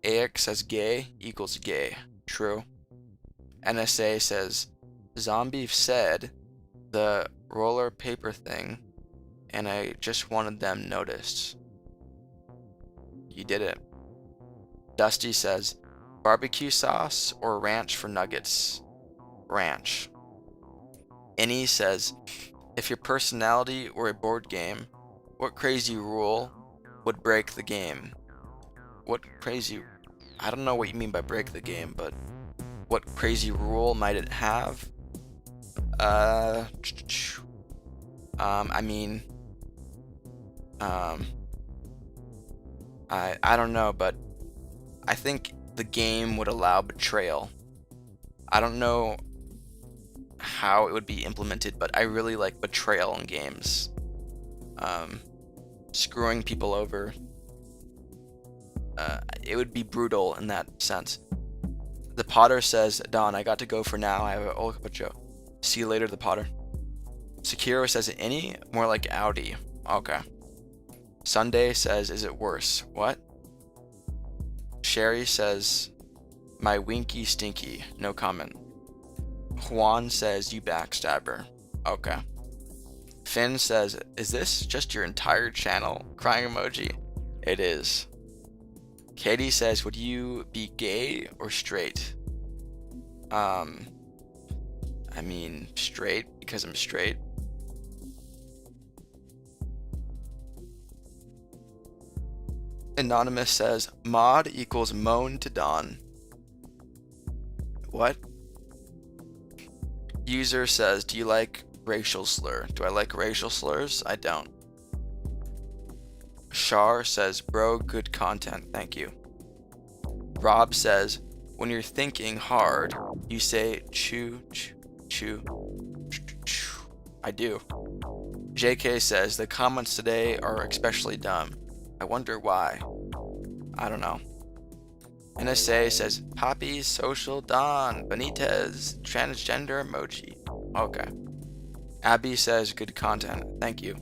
AX says, gay equals gay. True. NSA says, Zombie said the roller paper thing, and I just wanted them noticed. You did it. Dusty says, barbecue sauce or ranch for nuggets? Ranch. Any says, if your personality were a board game, what crazy rule would break the game? What crazy... I don't know what you mean by break the game, but what crazy rule might it have? I don't know, but I think the game would allow betrayal. I don't know how it would be implemented, but I really like betrayal in games. Screwing people over. It would be brutal in that sense. The Potter says, Don, I got to go for now. I have a Okapacho. See you later, the Potter. Sekiro says, any more like Audi. Okay. Sunday says, is it worse? What? Sherry says, my winky stinky. No comment. Juan says, you backstabber. Okay. Finn says, is this just your entire channel? Crying emoji. It is. Katie says, would you be gay or straight? I mean, straight, because I'm straight. Anonymous says, mod equals moan to Don. What? User says, do you like racial slur? Do I like racial slurs? I don't. Shar says, bro, good content, thank you. Rob says, when you're thinking hard, you say chew, chew, chew, chew. I do. JK says, the comments today are especially dumb. I wonder why. I don't know. NSA says, Poppy, Social, Don, Benitez, transgender emoji. Okay. Abby says, good content. Thank you.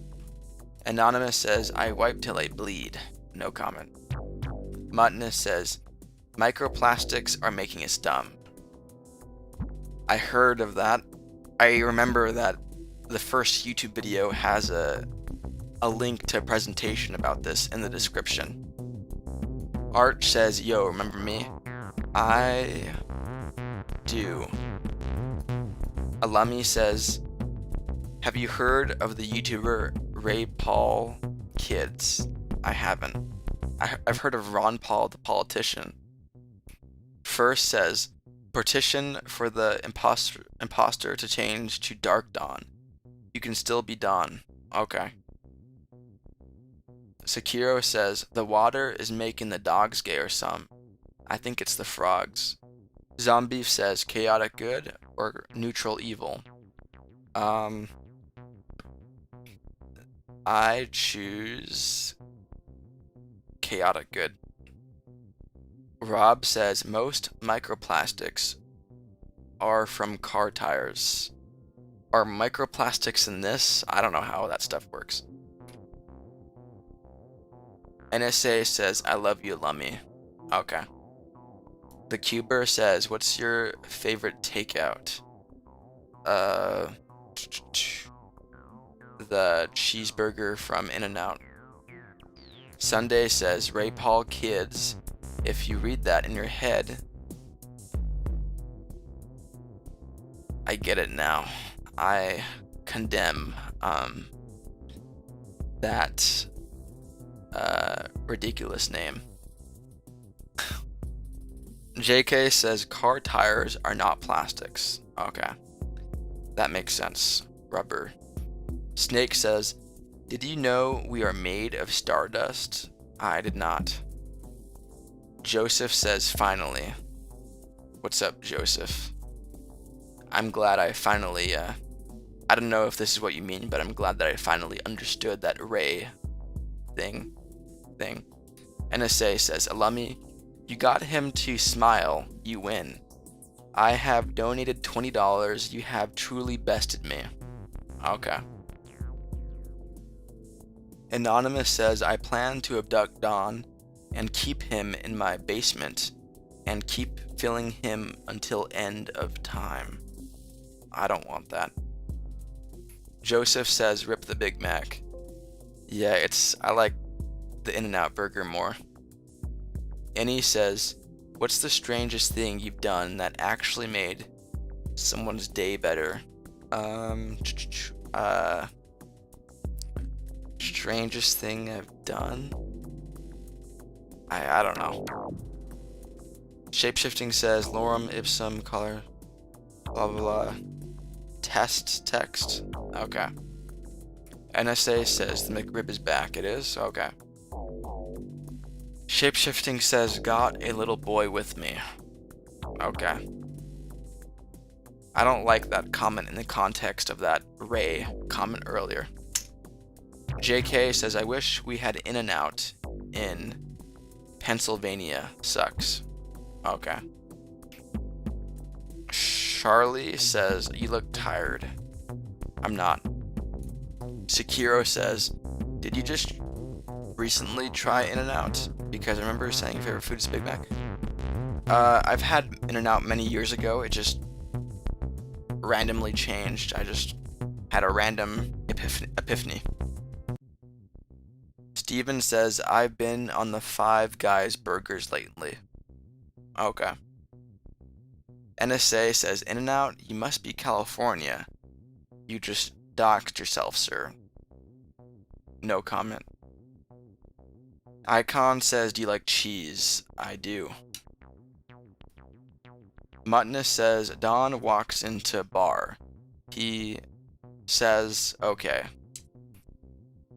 Anonymous says, I wipe till I bleed. No comment. Muttonus says, microplastics are making us dumb. I heard of that. I remember that the first YouTube video has a link to a presentation about this in the description. Arch says, yo, remember me? I do. Alumi says, have you heard of the YouTuber Ray Paul Kids? I haven't. I've heard of Ron Paul, the politician. First says, petition for the imposter to change to Dark Dawn. You can still be Dawn. Okay. Sekiro says, the water is making the dogs gay or some. I think it's the frogs. Zombie says, chaotic good or neutral evil. I choose chaotic good. Rob says, most microplastics are from car tires. Are microplastics in this? I don't know how that stuff works. NSA says, I love you, Lummy. Okay. The Cuber says, what's your favorite takeout? The cheeseburger from In-N-Out. Sunday says, Ray Paul Kids. If you read that in your head, I get it now. I condemn that ridiculous name. JK says car tires are not plastics. Okay. That makes sense. Rubber. Snake says, did you know we are made of stardust? I did not. Joseph says, finally. What's up, Joseph? I'm glad I finally, I don't know if this is what you mean, but I'm glad that I finally understood that Ray thing. NSA says, Alumi, you got him to smile, you win. I have donated $20, you have truly bested me. Okay. Anonymous says, I plan to abduct Don and keep him in my basement and keep filling him until end of time. I don't want that. Joseph says, rip the Big Mac. Yeah, I like the In-N-Out burger more. Annie says, what's the strangest thing you've done that actually made someone's day better? Strangest thing I've done? I don't know. Shapeshifting says, lorem ipsum color, blah blah blah. Text. Okay. NSA says the McRib is back. It is? Okay. Shapeshifting says, got a little boy with me. Okay. I don't like that comment in the context of that Ray comment earlier. JK says, I wish we had In-N-Out in Pennsylvania. Sucks. Okay. Charlie says, you look tired. I'm not. Sekiro says, did you just recently try In-N-Out? Because I remember saying your favorite food is Big Mac. I've had In-N-Out many years ago. It just randomly changed. I just had a random epiphany. Steven says, I've been on the Five Guys burgers lately. Okay. NSA says, In-N-Out, you must be California. You just doxed yourself, sir. No comment. Icon says, do you like cheese? I do. Muttoness says, Don walks into bar. He says, okay.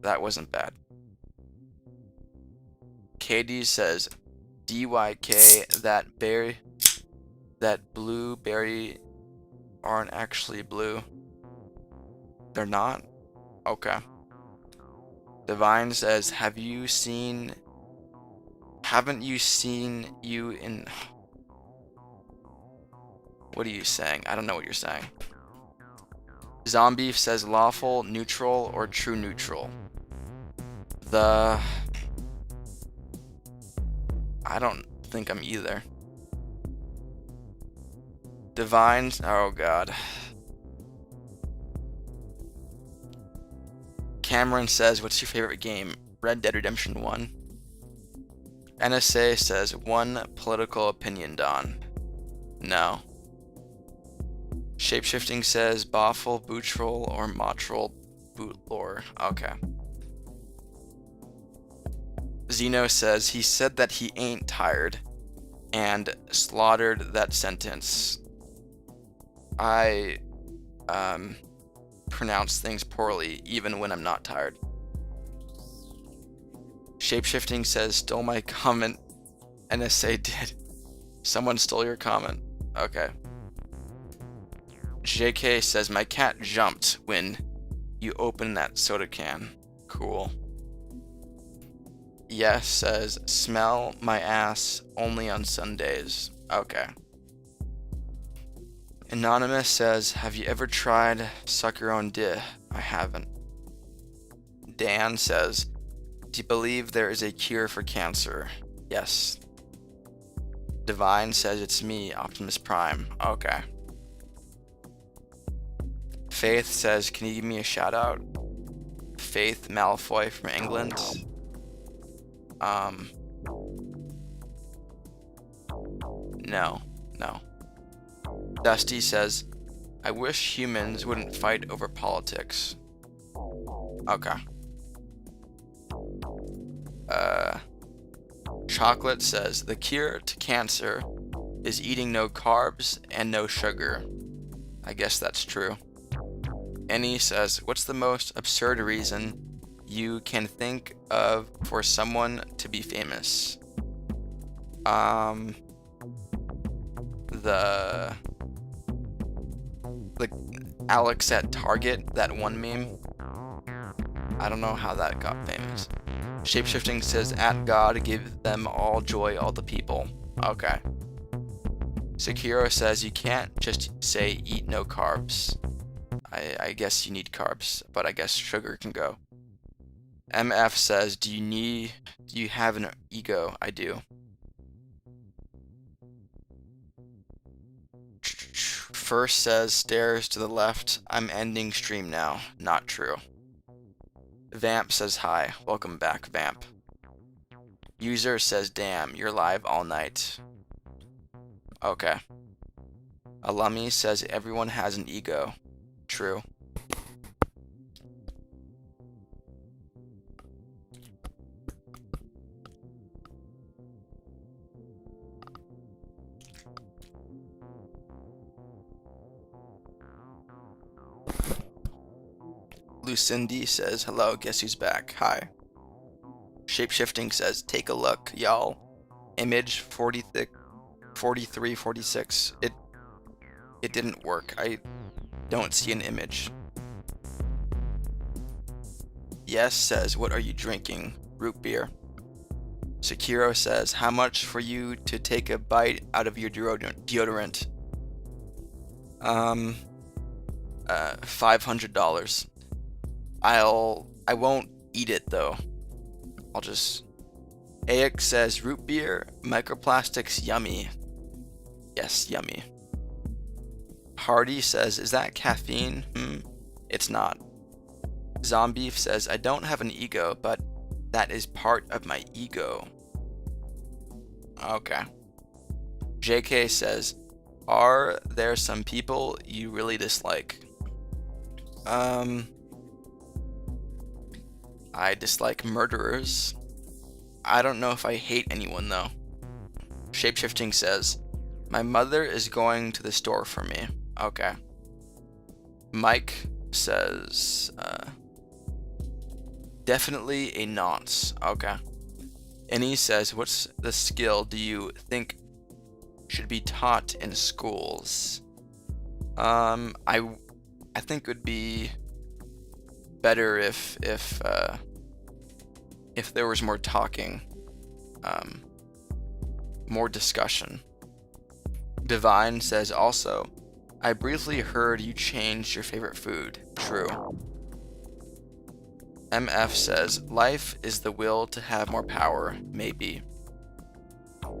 That wasn't bad. Katie says, DYK, that blueberry aren't actually blue. They're not? Okay. Divine says, haven't you seen you in... What are you saying? I don't know what you're saying. Zombie says, lawful, neutral, or true neutral. I don't think I'm either. Divine, oh god. Cameron says, what's your favorite game? Red Dead Redemption 1. NSA says, one political opinion, Don. No. Shapeshifting says, Boffle, Bootrol, or Motrol, Bootlore. Okay. Zeno says, he said that he ain't tired, and slaughtered that sentence. I, pronounce things poorly, even when I'm not tired. Shapeshifting says, stole my comment. NSA did. Someone stole your comment. Okay. JK says, my cat jumped when you opened that soda can. Cool. Yes says, smell my ass only on Sundays. Okay. Anonymous says, have you ever tried suck your own dick? I haven't. Dan says, do you believe there is a cure for cancer? Yes. Divine says, it's me, Optimus Prime. Okay. Faith says, can you give me a shout out? Faith Malfoy from England. No. Dusty says, I wish humans wouldn't fight over politics. Okay. Chocolate says, the cure to cancer is eating no carbs and no sugar. I guess that's true. Annie says, what's the most absurd reason you can think of for someone to be famous? The Alex at Target, that one meme. I don't know how that got famous. Shapeshifting says, at God, give them all joy, all the people. Okay. Sekiro says, you can't just say eat no carbs. I guess you need carbs, but I guess sugar can go. MF says, do you have an ego? I do. First says, stairs to the left. I'm ending stream now. Not true. Vamp says, hi. Welcome back, Vamp. User says, damn, you're live all night. Okay. Alumni says, everyone has an ego. True. Lucindy says, hello, guess who's back? Hi. Shapeshifting says, take a look, y'all. Image 43, 46. It didn't work. I don't see an image. Yes says, what are you drinking? Root beer. Sekiro says, how much for you to take a bite out of your deodorant? $500. I won't eat it though. I'll just. AX says, root beer, microplastics, yummy. Yes, yummy. Hardy says, is that caffeine? It's not. Zombie says, I don't have an ego, but that is part of my ego. Okay. JK says, are there some people you really dislike? I dislike murderers. I don't know if I hate anyone though. Shapeshifting says, my mother is going to the store for me. Okay. Mike says, definitely a nonce. Okay. And he says, what's the skill do you think should be taught in schools? I think it would be better if there was more talking, more discussion. Divine says also, I briefly heard you changed your favorite food. True. MF says, life is the will to have more power. Maybe.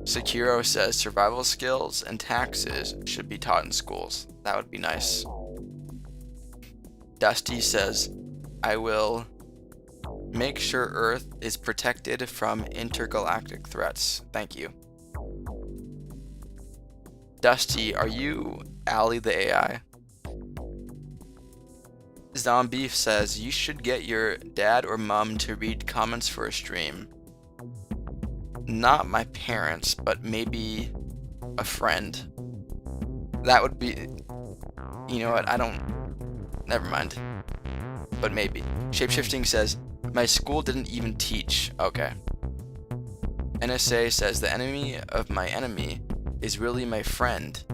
Sekiro says, survival skills and taxes should be taught in schools. That would be nice. Dusty says, I will make sure Earth is protected from intergalactic threats. Thank you. Dusty, are you Ally the AI? Zombie says, you should get your dad or mom to read comments for a stream. Not my parents, but maybe a friend. That would be... You know what, never mind. But maybe. Shapeshifting says, my school didn't even teach. Okay. NSA says, the enemy of my enemy is really my friend.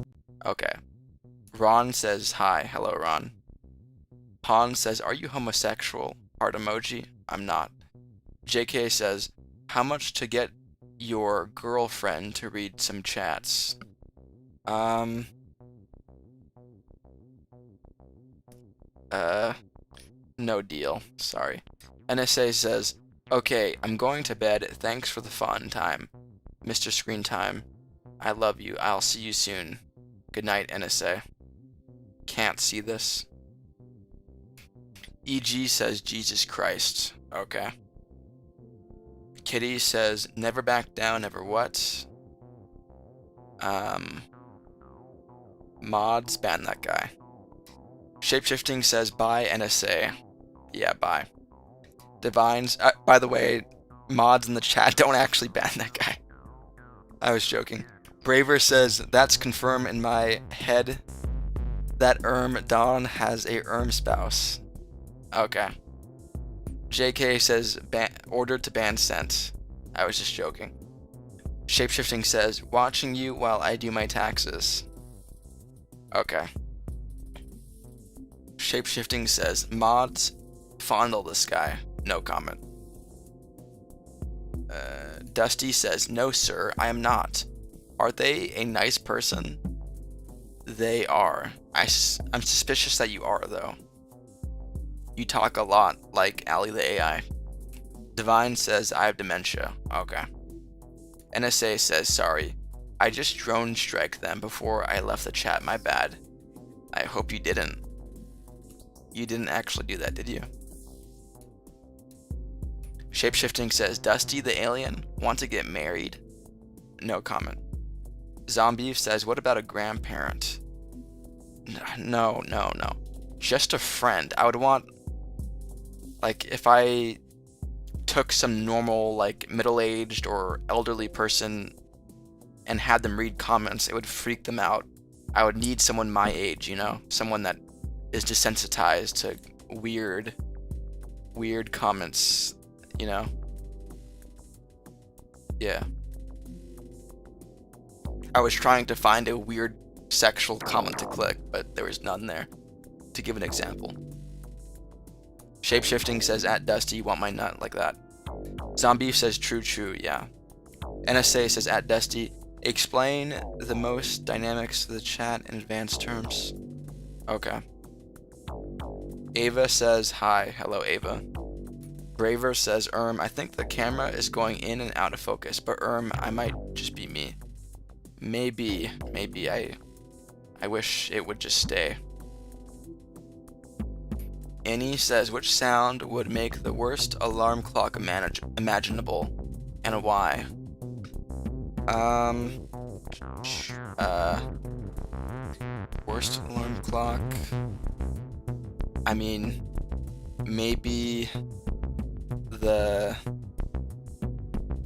Okay. Ron says, hi. Hello, Ron. Han says, are you homosexual? Heart emoji. I'm not. JK says, how much to get your girlfriend to read some chats? No deal. Sorry. NSA says, okay, I'm going to bed. Thanks for the fun time. Mr. Screen Time, I love you. I'll see you soon. Good night, NSA. Can't see this. EG says, Jesus Christ. Okay. Kitty says, never back down, never what? Mods, ban that guy. Shapeshifting says, bye, NSA. Yeah, bye. Divines, by the way, mods in the chat, don't actually ban that guy. I was joking. Braver says, that's confirmed in my head that Dawn has a spouse. Okay. JK says, ordered to ban sent. I was just joking. Shapeshifting says, watching you while I do my taxes. Okay. Shapeshifting says, mods, fondle this guy. No comment. Dusty says, no sir, I am not. Are they a nice person? They are. I'm suspicious that you are, though. You talk a lot like Ally the AI. Divine says, I have dementia. Okay. NSA says, sorry. I just drone strike them before I left the chat. My bad. I hope you didn't. You didn't actually do that, did you? Shapeshifting says, Dusty the alien, want to get married? No comment. Zombie says, what about a grandparent? No. Just a friend. I would want, like, if I took some normal, like, middle-aged or elderly person and had them read comments, it would freak them out. I would need someone my age, you know? Someone that is desensitized to weird comments, you know? Yeah. I was trying to find a weird sexual comment to click, but there was none there. To give an example. Shapeshifting says, at Dusty, want my nut, like that. Zombie says, true, yeah. NSA says, at Dusty, explain the most dynamics of the chat in advanced terms. Okay. Ava says, hi. Hello, Ava. Braver says, I think the camera is going in and out of focus, but I might just be me. Maybe, I wish it would just stay. Annie says, which sound would make the worst alarm clock imaginable, and why? Worst alarm clock? I mean, maybe the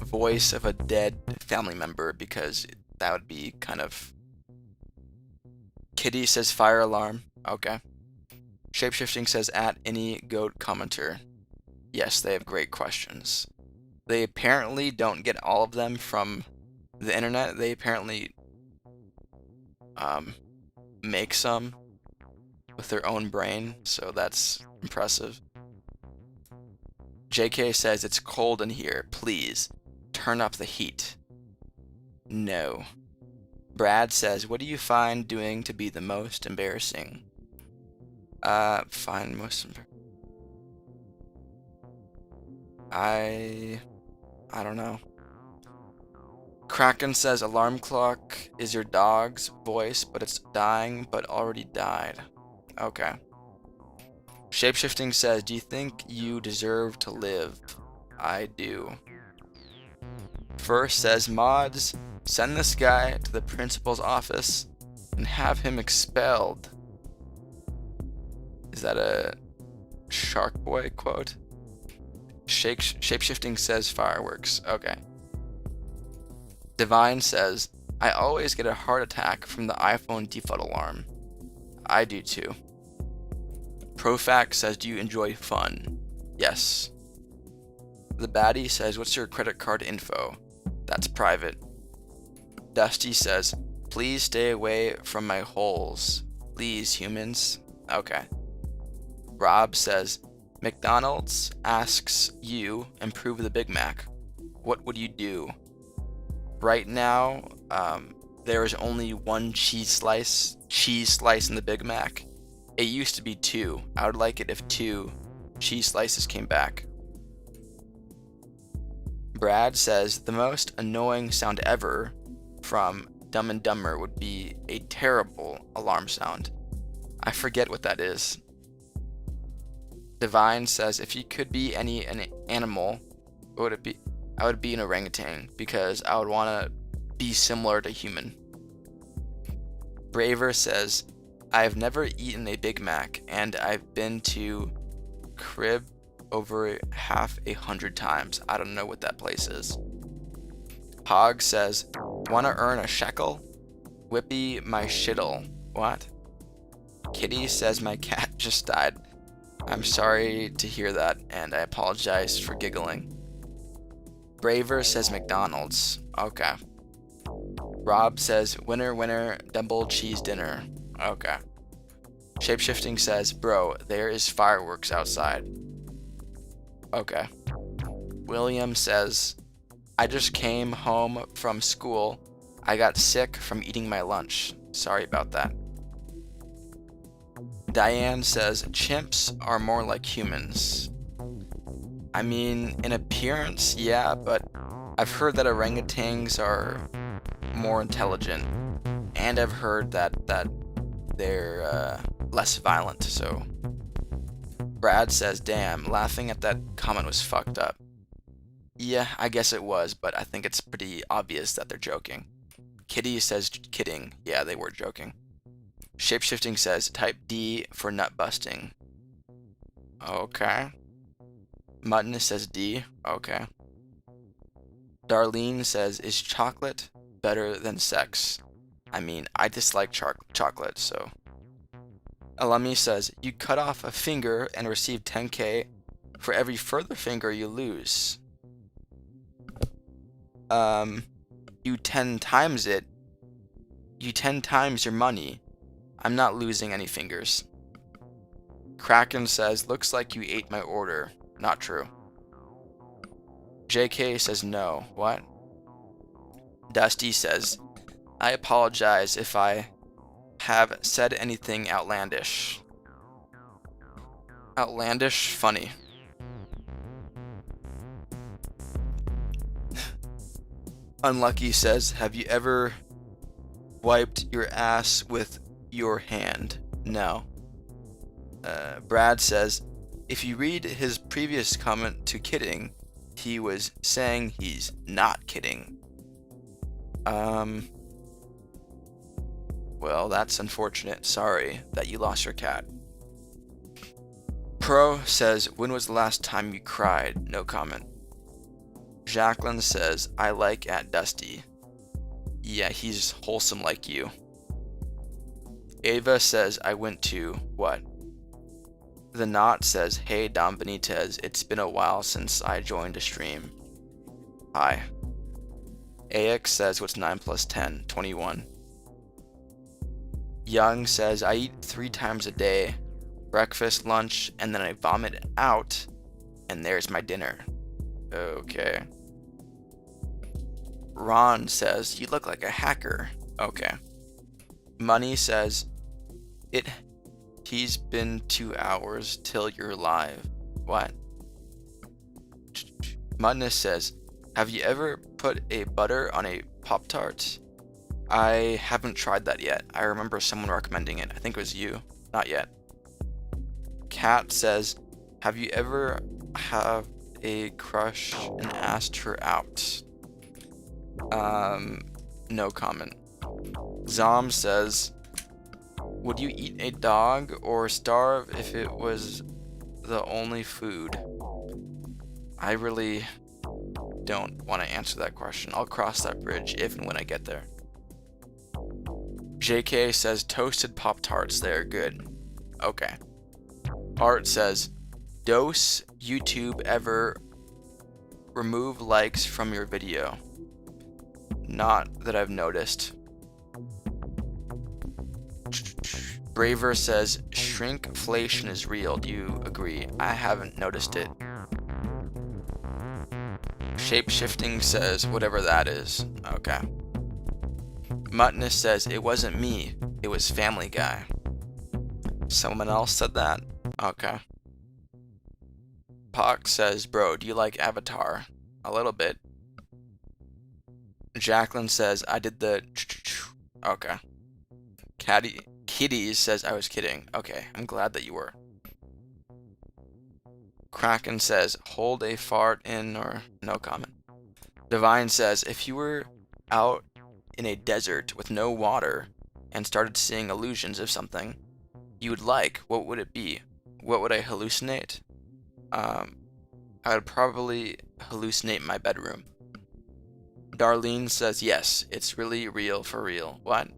voice of a dead family member, because that would be kind of... Kitty says fire alarm. Okay. Shapeshifting says, at any goat commenter. Yes, they have great questions. They apparently don't get all of them from the internet. They apparently make some with their own brain, so that's impressive. JK says, it's cold in here. Please, turn up the heat. No. Brad says, what do you find doing to be the most embarrassing? Find most I don't know. Kraken says, alarm clock is your dog's voice, but it's dying, but already died. Okay. Shapeshifting says, do you think you deserve to live? I do. First says, mods, send this guy to the principal's office and have him expelled. Is that a Shark Boy quote? Shapeshifting says fireworks. Okay. Divine says, I always get a heart attack from the iPhone default alarm. I do too. Profac says, do you enjoy fun? Yes. The Baddie says, what's your credit card info? That's private. Dusty says, please stay away from my holes. Please, humans. Okay. Rob says, McDonald's asks you improve the Big Mac. What would you do? Right now, there is only one cheese slice in the Big Mac. It used to be 2. I would like it if 2 cheese slices came back. Brad says, the most annoying sound ever from Dumb and Dumber would be a terrible alarm sound. I forget what that is. Divine says, if you could be an animal, what would it be? I would be an orangutan, because I would want to be similar to human. Braver says, I've never eaten a Big Mac, and I've been to Crib over 100 times. I don't know what that place is. Hog says, wanna earn a shekel? Whippy my shittle. What? Kitty says, my cat just died. I'm sorry to hear that, and I apologize for giggling. Braver says McDonald's. Okay. Rob says, winner, winner, double cheese dinner. Okay. Shapeshifting says, bro, there is fireworks outside. Okay. William says, I just came home from school. I got sick from eating my lunch. Sorry about that. Diane says, chimps are more like humans. I mean, in appearance, yeah, but I've heard that orangutans are more intelligent, and I've heard that they're less violent, so... Brad says, damn, laughing at that comment was fucked up. Yeah, I guess it was, but I think it's pretty obvious that they're joking. Kitty says, kidding. Yeah, they were joking. Shapeshifting says, type D for nut busting. Okay. Mutton says D. Okay. Darlene says, is chocolate better than sex? I mean, I dislike chocolate, so... Alumi says, you cut off a finger and receive 10k for every further finger you lose. You 10 times it. You 10 times your money. I'm not losing any fingers. Kraken says, looks like you ate my order. Not true. JK says no. What? Dusty says, I apologize if I have said anything outlandish. Outlandish? Funny. Unlucky says, have you ever wiped your ass with your hand? No. Brad says, if you read his previous comment to kidding, he was saying he's not kidding. Well, that's unfortunate. Sorry that you lost your cat. Pro says, when was the last time you cried? No comment. Jacqueline says, I like at Dusty. Yeah, he's wholesome like you. Ava says, I went to what? The Knot says, hey Dom Benitez, it's been a while since I joined a stream. Hi. AX says, what's 9 plus 10? 21. Young says, I eat 3 times a day. Breakfast, lunch, and then I vomit it out, and there's my dinner. Okay. Ron says, you look like a hacker. Okay. Money says, he's been 2 hours till you're live. What? Muddness says, have you ever put a butter on a Pop-Tart? I haven't tried that yet. I remember someone recommending it. I think it was you. Not yet. Kat says, have you ever have a crush and asked her out? No comment. Zom says, would you eat a dog or starve if it was the only food? I really don't want to answer that question. I'll cross that bridge if and when I get there. JK says, toasted Pop-Tarts, they're good. Okay. Art says, Dose YouTube ever remove likes from your video? Not that I've noticed. Braver says, shrinkflation is real. Do you agree? I haven't noticed it. Shapeshifting says, whatever that is. Okay. Muttness says, it wasn't me. It was Family Guy. Someone else said that? Okay. Pock says, bro, do you like Avatar? A little bit. Jacqueline says, I did the... Okay. Kitty says, I was kidding. Okay, I'm glad that you were. Kraken says, hold a fart in, or no comment. Divine says, if you were out in a desert with no water and started seeing illusions of something you would like, what would it be? What would I hallucinate? I would probably hallucinate my bedroom. Darlene says, yes, it's really real for real. What?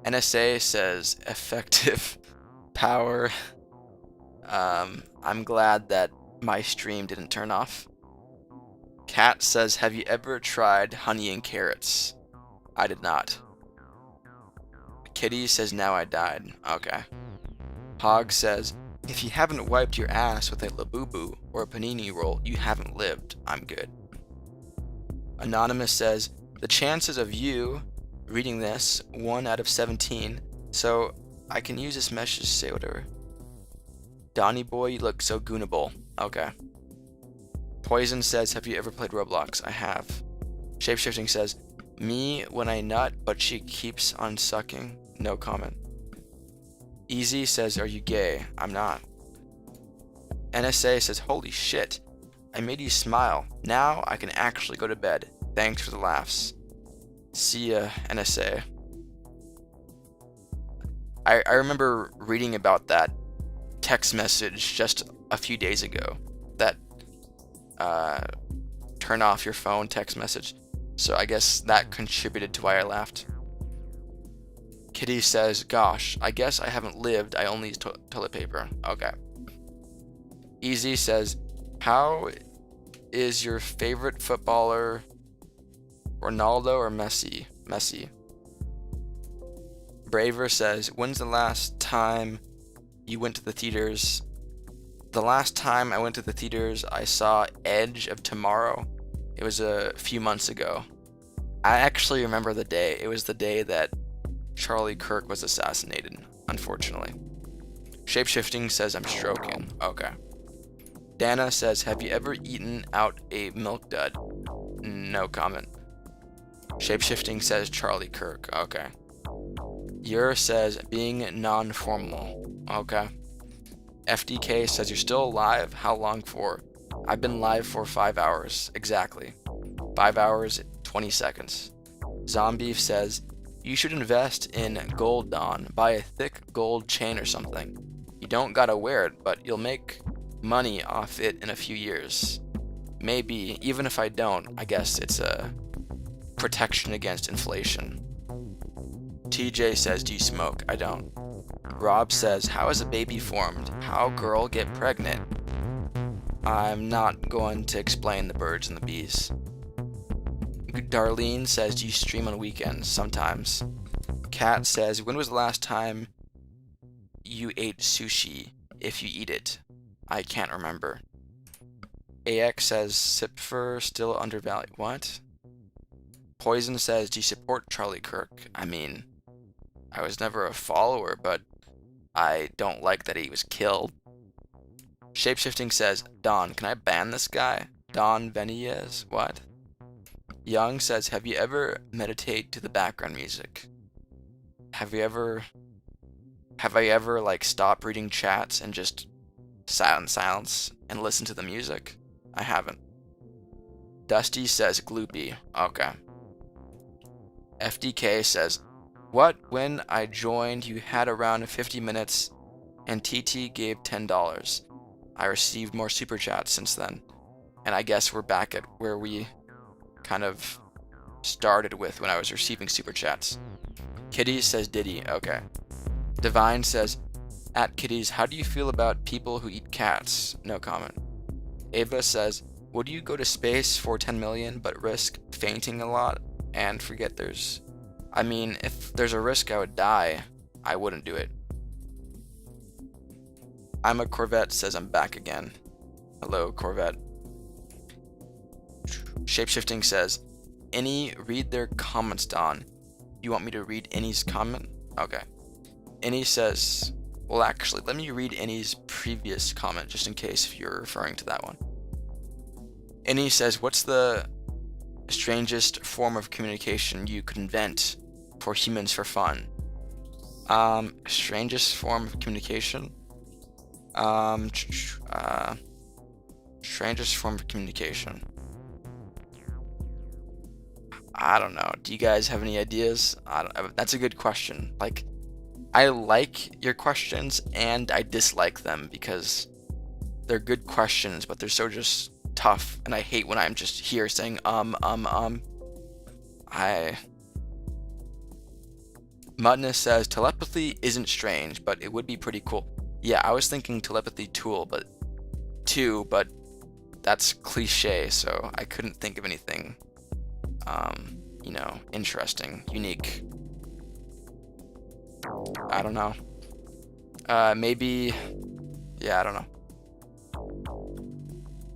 NSA says, effective power. I'm glad that my stream didn't turn off. Kat says, have you ever tried honey and carrots? I did not. Kitty says, now I died. Okay. Hog says, if you haven't wiped your ass with a Labubu or a panini roll, you haven't lived. I'm good. Anonymous says, the chances of you reading this, 1 out of 17, so I can use this message to say whatever. Donnie boy, you look so goonable. Okay. Poison says, have you ever played Roblox? I have. Shapeshifting says, me when I nut, but she keeps on sucking. No comment. Easy says, are you gay? I'm not. NSA says, holy shit. I made you smile. Now I can actually go to bed. Thanks for the laughs. See ya, NSA. I remember reading about that text message just a few days ago. That turn off your phone text message. So I guess that contributed to why I laughed. Kitty says, gosh, I guess I haven't lived. I only use toilet paper. Okay. Easy says, how is your favorite footballer Ronaldo or Messi? Messi. Braver says, when's the last time you went to the theaters? The last time I went to the theaters, I saw Edge of Tomorrow. It was a few months ago. I actually remember the day. It was the day that Charlie Kirk was assassinated, unfortunately. Shapeshifting says I'm stroking. Okay. Dana says, have you ever eaten out a milk dud? No comment. Shapeshifting says Charlie Kirk. Okay. Yer says being non-formal. Okay. FDK says you're still alive. How long for? I've been live for 5 hours. Exactly. 5 hours, 20 seconds. Zombie says you should invest in gold, Don. Buy a thick gold chain or something. You don't gotta wear it, but you'll make money off it in a few years. Maybe, even if I don't, I guess it's a protection against inflation. TJ says, do you smoke? I don't. Rob says, how is a baby formed? How girl get pregnant? I'm not going to explain the birds and the bees. Darlene says, do you stream on weekends? Sometimes. Kat says, when was the last time you ate sushi? If you eat it. I can't remember. AX says, Sipfer still undervalued. What? Poison says, do you support Charlie Kirk? I mean, I was never a follower, but I don't like that he was killed. Shapeshifting says, Don, can I ban this guy? Don Venez? What? Young says, have you ever meditated to the background music? Have I ever like stopped reading chats and just sat in silence and listened to the music? I haven't. Dusty says gloopy. Okay. FDK says, what? When I joined, you had around 50 minutes and TT gave $10. I received more super chats since then. And I guess we're back at where we kind of started with when I was receiving super chats. Kitties says Diddy. Okay. Divine says, at Kitties, how do you feel about people who eat cats? No comment. Ava says, would you go to space for 10 million but risk fainting a lot and forget there's... I mean, if there's a risk I would die, I wouldn't do it. I'm a Corvette says I'm back again. Hello, Corvette. Shapeshifting says, any read their comments, Don. You want me to read Any's comment? Okay. Any says, well, actually, let me read Any's previous comment just in case if you're referring to that one. Any says, what's the strangest form of communication you could invent for humans for fun? Strangest form of communication? Strangest form of communication. I don't know. Do you guys have any ideas? That's a good question. Like, I like your questions and I dislike them because they're good questions, but they're so just tough. And I hate when I'm just here saying, Mudness says, telepathy isn't strange, but it would be pretty cool. Yeah, I was thinking telepathy tool, but that's cliche, so I couldn't think of anything, interesting, unique. I don't know. Maybe, yeah, I don't know.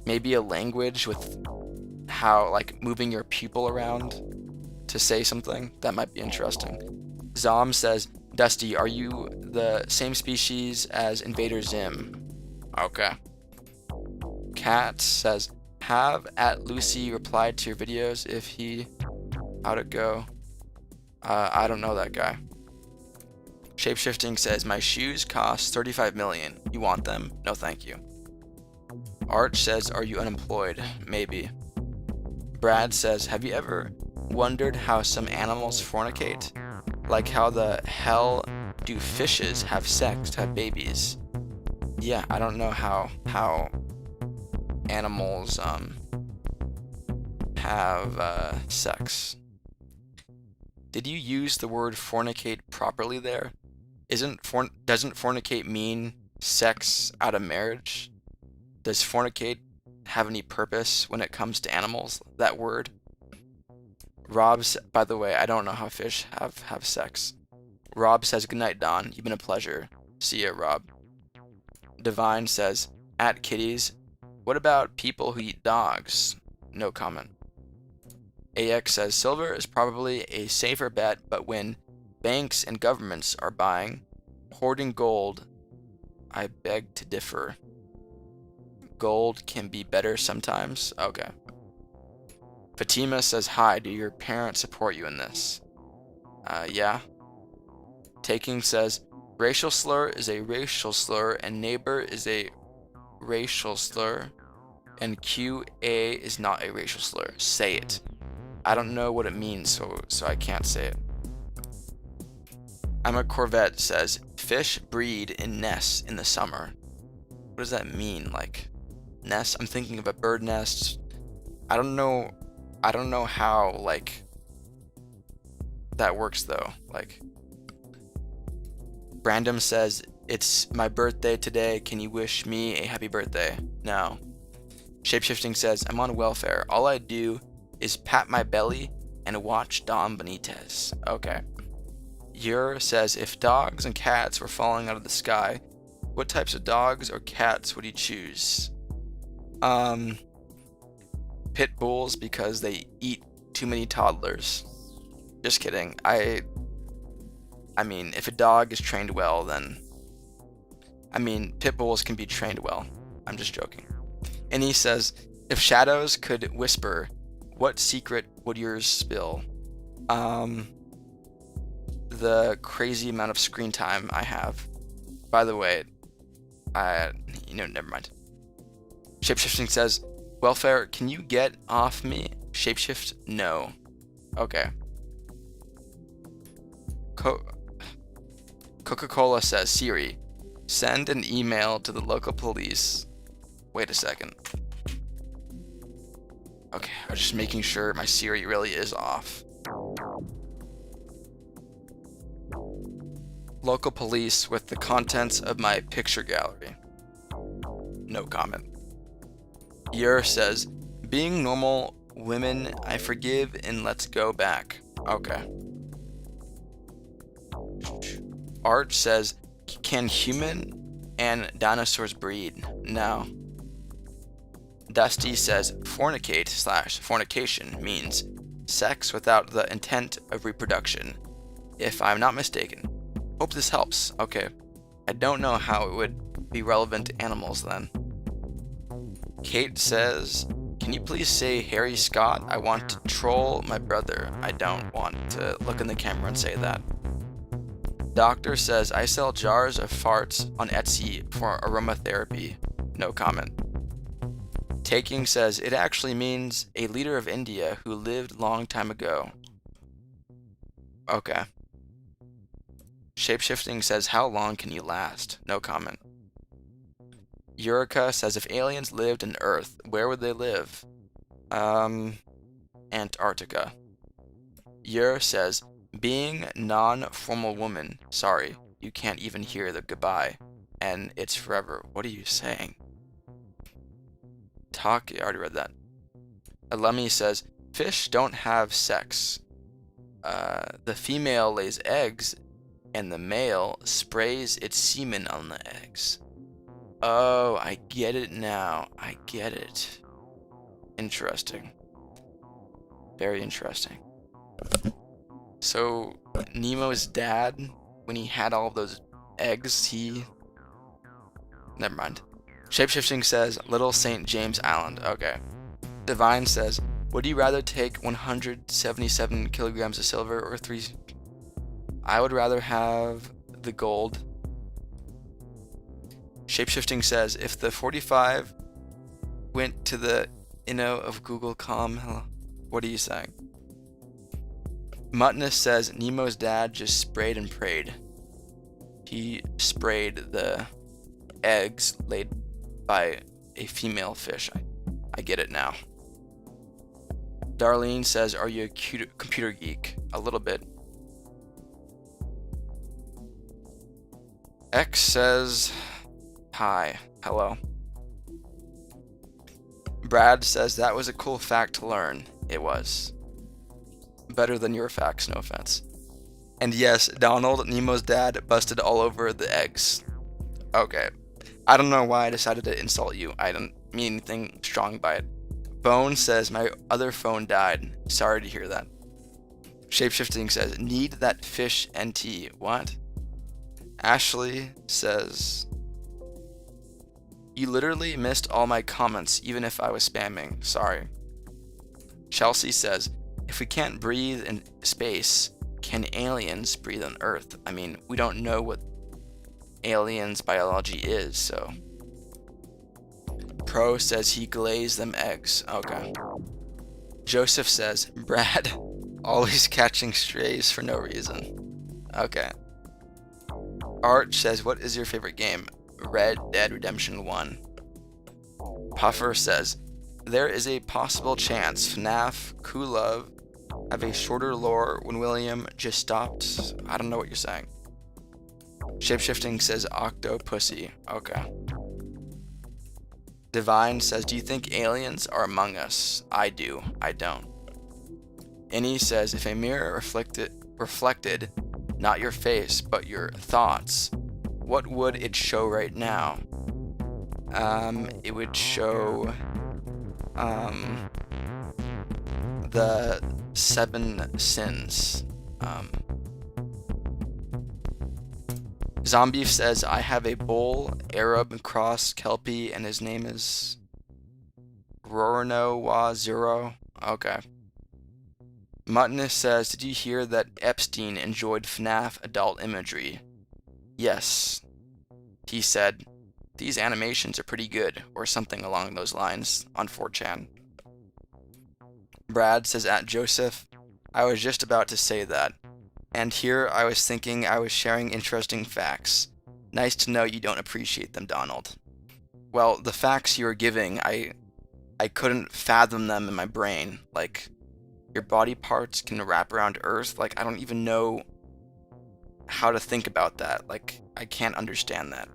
Maybe a language with how, like, moving your pupil around to say something. That might be interesting. Zom says, Dusty, are you the same species as Invader Zim? Okay. Kat says, have at Lucy replied to your videos if he... How'd it go? I don't know that guy. Shapeshifting says, my shoes cost 35 million. You want them? No, thank you. Arch says, are you unemployed? Maybe. Brad says, have you ever wondered how some animals fornicate? Like how the hell do fishes have sex to have babies? Yeah, I don't know how animals have sex. Did you use the word fornicate properly there? Doesn't fornicate mean sex out of marriage? Does fornicate have any purpose when it comes to animals, that word? By the way, I don't know how fish have sex. Rob says, good night, Don. You've been a pleasure. See ya, Rob. Divine says, at kitties, what about people who eat dogs? No comment. AX says, silver is probably a safer bet, but when banks and governments are buying, hoarding gold, I beg to differ. Gold can be better sometimes. Okay. Fatima says, hi, do your parents support you in this? Yeah. Taking says, racial slur is a racial slur, and neighbor is a racial slur, and QA is not a racial slur. Say it. I don't know what it means, so I can't say it. I'm a Corvette says, fish breed in nests in the summer. What does that mean? Like, nest? I'm thinking of a bird nest. I don't know how, like, that works, though. Like, Brandon says, it's my birthday today. Can you wish me a happy birthday? No. Shapeshifting says, I'm on welfare. All I do is pat my belly and watch Don Benitez. Okay. Ur says, if dogs and cats were falling out of the sky, what types of dogs or cats would you choose? Pit bulls, because they eat too many toddlers. Just kidding. I mean, if a dog is trained well, then... I mean, pit bulls can be trained well. I'm just joking. And he says, if shadows could whisper, what secret would yours spill? The crazy amount of screen time I have. By the way, never mind. Shapeshifting says, welfare, can you get off me? Shapeshift, no. Okay. Coca-Cola says, Siri, send an email to the local police. Wait a second. Okay, I'm just making sure my Siri really is off. Local police with the contents of my picture gallery. No comment. Yer says, being normal women, I forgive and let's go back. Okay. Art says, can human and dinosaurs breed? No. Dusty says, fornicate/fornication means sex without the intent of reproduction, if I'm not mistaken. Hope this helps. Okay. I don't know how it would be relevant to animals then. Kate says, can you please say Harry Scott? I want to troll my brother. I don't want to look in the camera and say that. Doctor says, I sell jars of farts on Etsy for aromatherapy. No comment. Taking says, it actually means a leader of India who lived long time ago. Okay. Shapeshifting says, how long can you last? No comment. Eureka says, if aliens lived in Earth, where would they live? Antarctica. Yer says, being non-formal woman, sorry, you can't even hear the goodbye, and it's forever. What are you saying? I already read that. Alemi says, fish don't have sex. The female lays eggs, and the male sprays its semen on the eggs. Oh, I get it now. I get it. Interesting. Very interesting. So, Nemo's dad, when he had all of those eggs, never mind. Shapeshifting says, Little St. James Island. Okay. Divine says, would you rather take 177 kilograms of silver or 3... I would rather have the gold. Shapeshifting says, if the 45 went to the inno of Google.com, what are you saying? Muttoness says, Nemo's dad just sprayed and prayed. He sprayed the eggs laid by a female fish. I get it now. Darlene says, are you a computer geek? A little bit. X says, hi, hello. Brad says, that was a cool fact to learn. It was. better than your facts, no offense. And yes, Donald, Nemo's dad, busted all over the eggs. Okay. I don't know why I decided to insult you. I didn't mean anything strong by it. Bone says, my other phone died. Sorry to hear that. Shapeshifting says, need that fish NT. What? Ashley says, you literally missed all my comments, even if I was spamming. Sorry. Chelsea says, if we can't breathe in space, can aliens breathe on Earth? I mean, we don't know what aliens' biology is, so. Pro says he glazed them eggs. Okay. Joseph says, Brad, always catching strays for no reason. Okay. Art says, what is your favorite game? Red Dead Redemption 1. Puffer says, there is a possible chance FNAF, Coolove have a shorter lore when William just stopped. I don't know what you're saying. Shapeshifting says Octopussy. Okay. Divine says, do you think aliens are among us? I do. I don't. Any says, if a mirror reflected not your face, but your thoughts, what would it show right now? It would show the 7 sins. Zombie says, I have a bull, Arab cross Kelpie, and his name is Rorno Zero. Okay. Muttonist says, did you hear that Epstein enjoyed FNAF adult imagery? Yes. He said, these animations are pretty good, or something along those lines, on 4chan. Brad says, at Joseph, I was just about to say that. And here I was thinking I was sharing interesting facts. Nice to know you don't appreciate them, Donald. Well, the facts you were giving, I couldn't fathom them in my brain. Like, your body parts can wrap around Earth. Like, I don't even know how to think about that. Like, I can't understand that.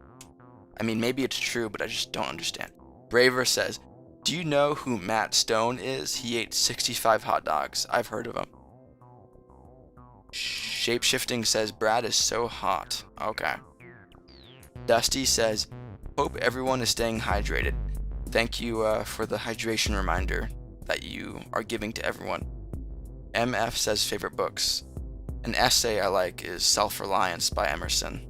I mean, maybe it's true, but I just don't understand. Braver says, do you know who Matt Stone is? He ate 65 hot dogs. I've heard of him. Shapeshifting says, Brad is so hot. Okay. Dusty says, hope everyone is staying hydrated. Thank you for the hydration reminder that you are giving to everyone. MF says, favorite books. An essay I like is Self-Reliance by Emerson.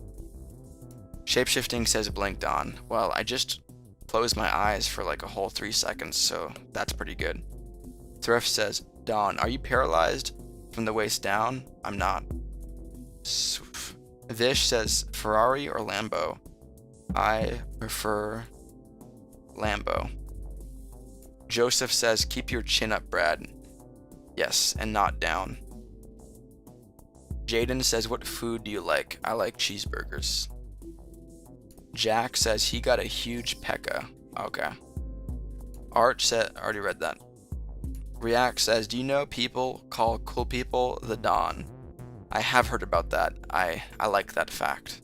Shapeshifting says, blinked on. Well, I just closed my eyes for like a whole 3 seconds, so that's pretty good. Thrift says, Dawn, are you paralyzed from the waist down? I'm not. Vish says, Ferrari or Lambo? I prefer Lambo. Joseph says, keep your chin up, Brad. Yes, and not down. Jaden says, what food do you like? I like cheeseburgers. Jack says he got a huge Pekka. Okay. Art said, already read that. React says, do you know people call cool people the Dawn? I have heard about that. I like that fact.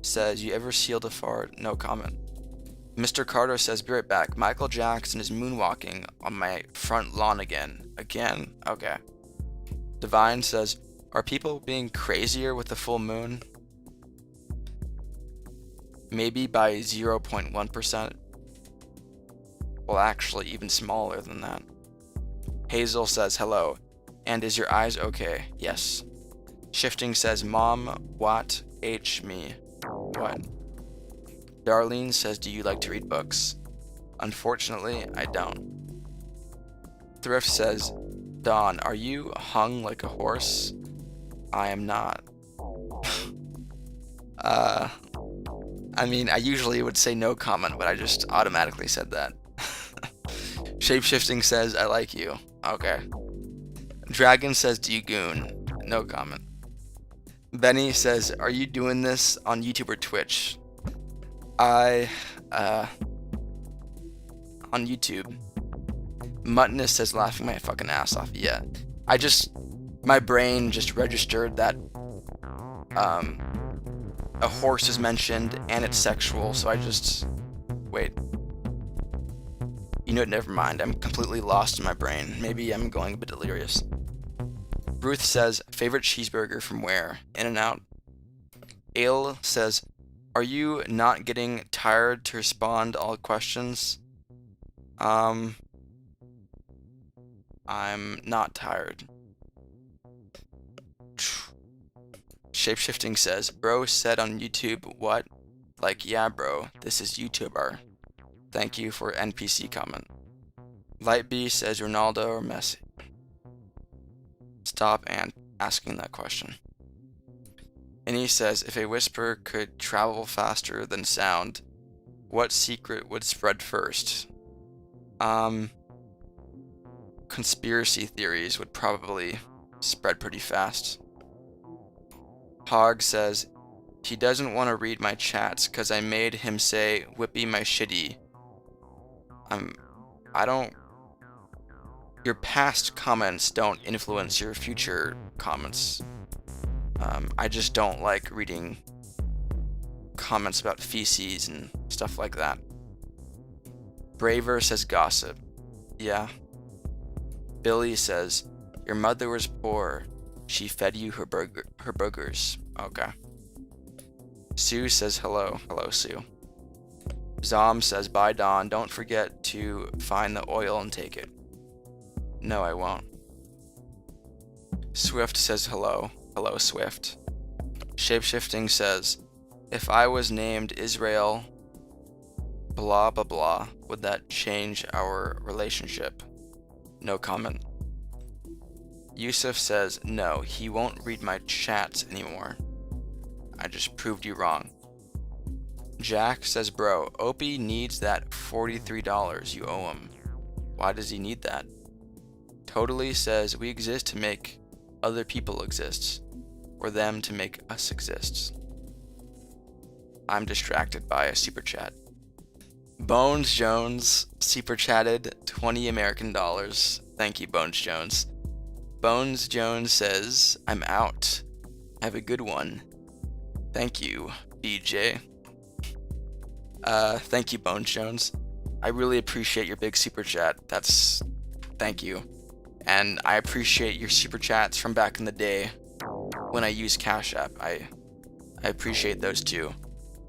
Says, you ever sealed a fart? No comment. Mr. Carter says, be right back. Michael Jackson is moonwalking on my front lawn again. Again? Okay. Divine says, are people being crazier with the full moon? Maybe by 0.1%. Well, actually, even smaller than that. Hazel says, hello. And is your eyes okay? Yes. Shifting says, Mom, what? H me. What? Darlene says, do you like to read books? Unfortunately, I don't. Thrift says, Dawn, are you hung like a horse? I am not. I mean, I usually would say no comment, but I just automatically said that. Shapeshifting says, I like you. Okay. Dragon says, do you goon? No comment. Benny says, are you doing this on YouTube or Twitch? On YouTube. Muttonist says, laughing my fucking ass off. Yeah. My brain just registered that, a horse is mentioned and it's sexual, so wait. You know, never mind. I'm completely lost in my brain. Maybe I'm going a bit delirious. Ruth says, favorite cheeseburger from where? In-N-Out. Ale says, are you not getting tired to respond all questions? I'm not tired. Shapeshifting says, bro said on YouTube, what? Like, yeah, bro, this is YouTuber. Thank you for NPC comment. Lightbee says Ronaldo or Messi. Stop and asking that question. And he says, if a whisper could travel faster than sound, what secret would spread first? Conspiracy theories would probably spread pretty fast. Hog says, he doesn't want to read my chats because I made him say, whippy my shitty. Your past comments don't influence your future comments. I just don't like reading comments about feces and stuff like that. Braver says gossip. Yeah. Billy says, your mother was poor. She fed you her burgers. Okay. Sue says hello. Hello, Sue. Zom says, bye, Don. Don't forget to find the oil and take it. No, I won't. Swift says hello. Hello, Swift. Shapeshifting says, if I was named Israel, blah, blah, blah, would that change our relationship? No comment. Yusuf says, no, he won't read my chats anymore. I just proved you wrong. Jack says, bro, Opie needs that $43 you owe him. Why does he need that? Totally says, we exist to make other people exist, or them to make us exist. I'm distracted by a super chat. Bones Jones super chatted 20 American dollars. Thank you, Bones Jones. Bones Jones says, I'm out. Have a good one. Thank you, BJ. Thank you, Bones Jones. I really appreciate your big super chat. Thank you. And I appreciate your super chats from back in the day when I used Cash App. I appreciate those too.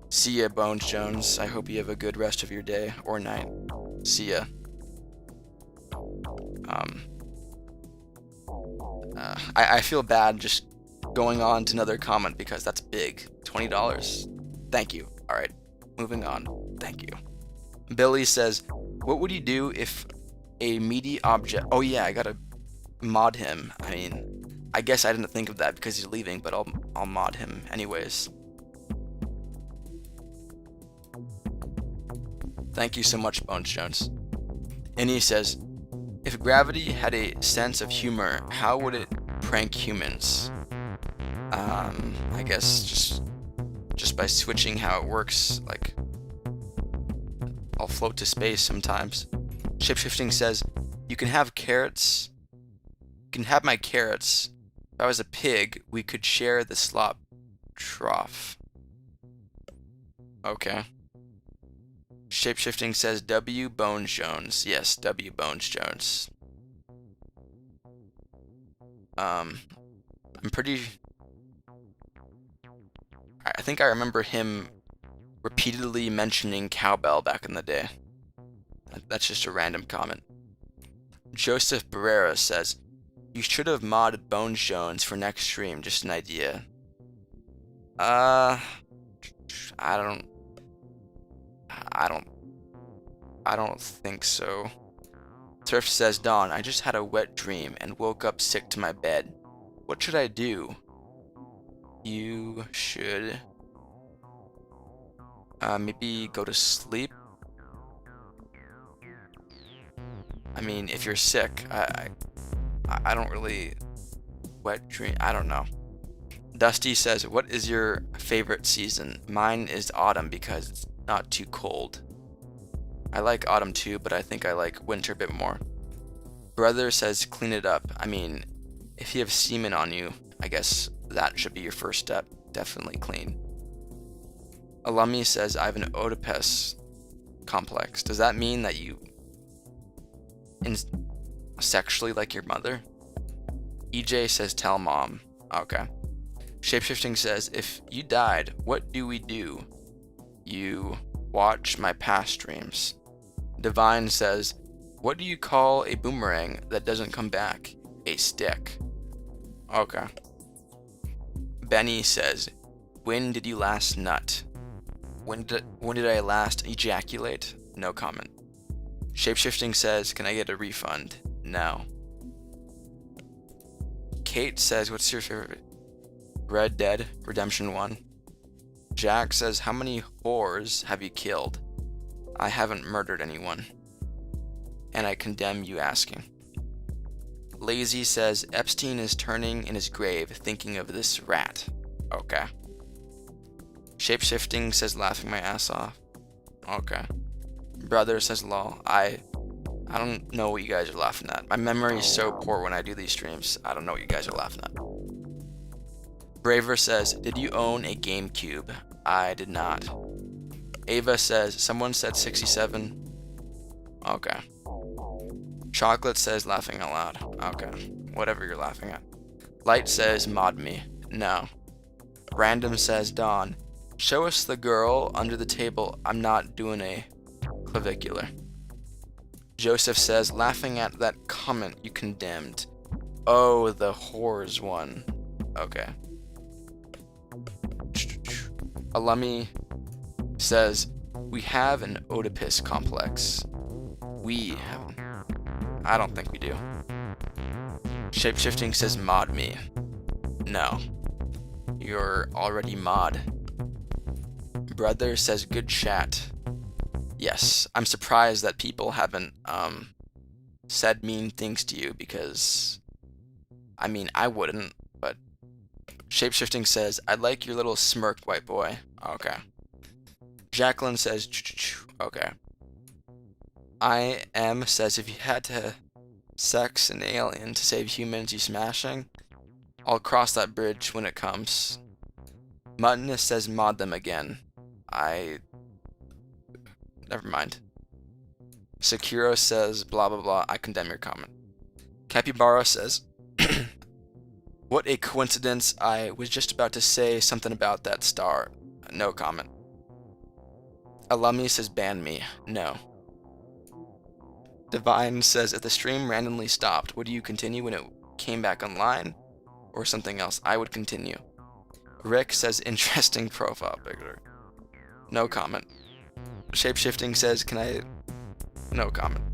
See ya, Bones Jones. I hope you have a good rest of your day or night. See ya. I feel bad just going on to another comment because that's big. $20. Thank you. All right, moving on. Thank you. Billy says, what would you do if a meaty object... Oh yeah, I gotta mod him. I mean, I guess I didn't think of that because he's leaving, but I'll mod him anyways. Thank you so much, Bones Jones. And he says, if gravity had a sense of humor, how would it prank humans? I guess just by switching how it works. Like, I'll float to space sometimes. Shapeshifting says, you can have carrots. You can have my carrots. If I was a pig, we could share the slop trough. Okay. Shapeshifting says W. Bones Jones. Yes, W. Bones Jones. I think I remember him repeatedly mentioning cowbell back in the day. That's just a random comment. Joseph Barrera says, you should have modded Bones Jones for next stream. Just an idea. I don't think so. Surf says, Dawn, I just had a wet dream and woke up sick to my bed. What should I do? You should maybe go to sleep. I mean, if you're sick, I don't really wet dream. I don't know. Dusty says, what is your favorite season? Mine is autumn because it's not too cold. I like autumn too, but I think I like winter a bit more. Brother says, clean it up. I mean, if you have semen on you, I guess that should be your first step. Definitely clean. Alumni says, I have an Oedipus complex. Does that mean that you and sexually like your mother? EJ says tell mom. Okay. Shapeshifting says, if you died, what do we do? You watch my past streams. Divine says, what do you call a boomerang that doesn't come back? A stick. Okay. Benny says, when did you last nut? When did I last ejaculate? No comment. Shapeshifting says, can I get a refund? No. Kate says, what's your favorite? Red Dead Redemption 1. Jack says, how many whores have you killed? I haven't murdered anyone. And I condemn you asking. Lazy says, Epstein is turning in his grave thinking of this rat. Okay. Shapeshifting says, laughing my ass off. Okay. Brother says, lol. I don't know what you guys are laughing at. My memory is so poor when I do these streams. I don't know what you guys are laughing at. Braver says, did you own a GameCube? I did not. Ava says, someone said 67. Okay. Chocolate says, laughing out loud. Okay. Whatever you're laughing at. Light says, mod me. No. Random says, Dawn, show us the girl under the table. I'm not doing a clavicular. Joseph says, laughing at that comment you condemned. Oh, the whores one. Okay. Alumni says, we have an Oedipus complex. We have. I don't think we do. Shapeshifting says, mod me. No. You're already mod. Brother says, good chat. Yes, I'm surprised that people haven't said mean things to you because, I mean, I wouldn't, but Shapeshifting says, I like your little smirk, white boy. Okay. Jacqueline says, okay. I am says, if you had to sex an alien to save humans you smashing, I'll cross that bridge when it comes. Muttonist says, mod them again. Never mind. Sekiro says, blah blah blah, I condemn your comment. Capybara says, what a coincidence, I was just about to say something about that star. No comment. Alumni says, ban me. No. Divine says, if the stream randomly stopped, would you continue when it came back online? Or something else? I would continue. Rick says, interesting profile picture. No comment. Shapeshifting says, can I... No comment.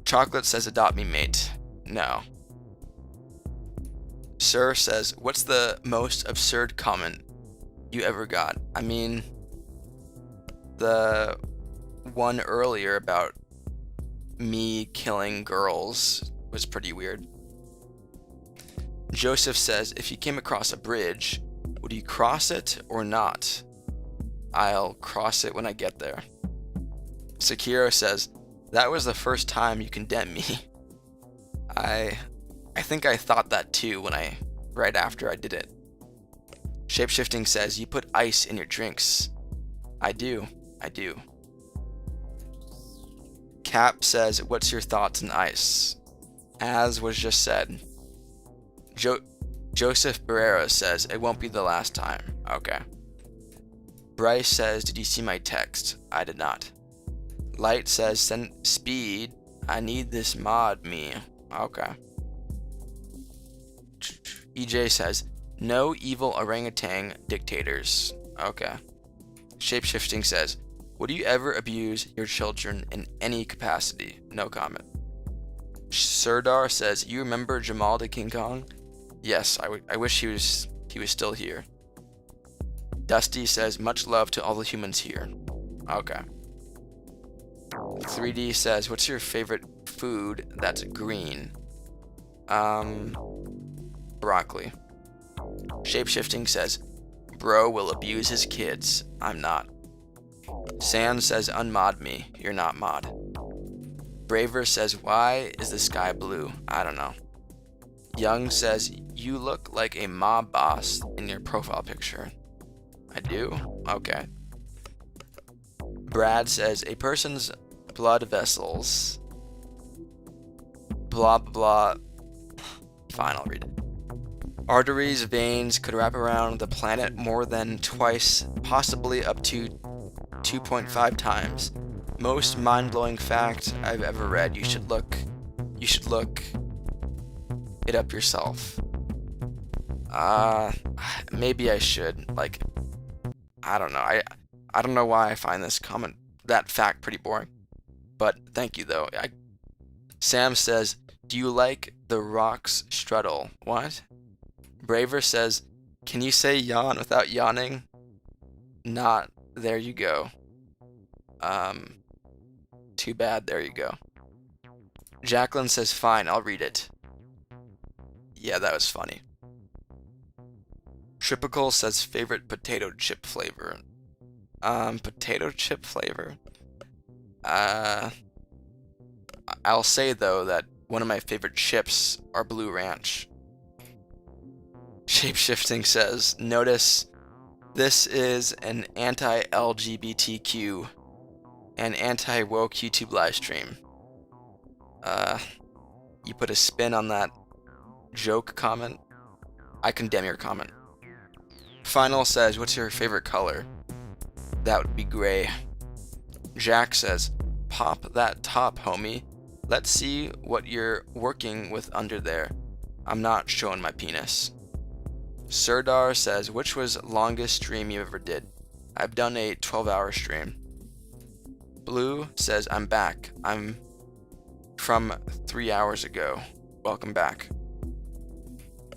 Chocolate says, adopt me, mate. No. Sir says, what's the most absurd comment you ever got? I mean, the one earlier about me killing girls was pretty weird. Joseph says, if you came across a bridge, would you cross it or not? I'll cross it when I get there. Sekiro says, that was the first time you condemned me. I think I thought that too right after I did it. Shapeshifting says, you put ice in your drinks. I do. Cap says, what's your thoughts on ice? As was just said. Joseph Barrera says, it won't be the last time. Okay. Bryce says, did you see my text? I did not. Light says, send speed. I need this mod me. Okay. EJ says, no evil orangutan dictators. Okay. Shapeshifting says, would you ever abuse your children in any capacity? No comment. Serdar says, you remember Jamal the King Kong? Yes, I wish he was still here. Dusty says, much love to all the humans here. Okay. 3D says, what's your favorite food that's green? Broccoli. Shapeshifting says, bro will abuse his kids. I'm not. Sand says, unmod me. You're not mod. Braver says, why is the sky blue? I don't know. Young says, you look like a mob boss in your profile picture. I do? Okay. Brad says, a person's blood vessels blah blah. Fine, I'll read it. Arteries, veins could wrap around the planet more than twice, possibly up to 2.5 times. Most mind-blowing fact I've ever read. You should look it up yourself. Maybe I should. Like, I don't know. I don't know why I find that fact pretty boring. But thank you though. Sam says, "Do you like the Rock's struttle?" What? Braver says, "Can you say yawn without yawning?" Not. There you go. Too bad. There you go. Jacqueline says, "Fine, I'll read it." Yeah, that was funny. Tripical says favorite potato chip flavor. Potato chip flavor? I'll say though that one of my favorite chips are Blue Ranch. Shapeshifting says, "Notice this is an anti-LGBTQ and anti-woke YouTube livestream." You put a spin on that joke comment. I condemn your comment. Final says, "What's your favorite color?" That would be gray. Jack says, "Pop that top, homie. Let's see what you're working with under there. I'm not showing my penis." Serdar says, "Which was longest stream you ever did?" I've done a 12-hour stream. Blue says, "I'm back. I'm from 3 hours ago. Welcome back."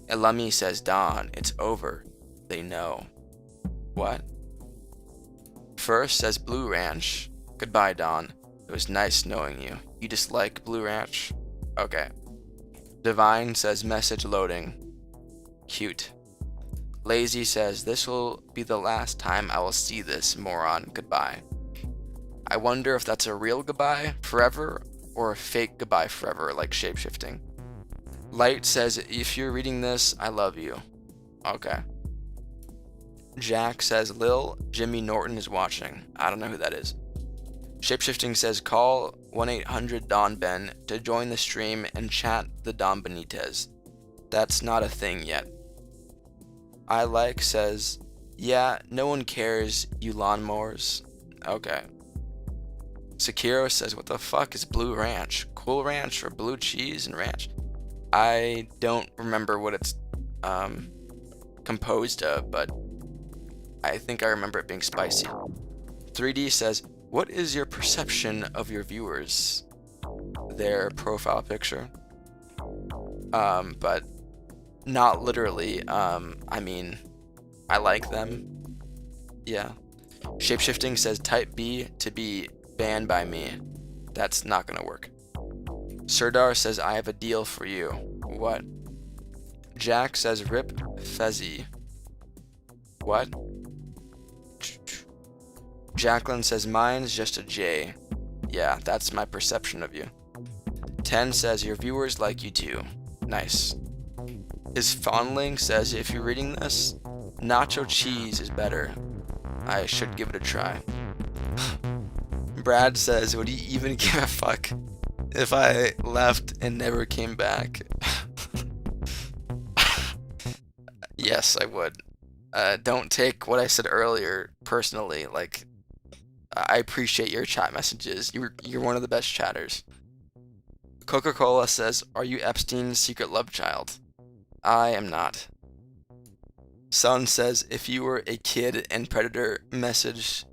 Elami says, "Don, it's over. They know." What? First says Blue Ranch. "Goodbye, Don. It was nice knowing you. You dislike Blue Ranch?" Okay. Divine says, "Message loading." Cute. Lazy says, "This will be the last time I will see this moron. Goodbye." I wonder if that's a real goodbye forever or a fake goodbye forever, like shapeshifting. Light says, "If you're reading this, I love you." Okay. Jack says, "Lil Jimmy Norton is watching." I don't know who that is. Shapeshifting says, "Call 1-800-DON-BEN to join the stream and chat the Don Benitez." That's not a thing yet. I like says, "Yeah, no one cares, you lawnmowers." Okay. Sekiro says, "What the fuck is Blue Ranch? Cool Ranch or blue cheese and ranch?" I don't remember what it's composed of, but I think I remember it being spicy. 3D says, "What is your perception of your viewers?" Their profile picture. But not literally. I mean, I like them. Yeah. Shapeshifting says, "Type B to be banned by me." That's not gonna work. Serdar says, "I have a deal for you." What? Jack says, "Rip Fezzy." What? Jacqueline says, "Mine's just a J." Yeah, that's my perception of you. 10 says, "Your viewers like you too." Nice. His fondling says, "If you're reading this, nacho cheese is better. I should give it a try." Brad says, "Would you even give a fuck if I left and never came back?" Yes, I would. Don't take what I said earlier personally. Like, I appreciate your chat messages. You're one of the best chatters. Coca-Cola says, "Are you Epstein's secret love child?" I am not. Sun says, "If you were a kid and Predator message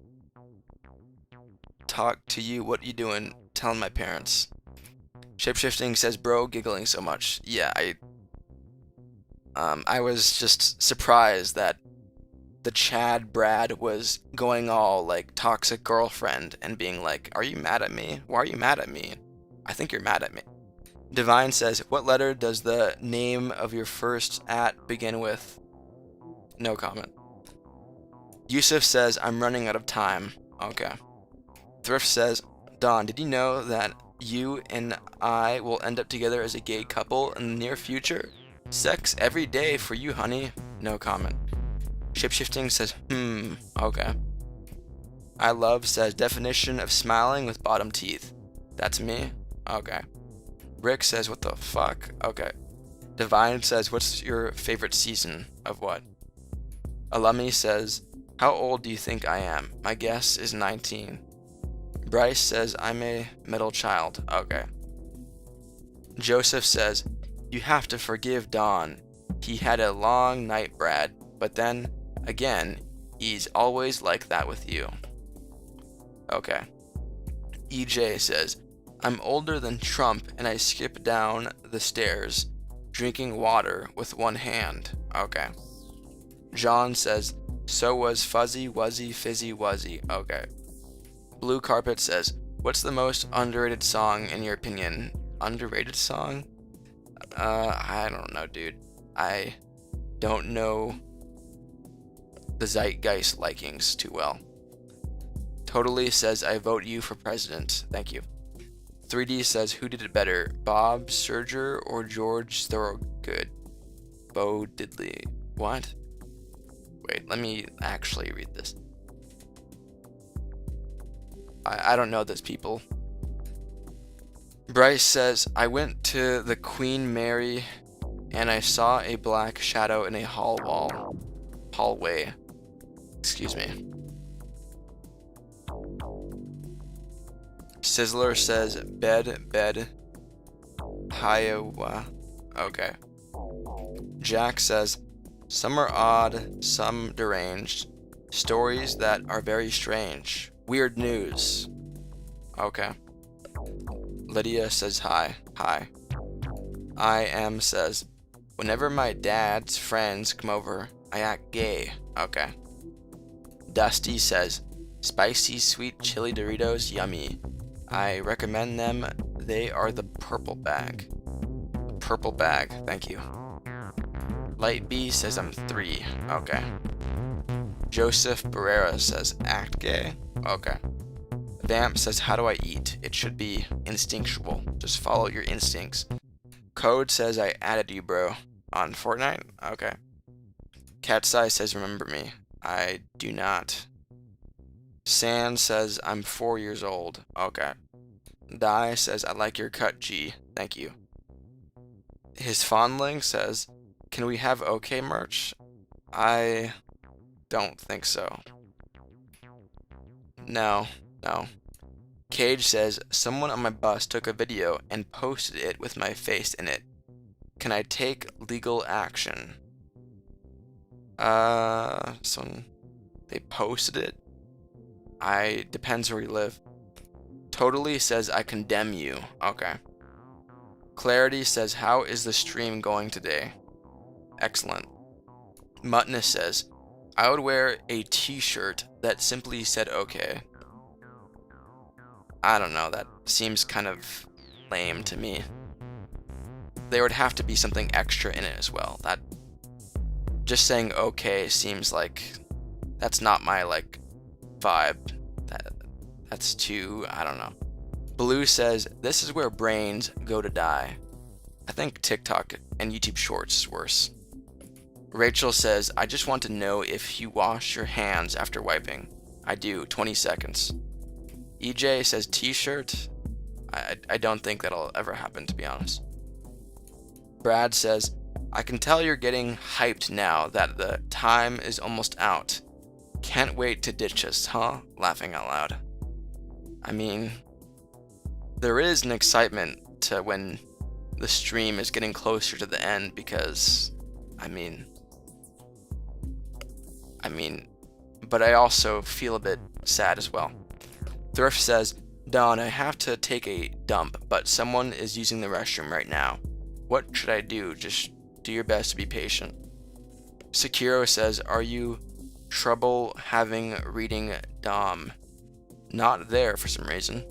talk to you, what you doing? Telling my parents." Shapeshifting says, "Bro, giggling so much." Yeah, I was just surprised that the Chad Brad was going all like toxic girlfriend and being like, "Are you mad at me? Why are you mad at me? I think you're mad at me." Divine says, "What letter does the name of your first at begin with?" No comment. Yusuf says, "I'm running out of time." Okay. Thrift says, "Don, did you know that you and I will end up together as a gay couple in the near future? Sex every day for you, honey." No comment. Shapeshifting says, okay. I love says, "Definition of smiling with bottom teeth." That's me? Okay. Rick says, what the fuck? Okay. Divine says, what's your favorite season of what? Alumni says, how old do you think I am? My guess is 19. Bryce says, I'm a middle child. Okay. Joseph says, you have to forgive Don. He had a long night, Brad, but then, again, he's always like that with you. Okay. EJ says, I'm older than Trump and I skip down the stairs, drinking water with one hand. Okay. John says, so was Fuzzy Wuzzy Fizzy Wuzzy. Okay. Blue Carpet says, what's the most underrated song in your opinion? Underrated song? I don't know, dude. I don't know the zeitgeist likings too well. Totally says, I vote you for president. Thank you. 3D says, who did it better, Bob Serger or George Thorogood? Bo Diddley. What? Wait, let me actually read this. I don't know those people. Bryce says, I went to the Queen Mary and I saw a black shadow in a hallway. Excuse me. Sizzler says, bed, Iowa. Okay. Jack says, some are odd, some deranged. Stories that are very strange. Weird news. Okay. Lydia says, hi. I am says, whenever my dad's friends come over, I act gay. Okay. Dusty says, spicy sweet chili Doritos, yummy. I recommend them. They are the purple bag. Purple bag, thank you. Light B says I'm 3. Okay. Joseph Barrera says act gay. Okay. Vamp says, how do I eat? It should be instinctual. Just follow your instincts. Code says I added you, bro. On Fortnite? Okay. Cat's says remember me. I do not. Sand says I'm 4 years old. Okay. Die says I like your cut, G. Thank you. His fondling says, can we have OK merch? I don't think so. No. Cage says, someone on my bus took a video and posted it with my face in it. Can I take legal action? They posted it? Depends where you live. Totally says, I condemn you. Okay. Clarity says, how is the stream going today? Excellent. Muttness says, I would wear a t-shirt that simply said okay. I don't know, that seems kind of lame to me. There would have to be something extra in it as well. That just saying okay seems like that's not my vibe. That's too, I don't know. Blue says, this is where brains go to die. I think TikTok and YouTube Shorts is worse. Rachel says, I just want to know if you wash your hands after wiping. I do, 20 seconds. EJ says t-shirt. I don't think that'll ever happen, to be honest. Brad says, I can tell you're getting hyped now that the time is almost out. Can't wait to ditch us, huh? Laughing out loud. I mean, there is an excitement to when the stream is getting closer to the end because, I mean, but I also feel a bit sad as well. Thrift says, Don, I have to take a dump, but someone is using the restroom right now. What should I do? Just do your best to be patient. Sekiro says, are you trouble having reading Dom? Not there for some reason.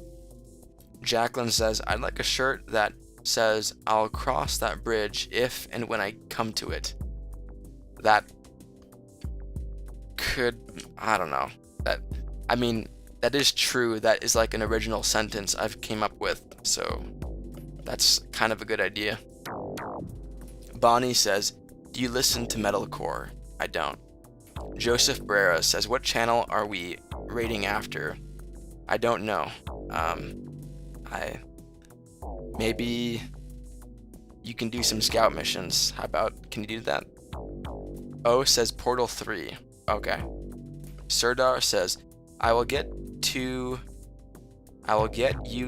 Jacqueline says, I'd like a shirt that says, I'll cross that bridge if and when I come to it. That could, I don't know. That is true. That is like an original sentence I've came up with, so that's kind of a good idea. Bonnie says, do you listen to metalcore? I don't. Joseph Brera says, what channel are we rating after? I don't know. Maybe you can do some scout missions. How about, can you do that? O says Portal 3. Okay. Serdar says, I will get you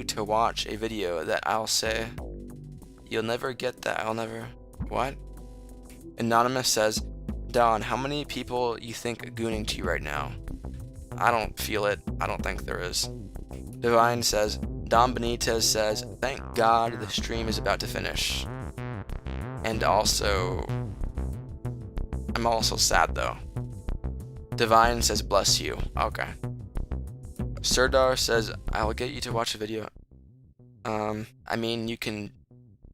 to watch a video that I'll say. You'll never get that. I'll never. What? Anonymous says, Don, how many people you think are gooning to you right now? I don't feel it. I don't think there is. Divine says, Don Benitez says, thank God the stream is about to finish. And also, I'm also sad though. Divine says, bless you. Okay. Serdar says, I will get you to watch a video. I mean, you can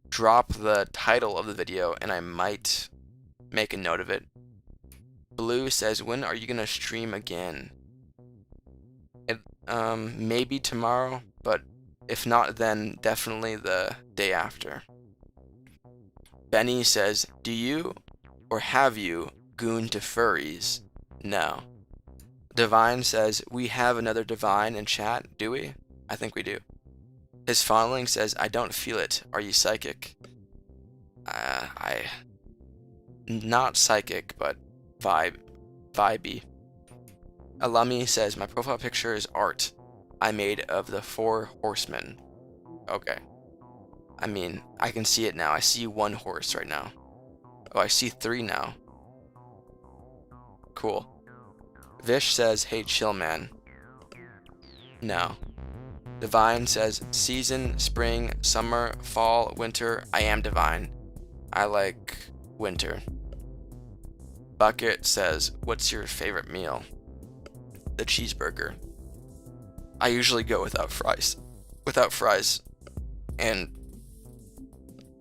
drop the title of the video and I might make a note of it. Blue says, when are you gonna stream again? Maybe tomorrow, but if not, then definitely the day after. Benny says, do you or have you gooned to furries? No. Divine says, we have another Divine in chat, do we? I think we do. His fondling says, I don't feel it. Are you psychic? Not psychic, but vibey. Alumi says, my profile picture is art I made of the 4 horsemen. Okay. I mean, I can see it now. I see 1 horse right now. Oh, I see 3 now. Cool. Vish says, hey, chill, man. No. Divine says, season, spring, summer, fall, winter. I am Divine. I like winter. Bucket says, what's your favorite meal? The cheeseburger. I usually go without fries. And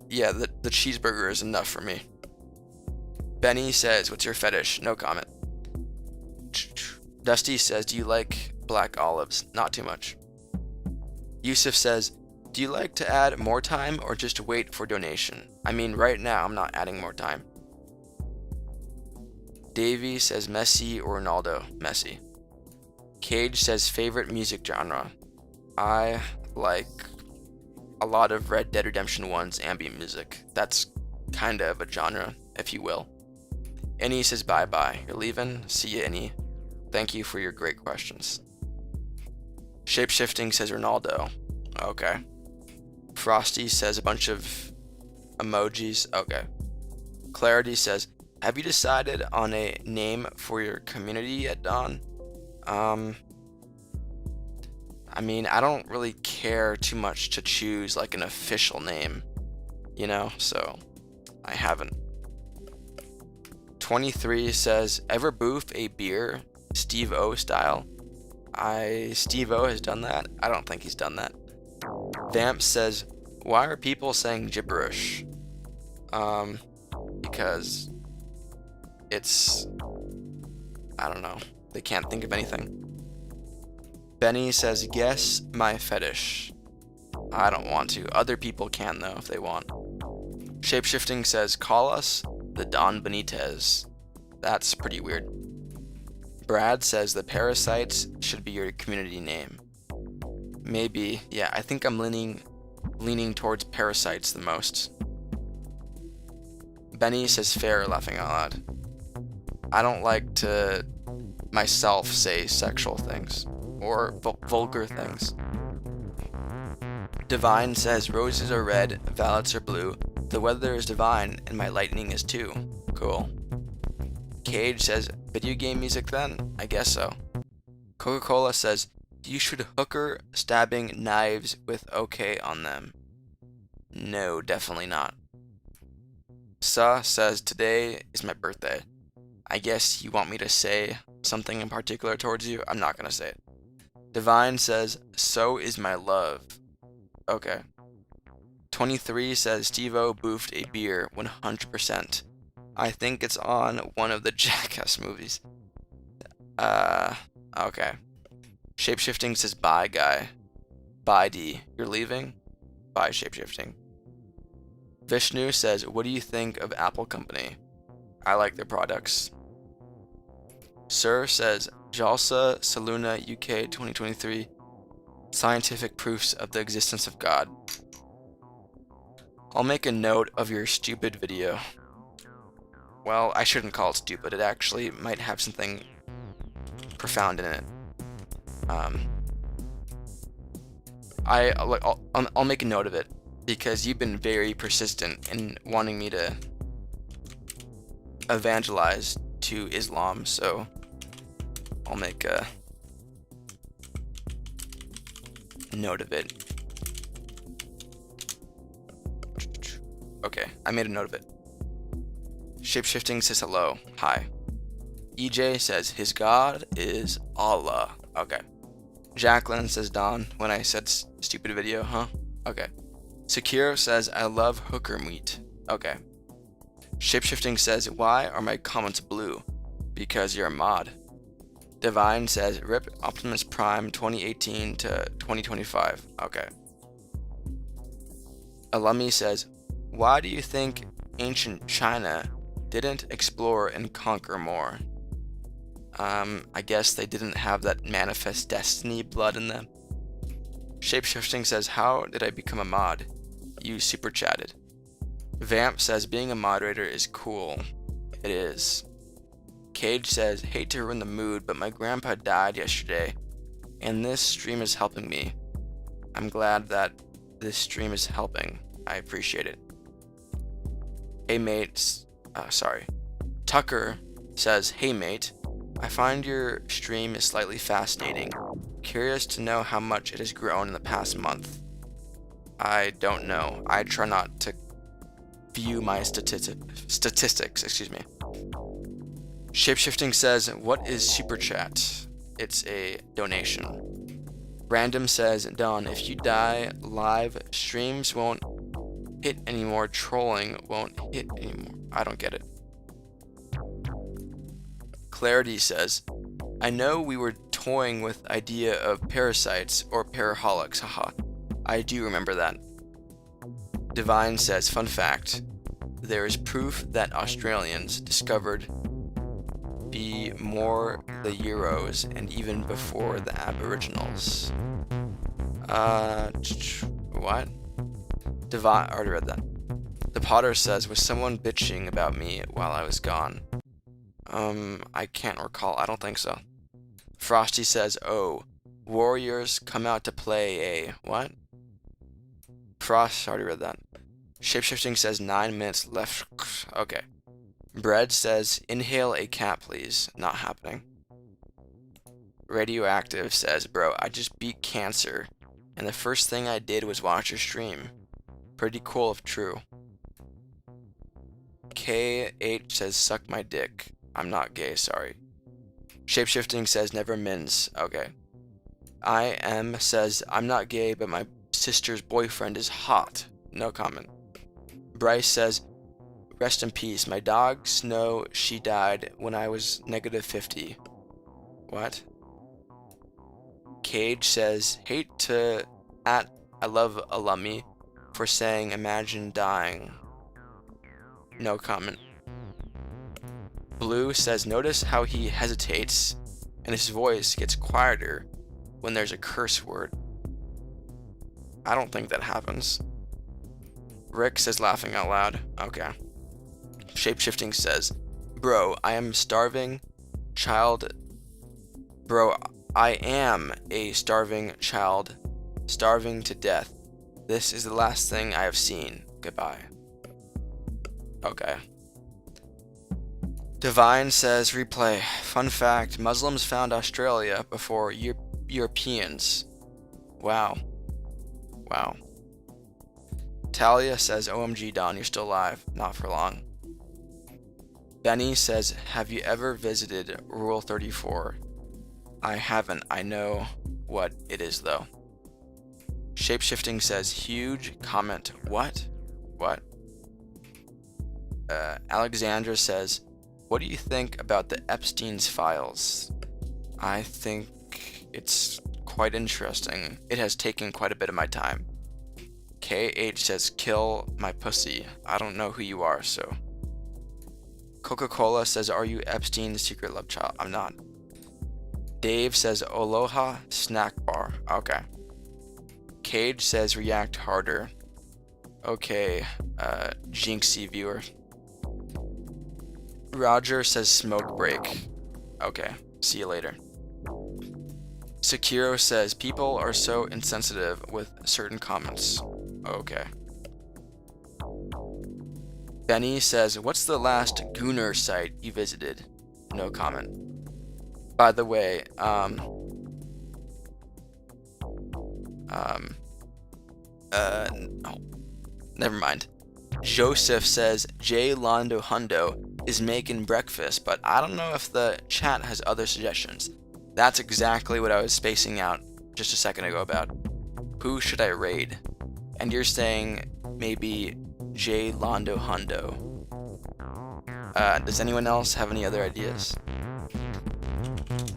yeah, the cheeseburger is enough for me. Benny says, what's your fetish? No comment. Dusty says, do you like black olives? Not too much. Yusuf says, do you like to add more time or just wait for donation? I mean, right now I'm not adding more time. Davey says, Messi or Ronaldo? Messi. Cage says, favorite music genre? I like a lot of Red Dead Redemption 1's ambient music. That's kind of a genre, if you will. Innie says, bye-bye. You're leaving? See ya, Innie. Thank you for your great questions. Shapeshifting says Ronaldo. Okay. Frosty says a bunch of emojis. Okay. Clarity says, have you decided on a name for your community yet, Don? I mean, I don't really care too much to choose like an official name, you know, so I haven't. 23 says, ever boof a beer Steve O style? Steve O has done that? I don't think he's done that. Vamp says, why are people saying gibberish? Because it's, I don't know, they can't think of anything. Benny says, guess my fetish. I don't want to. Other people can though if they want. Shapeshifting says, call us the Don Benitez. That's pretty weird. Brad says the Parasites should be your community name. Maybe. Yeah, I think I'm leaning towards Parasites the most. Benny says fair, laughing out loud. I don't like to myself say sexual things or vulgar things. Divine says roses are red, violets are blue. The weather is divine and my lightning is too. Cool. Cage says, video game music then? I guess so. Coca-Cola says, you should hooker stabbing knives with okay on them. No, definitely not. Sa says, today is my birthday. I guess you want me to say something in particular towards you? I'm not gonna say it. Divine says, so is my love. Okay. 23 says, Steve-O boofed a beer 100%. I think it's on one of the Jackass movies. Okay. Shapeshifting says, bye, guy. Bye, D. You're leaving? Bye, Shapeshifting. Vishnu says, what do you think of Apple Company? I like their products. Sir says, Jalsa Saluna UK 2023. Scientific proofs of the existence of God. I'll make a note of your stupid video. Well, I shouldn't call it stupid. It actually might have something profound in it. I'll make a note of it because you've been very persistent in wanting me to evangelize to Islam, so I'll make a note of it. Okay, I made a note of it. Shapeshifting says hello. Hi. EJ says his god is Allah. Okay. Jacqueline says Don when I said stupid video, huh? Okay. Secure says I love hooker meat. Okay. Shapeshifting says why are my comments blue? Because you're a mod. Divine says rip Optimus Prime 2018 to 2025. Okay. Alumni says why do you think ancient China didn't explore and conquer more? I guess they didn't have that manifest destiny blood in them. Shapeshifting says, how did I become a mod? You super chatted. Vamp says, being a moderator is cool. It is. Cage says, hate to ruin the mood, but my grandpa died yesterday, and this stream is helping me. I'm glad that this stream is helping. I appreciate it. Hey mates, Tucker says, hey mate, I find your stream is slightly fascinating. Curious to know how much it has grown in the past month. I don't know. I try not to view my statistics, excuse me. Shapeshifting says, what is Super Chat? It's a donation. Random says, Don, if you die, live streams won't hit anymore, trolling won't hit anymore. I don't get it. Clarity says, I know we were toying with idea of parasites or paraholics, haha. I do remember that. Divine says, fun fact, there is proof that Australians discovered more the Euros and even before the Aboriginals. What? Divine, I already read that. The Potter says, was someone bitching about me while I was gone? I can't recall. I don't think so. Frosty says, oh, warriors come out to play a... What? Frost, already read that. Shapeshifting says 9 minutes left. Okay. Bread says, inhale a cat please. Not happening. Radioactive says, bro, I just beat cancer, and the first thing I did was watch your stream. Pretty cool if true. KH says, suck my dick. I'm not gay, sorry. Shapeshifting says, never mins. Okay. IM says, I'm not gay, but my sister's boyfriend is hot. No comment. Bryce says, rest in peace. My dogs know she died when I was -50. What? Cage says, hate to I love Alumni for saying imagine dying. No comment. Blue says, notice how he hesitates and his voice gets quieter when there's a curse word. I don't think that happens. Rick says, laughing out loud. Okay. Shapeshifting says, bro, I am starving child. Bro, I am a starving child, starving to death. This is the last thing I have seen. Goodbye. Okay. Divine says, replay. Fun fact, Muslims found Australia before Europeans. Wow. Wow. Talia says, OMG Don, you're still alive. Not for long. Benny says, have you ever visited Rule 34? I haven't. I know what it is though. Shapeshifting says, huge comment. What? What? Alexandra says, what do you think about the Epstein's files? I think it's quite interesting. It has taken quite a bit of my time. KH says, kill my pussy. I don't know who you are, so. Coca-Cola says, are you Epstein's secret love child? I'm not. Dave says, Aloha snack bar. Okay. Cage says, react harder. Okay, Jinxie viewer. Roger says smoke break. Okay, see you later. Sekiro says people are so insensitive with certain comments. Okay. Benny says, what's the last Gooner site you visited? No comment. By the way, oh, never mind. Joseph says J Londo Hundo is making breakfast, but I don't know if the chat has other suggestions. That's exactly what I was spacing out just a second ago about. Who should I raid? And you're saying maybe J Londo Hundo. Does anyone else have any other ideas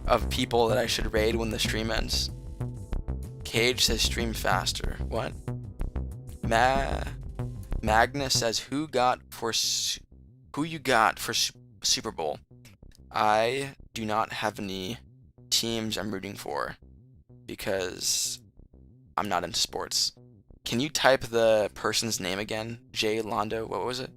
of people that I should raid when the stream ends? Cage says stream faster. What? Magnus says who you got for Super Bowl? I do not have any teams I'm rooting for because I'm not into sports. Can you type the person's name again? J Londo, what was it?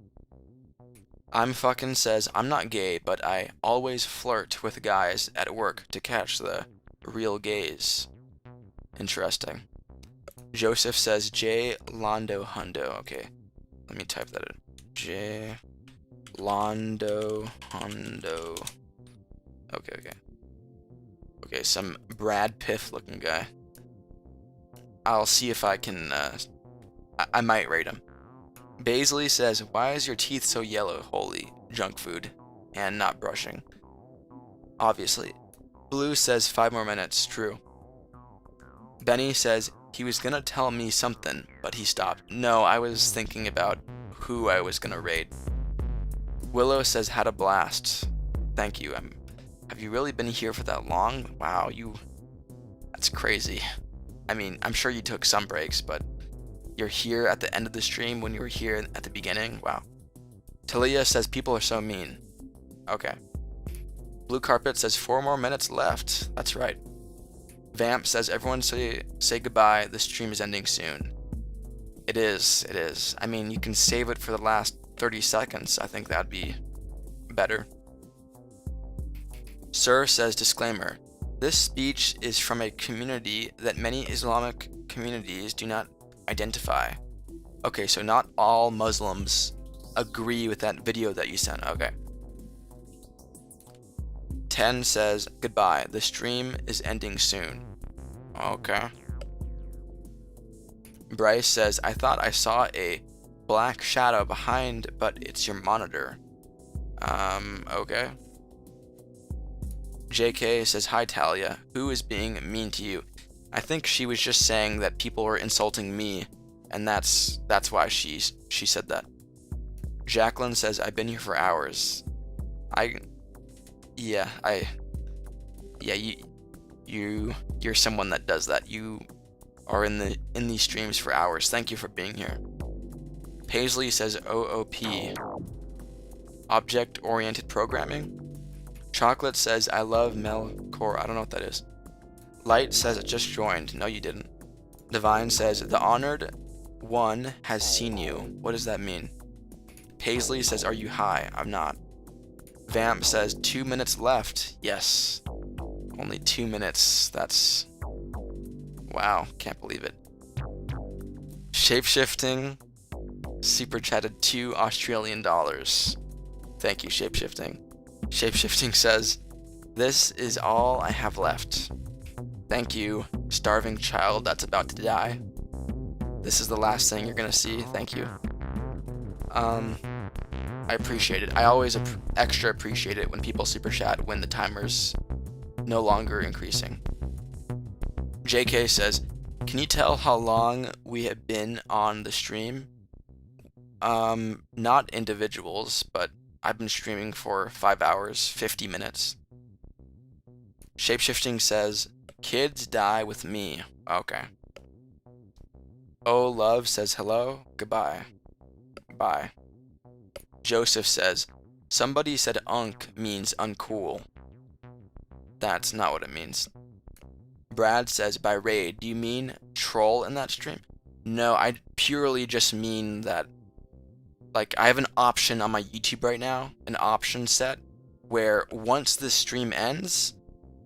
I'm fucking says I'm not gay, but I always flirt with guys at work to catch the real gays. Interesting. Joseph says J Londo Hundo. Okay, let me type that in. J Londo Hundo. Okay. Okay, some Brad Pitt looking guy. I'll see if I can, I might rate him. Baisley says, why is your teeth so yellow? Holy junk food. And not brushing. Obviously. Blue says 5 more minutes. True. Benny says, he was gonna tell me something, but he stopped. No, I was thinking about who I was gonna raid. Willow says, had a blast. Thank you. Have you really been here for that long? Wow, that's crazy. I mean, I'm sure you took some breaks, but you're here at the end of the stream when you were here at the beginning? Wow. Talia says people are so mean. Okay. Blue Carpet says 4 more minutes left. That's right. Vamp says everyone say goodbye. The stream is ending soon. It is. I mean, you can save it for the last 30 seconds. I think that'd be better. Sir says disclaimer. This speech is from a community that many Islamic communities do not identify. Okay, so not all Muslims agree with that video that you sent. Okay. 10 says goodbye. The stream is ending soon. Okay. Bryce says I thought I saw a black shadow behind, but it's your monitor. Okay. JK says hi Talia. Who is being mean to you? I think she was just saying that people were insulting me, and that's why she said that. Jacqueline says I've been here for hours. You're someone that does that. You are in these streams for hours. Thank you for being here. Paisley says OOP. Object oriented programming. Chocolate says I love Melkor. I don't know what that is. Light says it just joined. No, you didn't. Divine says the honored one has seen you. What does that mean? Paisley says are you high? I'm not. Vamp says 2 minutes left. Yes. Only 2 minutes. That's... wow. Can't believe it. Shapeshifting super chatted $2 Australian. Thank you, Shapeshifting. Shapeshifting says, this is all I have left. Thank you, starving child that's about to die. This is the last thing you're gonna see. Thank you. I appreciate it. I always extra appreciate it when people super chat when the timer's no longer increasing. JK says, can you tell how long we have been on the stream? Not individuals, but I've been streaming for 5 hours, 50 minutes. Shapeshifting says, kids die with me. Okay. Oh, love says hello. Goodbye. Bye. Joseph says, somebody said unk means uncool. That's not what it means. Brad says, by raid, do you mean troll in that stream? No, I purely just mean that, like, I have an option on my YouTube right now, an option set, where once the stream ends,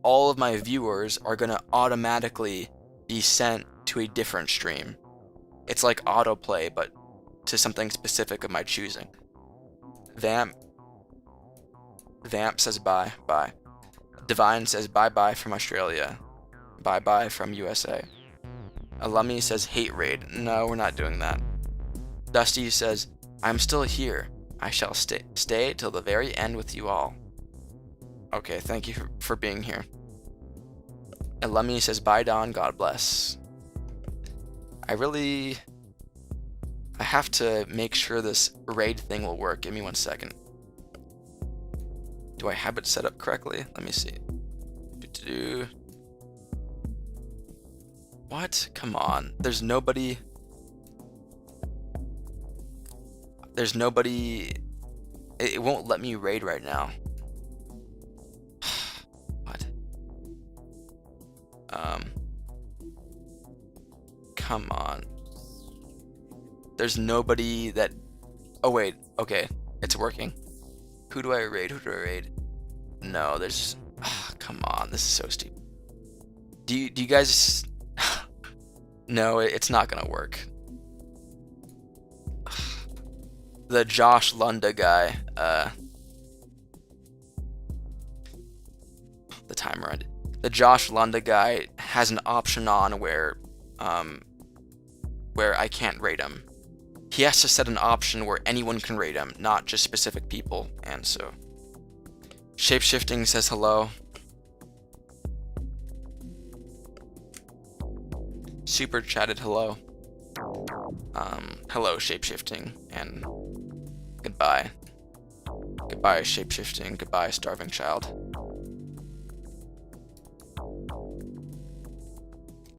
all of my viewers are gonna automatically be sent to a different stream. It's like autoplay, but to something specific of my choosing. Vamp says bye. Divine says bye from Australia. Bye from USA. Alumni says hate raid. No, we're not doing that. Dusty says, I'm still here. I shall stay till the very end with you all. Okay, thank you for being here. Alumni says bye Don, God bless. I have to make sure this raid thing will work. Give me 1 second. Do I have it set up correctly? Let me see. What? Come on. There's nobody. It won't let me raid right now. What? Come on. There's nobody that. Oh wait. Okay, it's working. Who do I raid? No, there's. Come on. This is so stupid. Do you guys? No, it's not gonna work. The Josh Lunda guy, the timer ended. The Josh Lunda guy has an option on where I can't rate him. He has to set an option where anyone can rate him, not just specific people, and so. Shapeshifting says hello. Super chatted hello. Hello Shapeshifting, and goodbye. Goodbye Shapeshifting, goodbye Starving Child.